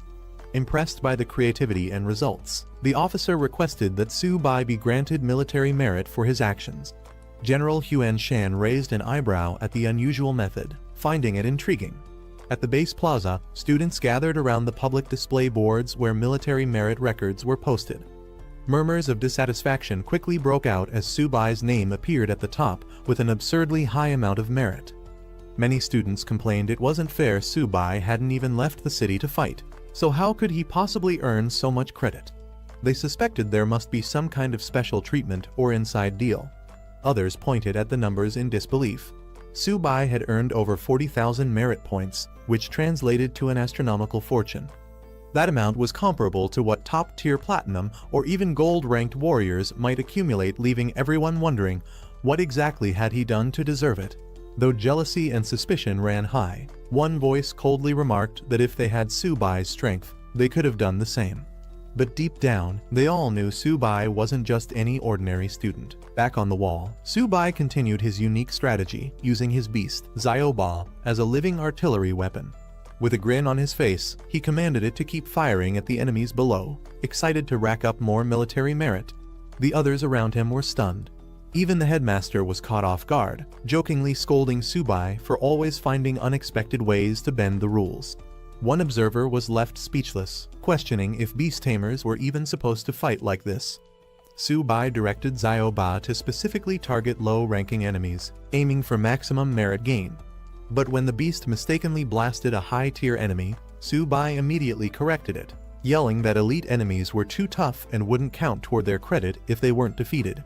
Impressed by the creativity and results, the officer requested that Subai be granted military merit for his actions. General Huan Shan raised an eyebrow at the unusual method, finding it intriguing. At the base plaza, students gathered around the public display boards where military merit records were posted. Murmurs of dissatisfaction quickly broke out as Subai's name appeared at the top with an absurdly high amount of merit. Many students complained it wasn't fair. Subai hadn't even left the city to fight, so how could he possibly earn so much credit? They suspected there must be some kind of special treatment or inside deal. Others pointed at the numbers in disbelief. Subai had earned over 40,000 merit points, which translated to an astronomical fortune. That amount was comparable to what top-tier platinum or even gold-ranked warriors might accumulate, leaving everyone wondering, what exactly had he done to deserve it? Though jealousy and suspicion ran high, one voice coldly remarked that if they had Subai's strength, they could have done the same. But deep down, they all knew Subai wasn't just any ordinary student. Back on the wall, Subai continued his unique strategy, using his beast, Zioba, as a living artillery weapon. With a grin on his face, he commanded it to keep firing at the enemies below, excited to rack up more military merit. The others around him were stunned. Even the headmaster was caught off guard, jokingly scolding Subai for always finding unexpected ways to bend the rules. One observer was left speechless, questioning if beast tamers were even supposed to fight like this. Subai directed Zioba to specifically target low-ranking enemies, aiming for maximum merit gain. But when the beast mistakenly blasted a high-tier enemy, Subai immediately corrected it, yelling that elite enemies were too tough and wouldn't count toward their credit if they weren't defeated.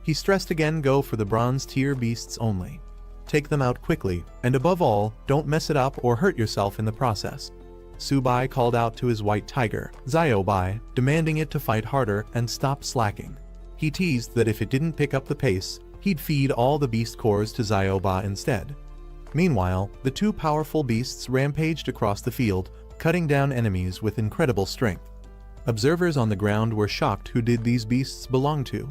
He stressed again, go for the bronze-tier beasts only. Take them out quickly, and above all, don't mess it up or hurt yourself in the process. Subai called out to his white tiger, Ziobai, demanding it to fight harder and stop slacking. He teased that if it didn't pick up the pace, he'd feed all the beast cores to Zioba instead. Meanwhile, the two powerful beasts rampaged across the field, cutting down enemies with incredible strength. Observers on the ground were shocked who did these beasts belong to.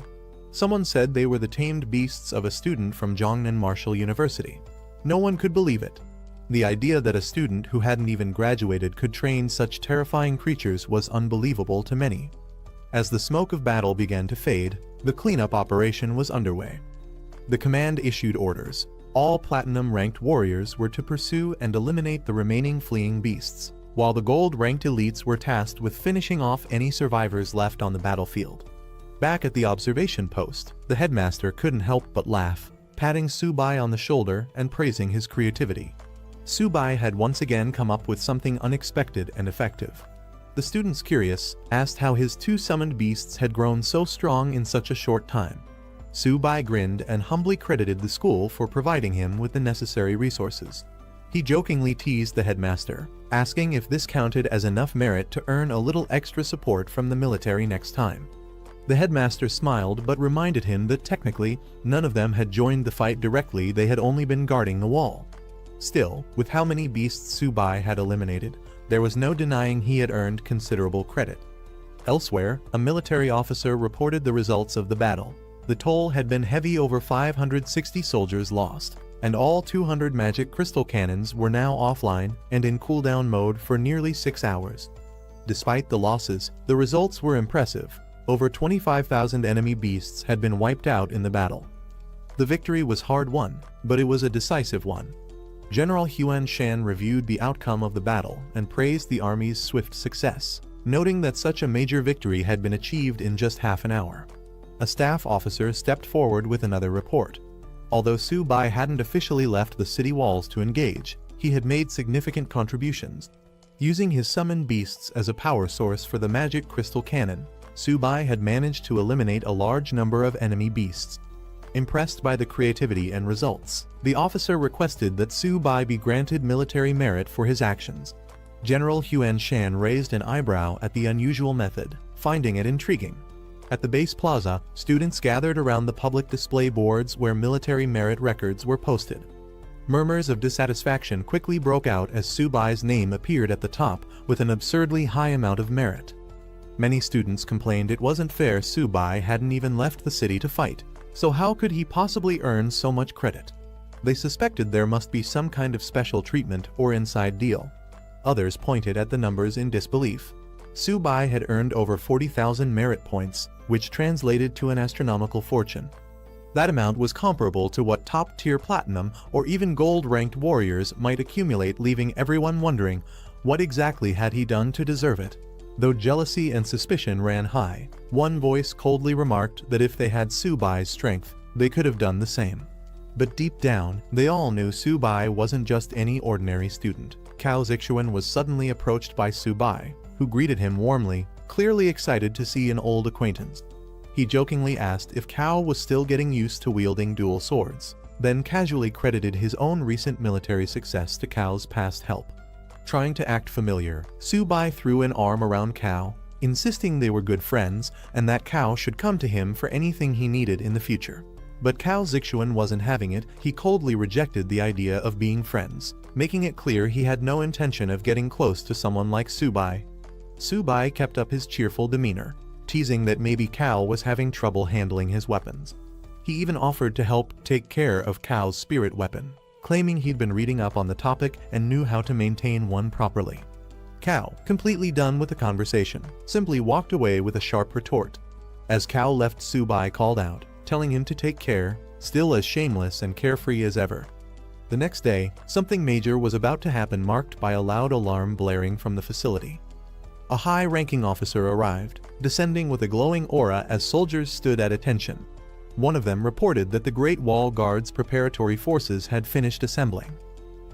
Someone said they were the tamed beasts of a student from Jongnan Martial University. No one could believe it. The idea that a student who hadn't even graduated could train such terrifying creatures was unbelievable to many. As the smoke of battle began to fade, the cleanup operation was underway. The command issued orders. All platinum-ranked warriors were to pursue and eliminate the remaining fleeing beasts, while the gold-ranked elites were tasked with finishing off any survivors left on the battlefield. Back at the observation post, the headmaster couldn't help but laugh, patting Subai on the shoulder and praising his creativity. Subai had once again come up with something unexpected and effective. The students, curious, asked how his two summoned beasts had grown so strong in such a short time. Subai grinned and humbly credited the school for providing him with the necessary resources. He jokingly teased the headmaster, asking if this counted as enough merit to earn a little extra support from the military next time. The headmaster smiled but reminded him that technically, none of them had joined the fight directly, they had only been guarding the wall. Still, with how many beasts Subai had eliminated, there was no denying he had earned considerable credit. Elsewhere, a military officer reported the results of the battle. The toll had been heavy, over 560 soldiers lost, and all 200 magic crystal cannons were now offline and in cooldown mode for nearly 6 hours. Despite the losses, the results were impressive. Over 25,000 enemy beasts had been wiped out in the battle. The victory was hard-won, but it was a decisive one. General Huan Shan reviewed the outcome of the battle and praised the army's swift success, noting that such a major victory had been achieved in just half an hour. A staff officer stepped forward with another report. Although Subai hadn't officially left the city walls to engage, he had made significant contributions. Using his summoned beasts as a power source for the magic crystal cannon, Subai had managed to eliminate a large number of enemy beasts. Impressed by the creativity and results, the officer requested that Subai be granted military merit for his actions. General Huan Shan raised an eyebrow at the unusual method, finding it intriguing. At the base plaza, students gathered around the public display boards where military merit records were posted. Murmurs of dissatisfaction quickly broke out as Subai's name appeared at the top with an absurdly high amount of merit. Many students complained it wasn't fair. Subai hadn't even left the city to fight, so how could he possibly earn so much credit? They suspected there must be some kind of special treatment or inside deal. Others pointed at the numbers in disbelief. Subai had earned over 40,000 merit points, which translated to an astronomical fortune. That amount was comparable to what top-tier platinum or even gold-ranked warriors might accumulate, leaving everyone wondering what exactly had he done to deserve it. Though jealousy and suspicion ran high, one voice coldly remarked that if they had Subai's strength, they could have done the same. But deep down, they all knew Subai wasn't just any ordinary student. Cao Zixuan was suddenly approached by Subai, who greeted him warmly, clearly excited to see an old acquaintance. He jokingly asked if Cao was still getting used to wielding dual swords, then casually credited his own recent military success to Cao's past help. Trying to act familiar, Subai threw an arm around Cao, insisting they were good friends and that Cao should come to him for anything he needed in the future. But Cao Zixuan wasn't having it. He coldly rejected the idea of being friends, making it clear he had no intention of getting close to someone like Subai. Subai kept up his cheerful demeanor, teasing that maybe Cao was having trouble handling his weapons. He even offered to help take care of Cao's spirit weapon, claiming he'd been reading up on the topic and knew how to maintain one properly. Cao, completely done with the conversation, simply walked away with a sharp retort. As Cao left, Subai called out, telling him to take care, still as shameless and carefree as ever. The next day, something major was about to happen, marked by a loud alarm blaring from the facility. A high-ranking officer arrived, descending with a glowing aura as soldiers stood at attention. One of them reported that the Great Wall Guard's preparatory forces had finished assembling.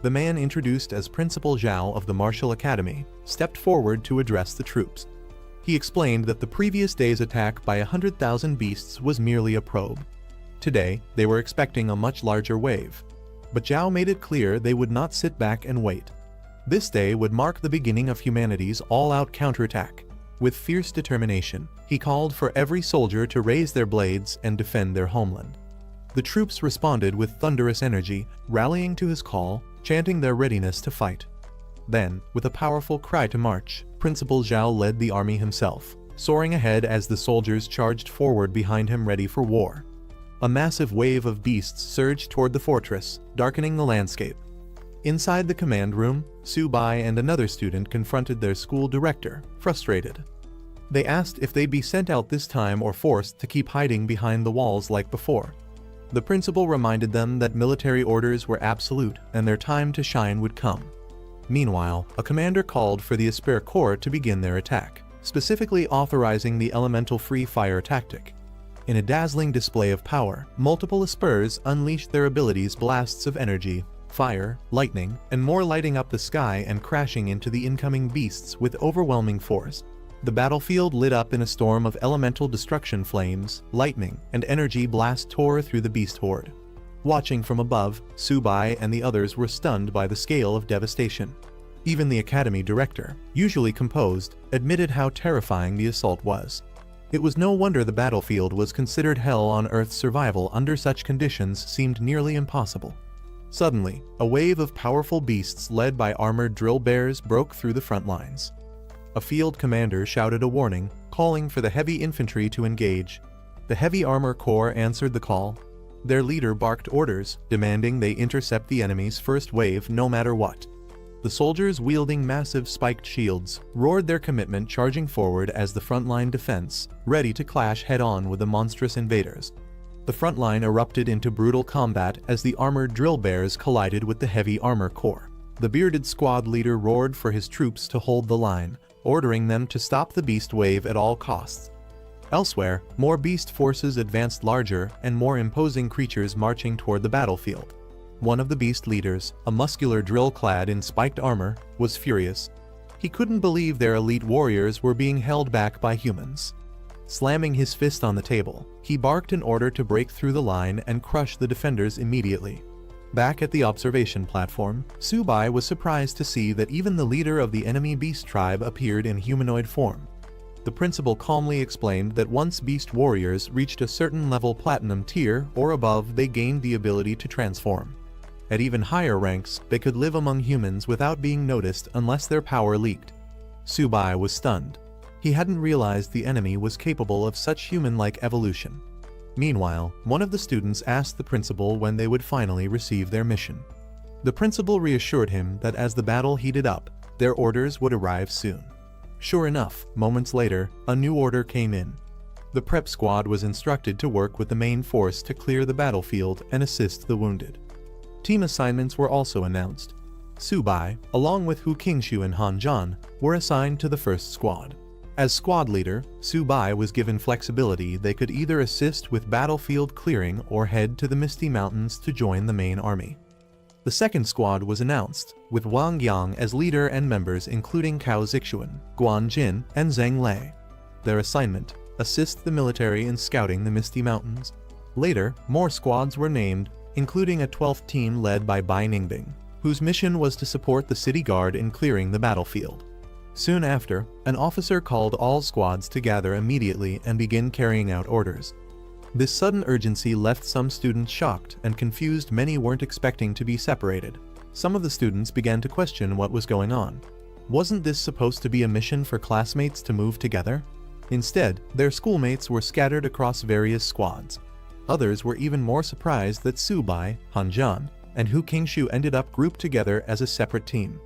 The man, introduced as Principal Zhao of the Martial Academy, stepped forward to address the troops. He explained that the previous day's attack by 100,000 beasts was merely a probe. Today, they were expecting a much larger wave. But Zhao made it clear they would not sit back and wait. This day would mark the beginning of humanity's all-out counterattack. With fierce determination, he called for every soldier to raise their blades and defend their homeland. The troops responded with thunderous energy, rallying to his call, chanting their readiness to fight. Then, with a powerful cry to march, Principal Zhao led the army himself, soaring ahead as the soldiers charged forward behind him, ready for war. A massive wave of beasts surged toward the fortress, darkening the landscape. Inside the command room, Subai and another student confronted their school director, frustrated. They asked if they'd be sent out this time or forced to keep hiding behind the walls like before. The principal reminded them that military orders were absolute and their time to shine would come. Meanwhile, a commander called for the Asura Corps to begin their attack, specifically authorizing the elemental free fire tactic. In a dazzling display of power, multiple Asuras unleashed their abilities, blasts of energy, fire, lightning, and more, lighting up the sky and crashing into the incoming beasts with overwhelming force. The battlefield lit up in a storm of elemental destruction. Flames, lightning, and energy blast tore through the beast horde. Watching from above, Subai and the others were stunned by the scale of devastation. Even the academy director, usually composed, admitted how terrifying the assault was. It was no wonder the battlefield was considered hell on earth. Survival under such conditions seemed nearly impossible. Suddenly, a wave of powerful beasts led by armored drill bears broke through the front lines. A field commander shouted a warning, calling for the heavy infantry to engage. The heavy armor corps answered the call. Their leader barked orders, demanding they intercept the enemy's first wave no matter what. The soldiers, wielding massive spiked shields, roared their commitment, charging forward as the frontline defense, ready to clash head-on with the monstrous invaders. The front line erupted into brutal combat as the armored drill bears collided with the heavy armor corps. The bearded squad leader roared for his troops to hold the line, ordering them to stop the beast wave at all costs. Elsewhere, more beast forces advanced, larger and more imposing creatures marching toward the battlefield. One of the beast leaders, a muscular drill clad in spiked armor, was furious. He couldn't believe their elite warriors were being held back by humans. Slamming his fist on the table, he barked an order to break through the line and crush the defenders immediately. Back at the observation platform, Subai was surprised to see that even the leader of the enemy beast tribe appeared in humanoid form. The principal calmly explained that once beast warriors reached a certain level, platinum tier or above, they gained the ability to transform. At even higher ranks, they could live among humans without being noticed unless their power leaked. Subai was stunned. He hadn't realized the enemy was capable of such human-like evolution. Meanwhile, one of the students asked the principal when they would finally receive their mission. The principal reassured him that as the battle heated up, their orders would arrive soon. Sure enough, moments later, a new order came in. The prep squad was instructed to work with the main force to clear the battlefield and assist the wounded. Team assignments were also announced. Subai, along with Hu Qingshu and Han Zhan, were assigned to the first squad. As squad leader, Subai was given flexibility. They could either assist with battlefield clearing or head to the Misty Mountains to join the main army. The second squad was announced, with Wang Yang as leader and members including Cao Zixuan, Guan Jin, and Zheng Lei. Their assignment: assist the military in scouting the Misty Mountains. Later, more squads were named, including a 12th team led by Bai Ningbing, whose mission was to support the city guard in clearing the battlefield. Soon after, an officer called all squads to gather immediately and begin carrying out orders. This sudden urgency left some students shocked and confused. Many weren't expecting to be separated. Some of the students began to question what was going on. Wasn't this supposed to be a mission for classmates to move together? Instead, their schoolmates were scattered across various squads. Others were even more surprised that Subai, Han Zhan, and Hu Qingshu ended up grouped together as a separate team.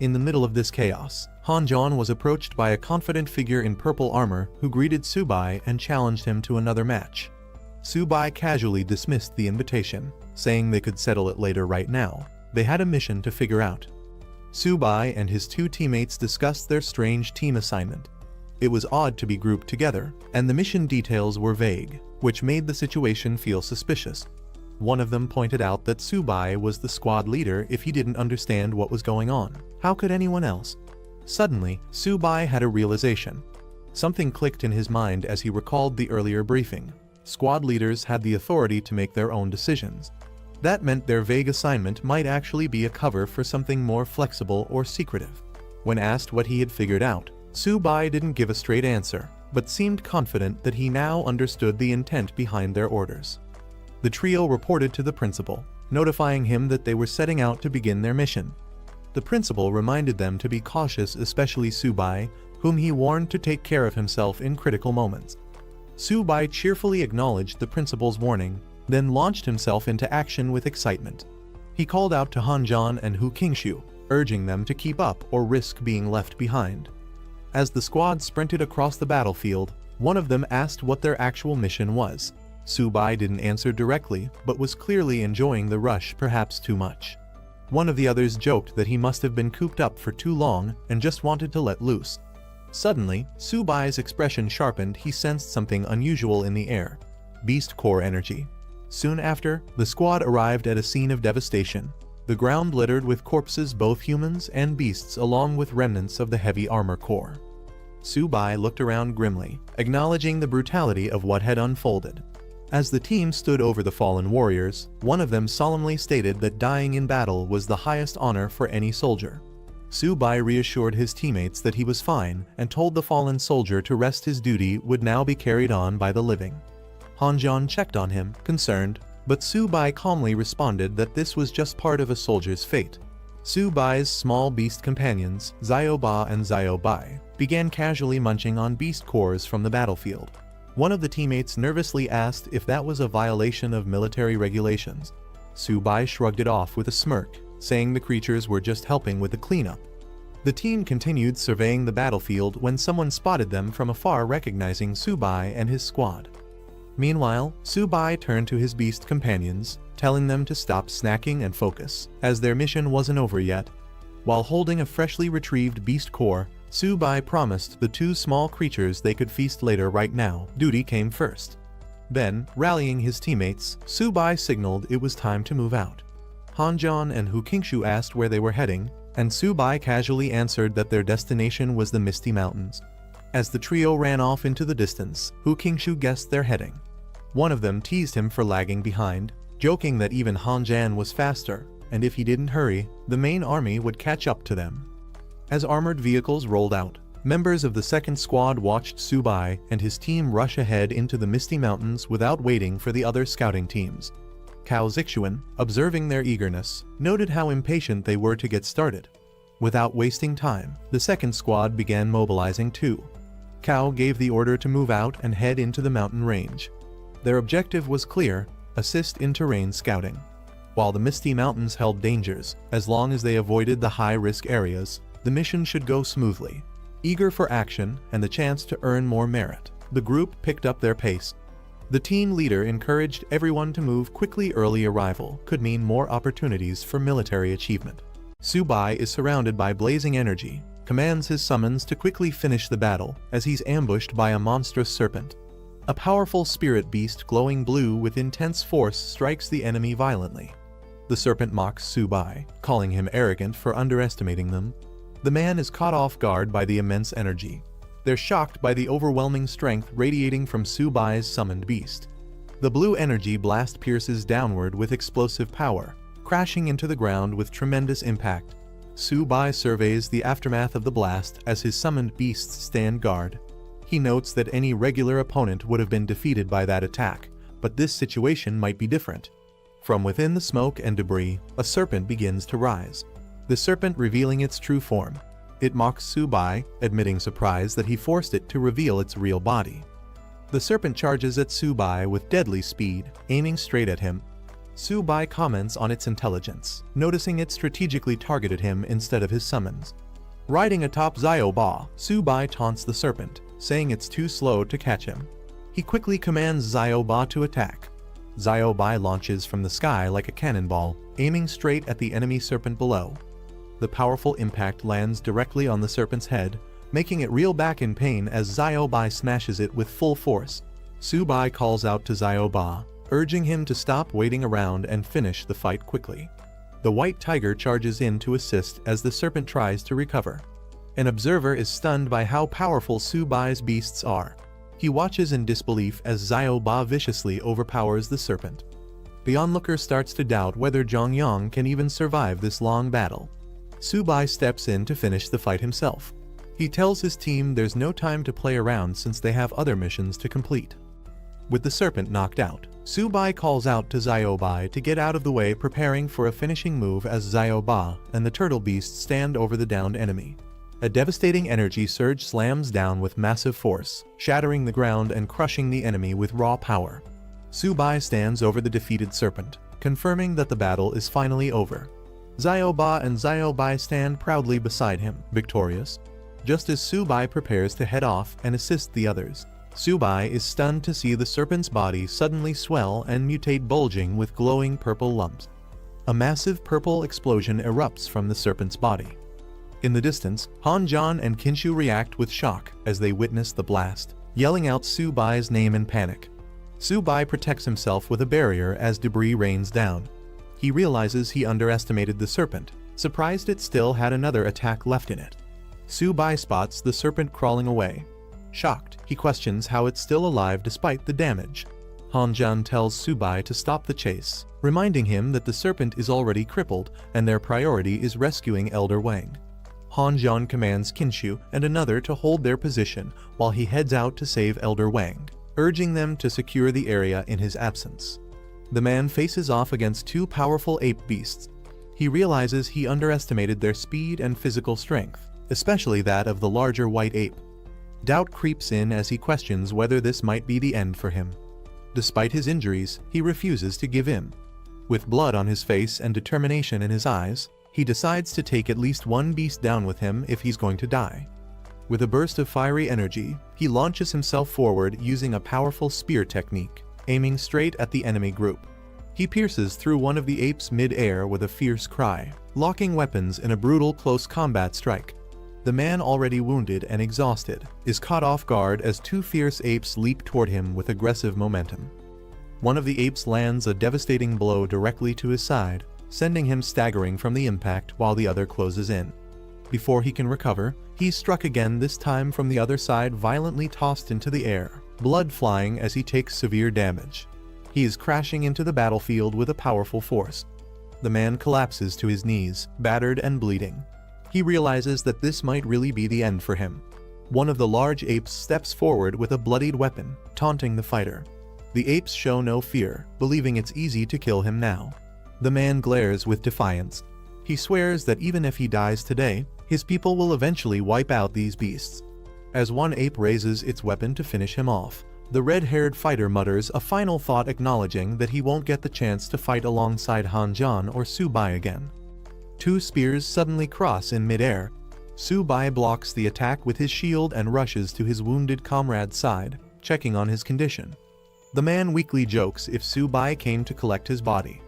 In the middle of this chaos, Han Zhan was approached by a confident figure in purple armor who greeted Subai and challenged him to another match. Subai casually dismissed the invitation, saying they could settle it later. Right now, they had a mission to figure out. Subai and his two teammates discussed their strange team assignment. It was odd to be grouped together, and the mission details were vague, which made the situation feel suspicious. One of them pointed out that Subai was the squad leader. If he didn't understand what was going on, how could anyone else? Suddenly, Subai had a realization. Something clicked in his mind as he recalled the earlier briefing. Squad leaders had the authority to make their own decisions. That meant their vague assignment might actually be a cover for something more flexible or secretive. When asked what he had figured out, Subai didn't give a straight answer, but seemed confident that he now understood the intent behind their orders. The trio reported to the principal, notifying him that they were setting out to begin their mission. The principal reminded them to be cautious, especially Subai, whom he warned to take care of himself in critical moments. Subai cheerfully acknowledged the principal's warning, then launched himself into action with excitement. He called out to Han Zhan and Hu Qingshu, urging them to keep up or risk being left behind. As the squad sprinted across the battlefield, one of them asked what their actual mission was. Subai didn't answer directly, but was clearly enjoying the rush perhaps too much. One of the others joked that he must have been cooped up for too long and just wanted to let loose. Suddenly, Subai's expression sharpened. He sensed something unusual in the air. Beast core energy. Soon after, the squad arrived at a scene of devastation. The ground littered with corpses, both humans and beasts, along with remnants of the heavy armor core. Subai looked around grimly, acknowledging the brutality of what had unfolded. As the team stood over the fallen warriors, one of them solemnly stated that dying in battle was the highest honor for any soldier. Subai reassured his teammates that he was fine and told the fallen soldier to rest. His duty would now be carried on by the living. Hanjan checked on him, concerned, but Subai calmly responded that this was just part of a soldier's fate. Subai's small beast companions, Zioba and Ziobai, began casually munching on beast cores from the battlefield. One of the teammates nervously asked if that was a violation of military regulations. Subai shrugged it off with a smirk, saying the creatures were just helping with the cleanup. The team continued surveying the battlefield when someone spotted them from afar, recognizing Subai and his squad. Meanwhile, Subai turned to his beast companions, telling them to stop snacking and focus, as their mission wasn't over yet. While holding a freshly retrieved beast core, Subai promised the two small creatures they could feast later. Right now, duty came first. Then, rallying his teammates, Subai signaled it was time to move out. Hanjan and Hu Qingshu asked where they were heading, and Subai casually answered that their destination was the Misty Mountains. As the trio ran off into the distance, Hu Qingshu guessed their heading. One of them teased him for lagging behind, joking that even Hanjan was faster, and if he didn't hurry, the main army would catch up to them. As armored vehicles rolled out, members of the second squad watched Subai and his team rush ahead into the Misty Mountains without waiting for the other scouting teams. Cao Zixuan, observing their eagerness, noted how impatient they were to get started. Without wasting time, the second squad began mobilizing too. Cao gave the order to move out and head into the mountain range. Their objective was clear: assist in terrain scouting. While the Misty Mountains held dangers, as long as they avoided the high-risk areas, the mission should go smoothly. Eager for action and the chance to earn more merit, the group picked up their pace. The team leader encouraged everyone to move quickly. Early arrival could mean more opportunities for military achievement. Subai is surrounded by blazing energy, commands his summons to quickly finish the battle as he's ambushed by a monstrous serpent. A powerful spirit beast glowing blue with intense force strikes the enemy violently. The serpent mocks Subai, calling him arrogant for underestimating them. The man is caught off guard by the immense energy. They're shocked by the overwhelming strength radiating from Subai's summoned beast. The blue energy blast pierces downward with explosive power, crashing into the ground with tremendous impact. Subai surveys the aftermath of the blast as his summoned beasts stand guard. He notes that any regular opponent would have been defeated by that attack, but this situation might be different. From within the smoke and debris, a serpent begins to rise. The serpent revealing its true form. It mocks Subai, admitting surprise that he forced it to reveal its real body. The serpent charges at Subai with deadly speed, aiming straight at him. Subai comments on its intelligence, noticing it strategically targeted him instead of his summons. Riding atop Zioba, Subai taunts the serpent, saying it's too slow to catch him. He quickly commands Zioba to attack. Zioba launches from the sky like a cannonball, aiming straight at the enemy serpent below. The powerful impact lands directly on the serpent's head, making it reel back in pain as Zioba smashes it with full force. Subai calls out to Zioba, urging him to stop waiting around and finish the fight quickly. The white tiger charges in to assist as the serpent tries to recover. An observer is stunned by how powerful Subai's beasts are. He watches in disbelief as Zioba viciously overpowers the serpent. The onlooker starts to doubt whether Zhongyang can even survive this long battle. Subai steps in to finish the fight himself. He tells his team there's no time to play around since they have other missions to complete. With the serpent knocked out, Subai calls out to Zioba to get out of the way, preparing for a finishing move as Zioba and the turtle beast stand over the downed enemy. A devastating energy surge slams down with massive force, shattering the ground and crushing the enemy with raw power. Subai stands over the defeated serpent, confirming that the battle is finally over. Zioba and Ziobai stand proudly beside him, victorious. just as Su-bai prepares to head off and assist the others. Su-bai is stunned to see the serpent's body suddenly swell and mutate, bulging with glowing purple lumps. A massive purple explosion erupts from the serpent's body. In the distance, Han-jan and Kinshu react with shock as they witness the blast, yelling out Su-bai's name in panic. Su-bai protects himself with a barrier as debris rains down. He realizes he underestimated the serpent, surprised it still had another attack left in it. Su-bai spots the serpent crawling away. Shocked, he questions how it's still alive despite the damage. Han-jan tells Su-bai to stop the chase, reminding him that the serpent is already crippled and their priority is rescuing Elder Wang. Han-jan commands Kinshu and another to hold their position while he heads out to save Elder Wang, urging them to secure the area in his absence. The man faces off against two powerful ape beasts. He realizes he underestimated their speed and physical strength, especially that of the larger white ape. Doubt creeps in as he questions whether this might be the end for him. Despite his injuries, he refuses to give in. With blood on his face and determination in his eyes, he decides to take at least one beast down with him if he's going to die. With a burst of fiery energy, he launches himself forward using a powerful spear technique, aiming straight at the enemy group. He pierces through one of the apes mid-air with a fierce cry, locking weapons in a brutal close combat strike. The man, already wounded and exhausted, is caught off guard as two fierce apes leap toward him with aggressive momentum. One of the apes lands a devastating blow directly to his side, sending him staggering from the impact while the other closes in. Before he can recover, he's struck again, this time from the other side, violently tossed into the air, blood flying as he takes severe damage. He is crashing into the battlefield with a powerful force. The man collapses to his knees, battered and bleeding. He realizes that this might really be the end for him. One of the large apes steps forward with a bloodied weapon, taunting the fighter. The apes show no fear, believing it's easy to kill him now. The man glares with defiance. He swears that even if he dies today, his people will eventually wipe out these beasts. As one ape raises its weapon to finish him off, the red-haired fighter mutters a final thought, acknowledging that he won't get the chance to fight alongside Han-jan or Su-bai again. Two spears suddenly cross in mid-air. Su-bai blocks the attack with his shield and rushes to his wounded comrade's side, checking on his condition. The man weakly jokes if Su-bai came to collect his body.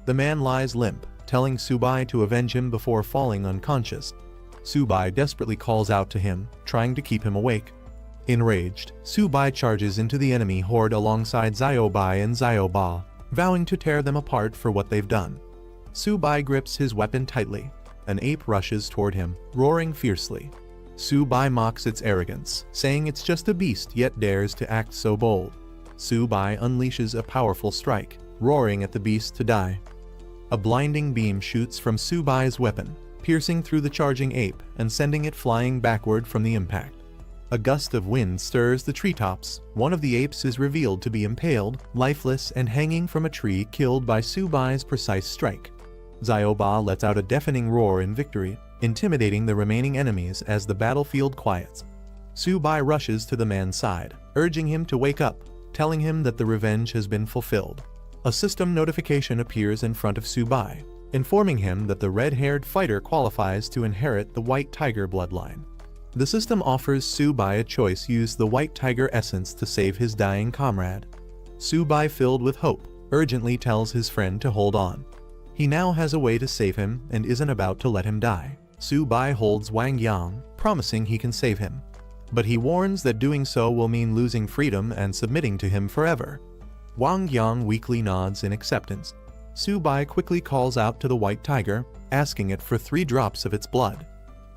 The man lies limp, telling Su-bai to avenge him before falling unconscious. Su-bai desperately calls out to him, trying to keep him awake. Enraged, Su-bai charges into the enemy horde alongside Xiaobai and Xiaoba, vowing to tear them apart for what they've done. Su-bai grips his weapon tightly. An ape rushes toward him, roaring fiercely. Su-bai mocks its arrogance, saying it's just a beast yet dares to act so bold. Su-bai unleashes a powerful strike, roaring at the beast to die. A blinding beam shoots from Su-bai's weapon, piercing through the charging ape and sending it flying backward from the impact. A gust of wind stirs the treetops. One of the apes is revealed to be impaled, lifeless and hanging from a tree, killed by Su-bai's precise strike. Xiaoba lets out a deafening roar in victory, intimidating the remaining enemies as the battlefield quiets. Su-bai rushes to the man's side, urging him to wake up, telling him that the revenge has been fulfilled. A system notification appears in front of Su-bai, informing him that the red-haired fighter qualifies to inherit the White Tiger bloodline. The system offers Su-bai a choice: use the White Tiger essence to save his dying comrade. Su-bai, filled with hope, urgently tells his friend to hold on. He now has a way to save him and isn't about to let him die. Su-bai holds Wang Yang, promising he can save him. But he warns that doing so will mean losing freedom and submitting to him forever. Wang Yang weakly nods in acceptance. Su-bai quickly calls out to the White Tiger, asking it for 3 drops of its blood.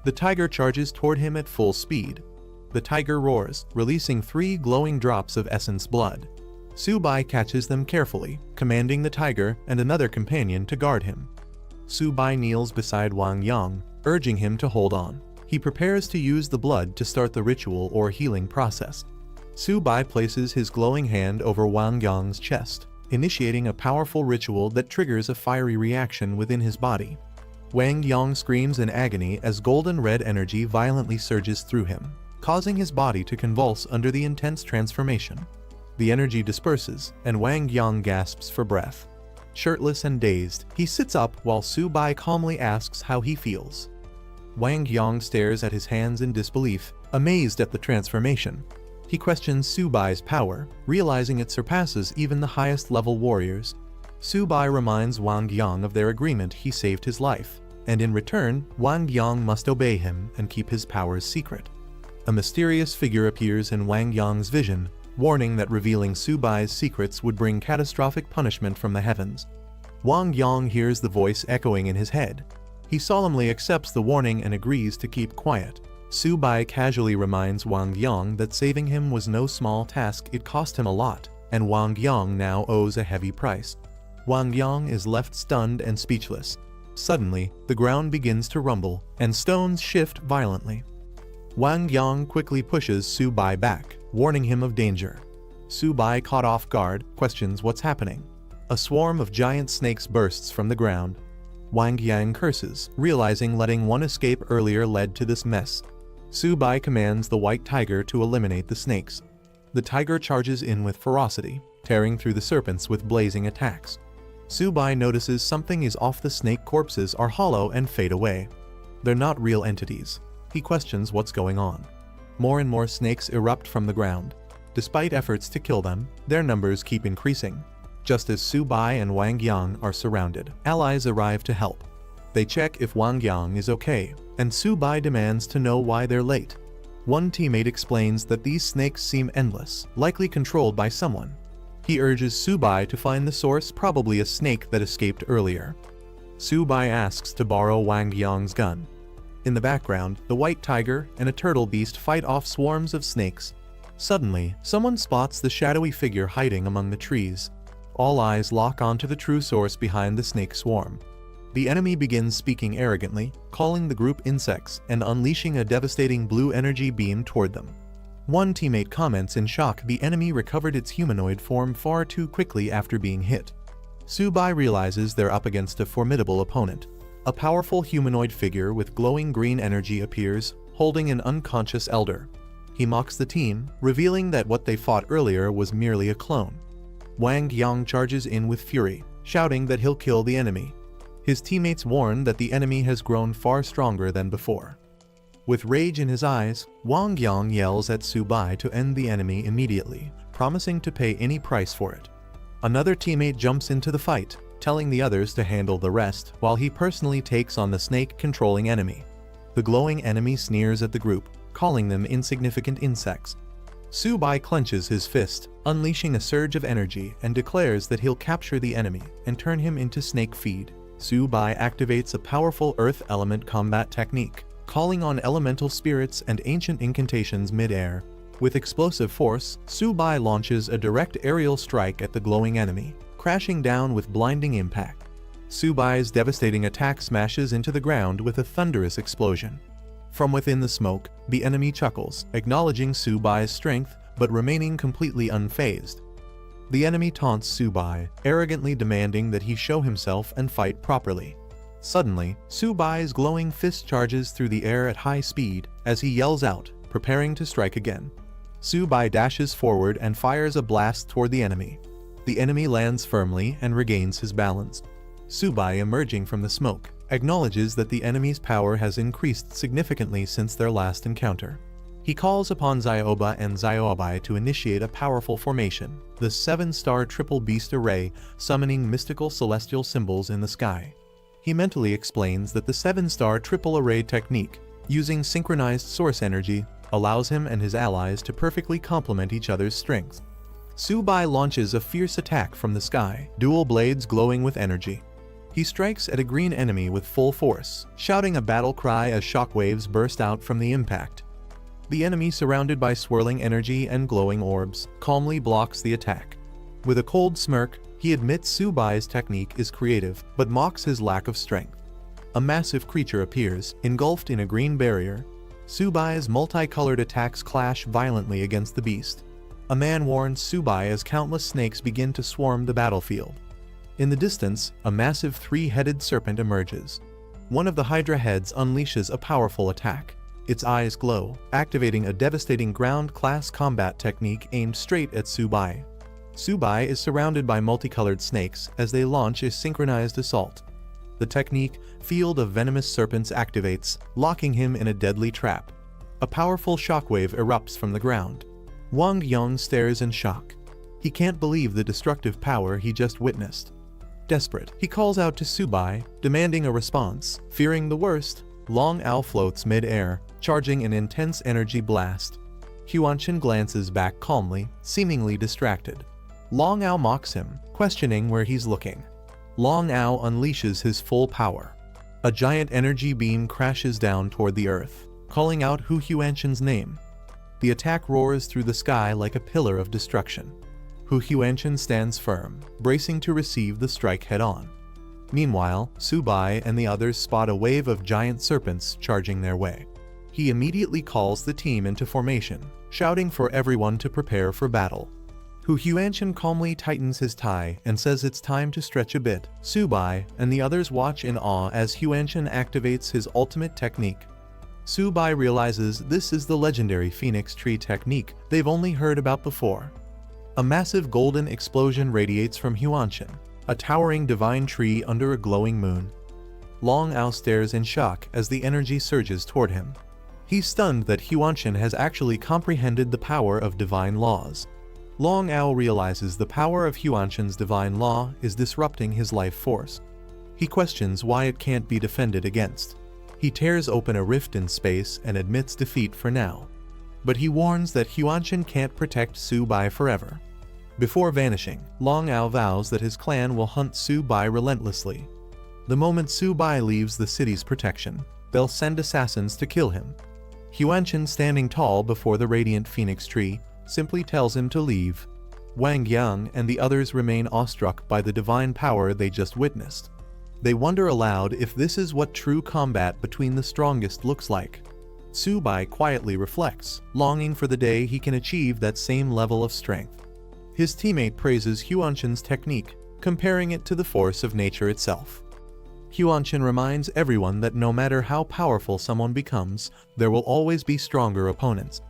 The tiger charges toward him at full speed. The tiger roars, releasing 3 glowing drops of essence blood. Su-bai catches them carefully, commanding the tiger and another companion to guard him. Su-bai kneels beside Wang Yang, urging him to hold on. He prepares to use the blood to start the ritual or healing process. Su-bai places his glowing hand over Wang Yang's chest, initiating a powerful ritual that triggers a fiery reaction within his body. Wang Yang screams in agony as golden red energy violently surges through him, causing his body to convulse under the intense transformation. The energy disperses, and Wang Yang gasps for breath. Shirtless and dazed, he sits up while Su-bai calmly asks how he feels. Wang Yang stares at his hands in disbelief, amazed at the transformation. He questions Subai's power, realizing it surpasses even the highest level warriors. Subai reminds Wang Yang of their agreement he saved his life, and in return, Wang Yang must obey him and keep his powers secret. A mysterious figure appears in Wang Yang's vision, warning that revealing Subai's secrets would bring catastrophic punishment from the heavens. Wang Yang hears the voice echoing in his head. He solemnly accepts the warning and agrees to keep quiet. Subai casually reminds Wang Yang that saving him was no small task, it cost him a lot, and Wang Yang now owes a heavy price. Wang Yang is left stunned and speechless. Suddenly, the ground begins to rumble, and stones shift violently. Wang Yang quickly pushes Subai back, warning him of danger. Subai, caught off guard, questions what's happening. A swarm of giant snakes bursts from the ground. Wang Yang curses, realizing letting one escape earlier led to this mess. Subai commands the white tiger to eliminate the snakes. The tiger charges in with ferocity, tearing through the serpents with blazing attacks. Subai notices something is off. The snake corpses are hollow and fade away. They're not real entities. He questions what's going on. More and more snakes erupt from the ground. Despite efforts to kill them, their numbers keep increasing. Just as Subai and Wang Yang are surrounded, allies arrive to help. They check if Wang Yang is okay, and Subai demands to know why they're late. One teammate explains that these snakes seem endless, likely controlled by someone. He urges Subai to find the source, probably a snake that escaped earlier. Subai asks to borrow Wang Yang's gun. In the background, the white tiger and a turtle beast fight off swarms of snakes. Suddenly, someone spots the shadowy figure hiding among the trees. All eyes lock onto the true source behind the snake swarm. The enemy begins speaking arrogantly, calling the group insects and unleashing a devastating blue energy beam toward them. One teammate comments in shock the enemy recovered its humanoid form far too quickly after being hit. Subai realizes they're up against a formidable opponent. A powerful humanoid figure with glowing green energy appears, holding an unconscious elder. He mocks the team, revealing that what they fought earlier was merely a clone. Wang Yang charges in with fury, shouting that he'll kill the enemy. His teammates warn that the enemy has grown far stronger than before. With rage in his eyes, Wang Yang yells at Subai to end the enemy immediately, promising to pay any price for it. Another teammate jumps into the fight, telling the others to handle the rest while he personally takes on the snake-controlling enemy. The glowing enemy sneers at the group, calling them insignificant insects. Subai clenches his fist, unleashing a surge of energy, and declares that he'll capture the enemy and turn him into snake feed. Subai activates a powerful earth element combat technique, calling on elemental spirits and ancient incantations mid-air. With explosive force, Subai launches a direct aerial strike at the glowing enemy, crashing down with blinding impact. Subai's devastating attack smashes into the ground with a thunderous explosion. From within the smoke, the enemy chuckles, acknowledging Subai's strength but remaining completely unfazed. The enemy taunts Subai, arrogantly demanding that he show himself and fight properly. Suddenly, Subai's glowing fist charges through the air at high speed as he yells out, preparing to strike again. Subai dashes forward and fires a blast toward the enemy. The enemy lands firmly and regains his balance. Subai, emerging from the smoke, acknowledges that the enemy's power has increased significantly since their last encounter. He calls upon Zioba and Ziobai to initiate a powerful formation, the 7-star triple beast array, summoning mystical celestial symbols in the sky. He mentally explains that the 7-star triple array technique, using synchronized source energy, allows him and his allies to perfectly complement each other's strengths. Subai launches a fierce attack from the sky, dual blades glowing with energy. He strikes at a green enemy with full force, shouting a battle cry as shockwaves burst out from the impact. The enemy, surrounded by swirling energy and glowing orbs, calmly blocks the attack. With a cold smirk, he admits Subai's technique is creative, but mocks his lack of strength. A massive creature appears, engulfed in a green barrier. Subai's multicolored attacks clash violently against the beast. A man warns Subai as countless snakes begin to swarm the battlefield. In the distance, a massive 3-headed serpent emerges. One of the Hydra heads unleashes a powerful attack. Its eyes glow, activating a devastating ground-class combat technique aimed straight at Subai. Subai is surrounded by multicolored snakes as they launch a synchronized assault. The technique, Field of Venomous Serpents, activates, locking him in a deadly trap. A powerful shockwave erupts from the ground. Wang Yong stares in shock. He can't believe the destructive power he just witnessed. Desperate, he calls out to Subai, demanding a response. Fearing the worst, Long Ao floats mid-air, charging an intense energy blast. Huanshan glances back calmly, seemingly distracted. Long Ao mocks him, questioning where he's looking. Long Ao unleashes his full power. A giant energy beam crashes down toward the earth, calling out Hu Huanshan's name. The attack roars through the sky like a pillar of destruction. Hu Huanshan stands firm, bracing to receive the strike head-on. Meanwhile, Subai and the others spot a wave of giant serpents charging their way. He immediately calls the team into formation, shouting for everyone to prepare for battle. Hu Huanshan calmly tightens his tie and says it's time to stretch a bit. Subai and the others watch in awe as Huanshan activates his ultimate technique. Subai realizes this is the legendary Phoenix Tree technique they've only heard about before. A massive golden explosion radiates from Huanshan, a towering divine tree under a glowing moon. Long Ao stares in shock as the energy surges toward him. He's stunned that Huanshan has actually comprehended the power of divine laws. Long Ao realizes the power of Huanshan's divine law is disrupting his life force. He questions why it can't be defended against. He tears open a rift in space and admits defeat for now. But he warns that Huanshan can't protect Subai forever. Before vanishing, Long Ao vows that his clan will hunt Subai relentlessly. The moment Subai leaves the city's protection, they'll send assassins to kill him. Huanshan, standing tall before the radiant phoenix tree, simply tells him to leave. Wang Yang and the others remain awestruck by the divine power they just witnessed. They wonder aloud if this is what true combat between the strongest looks like. Subai quietly reflects, longing for the day he can achieve that same level of strength. His teammate praises Huanshan's technique, comparing it to the force of nature itself. Huanshan reminds everyone that no matter how powerful someone becomes, there will always be stronger opponents.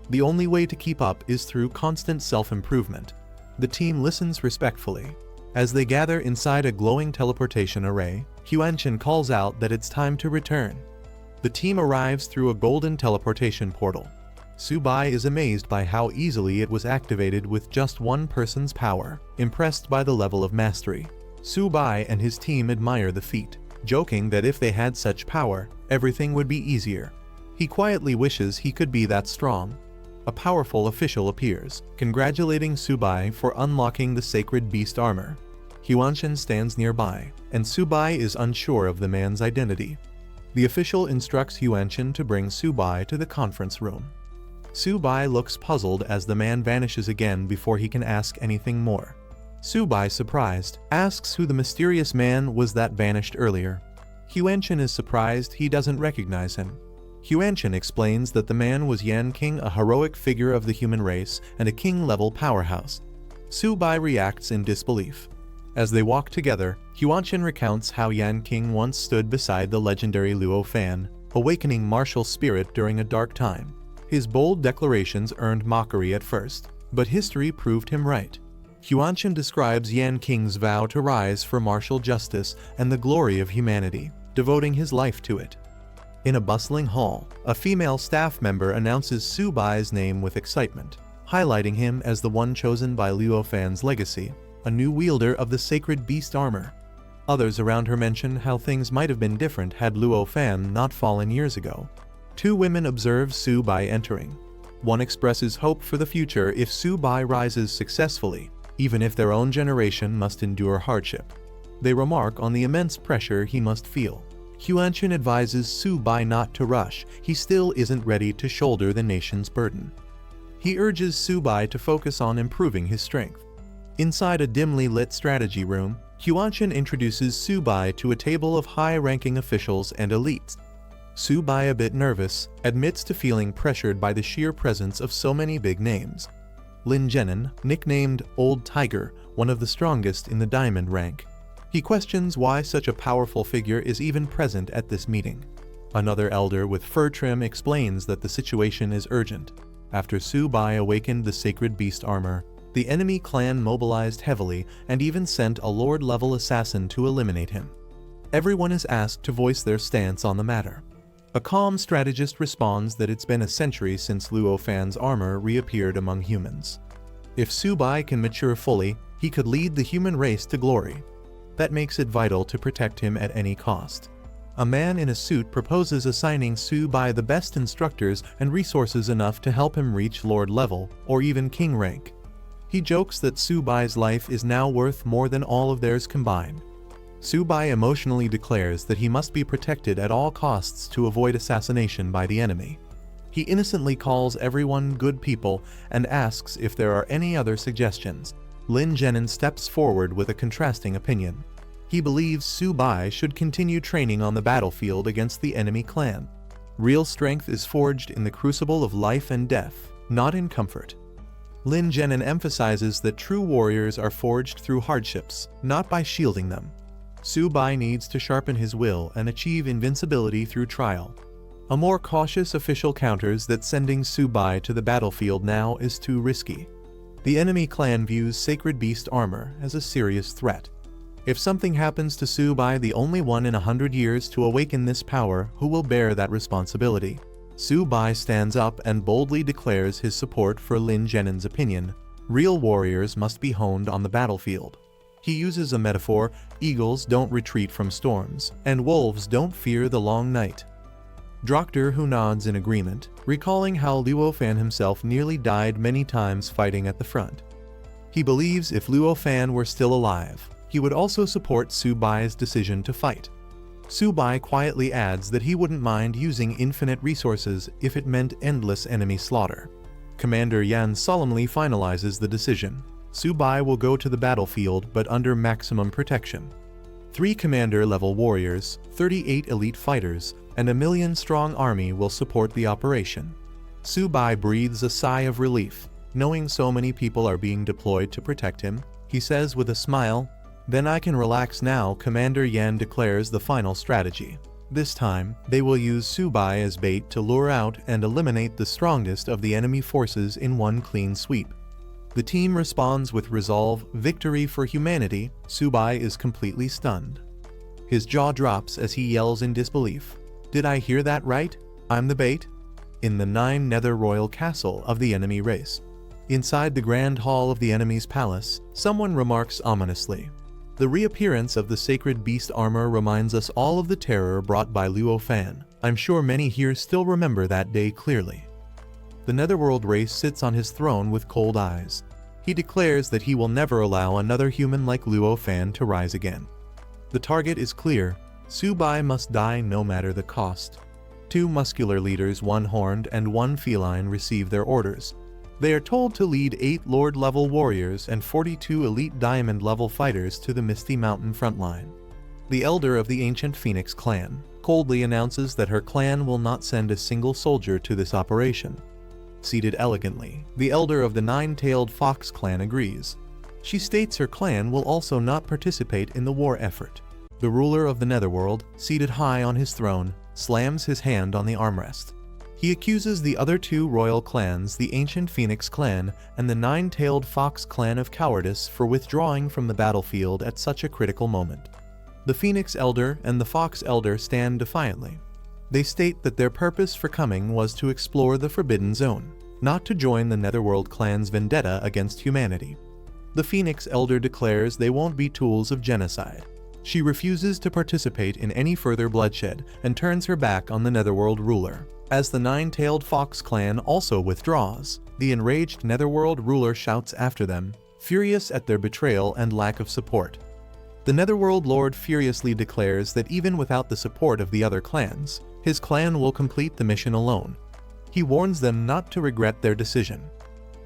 The only way to keep up is through constant self-improvement. The team listens respectfully. As they gather inside a glowing teleportation array, Huanshan calls out that it's time to return. The team arrives through a golden teleportation portal. Subai is amazed by how easily it was activated with just one person's power, impressed by the level of mastery. Subai and his team admire the feat, joking that if they had such power, everything would be easier. He quietly wishes he could be that strong. A powerful official appears, congratulating Subai for unlocking the sacred beast armor. Huanshan stands nearby, and Subai is unsure of the man's identity. The official instructs Huanshan to bring Subai to the conference room. Subai looks puzzled as the man vanishes again before he can ask anything more. Subai, surprised, asks who the mysterious man was that vanished earlier. Huanshan is surprised he doesn't recognize him. Huanshan explains that the man was Yan King, a heroic figure of the human race and a king-level powerhouse. Subai reacts in disbelief. As they walk together, Huanshan recounts how Yan King once stood beside the legendary Luo Fan, awakening martial spirit during a dark time. His bold declarations earned mockery at first, but history proved him right. Huanshan describes Yan King's vow to rise for martial justice and the glory of humanity, devoting his life to it. In a bustling hall, a female staff member announces Subai's name with excitement, highlighting him as the one chosen by Luo Fan's legacy, a new wielder of the sacred beast armor. Others around her mention how things might have been different had Luo Fan not fallen years ago. Two women observe Subai entering. One expresses hope for the future if Subai rises successfully, even if their own generation must endure hardship. They remark on the immense pressure he must feel. Huanshan advises Subai not to rush, he still isn't ready to shoulder the nation's burden. He urges Subai to focus on improving his strength. Inside a dimly lit strategy room, Huanshan introduces Subai to a table of high-ranking officials and elites. Subai, a bit nervous, admits to feeling pressured by the sheer presence of so many big names. Lin Zhenan, nicknamed Old Tiger, one of the strongest in the diamond rank. He questions why such a powerful figure is even present at this meeting. Another elder with fur trim explains that the situation is urgent. After Subai awakened the sacred beast armor, the enemy clan mobilized heavily and even sent a lord-level assassin to eliminate him. Everyone is asked to voice their stance on the matter. A calm strategist responds that it's been a century since Luo Fan's armor reappeared among humans. If Su Bai can mature fully, he could lead the human race to glory. That makes it vital to protect him at any cost. A man in a suit proposes assigning Su Bai the best instructors and resources enough to help him reach Lord level, or even King rank. He jokes that Su Bai's life is now worth more than all of theirs combined. Su Bai emotionally declares that he must be protected at all costs to avoid assassination by the enemy. He innocently calls everyone good people and asks if there are any other suggestions. Lin Zhenin steps forward with a contrasting opinion. He believes Su Bai should continue training on the battlefield against the enemy clan. Real strength is forged in the crucible of life and death, not in comfort. Lin Zhenin emphasizes that true warriors are forged through hardships, not by shielding them. Su Bai needs to sharpen his will and achieve invincibility through trial. A more cautious official counters that sending Su Bai to the battlefield now is too risky. The enemy clan views Sacred Beast armor as a serious threat. If something happens to Su Bai, the only one in 100 years to awaken this power, who will bear that responsibility? Su Bai stands up and boldly declares his support for Lin Zhenin's opinion. Real warriors must be honed on the battlefield. He uses a metaphor: eagles don't retreat from storms, and wolves don't fear the long night. Dronzer, who nods in agreement, recalling how Luo Fan himself nearly died many times fighting at the front. He believes if Luo Fan were still alive, he would also support Su Bai's decision to fight. Su Bai quietly adds that he wouldn't mind using infinite resources if it meant endless enemy slaughter. Commander Yan solemnly finalizes the decision. Su Bai will go to the battlefield, but under maximum protection. 3 commander-level warriors, 38 elite fighters, and a 1,000,000-strong army will support the operation. Su Bai breathes a sigh of relief, knowing so many people are being deployed to protect him. He says with a smile, "Then I can relax now." Commander Yan declares the final strategy. This time, they will use Su Bai as bait to lure out and eliminate the strongest of the enemy forces in one clean sweep. The team responds with resolve: victory for humanity. Su Bai is completely stunned. His jaw drops as he yells in disbelief, "Did I hear that right? I'm the bait?" In the 9 Nether Royal Castle of the enemy race. Inside the Grand Hall of the enemy's palace, someone remarks ominously, "The reappearance of the Sacred Beast armor reminds us all of the terror brought by Luo Fan. I'm sure many here still remember that day clearly." The Netherworld race sits on his throne with cold eyes. He declares that he will never allow another human like Luo Fan to rise again. The target is clear: Su Bai must die no matter the cost. 2 muscular leaders, 1 horned and 1 feline, receive their orders. They are told to lead 8 Lord-level warriors and 42 elite Diamond-level fighters to the Misty Mountain frontline. The elder of the ancient Phoenix clan coldly announces that her clan will not send a single soldier to this operation. Seated elegantly, the elder of the 9-tailed Fox clan agrees. She states her clan will also not participate in the war effort. The ruler of the Netherworld, seated high on his throne, slams his hand on the armrest. He accuses the other 2 royal clans, the ancient Phoenix clan and the 9-tailed Fox clan, of cowardice for withdrawing from the battlefield at such a critical moment. The Phoenix elder and the Fox elder stand defiantly. They state that their purpose for coming was to explore the Forbidden Zone, not to join the Netherworld clan's vendetta against humanity. The Phoenix elder declares they won't be tools of genocide. She refuses to participate in any further bloodshed and turns her back on the Netherworld ruler. As the 9-tailed Fox clan also withdraws, the enraged Netherworld ruler shouts after them, furious at their betrayal and lack of support. The Netherworld Lord furiously declares that even without the support of the other clans, his clan will complete the mission alone. He warns them not to regret their decision.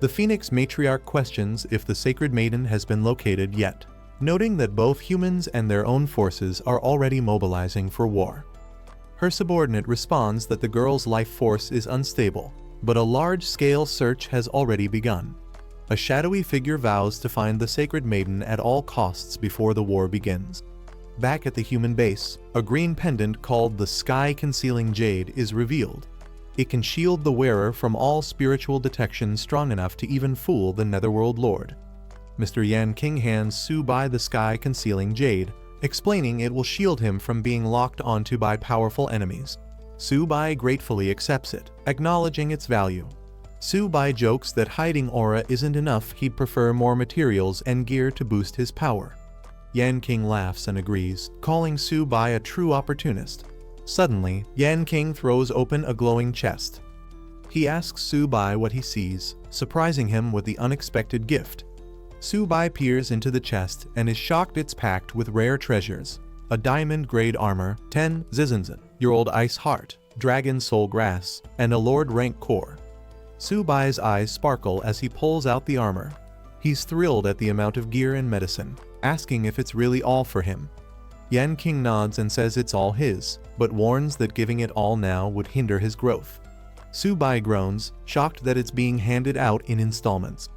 The Phoenix matriarch questions if the Sacred Maiden has been located yet, noting that both humans and their own forces are already mobilizing for war. Her subordinate responds that the girl's life force is unstable, but a large-scale search has already begun. A shadowy figure vows to find the Sacred Maiden at all costs before the war begins. Back at the human base, a green pendant called the Sky-Concealing Jade is revealed. It can shield the wearer from all spiritual detection strong enough to even fool the Netherworld Lord. Mr. Yan King hands Su Bai the Sky-Concealing Jade, explaining it will shield him from being locked onto by powerful enemies. Su-bai gratefully accepts it, acknowledging its value. Su-bai jokes that hiding aura isn't enough, he'd prefer more materials and gear to boost his power. Yan King laughs and agrees, calling Su-bai a true opportunist. Suddenly, Yan King throws open a glowing chest. He asks Su-bai what he sees, surprising him with the unexpected gift. Su-bai peers into the chest and is shocked it's packed with rare treasures. A diamond-grade armor, 10 zizanzen-year-old ice heart, dragon soul grass, and a lord rank core. Su-bai's eyes sparkle as he pulls out the armor. He's thrilled at the amount of gear and medicine, asking if it's really all for him. Yan King nods and says it's all his, but warns that giving it all now would hinder his growth. Su-bai groans, shocked that it's being handed out in installments.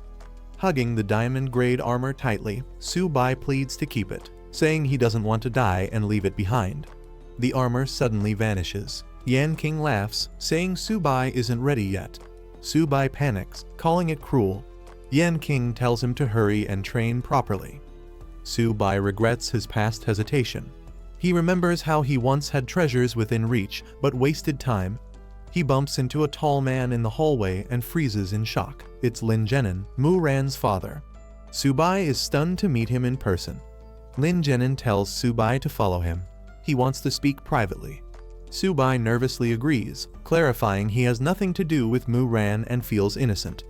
Hugging the diamond-grade armor tightly, Su-bai pleads to keep it, saying he doesn't want to die and leave it behind. The armor suddenly vanishes. Yan King laughs, saying Su-bai isn't ready yet. Su-bai panics, calling it cruel. Yan King tells him to hurry and train properly. Su-bai regrets his past hesitation. He remembers how he once had treasures within reach, but wasted time. He bumps into a tall man in the hallway and freezes in shock. It's Lin Zhenin, Mu Ran's father. Su-bai is stunned to meet him in person. Lin Zhenin tells Su-bai to follow him. He wants to speak privately. Su-bai nervously agrees, clarifying he has nothing to do with Mu Ran and feels innocent.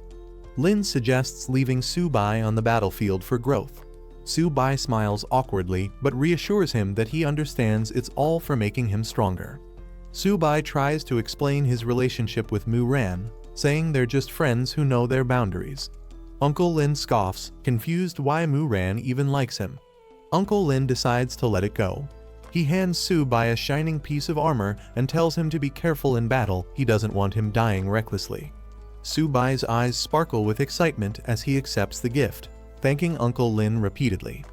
Lin suggests leaving Su-bai on the battlefield for growth. Su-bai smiles awkwardly but reassures him that he understands it's all for making him stronger. Su-bai tries to explain his relationship with Mu Ran, saying they're just friends who know their boundaries. Uncle Lin scoffs, confused why Mu Ran even likes him. Uncle Lin decides to let it go. He hands Su-bai a shining piece of armor and tells him to be careful in battle, he doesn't want him dying recklessly. Su-bai's eyes sparkle with excitement as he accepts the gift, thanking Uncle Lin repeatedly.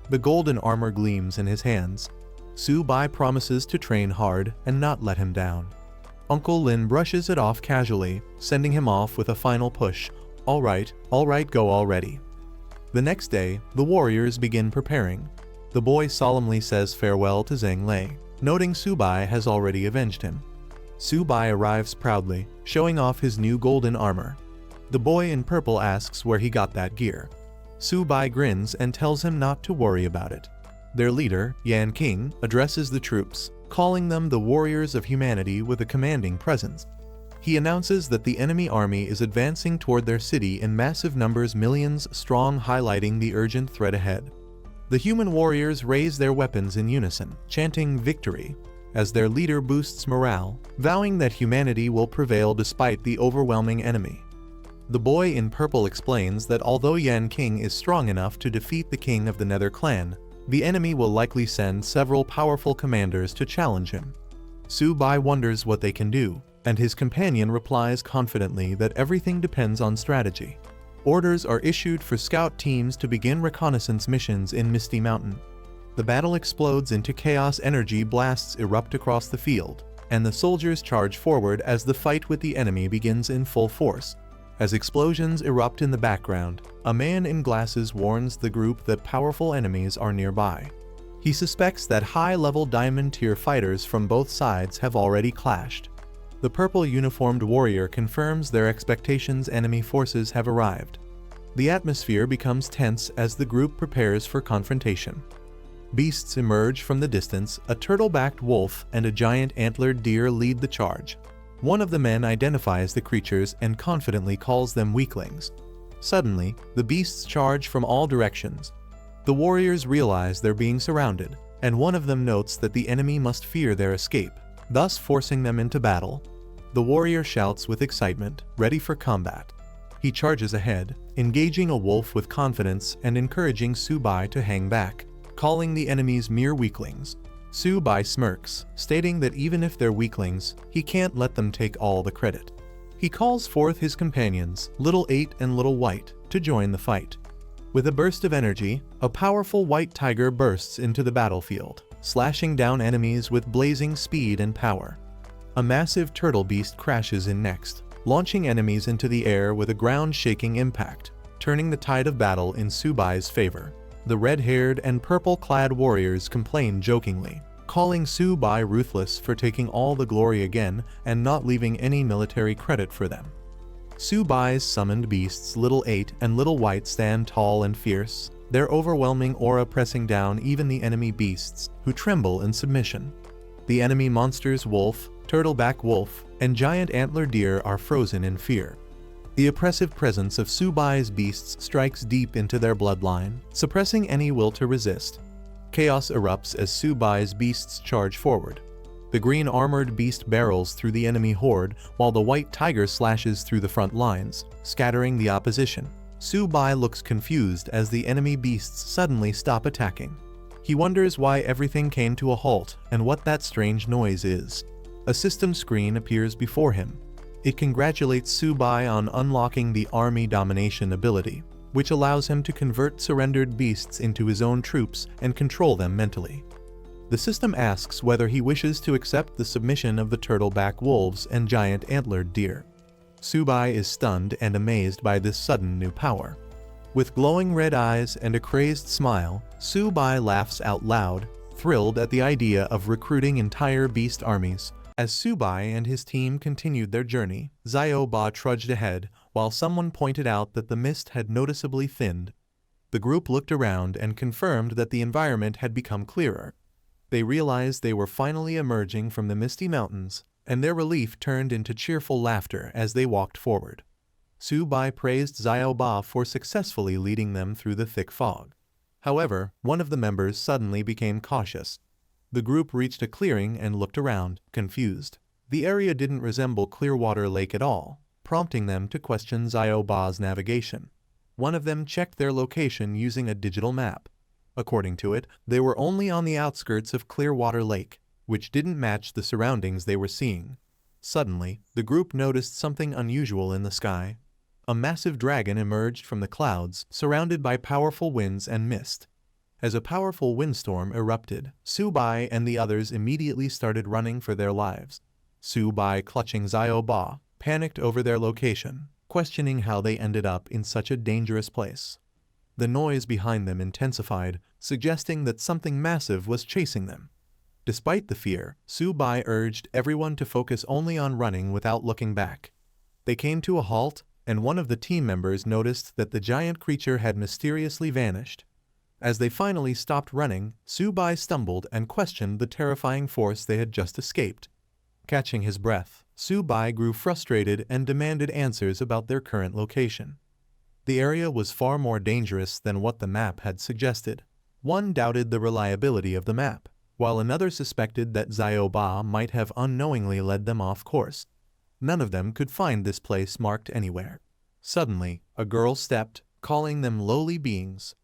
The golden armor gleams in his hands. Su-bai promises to train hard and not let him down. Uncle Lin brushes it off casually, sending him off with a final push. All right, go already. The next day, the warriors begin preparing. The boy solemnly says farewell to Zhang Lei, noting Su-bai has already avenged him. Su-bai arrives proudly, showing off his new golden armor. The boy in purple asks where he got that gear. Su-bai grins and tells him not to worry about it. Their leader, Yan King, addresses the troops, calling them the warriors of humanity with a commanding presence. He announces that the enemy army is advancing toward their city in massive numbers, millions strong, highlighting the urgent threat ahead. The human warriors raise their weapons in unison, chanting victory, as their leader boosts morale, vowing that humanity will prevail despite the overwhelming enemy. The boy in purple explains that although Yan King is strong enough to defeat the king of the Nether clan, the enemy will likely send several powerful commanders to challenge him. Su-bai wonders what they can do, and his companion replies confidently that everything depends on strategy. Orders are issued for scout teams to begin reconnaissance missions in Misty Mountain. The battle explodes into chaos, energy blasts erupt across the field, and the soldiers charge forward as the fight with the enemy begins in full force. As explosions erupt in the background, a man in glasses warns the group that powerful enemies are nearby. He suspects that high-level diamond-tier fighters from both sides have already clashed. The purple-uniformed warrior confirms their expectations: enemy forces have arrived. The atmosphere becomes tense as the group prepares for confrontation. Beasts emerge from the distance, a turtle-backed wolf and a giant antlered deer lead the charge. One of the men identifies the creatures and confidently calls them weaklings. Suddenly, the beasts charge from all directions. The warriors realize they're being surrounded, and one of them notes that the enemy must fear their escape, thus forcing them into battle. The warrior shouts with excitement, ready for combat. He charges ahead, engaging a wolf with confidence and encouraging Su-bai to hang back, calling the enemies mere weaklings. Su-bai smirks, stating that even if they're weaklings, he can't let them take all the credit. He calls forth his companions, Little 8 and Little White, to join the fight. With a burst of energy, a powerful white tiger bursts into the battlefield, slashing down enemies with blazing speed and power. A massive turtle beast crashes in next, launching enemies into the air with a ground-shaking impact, turning the tide of battle in Su-bai's favor. The red-haired and purple-clad warriors complained jokingly, calling Su-bai ruthless for taking all the glory again and not leaving any military credit for them. Su-bai's summoned beasts Little 8 and Little White stand tall and fierce, their overwhelming aura pressing down even the enemy beasts, who tremble in submission. The enemy monsters Wolf, Turtleback Wolf, and Giant Antler Deer are frozen in fear. The oppressive presence of Su-bai's beasts strikes deep into their bloodline, suppressing any will to resist. Chaos erupts as Su-bai's beasts charge forward. The green armored beast barrels through the enemy horde, while the white tiger slashes through the front lines, scattering the opposition. Su-bai looks confused as the enemy beasts suddenly stop attacking. He wonders why everything came to a halt and what that strange noise is. A system screen appears before him. It congratulates Su-bai on unlocking the army domination ability, which allows him to convert surrendered beasts into his own troops and control them mentally. The system asks whether he wishes to accept the submission of the turtleback wolves and giant antlered deer. Su-bai is stunned and amazed by this sudden new power. With glowing red eyes and a crazed smile, Su-bai laughs out loud, thrilled at the idea of recruiting entire beast armies. As Su-bai and his team continued their journey, Xiao-ba trudged ahead, while someone pointed out that the mist had noticeably thinned. The group looked around and confirmed that the environment had become clearer. They realized they were finally emerging from the misty mountains, and their relief turned into cheerful laughter as they walked forward. Su-bai praised Xiao-ba for successfully leading them through the thick fog. However, one of the members suddenly became cautious. The group reached a clearing and looked around, confused. The area didn't resemble Clearwater Lake at all, prompting them to question Xiao-ba's navigation. One of them checked their location using a digital map. According to it, they were only on the outskirts of Clearwater Lake, which didn't match the surroundings they were seeing. Suddenly, the group noticed something unusual in the sky. A massive dragon emerged from the clouds, surrounded by powerful winds and mist. As a powerful windstorm erupted, Su-bai and the others immediately started running for their lives. Su-bai, clutching Xiao-ba, panicked over their location, questioning how they ended up in such a dangerous place. The noise behind them intensified, suggesting that something massive was chasing them. Despite the fear, Su-bai urged everyone to focus only on running without looking back. They came to a halt, and one of the team members noticed that the giant creature had mysteriously vanished. As they finally stopped running, Su-bai stumbled and questioned the terrifying force they had just escaped. Catching his breath, Su-bai grew frustrated and demanded answers about their current location. The area was far more dangerous than what the map had suggested. One doubted the reliability of the map, while another suspected that Xiao-ba might have unknowingly led them off course. None of them could find this place marked anywhere. Suddenly, a girl stepped, calling them lowly beings.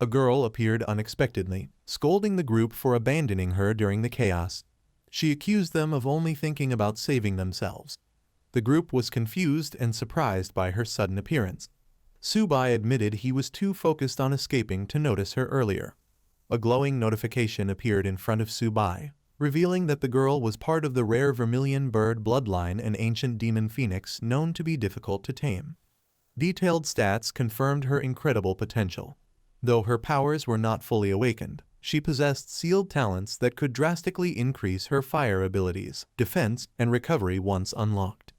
A girl appeared unexpectedly, scolding the group for abandoning her during the chaos. She accused them of only thinking about saving themselves. The group was confused and surprised by her sudden appearance. Su-bai admitted he was too focused on escaping to notice her earlier. A glowing notification appeared in front of Su-bai, revealing that the girl was part of the rare vermilion bird bloodline, an ancient demon phoenix known to be difficult to tame. Detailed stats confirmed her incredible potential. Though her powers were not fully awakened, she possessed sealed talents that could drastically increase her fire abilities, defense, and recovery once unlocked.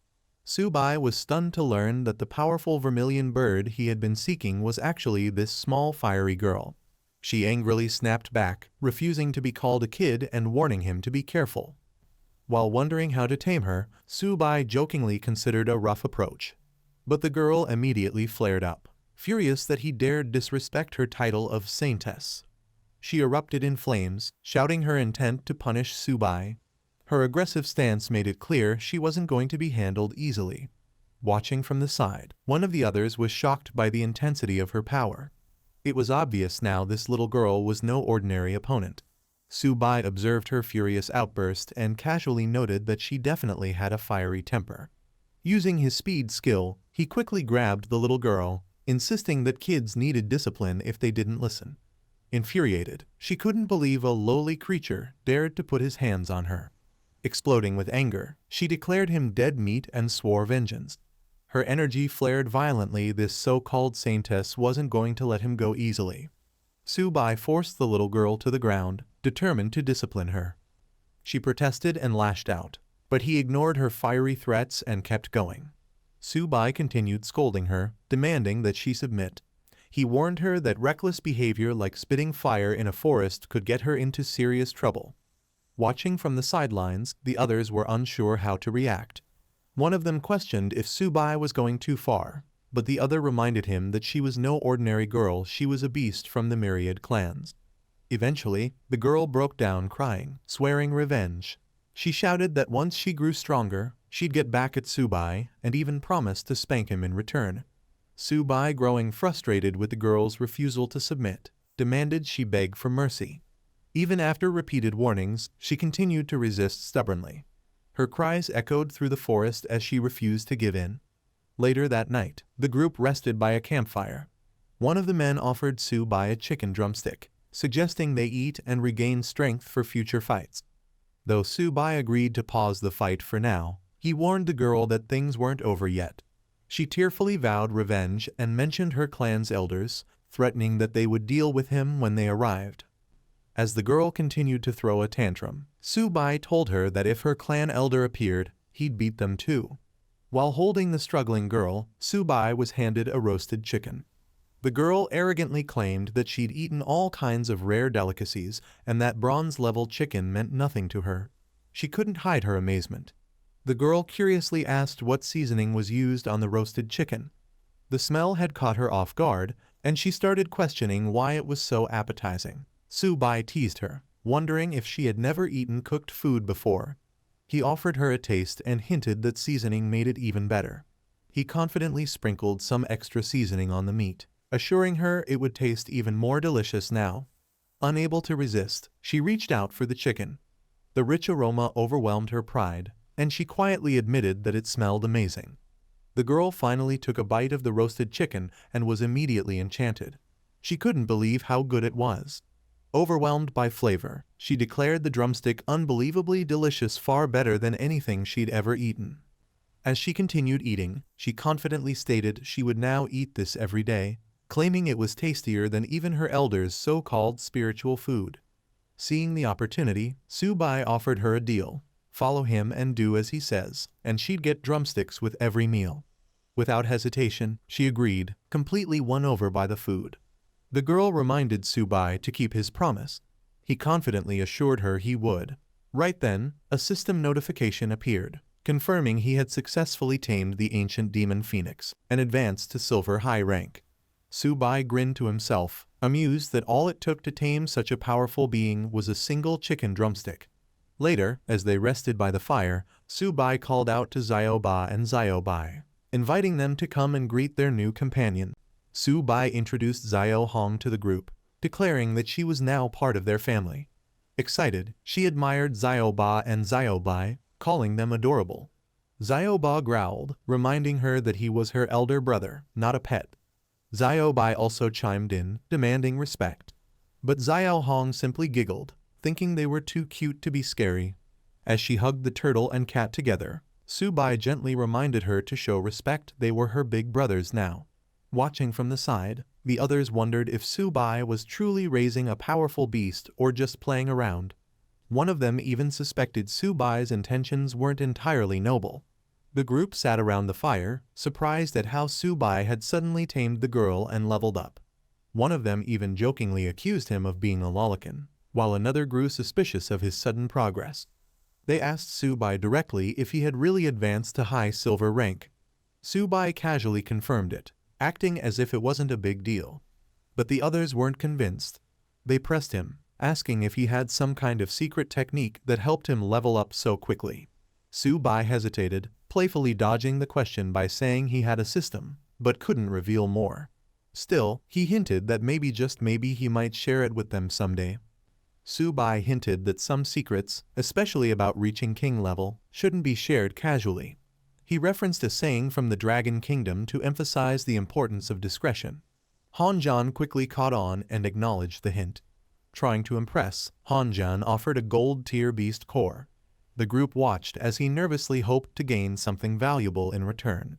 Su-bai was stunned to learn that the powerful vermilion bird he had been seeking was actually this small fiery girl. She angrily snapped back, refusing to be called a kid and warning him to be careful. While wondering how to tame her, Su-bai jokingly considered a rough approach. But the girl immediately flared up, furious that he dared disrespect her title of saintess. She erupted in flames, shouting her intent to punish Su-bai. Her aggressive stance made it clear she wasn't going to be handled easily. Watching from the side, one of the others was shocked by the intensity of her power. It was obvious now this little girl was no ordinary opponent. Su-bai observed her furious outburst and casually noted that she definitely had a fiery temper. Using his speed skill, he quickly grabbed the little girl, insisting that kids needed discipline if they didn't listen. Infuriated, she couldn't believe a lowly creature dared to put his hands on her. Exploding with anger, she declared him dead meat and swore vengeance. Her energy flared violently. This so-called saintess wasn't going to let him go easily. Su-bai forced the little girl to the ground, determined to discipline her. She protested and lashed out, but he ignored her fiery threats and kept going. Su-bai continued scolding her, demanding that she submit. He warned her that reckless behavior like spitting fire in a forest could get her into serious trouble. Watching from the sidelines, the others were unsure how to react. One of them questioned if Su-bai was going too far, but the other reminded him that she was no ordinary girl, she was a beast from the myriad clans. Eventually, the girl broke down crying, swearing revenge. She shouted that once she grew stronger, she'd get back at Su-bai, and even promised to spank him in return. Su-bai, growing frustrated with the girl's refusal to submit, demanded she beg for mercy. Even after repeated warnings, she continued to resist stubbornly. Her cries echoed through the forest as she refused to give in. Later that night, the group rested by a campfire. One of the men offered Su-bai a chicken drumstick, suggesting they eat and regain strength for future fights. Though Su-bai agreed to pause the fight for now, he warned the girl that things weren't over yet. She tearfully vowed revenge and mentioned her clan's elders, threatening that they would deal with him when they arrived. As the girl continued to throw a tantrum, Su-bai told her that if her clan elder appeared, he'd beat them too. While holding the struggling girl, Su-bai was handed a roasted chicken. The girl arrogantly claimed that she'd eaten all kinds of rare delicacies and that bronze-level chicken meant nothing to her. She couldn't hide her amazement. The girl curiously asked what seasoning was used on the roasted chicken. The smell had caught her off guard, and she started questioning why it was so appetizing. Su-bai teased her, wondering if she had never eaten cooked food before. He offered her a taste and hinted that seasoning made it even better. He confidently sprinkled some extra seasoning on the meat, assuring her it would taste even more delicious now. Unable to resist, she reached out for the chicken. The rich aroma overwhelmed her pride, and she quietly admitted that it smelled amazing. The girl finally took a bite of the roasted chicken and was immediately enchanted. She couldn't believe how good it was. Overwhelmed by flavor, she declared the drumstick unbelievably delicious, far better than anything she'd ever eaten. As she continued eating, she confidently stated she would now eat this every day, claiming it was tastier than even her elders' so-called spiritual food. Seeing the opportunity, Su-bai offered her a deal. Follow him and do as he says, and she'd get drumsticks with every meal. Without hesitation, she agreed, completely won over by the food. The girl reminded Su-bai to keep his promise. He confidently assured her he would. Right then, a system notification appeared, confirming he had successfully tamed the ancient demon phoenix and advanced to silver high rank. Su-bai grinned to himself, amused that all it took to tame such a powerful being was a single chicken drumstick. Later, as they rested by the fire, Su-bai called out to Xiaoba and Xiaobai, inviting them to come and greet their new companion. Su-bai introduced Xiao Hong to the group, declaring that she was now part of their family. Excited, she admired Xiaoba and Xiaobai, calling them adorable. Xiaoba growled, reminding her that he was her elder brother, not a pet. Xiaobai also chimed in, demanding respect. But Xiao Hong simply giggled, thinking they were too cute to be scary. As she hugged the turtle and cat together, Su-bai gently reminded her to show respect. They were her big brothers now. Watching from the side, the others wondered if Su-bai was truly raising a powerful beast or just playing around. One of them even suspected Su-bai's intentions weren't entirely noble. The group sat around the fire, surprised at how Su-bai had suddenly tamed the girl and leveled up. One of them even jokingly accused him of being a lolicon, while another grew suspicious of his sudden progress. They asked Su-bai directly if he had really advanced to high silver rank. Su-bai casually confirmed it, acting as if it wasn't a big deal. But the others weren't convinced. They pressed him, asking if he had some kind of secret technique that helped him level up so quickly. Su-bai hesitated, playfully dodging the question by saying he had a system, but couldn't reveal more. Still, he hinted that maybe, just maybe, he might share it with them someday. Su-bai hinted that some secrets, especially about reaching king level, shouldn't be shared casually. He referenced a saying from the Dragon Kingdom to emphasize the importance of discretion. Hanjan quickly caught on and acknowledged the hint. Trying to impress, Hanjan offered a gold-tier beast core. The group watched as he nervously hoped to gain something valuable in return.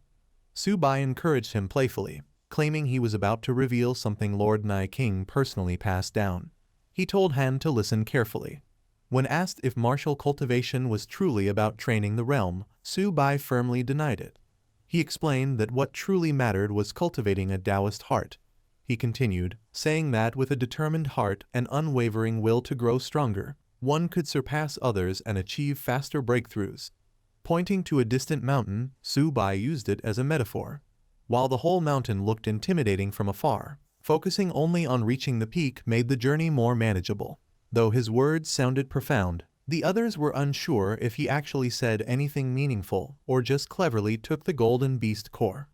Su-bai encouraged him playfully. claiming he was about to reveal something Lord Nai King personally passed down. He told Han to listen carefully. When asked if martial cultivation was truly about training the realm, Su Bai firmly denied it. He explained that what truly mattered was cultivating a Taoist heart. He continued, saying that with a determined heart and unwavering will to grow stronger, one could surpass others and achieve faster breakthroughs. Pointing to a distant mountain, Su Bai used it as a metaphor. While the whole mountain looked intimidating from afar, focusing only on reaching the peak made the journey more manageable. Though his words sounded profound, the others were unsure if he actually said anything meaningful or just cleverly took the golden beast core.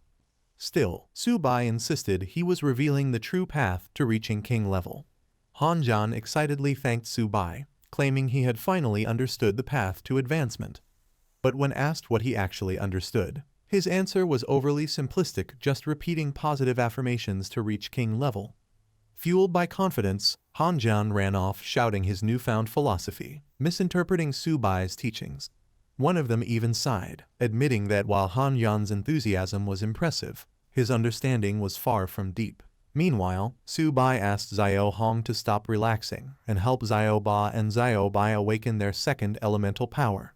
Still, Su Bai insisted he was revealing the true path to reaching king level. Han Zhan excitedly thanked Su Bai, claiming he had finally understood the path to advancement. But when asked what he actually understood, his answer was overly simplistic, just repeating positive affirmations to reach king level. Fueled by confidence, Han Zhan ran off shouting his newfound philosophy, misinterpreting Su Bai's teachings. One of them even sighed, admitting that while Han Zhan's enthusiasm was impressive, his understanding was far from deep. Meanwhile, Su Bai asked Xiao Hong to stop relaxing and help Xiao Ba and Xiao Bai awaken their second elemental power.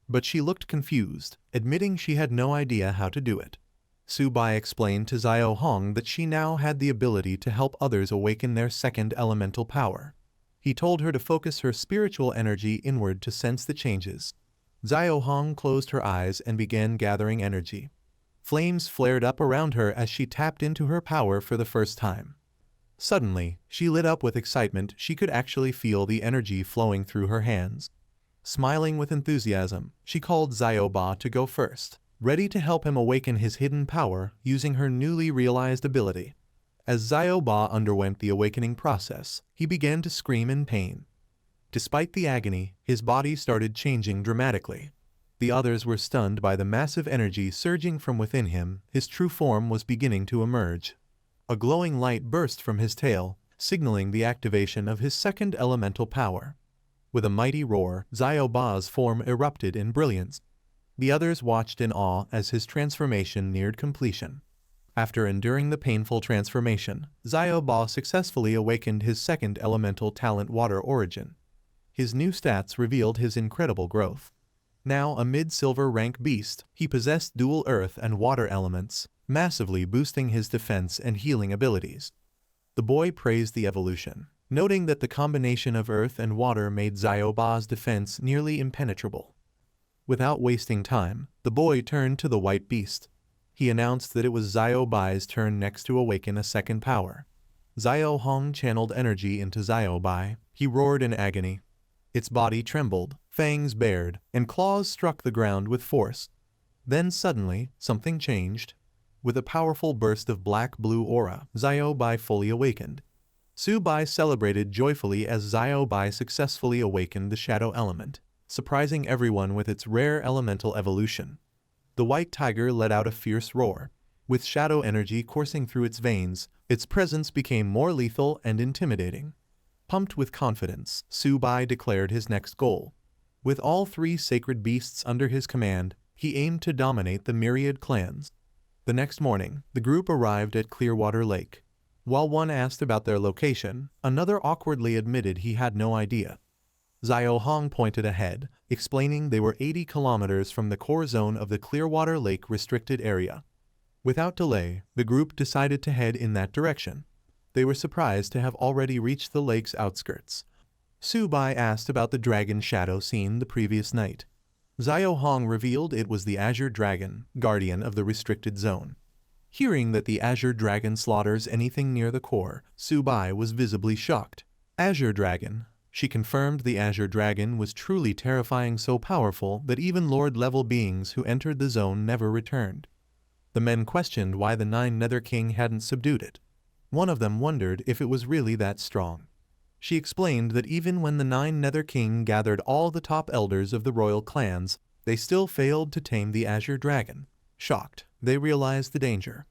But she looked confused, admitting she had no idea how to do it. Su Bai explained to Xiao Hong that she now had the ability to help others awaken their second elemental power. He told her to focus her spiritual energy inward to sense the changes. Xiao Hong closed her eyes and began gathering energy. Flames flared up around her as she tapped into her power for the first time. Suddenly, she lit up with excitement. She could actually feel the energy flowing through her hands. Smiling with enthusiasm, she called Xiao Ba to go first, ready to help him awaken his hidden power using her newly realized ability. As Xiao Ba underwent the awakening process, he began to scream in pain. Despite the agony, his body started changing dramatically. The others were stunned by the massive energy surging from within him. His true form was beginning to emerge. A glowing light burst from his tail, signaling the activation of his second elemental power. With a mighty roar, Xiao Ba's form erupted in brilliance. The others watched in awe as his transformation neared completion. After enduring the painful transformation, Xiao Ba successfully awakened his second elemental talent, Water Origin. His new stats revealed his incredible growth. Now a mid-silver rank beast, he possessed dual earth and water elements, massively boosting his defense and healing abilities. The boy praised the evolution, noting that the combination of earth and water made Xiao Ba's defense nearly impenetrable. Without wasting time, the boy turned to the white beast. He announced that it was Xiao Bai's turn next to awaken a second power. Xiao Hong channeled energy into Xiao Bai. He roared in agony. Its body trembled, fangs bared, and claws struck the ground with force. Then suddenly, something changed. With a powerful burst of black-blue aura, Xiao Bai fully awakened. Su Bai celebrated joyfully as Xiao Bai successfully awakened the shadow element, surprising everyone with its rare elemental evolution. The white tiger let out a fierce roar. With shadow energy coursing through its veins, its presence became more lethal and intimidating. Pumped with confidence, Su Bai declared his next goal. With all three sacred beasts under his command, he aimed to dominate the myriad clans. The next morning, the group arrived at Clearwater Lake. While one asked about their location, another awkwardly admitted he had no idea. Xiao Hong pointed ahead, explaining they were 80 kilometers from the core zone of the Clearwater Lake restricted area. Without delay, the group decided to head in that direction. They were surprised to have already reached the lake's outskirts. Su Bai asked about the dragon shadow seen the previous night. Xiao Hong revealed it was the Azure Dragon, guardian of the restricted zone. Hearing that the Azure Dragon slaughters anything near the core, Su Bai was visibly shocked. Azure Dragon. She confirmed the Azure Dragon was truly terrifying, so powerful that even Lord-level beings who entered the zone never returned. The men questioned why the 9 Nether King hadn't subdued it. One of them wondered if it was really that strong. She explained that even when the 9 Nether King gathered all the top elders of the royal clans, they still failed to tame the Azure Dragon. Shocked, they realized the danger.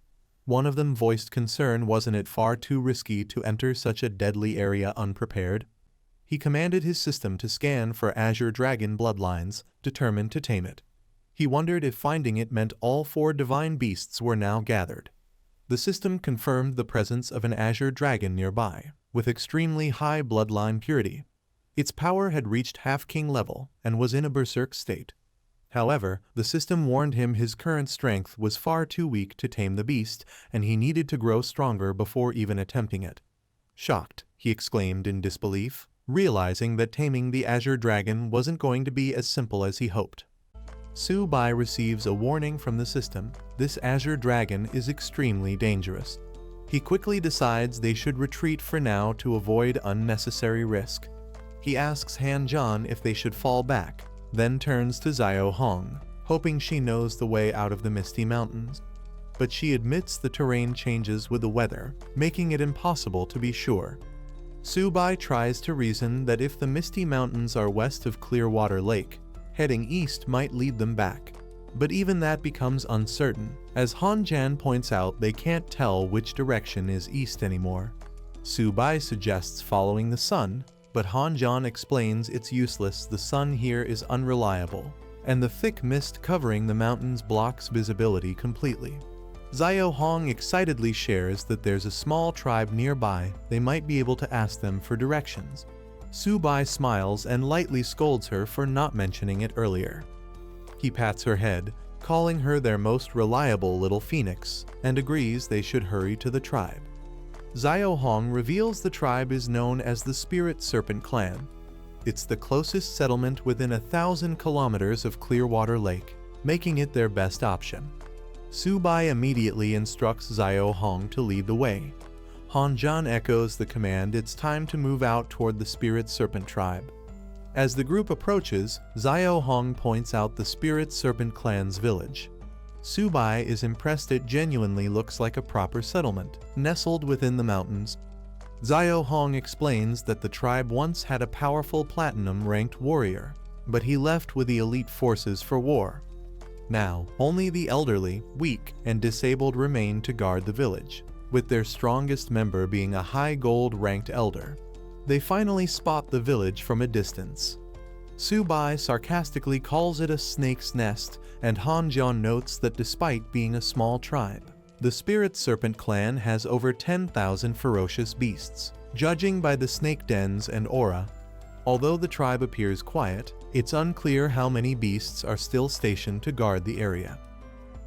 One of them voiced concern, wasn't it far too risky to enter such a deadly area unprepared? He commanded his system to scan for Azure Dragon bloodlines, determined to tame it. He wondered if finding it meant all 4 divine beasts were now gathered. The system confirmed the presence of an azure dragon nearby, with extremely high bloodline purity. Its power had reached half-king level and was in a berserk state. However, the system warned him his current strength was far too weak to tame the beast, and he needed to grow stronger before even attempting it. Shocked, he exclaimed in disbelief, realizing that taming the azure dragon wasn't going to be as simple as he hoped. Su-bai receives a warning from the system. This azure dragon is extremely dangerous. He quickly decides they should retreat for now to avoid unnecessary risk. He asks Han-jan if they should fall back, then turns to Xiao Hong, hoping she knows the way out of the Misty Mountains. But she admits the terrain changes with the weather, making it impossible to be sure. Su-bai tries to reason that if the Misty Mountains are west of Clearwater Lake, heading east might lead them back. But even that becomes uncertain, as Han-jan points out they can't tell which direction is east anymore. Su-bai suggests following the sun, but Han-jan explains it's useless. The sun here is unreliable, and the thick mist covering the mountains blocks visibility completely. Xiao Hong excitedly shares that there's a small tribe nearby. They might be able to ask them for directions. Su-bai smiles and lightly scolds her for not mentioning it earlier. He pats her head, calling her their most reliable little phoenix, and agrees they should hurry to the tribe. Xiao Hong reveals the tribe is known as the Spirit Serpent Clan. It's the closest settlement within 1,000 kilometers of Clearwater Lake, making it their best option. Su-bai immediately instructs Xiao Hong to lead the way. Han-jan echoes the command. It's time to move out toward the Spirit Serpent tribe. As the group approaches, Xiao Hong points out the Spirit Serpent clan's village. Su-bai is impressed. It genuinely looks like a proper settlement, nestled within the mountains. Xiao Hong explains that the tribe once had a powerful platinum-ranked warrior, but he left with the elite forces for war. Now, only the elderly, weak, and disabled remain to guard the village, with their strongest member being a high gold-ranked elder. They finally spot the village from a distance. Su-bai sarcastically calls it a snake's nest, and Han-jan notes that despite being a small tribe, the Spirit Serpent clan has over 10,000 ferocious beasts, judging by the snake dens and aura. Although the tribe appears quiet, it's unclear how many beasts are still stationed to guard the area.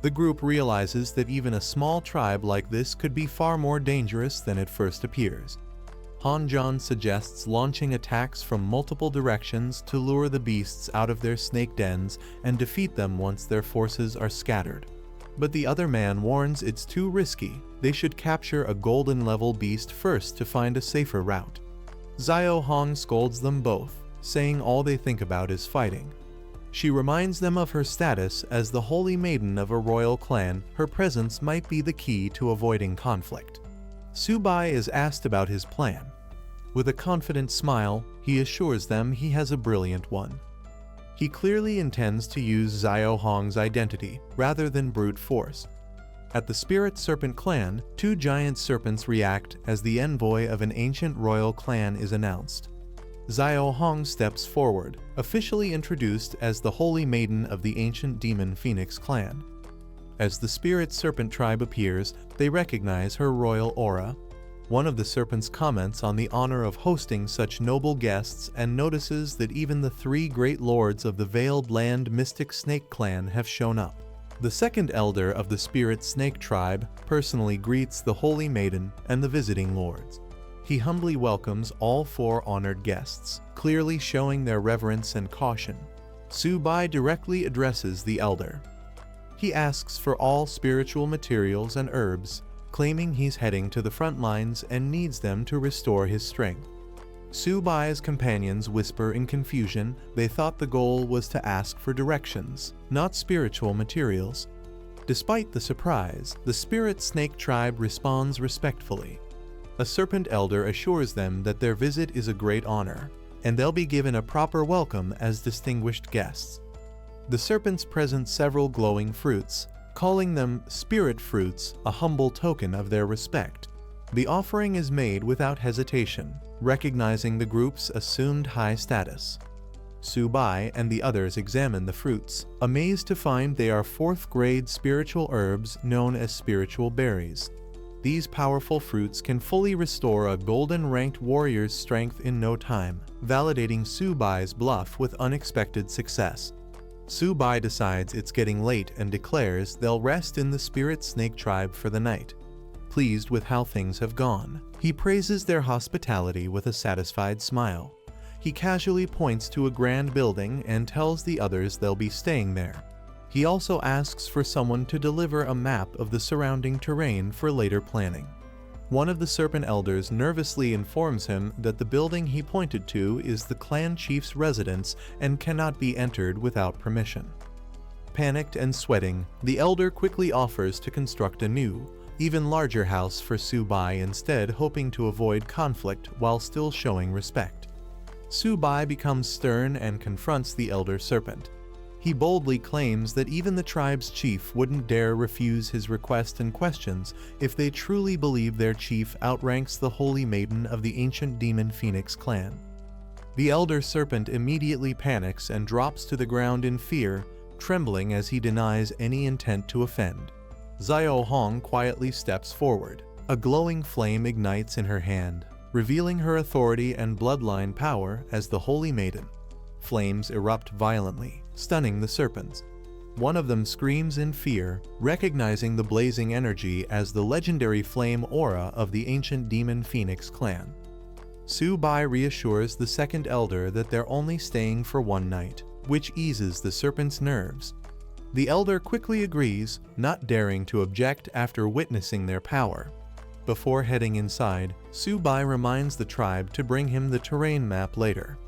The group realizes that even a small tribe like this could be far more dangerous than it first appears. Han-jan suggests launching attacks from multiple directions to lure the beasts out of their snake dens and defeat them once their forces are scattered. But the other man warns it's too risky. They should capture a golden-level beast first to find a safer route. Xiao Hong scolds them both, saying all they think about is fighting. She reminds them of her status as the holy maiden of a royal clan. Her presence might be the key to avoiding conflict. Su-bai is asked about his plan. With a confident smile, he assures them he has a brilliant one. He clearly intends to use Xiao Hong's identity rather than brute force. At the Spirit Serpent clan, 2 giant serpents react as the envoy of an ancient royal clan is announced. Xiao Hong steps forward, officially introduced as the Holy Maiden of the ancient demon Phoenix clan. As the Spirit Serpent tribe appears, they recognize her royal aura. One of the serpents comments on the honor of hosting such noble guests and notices that even the 3 great lords of the Veiled Land Mystic Snake clan have shown up. The second elder of the Spirit Snake tribe personally greets the Holy Maiden and the visiting lords. He humbly welcomes all 4 honored guests, clearly showing their reverence and caution. Su-bai directly addresses the elder. He asks for all spiritual materials and herbs, claiming he's heading to the front lines and needs them to restore his strength. Su-bai's companions whisper in confusion. They thought the goal was to ask for directions, not spiritual materials. Despite the surprise, the Spirit Snake tribe responds respectfully. A serpent elder assures them that their visit is a great honor, and they'll be given a proper welcome as distinguished guests. The serpents present several glowing fruits, calling them spirit fruits, a humble token of their respect. The offering is made without hesitation, recognizing the group's assumed high status. Su-bai and the others examine the fruits, amazed to find they are 4th-grade spiritual herbs known as spiritual berries. These powerful fruits can fully restore a golden-ranked warrior's strength in no time, validating Su-bai's bluff with unexpected success. Su-bai decides it's getting late and declares they'll rest in the spirit snake tribe for the night. Pleased with how things have gone, he praises their hospitality with a satisfied smile. He casually points to a grand building and tells the others they'll be staying there. He also asks for someone to deliver a map of the surrounding terrain for later planning. One of the serpent elders nervously informs him that the building he pointed to is the clan chief's residence and cannot be entered without permission. Panicked and sweating, the elder quickly offers to construct a new, even larger house for Su-bai instead, hoping to avoid conflict while still showing respect. Su-bai becomes stern and confronts the elder serpent. He boldly claims that even the tribe's chief wouldn't dare refuse his request and questions if they truly believe their chief outranks the holy maiden of the ancient demon phoenix clan. The elder serpent immediately panics and drops to the ground in fear, trembling as he denies any intent to offend. Xiao Hong quietly steps forward. A glowing flame ignites in her hand, revealing her authority and bloodline power as the holy maiden. Flames erupt violently, stunning the serpents. One of them screams in fear, recognizing the blazing energy as the legendary flame aura of the ancient demon phoenix clan. Su-bai reassures the second elder that they're only staying for one night, which eases the serpent's nerves. The elder quickly agrees, not daring to object after witnessing their power. Before heading inside, Su-bai reminds the tribe to bring him the terrain map later.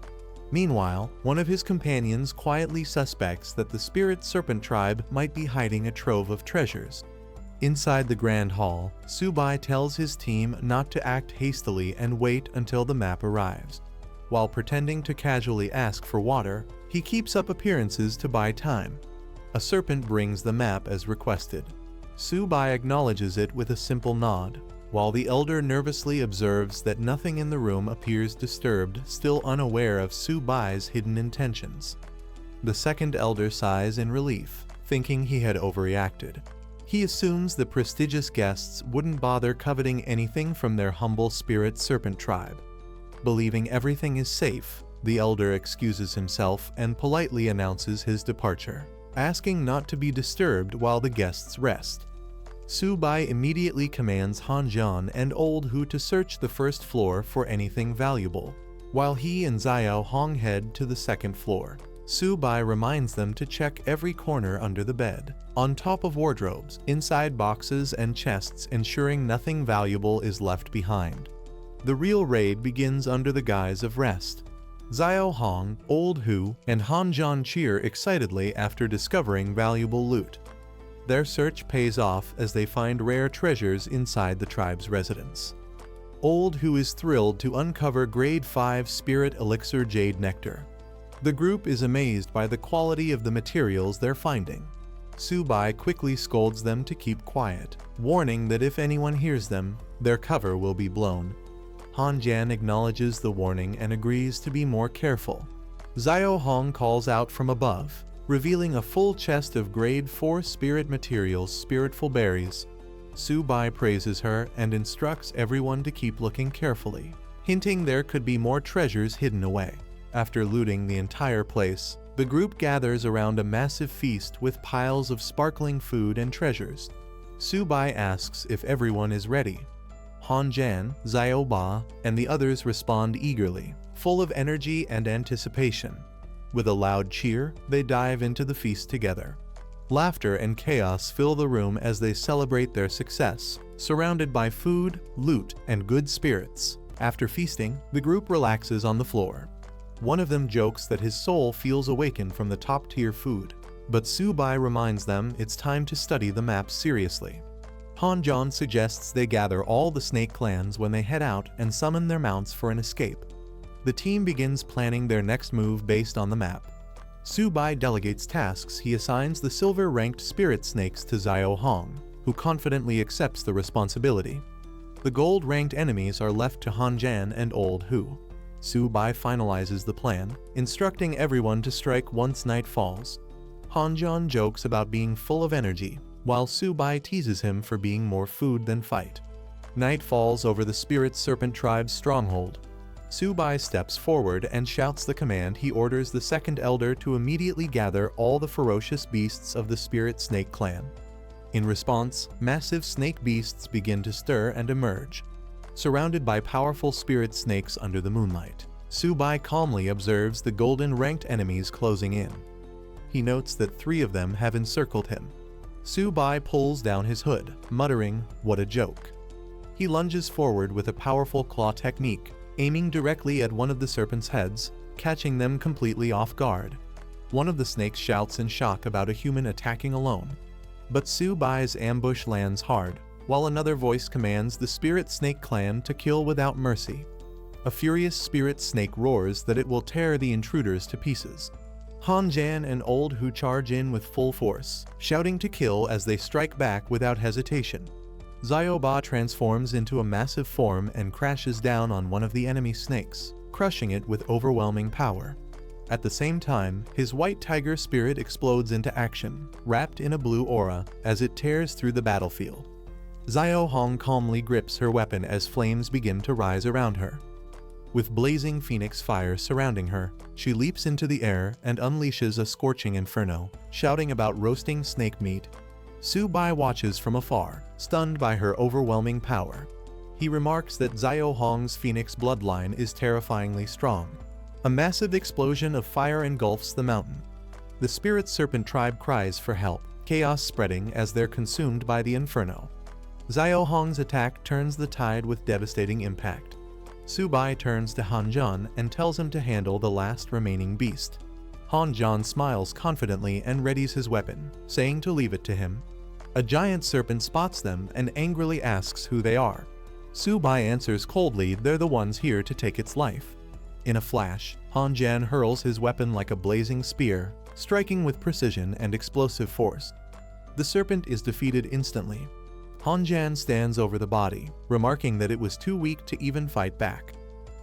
Meanwhile, one of his companions quietly suspects that the spirit serpent tribe might be hiding a trove of treasures. Inside the grand hall, Su-bai tells his team not to act hastily and wait until the map arrives. While pretending to casually ask for water, he keeps up appearances to buy time. A serpent brings the map as requested. Su-bai acknowledges it with a simple nod, while the elder nervously observes that nothing in the room appears disturbed, still unaware of Su-bai's hidden intentions. The second elder sighs in relief, thinking he had overreacted. He assumes the prestigious guests wouldn't bother coveting anything from their humble spirit serpent tribe. Believing everything is safe, the elder excuses himself and politely announces his departure, asking not to be disturbed while the guests rest. Su-bai immediately commands Han Jian and Old Hu to search the first floor for anything valuable, while he and Xiao Hong head to the second floor. Su-bai reminds them to check every corner under the bed, on top of wardrobes, inside boxes and chests, ensuring nothing valuable is left behind. The real raid begins under the guise of rest. Xiao Hong, Old Hu, and Han Jian cheer excitedly after discovering valuable loot. Their search pays off as they find rare treasures inside the tribe's residence. Old Hu is thrilled to uncover Grade 5 Spirit Elixir Jade Nectar. The group is amazed by the quality of the materials they're finding. Su-bai quickly scolds them to keep quiet, warning that if anyone hears them, their cover will be blown. Han Jian acknowledges the warning and agrees to be more careful. Xiao Hong calls out from above, revealing a full chest of Grade 4 spirit materials, spiritful berries. Su-bai praises her and instructs everyone to keep looking carefully, hinting there could be more treasures hidden away. After looting the entire place, the group gathers around a massive feast with piles of sparkling food and treasures. Su-bai asks if everyone is ready. Han Jian, Xiao Ba, and the others respond eagerly, full of energy and anticipation. With a loud cheer, they dive into the feast together. Laughter and chaos fill the room as they celebrate their success, surrounded by food, loot, and good spirits. After feasting, the group relaxes on the floor. One of them jokes that his soul feels awakened from the top-tier food, but Su-bai reminds them it's time to study the maps seriously. Han Jian suggests they gather all the snake clans when they head out and summon their mounts for an escape. The team begins planning their next move based on the map. Su-bai delegates tasks. He assigns the silver-ranked spirit snakes to Xiao Hong, who confidently accepts the responsibility. The gold-ranked enemies are left to Han Jian and Old Hu. Su-bai finalizes the plan, instructing everyone to strike once night falls. Han Jian jokes about being full of energy, while Su-bai teases him for being more food than fight. Night falls over the Spirit Serpent Tribe's stronghold. Su-bai steps forward and shouts the command. He orders the second elder to immediately gather all the ferocious beasts of the Spirit Snake clan. In response, massive snake beasts begin to stir and emerge. Surrounded by powerful spirit snakes under the moonlight, Su-bai calmly observes the golden-ranked enemies closing in. He notes that 3 of them have encircled him. Su-bai pulls down his hood, muttering, "What a joke." He lunges forward with a powerful claw technique, aiming directly at one of the serpent's heads, catching them completely off guard. One of the snakes shouts in shock about a human attacking alone. But Su-bai's ambush lands hard, while another voice commands the Spirit Snake clan to kill without mercy. A furious spirit snake roars that it will tear the intruders to pieces. Han-jan and Old Hu charge in with full force, shouting to kill as they strike back without hesitation. Zio-ba transforms into a massive form and crashes down on one of the enemy snakes, crushing it with overwhelming power. At the same time, his white tiger spirit explodes into action, wrapped in a blue aura, as it tears through the battlefield. Zio-hong calmly grips her weapon as flames begin to rise around her. With blazing phoenix fire surrounding her, she leaps into the air and unleashes a scorching inferno, shouting about roasting snake meat. Su-bai watches from afar, stunned by her overwhelming power. He remarks that Zio-hong's phoenix bloodline is terrifyingly strong. A massive explosion of fire engulfs the mountain. The Spirit Serpent tribe cries for help, chaos spreading as they're consumed by the inferno. Zio-hong's attack turns the tide with devastating impact. Su-bai turns to Han-jan and tells him to handle the last remaining beast. Han-jan smiles confidently and readies his weapon, saying to leave it to him. A giant serpent spots them and angrily asks who they are. Su-bai answers coldly they're the ones here to take its life. In a flash, Han-jan hurls his weapon like a blazing spear, striking with precision and explosive force. The serpent is defeated instantly. Han-jan stands over the body, remarking that it was too weak to even fight back.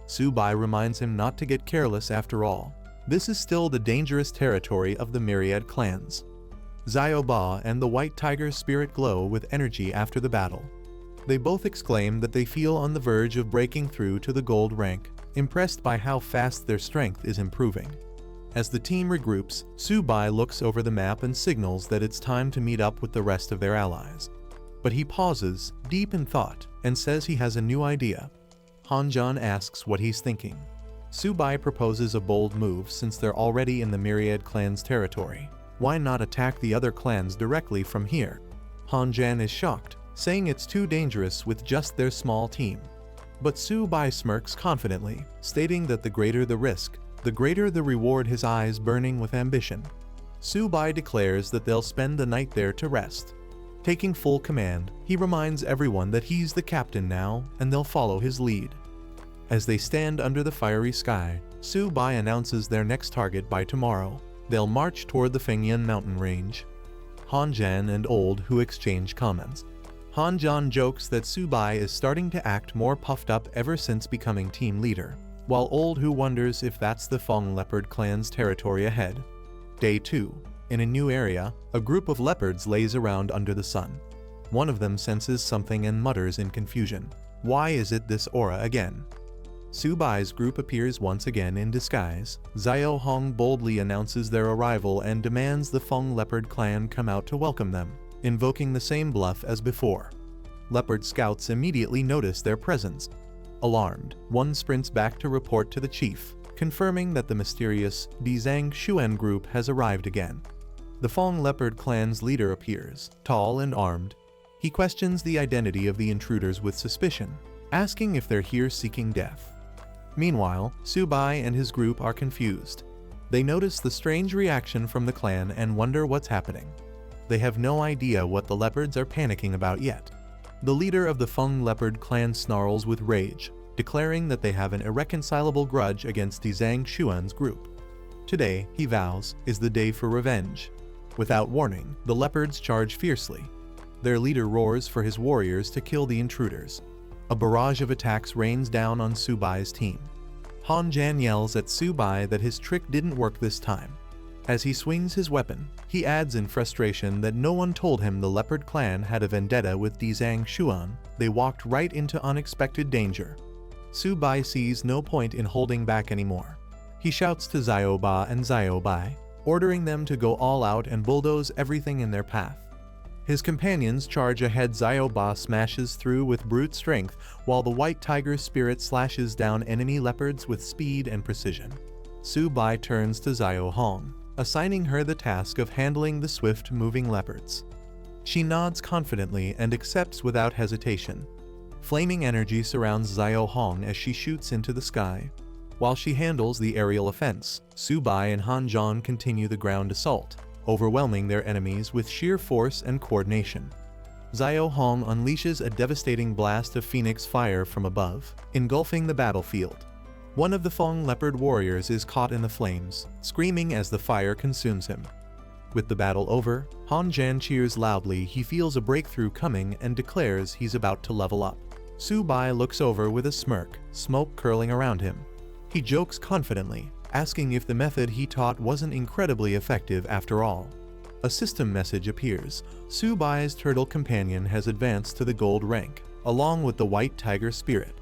Su-bai reminds him not to get careless after all. This is still the dangerous territory of the myriad clans. Zio-ba and the White Tiger's spirit glow with energy after the battle. They both exclaim that they feel on the verge of breaking through to the gold rank, impressed by how fast their strength is improving. As the team regroups, Su-bai looks over the map and signals that it's time to meet up with the rest of their allies. But he pauses, deep in thought, and says he has a new idea. Han-jan asks what he's thinking. Su-bai proposes a bold move since they're already in the myriad clan's territory. Why not attack the other clans directly from here? Han-jan is shocked, saying it's too dangerous with just their small team. But Su-bai smirks confidently, stating that the greater the risk, the greater the reward, his eyes burning with ambition. Su-bai declares that they'll spend the night there to rest. Taking full command, he reminds everyone that he's the captain now and they'll follow his lead. As they stand under the fiery sky, Su-bai announces their next target by tomorrow. They'll march toward the Fengyan mountain range. Han-jan and Old Hu exchange comments. Han-jan jokes that Su-bai is starting to act more puffed up ever since becoming team leader, while Old Hu wonders if that's the Feng Leopard clan's territory ahead. Day 2. In a new area, a group of leopards lays around under the sun. One of them senses something and mutters in confusion. Why is it this aura again? Su-bai's group appears once again in disguise. Zio-hong boldly announces their arrival and demands the Feng Leopard clan come out to welcome them, invoking the same bluff as before. Leopard scouts immediately notice their presence. Alarmed, one sprints back to report to the chief, confirming that the mysterious Dizang Xuan group has arrived again. The Feng Leopard clan's leader appears, tall and armed. He questions the identity of the intruders with suspicion, asking if they're here seeking death. Meanwhile, Su-bai and his group are confused. They notice the strange reaction from the clan and wonder what's happening. They have no idea what the leopards are panicking about yet. The leader of the Feng Leopard clan snarls with rage, declaring that they have an irreconcilable grudge against Dizang Xuan's group. Today, he vows, is the day for revenge. Without warning, the leopards charge fiercely. Their leader roars for his warriors to kill the intruders. A barrage of attacks rains down on Su-bai's team. Han-jan yells at Su-bai that his trick didn't work this time. As he swings his weapon, he adds in frustration that no one told him the Leopard clan had a vendetta with Dizang Xuan. They walked right into unexpected danger. Su Bai sees no point in holding back anymore. He shouts to Xiao Ba and Xiao Bai, ordering them to go all out and bulldoze everything in their path. His companions charge ahead. Xiao Ba smashes through with brute strength, while the white tiger's spirit slashes down enemy leopards with speed and precision. Su Bai turns to Xiao Hong, assigning her the task of handling the swift-moving leopards. She nods confidently and accepts without hesitation. Flaming energy surrounds Xiao Hong as she shoots into the sky. While she handles the aerial offense, Su Bai and Han Zhan continue the ground assault, overwhelming their enemies with sheer force and coordination. Xiao Hong unleashes a devastating blast of phoenix fire from above, engulfing the battlefield. One of the Feng leopard warriors is caught in the flames, screaming as the fire consumes him. With the battle over, Han Zhan cheers loudly. He feels a breakthrough coming and declares he's about to level up. Su Bai looks over with a smirk, smoke curling around him. He jokes confidently, asking if the method he taught wasn't incredibly effective after all. A system message appears. Su Bai's turtle companion has advanced to the gold rank, along with the white tiger spirit.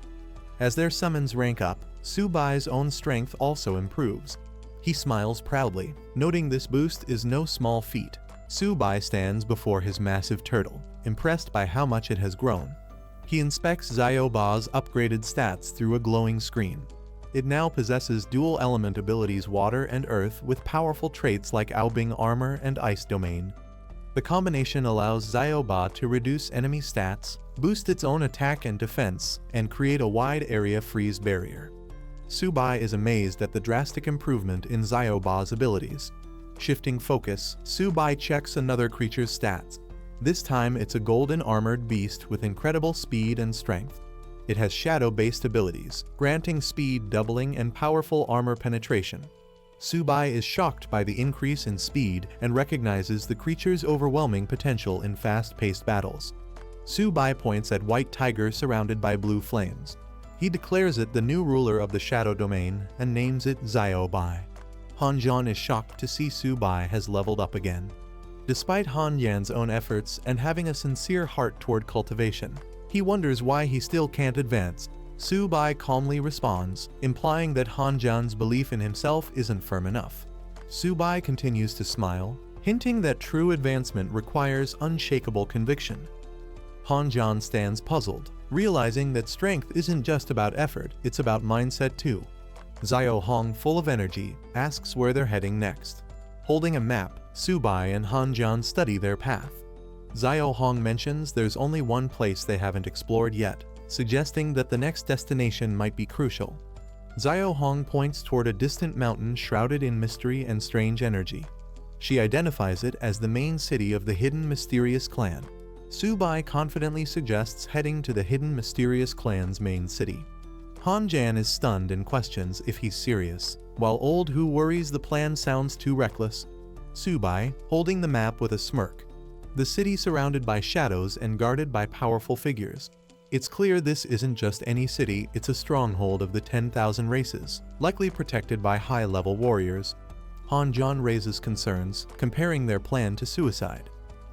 As their summons rank up, Su Bai's own strength also improves. He smiles proudly, noting this boost is no small feat. Su Bai stands before his massive turtle, impressed by how much it has grown. He inspects Xiao Ba's upgraded stats through a glowing screen. It now possesses dual-element abilities water and earth with powerful traits like Aobing armor and ice domain. The combination allows Xiao Ba to reduce enemy stats, boost its own attack and defense, and create a wide area freeze barrier. Su Bai is amazed at the drastic improvement in Xiao Ba's abilities. Shifting focus, Su Bai checks another creature's stats. This time it's a golden armored beast with incredible speed and strength. It has shadow-based abilities, granting speed doubling and powerful armor penetration. Su Bai is shocked by the increase in speed and recognizes the creature's overwhelming potential in fast-paced battles. Su Bai points at White Tiger surrounded by blue flames. He declares it the new ruler of the Shadow Domain and names it Xiao Bai. Han Zhan is shocked to see Su Bai has leveled up again. Despite Han Yan's own efforts and having a sincere heart toward cultivation, he wonders why he still can't advance. Su Bai calmly responds, implying that Han Zhan's belief in himself isn't firm enough. Su Bai continues to smile, hinting that true advancement requires unshakable conviction. Han Zhan stands puzzled, realizing that strength isn't just about effort, it's about mindset too. Xiao Hong, full of energy, asks where they're heading next. Holding a map, Su Bai and Han Zhan study their path. Xiao Hong mentions there's only one place they haven't explored yet, suggesting that the next destination might be crucial. Xiao Hong points toward a distant mountain shrouded in mystery and strange energy. She identifies it as the main city of the hidden mysterious clan. Su Bai confidently suggests heading to the hidden mysterious clan's main city. Han Zhan is stunned and questions if he's serious, while Old Hu worries the plan sounds too reckless. Su Bai, holding the map with a smirk. The city surrounded by shadows and guarded by powerful figures. It's clear this isn't just any city, it's a stronghold of the 10,000 races, likely protected by high-level warriors. Han Zhan raises concerns, comparing their plan to suicide.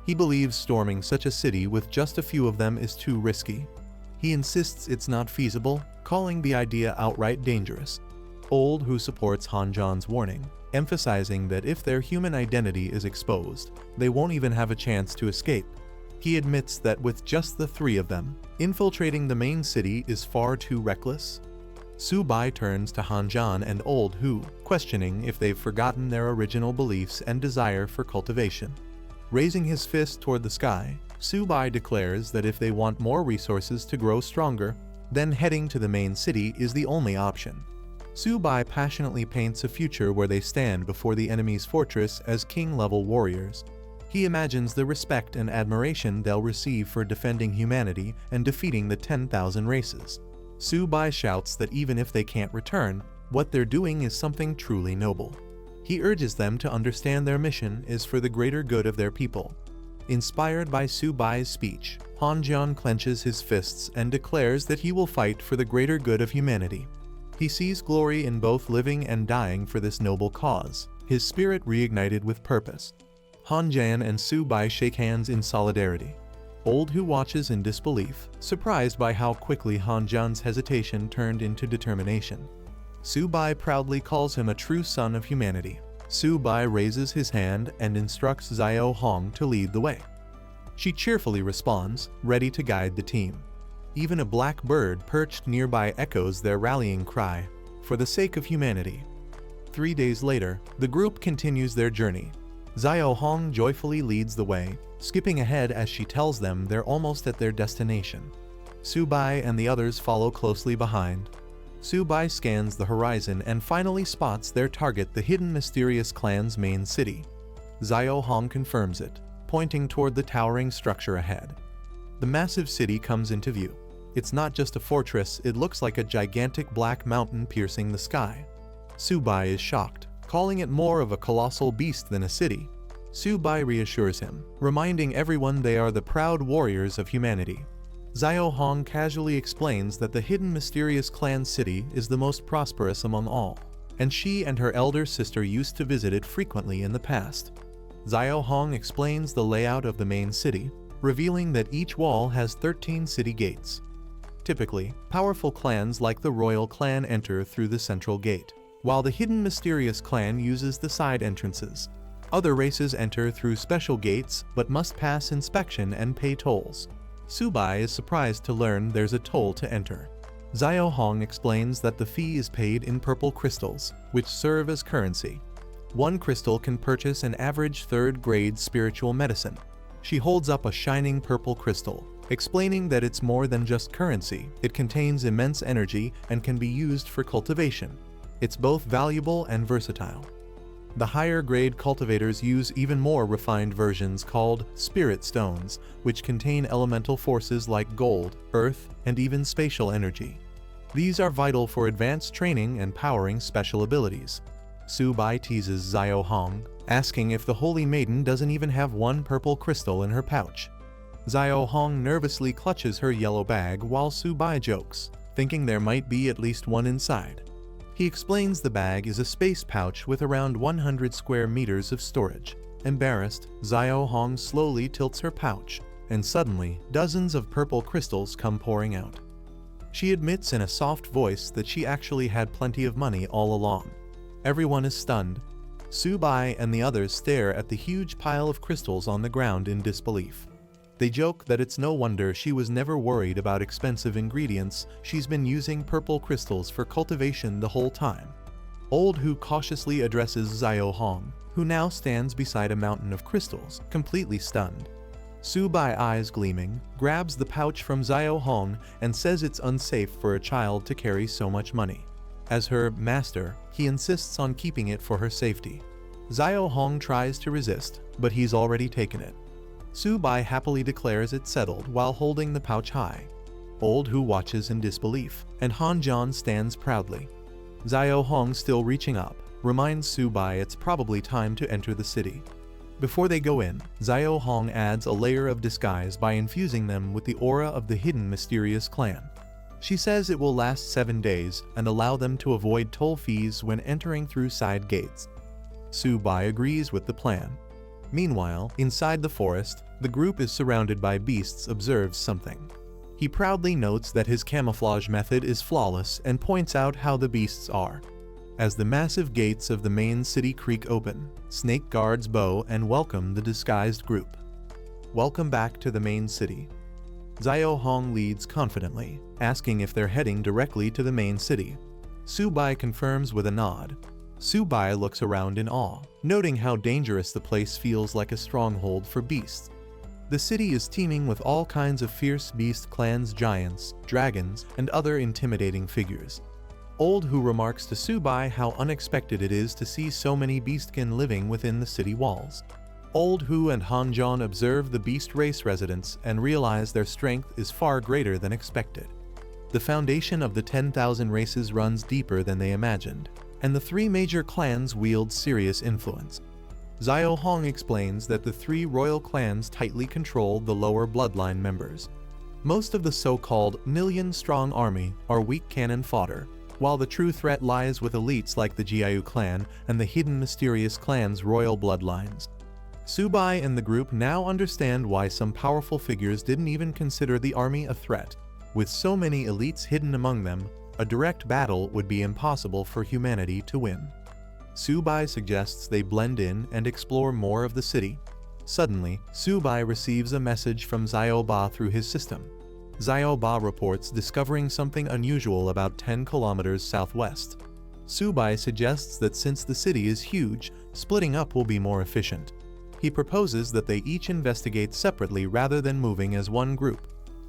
He believes storming such a city with just a few of them is too risky. He insists it's not feasible, calling the idea outright dangerous. Old Hu supports Han Zhan's warning, emphasizing that if their human identity is exposed, they won't even have a chance to escape. He admits that with just the three of them, infiltrating the main city is far too reckless. Su Bai turns to Han Zhan and Old Hu, questioning if they've forgotten their original beliefs and desire for cultivation. Raising his fist toward the sky, Su Bai declares that if they want more resources to grow stronger, then heading to the main city is the only option. Su Bai passionately paints a future where they stand before the enemy's fortress as king-level warriors. He imagines the respect and admiration they'll receive for defending humanity and defeating the 10,000 races. Su Bai shouts that even if they can't return, what they're doing is something truly noble. He urges them to understand their mission is for the greater good of their people. Inspired by Su Bai's speech, Han Zhan clenches his fists and declares that he will fight for the greater good of humanity. He sees glory in both living and dying for this noble cause, his spirit reignited with purpose. Han-jan and Su-bai shake hands in solidarity. Old Hu watches in disbelief, surprised by how quickly Han-jan's hesitation turned into determination. Su-bai proudly calls him a true son of humanity. Su-bai raises his hand and instructs Xiao Hong to lead the way. She cheerfully responds, ready to guide the team. Even a black bird perched nearby echoes their rallying cry, "For the sake of humanity." 3 days later, the group continues their journey. Xiao Hong joyfully leads the way, skipping ahead as she tells them they're almost at their destination. Su-bai and the others follow closely behind. Su-bai scans the horizon and finally spots their target, the hidden mysterious clan's main city. Xiao Hong confirms it, pointing toward the towering structure ahead. The massive city comes into view. It's not just a fortress, it looks like a gigantic black mountain piercing the sky. Su-bai is shocked, calling it more of a colossal beast than a city. Su-bai reassures him, reminding everyone they are the proud warriors of humanity. Xiao Hong casually explains that the hidden mysterious clan city is the most prosperous among all, and she and her elder sister used to visit it frequently in the past. Xiao Hong explains the layout of the main city, revealing that each wall has 13 city gates. Typically, powerful clans like the royal clan enter through the central gate, while the hidden mysterious clan uses the side entrances. Other races enter through special gates but must pass inspection and pay tolls. Su-bai is surprised to learn there's a toll to enter. Xiao Hong explains that the fee is paid in purple crystals, which serve as currency. One crystal can purchase an average third-grade spiritual medicine. She holds up a shining purple crystal, explaining that it's more than just currency, it contains immense energy and can be used for cultivation. It's both valuable and versatile. The higher-grade cultivators use even more refined versions called spirit stones, which contain elemental forces like gold, earth, and even spatial energy. These are vital for advanced training and powering special abilities. Su-bai teases Xiao Hong, asking if the Holy Maiden doesn't even have one purple crystal in her pouch. Xiao Hong nervously clutches her yellow bag while Su-bai jokes, thinking there might be at least one inside. He explains the bag is a space pouch with around 100 square meters of storage. Embarrassed, Xiao Hong slowly tilts her pouch, and suddenly, dozens of purple crystals come pouring out. She admits in a soft voice that she actually had plenty of money all along. Everyone is stunned. Su-bai and the others stare at the huge pile of crystals on the ground in disbelief. They joke that it's no wonder she was never worried about expensive ingredients, she's been using purple crystals for cultivation the whole time. Old Hu cautiously addresses Xiao Hong, who now stands beside a mountain of crystals, completely stunned. Su-bai, eyes gleaming, grabs the pouch from Xiao Hong and says it's unsafe for a child to carry so much money. As her master, he insists on keeping it for her safety. Xiao Hong tries to resist, but he's already taken it. Su-bai happily declares it settled while holding the pouch high. Old Hu watches in disbelief, and Han-jan stands proudly. Xiao Hong, still reaching up, reminds Su-bai it's probably time to enter the city. Before they go in, Xiao Hong adds a layer of disguise by infusing them with the aura of the hidden mysterious clan. She says it will last 7 days and allow them to avoid toll fees when entering through side gates. Su-bai agrees with the plan. Meanwhile, inside the forest, the group is surrounded by beasts, observes something. He proudly notes that his camouflage method is flawless and points out how the beasts are. As the massive gates of the main city creak open, Snake guards bow and welcome the disguised group. Welcome back to the main city. Xiao Hong leads confidently, asking if they're heading directly to the main city. Su-bai confirms with a nod. Su-bai looks around in awe, noting how dangerous the place feels, like a stronghold for beasts. The city is teeming with all kinds of fierce beast clans, giants, dragons, and other intimidating figures. Old Hu remarks to Su-bai how unexpected it is to see so many beastkin living within the city walls. Old Hu and Han-jan observe the beast race residents and realize their strength is far greater than expected. The foundation of the 10,000 races runs deeper than they imagined, and the 3 major clans wield serious influence. Xiao Hong explains that the 3 royal clans tightly control the lower bloodline members. Most of the so-called million-strong army are weak cannon fodder. while the true threat lies with elites like the Jiayu clan and the hidden mysterious clan's royal bloodlines. Subai and the group now understand why some powerful figures didn't even consider the army a threat. With so many elites hidden among them, a direct battle would be impossible for humanity to win. Subai suggests they blend in and explore more of the city. Suddenly, Subai receives a message from Xiaoba through his system. Xiaoba reports discovering something unusual about 10 kilometers southwest. Subai suggests that since the city is huge, splitting up will be more efficient. He proposes that they each investigate separately rather than moving as one group.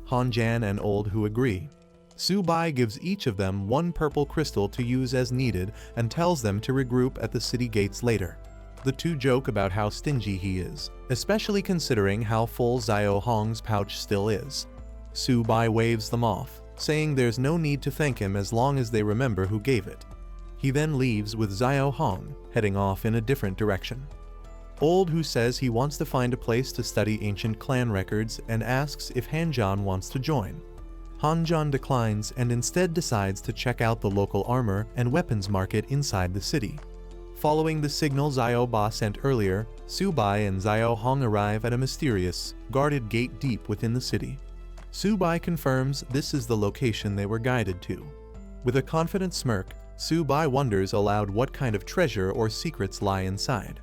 Hanjan and Old Hu agree. Subai gives each of them one purple crystal to use as needed and tells them to regroup at the city gates later. The two joke about how stingy he is, especially considering how full Xiao Hong's pouch still is. Subai waves them off, saying there's no need to thank him as long as they remember who gave it. He then leaves with Xiao Hong, heading off in a different direction. Old Hu says he wants to find a place to study ancient clan records and asks if Hanjan wants to join. Hanjan declines and instead decides to check out the local armor and weapons market inside the city. Following the signal Xiaoba sent earlier, Subai and Xiao Hong arrive at a mysterious, guarded gate deep within the city. Subai confirms this is the location they were guided to. With a confident smirk, Subai wonders aloud what kind of treasure or secrets lie inside.